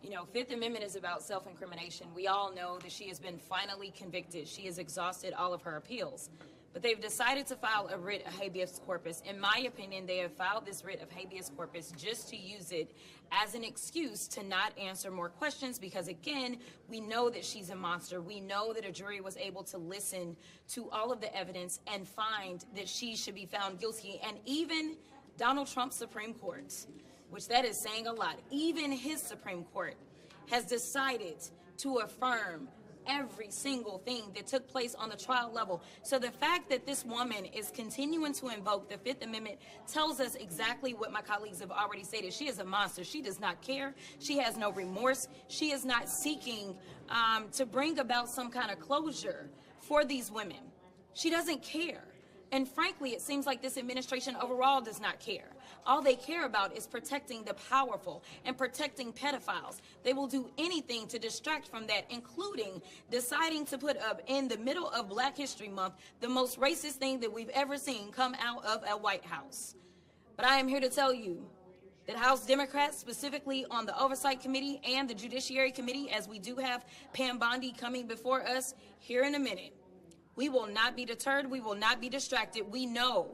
You know, Fifth Amendment is about self-incrimination. We all know that she has been finally convicted. She has exhausted all of her appeals. But they've decided to file a writ of habeas corpus. In my opinion, they have filed this writ of habeas corpus just to use it as an excuse to not answer more questions because, again, we know that she's a monster. We know that a jury was able to listen to all of the evidence and find that she should be found guilty. And even Donald Trump's Supreme Court, which that is saying a lot, even his Supreme Court has decided to affirm every single thing that took place on the trial level. So the fact that this woman is continuing to invoke the Fifth Amendment tells us exactly what my colleagues have already stated. She is a monster. She does not care. She has no remorse. She is not seeking to bring about some kind of closure for these women. She doesn't care. And frankly, it seems like this administration overall does not care. All they care about is protecting the powerful and protecting pedophiles. They will do anything to distract from that, including deciding to put up in the middle of Black History Month the most racist thing that we've ever seen come out of a White House. But I am here to tell you that House Democrats, specifically on the Oversight Committee and the Judiciary Committee, as we do have Pam Bondi coming before us here in a minute, we will not be deterred. We will not be distracted. We know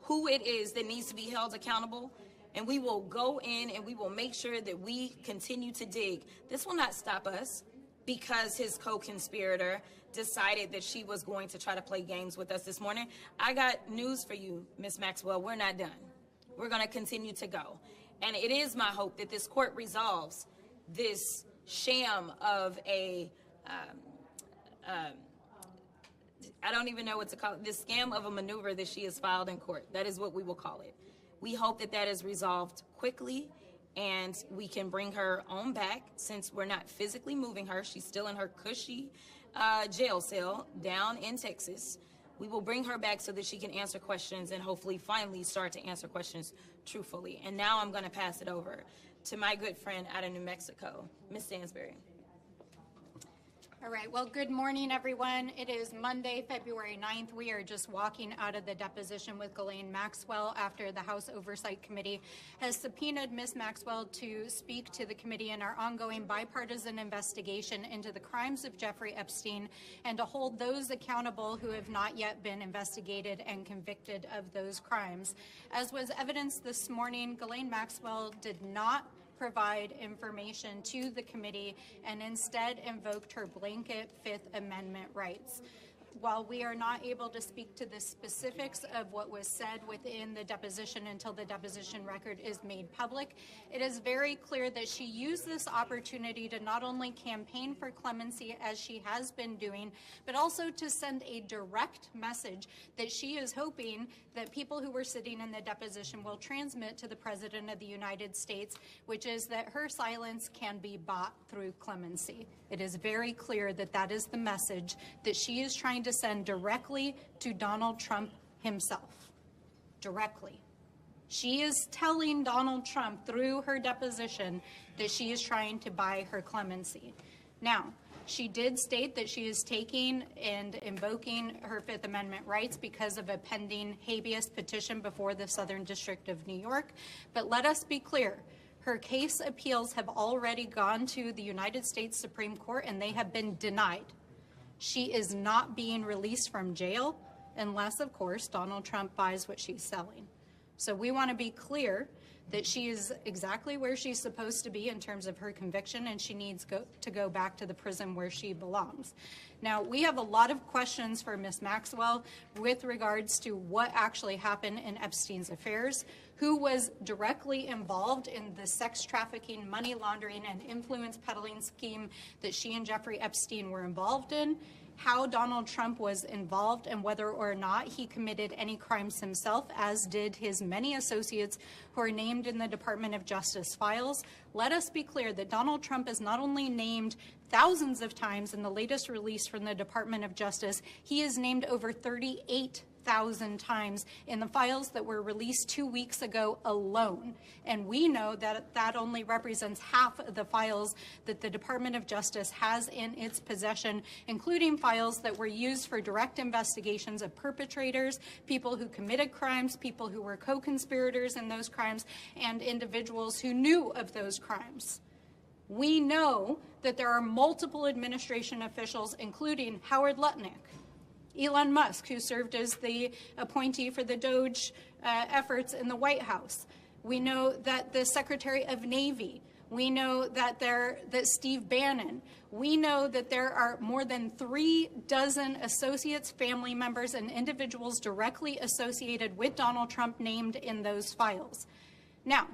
who it is that needs to be held accountable, and we will go in and we will make sure that we continue to dig. This will not stop us because his co-conspirator decided that she was going to try to play games with us this morning. I got news for you, Ms. Maxwell. We're not done. We're going to continue to go. And it is my hope that this court resolves this sham of a I don't even know what to call it, this scam of a maneuver that she has filed in court. That is what we will call it. We hope that that is resolved quickly and we can bring her on back since we're not physically moving her. She's still in her cushy jail cell down in Texas. We will bring her back so that she can answer questions and hopefully finally start to answer questions truthfully. And now I'm going to pass it over to my good friend out of New Mexico, Ms. Stansberry. All right, well, good morning, everyone. It is Monday, February 9th. We are just walking out of the deposition with Ghislaine Maxwell after the House Oversight Committee has subpoenaed Ms. Maxwell to speak to the committee in our ongoing bipartisan investigation into the crimes of Jeffrey Epstein and to hold those accountable who have not yet been investigated and convicted of those crimes. As was evidenced this morning, Ghislaine Maxwell did not provide information to the committee and instead invoked her blanket Fifth Amendment rights. While we are not able to speak to the specifics of what was said within the deposition until the deposition record is made public, it is very clear that she used this opportunity to not only campaign for clemency as she has been doing, but also to send a direct message that she is hoping that people who were sitting in the deposition will transmit to the President of the United States, which is that her silence can be bought through clemency. It is very clear that that is the message that she is trying to send directly to Donald Trump himself. Directly. She is telling Donald Trump through her deposition that she is trying to buy her clemency. Now, she did state that she is taking and invoking her Fifth Amendment rights because of a pending habeas petition before the Southern District of New York. But let us be clear. Her case appeals have already gone to the United States Supreme Court and they have been denied. She is not being released from jail unless, of course, Donald Trump buys what she's selling. So we want to be clear that she is exactly where she's supposed to be in terms of her conviction, and she needs to go back to the prison where she belongs. Now, we have a lot of questions for Ms. Maxwell with regards to what actually happened in Epstein's affairs, who was directly involved in the sex trafficking, money laundering, and influence peddling scheme that she and Jeffrey Epstein were involved in, how Donald Trump was involved and whether or not he committed any crimes himself, as did his many associates who are named in the Department of Justice files. Let us be clear that Donald Trump is not only named thousands of times in the latest release from the Department of Justice, he is named over 38,000 times in the files that were released 2 weeks ago alone. And we know that that only represents half of the files that the Department of Justice has in its possession, including files that were used for direct investigations of perpetrators, people who committed crimes, people who were co-conspirators in those crimes, and individuals who knew of those crimes. We know that there are multiple administration officials, including Howard Lutnick, Elon Musk, who served as the appointee for the DOGE efforts in the White House. We know that the Secretary of Navy. We know that Steve Bannon. We know that there are more than 36 associates, family members, and individuals directly associated with Donald Trump named in those files. Now,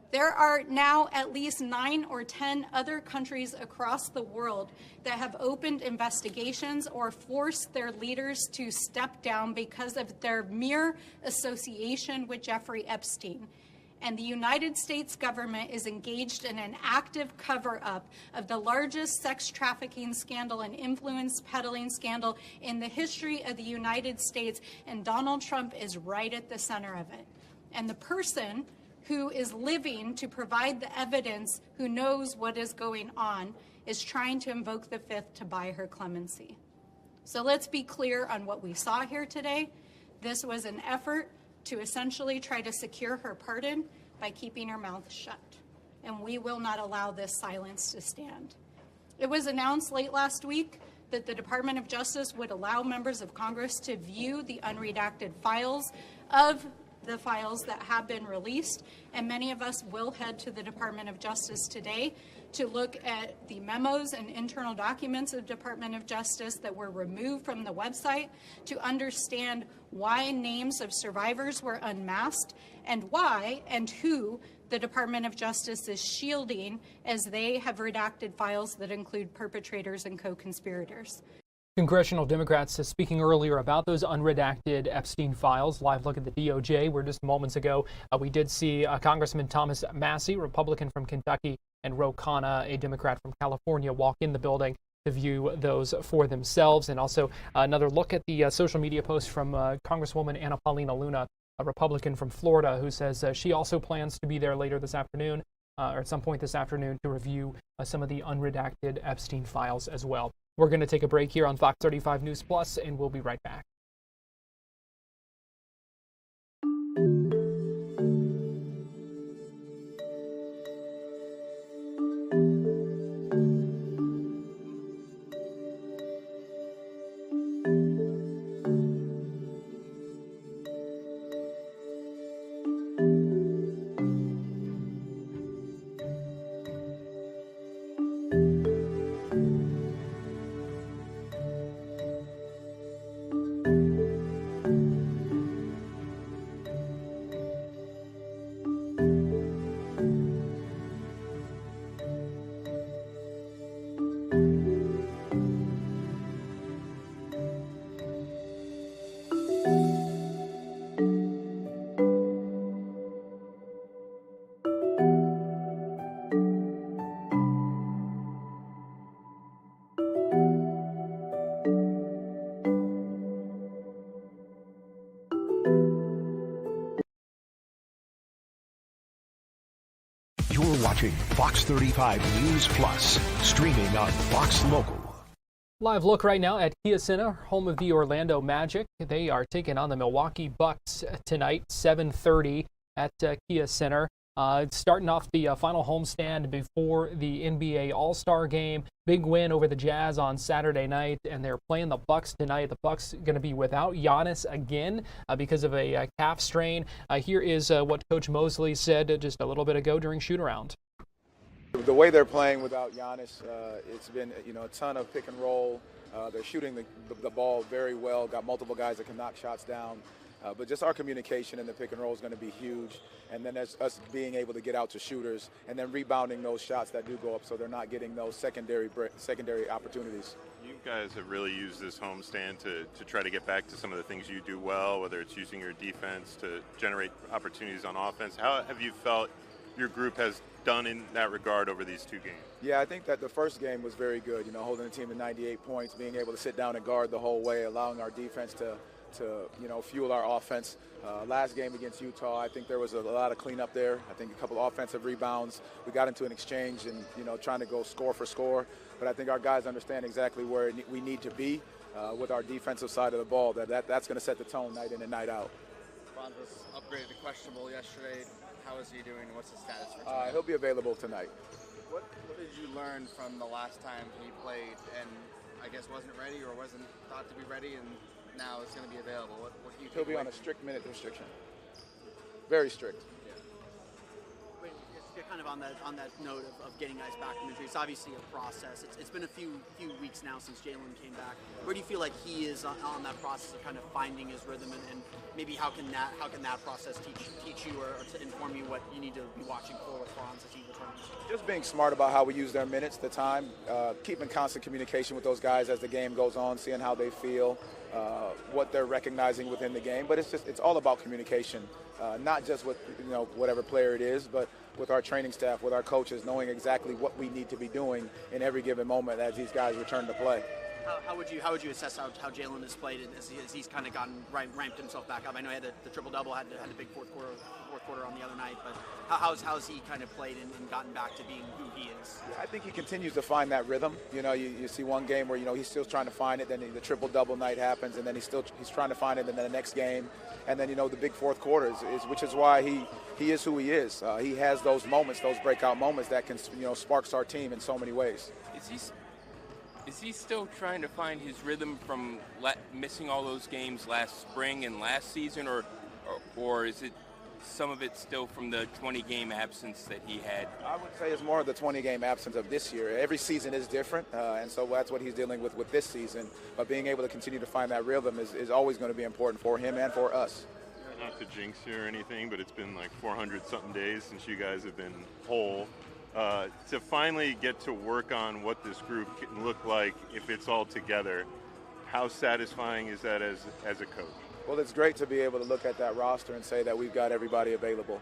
there are now at least 9 or 10 other countries across the world that have opened investigations or forced their leaders to step down because of their mere association with Jeffrey Epstein. And the United States government is engaged in an active cover-up of the largest sex trafficking scandal and influence peddling scandal in the history of the United States, and Donald Trump is right at the center of it. And the person who is living to provide the evidence, who knows what is going on, is trying to invoke the Fifth to buy her clemency. So let's be clear on what we saw here today. This was an effort to essentially try to secure her pardon by keeping her mouth shut. And we will not allow this silence to stand. It was announced late last week that the Department of Justice would allow members of Congress to view the unredacted files of the files that have been released, and many of us will head to the Department of Justice today to look at the memos and internal documents of Department of Justice that were removed from the website, to understand why names of survivors were unmasked and why and who the Department of Justice is shielding as they have redacted files that include perpetrators and co-conspirators. Congressional Democrats speaking earlier about those unredacted Epstein files. Live look at the DOJ, where just moments ago we did see Congressman Thomas Massie, Republican from Kentucky, and Ro Khanna, a Democrat from California, walk in the building to view those for themselves. And also another look at the social media post from Congresswoman Anna Paulina Luna, a Republican from Florida, who says she also plans to be there later this afternoon, or at some point this afternoon, to review some of the unredacted Epstein files as well. We're going to take a break here on Fox 35 News Plus, and we'll be right back. You're watching Fox 35 News Plus, streaming on Fox Local. Live look right now at Kia Center, home of the Orlando Magic. They are taking on the Milwaukee Bucks tonight, 7:30 at Kia Center. Starting off the final homestand before the NBA All-Star Game. Big win over the Jazz on Saturday night, and they're playing the Bucks tonight. The Bucks going to be without Giannis again because of a calf strain. Here is what Coach Mosley said just a little bit ago during shoot-around. The way they're playing without Giannis, it's been a ton of pick and roll. They're shooting the ball very well. Got multiple guys that can knock shots down. But just our communication in the pick and roll is going to be huge. And then there's us being able to get out to shooters and then rebounding those shots that do go up, so they're not getting those secondary opportunities. You guys have really used this homestand to try to get back to some of the things you do well, whether it's using your defense to generate opportunities on offense. How have you felt your group has done in that regard over these two games? Yeah, I think that the first game was very good, holding the team to 98 points, being able to sit down and guard the whole way, allowing our defense to fuel our offense. Last game against Utah, I think there was a lot of cleanup there. I think a couple of offensive rebounds. We got into an exchange and, trying to go score for score. But I think our guys understand exactly where we need to be with our defensive side of the ball. That's going to set the tone night in and night out. Franz was upgraded to questionable yesterday. How is he doing? What's his status for tonight? He'll be available tonight. What did you learn from the last time he played and I guess wasn't ready or wasn't thought to be ready and now it's going to be available? What do you think? He'll be on a strict minute restriction. Very strict. Wait, just kind of on that note of getting guys back from injury, it's obviously a process. It's been a few weeks now since Jalen came back. Where do you feel like he is on that process of kind of finding his rhythm, and maybe how can that process teach you or to inform you what you need to be watching for with Franz as he returns? Just being smart about how we use their minutes, the time, keeping constant communication with those guys as the game goes on, seeing how they feel, what they're recognizing within the game. But it's all about communication, not just with whatever player it is, but with our training staff, with our coaches, knowing exactly what we need to be doing in every given moment as these guys return to play. How would you assess how Jalen has played as he's kind of ramped himself back up? I know he had the triple-double, had a big fourth quarter on the other night, but how's he kind of played and gotten back to being who he is? Yeah, I think he continues to find that rhythm. You see one game where he's still trying to find it, then the triple-double night happens, and then he's trying to find it in the next game, and then the big fourth quarter which is why he is who he is. He has those moments, those breakout moments that can sparks our team in so many ways. Is he still trying to find his rhythm from missing all those games last spring and last season, or is it some of it still from the 20-game absence that he had? I would say it's more of the 20-game absence of this year. Every season is different, and so that's what he's dealing with this season. But being able to continue to find that rhythm is always going to be important for him and for us. Not to jinx you or anything, but it's been like 400-something days since you guys have been whole. To finally get to work on what this group can look like if it's all together, How satisfying is that as a coach? Well, it's great to be able to look at that roster and say that we've got everybody available.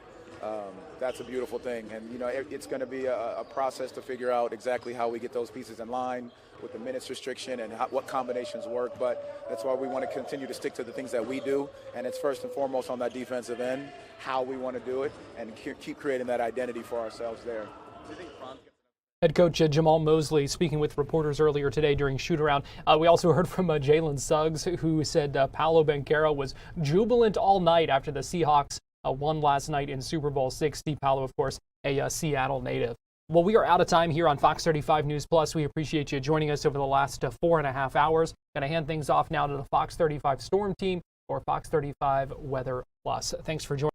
That's a beautiful thing. And, you know, it's going to be a process to figure out exactly how we get those pieces in line with the minutes restriction and what combinations work. But that's why we want to continue to stick to the things that we do. And it's first and foremost on that defensive end, how we want to do it, and keep creating that identity for ourselves there. Do you think Head coach Jamal Mosley speaking with reporters earlier today during shoot-around. We also heard from Jalen Suggs, who said Paolo Banchero was jubilant all night after the Seahawks won last night in Super Bowl 60. Paolo, of course, a Seattle native. Well, we are out of time here on Fox 35 News Plus. We appreciate you joining us over the last 4.5 hours. Going to hand things off now to the Fox 35 Storm Team or Fox 35 Weather Plus. Thanks for joining.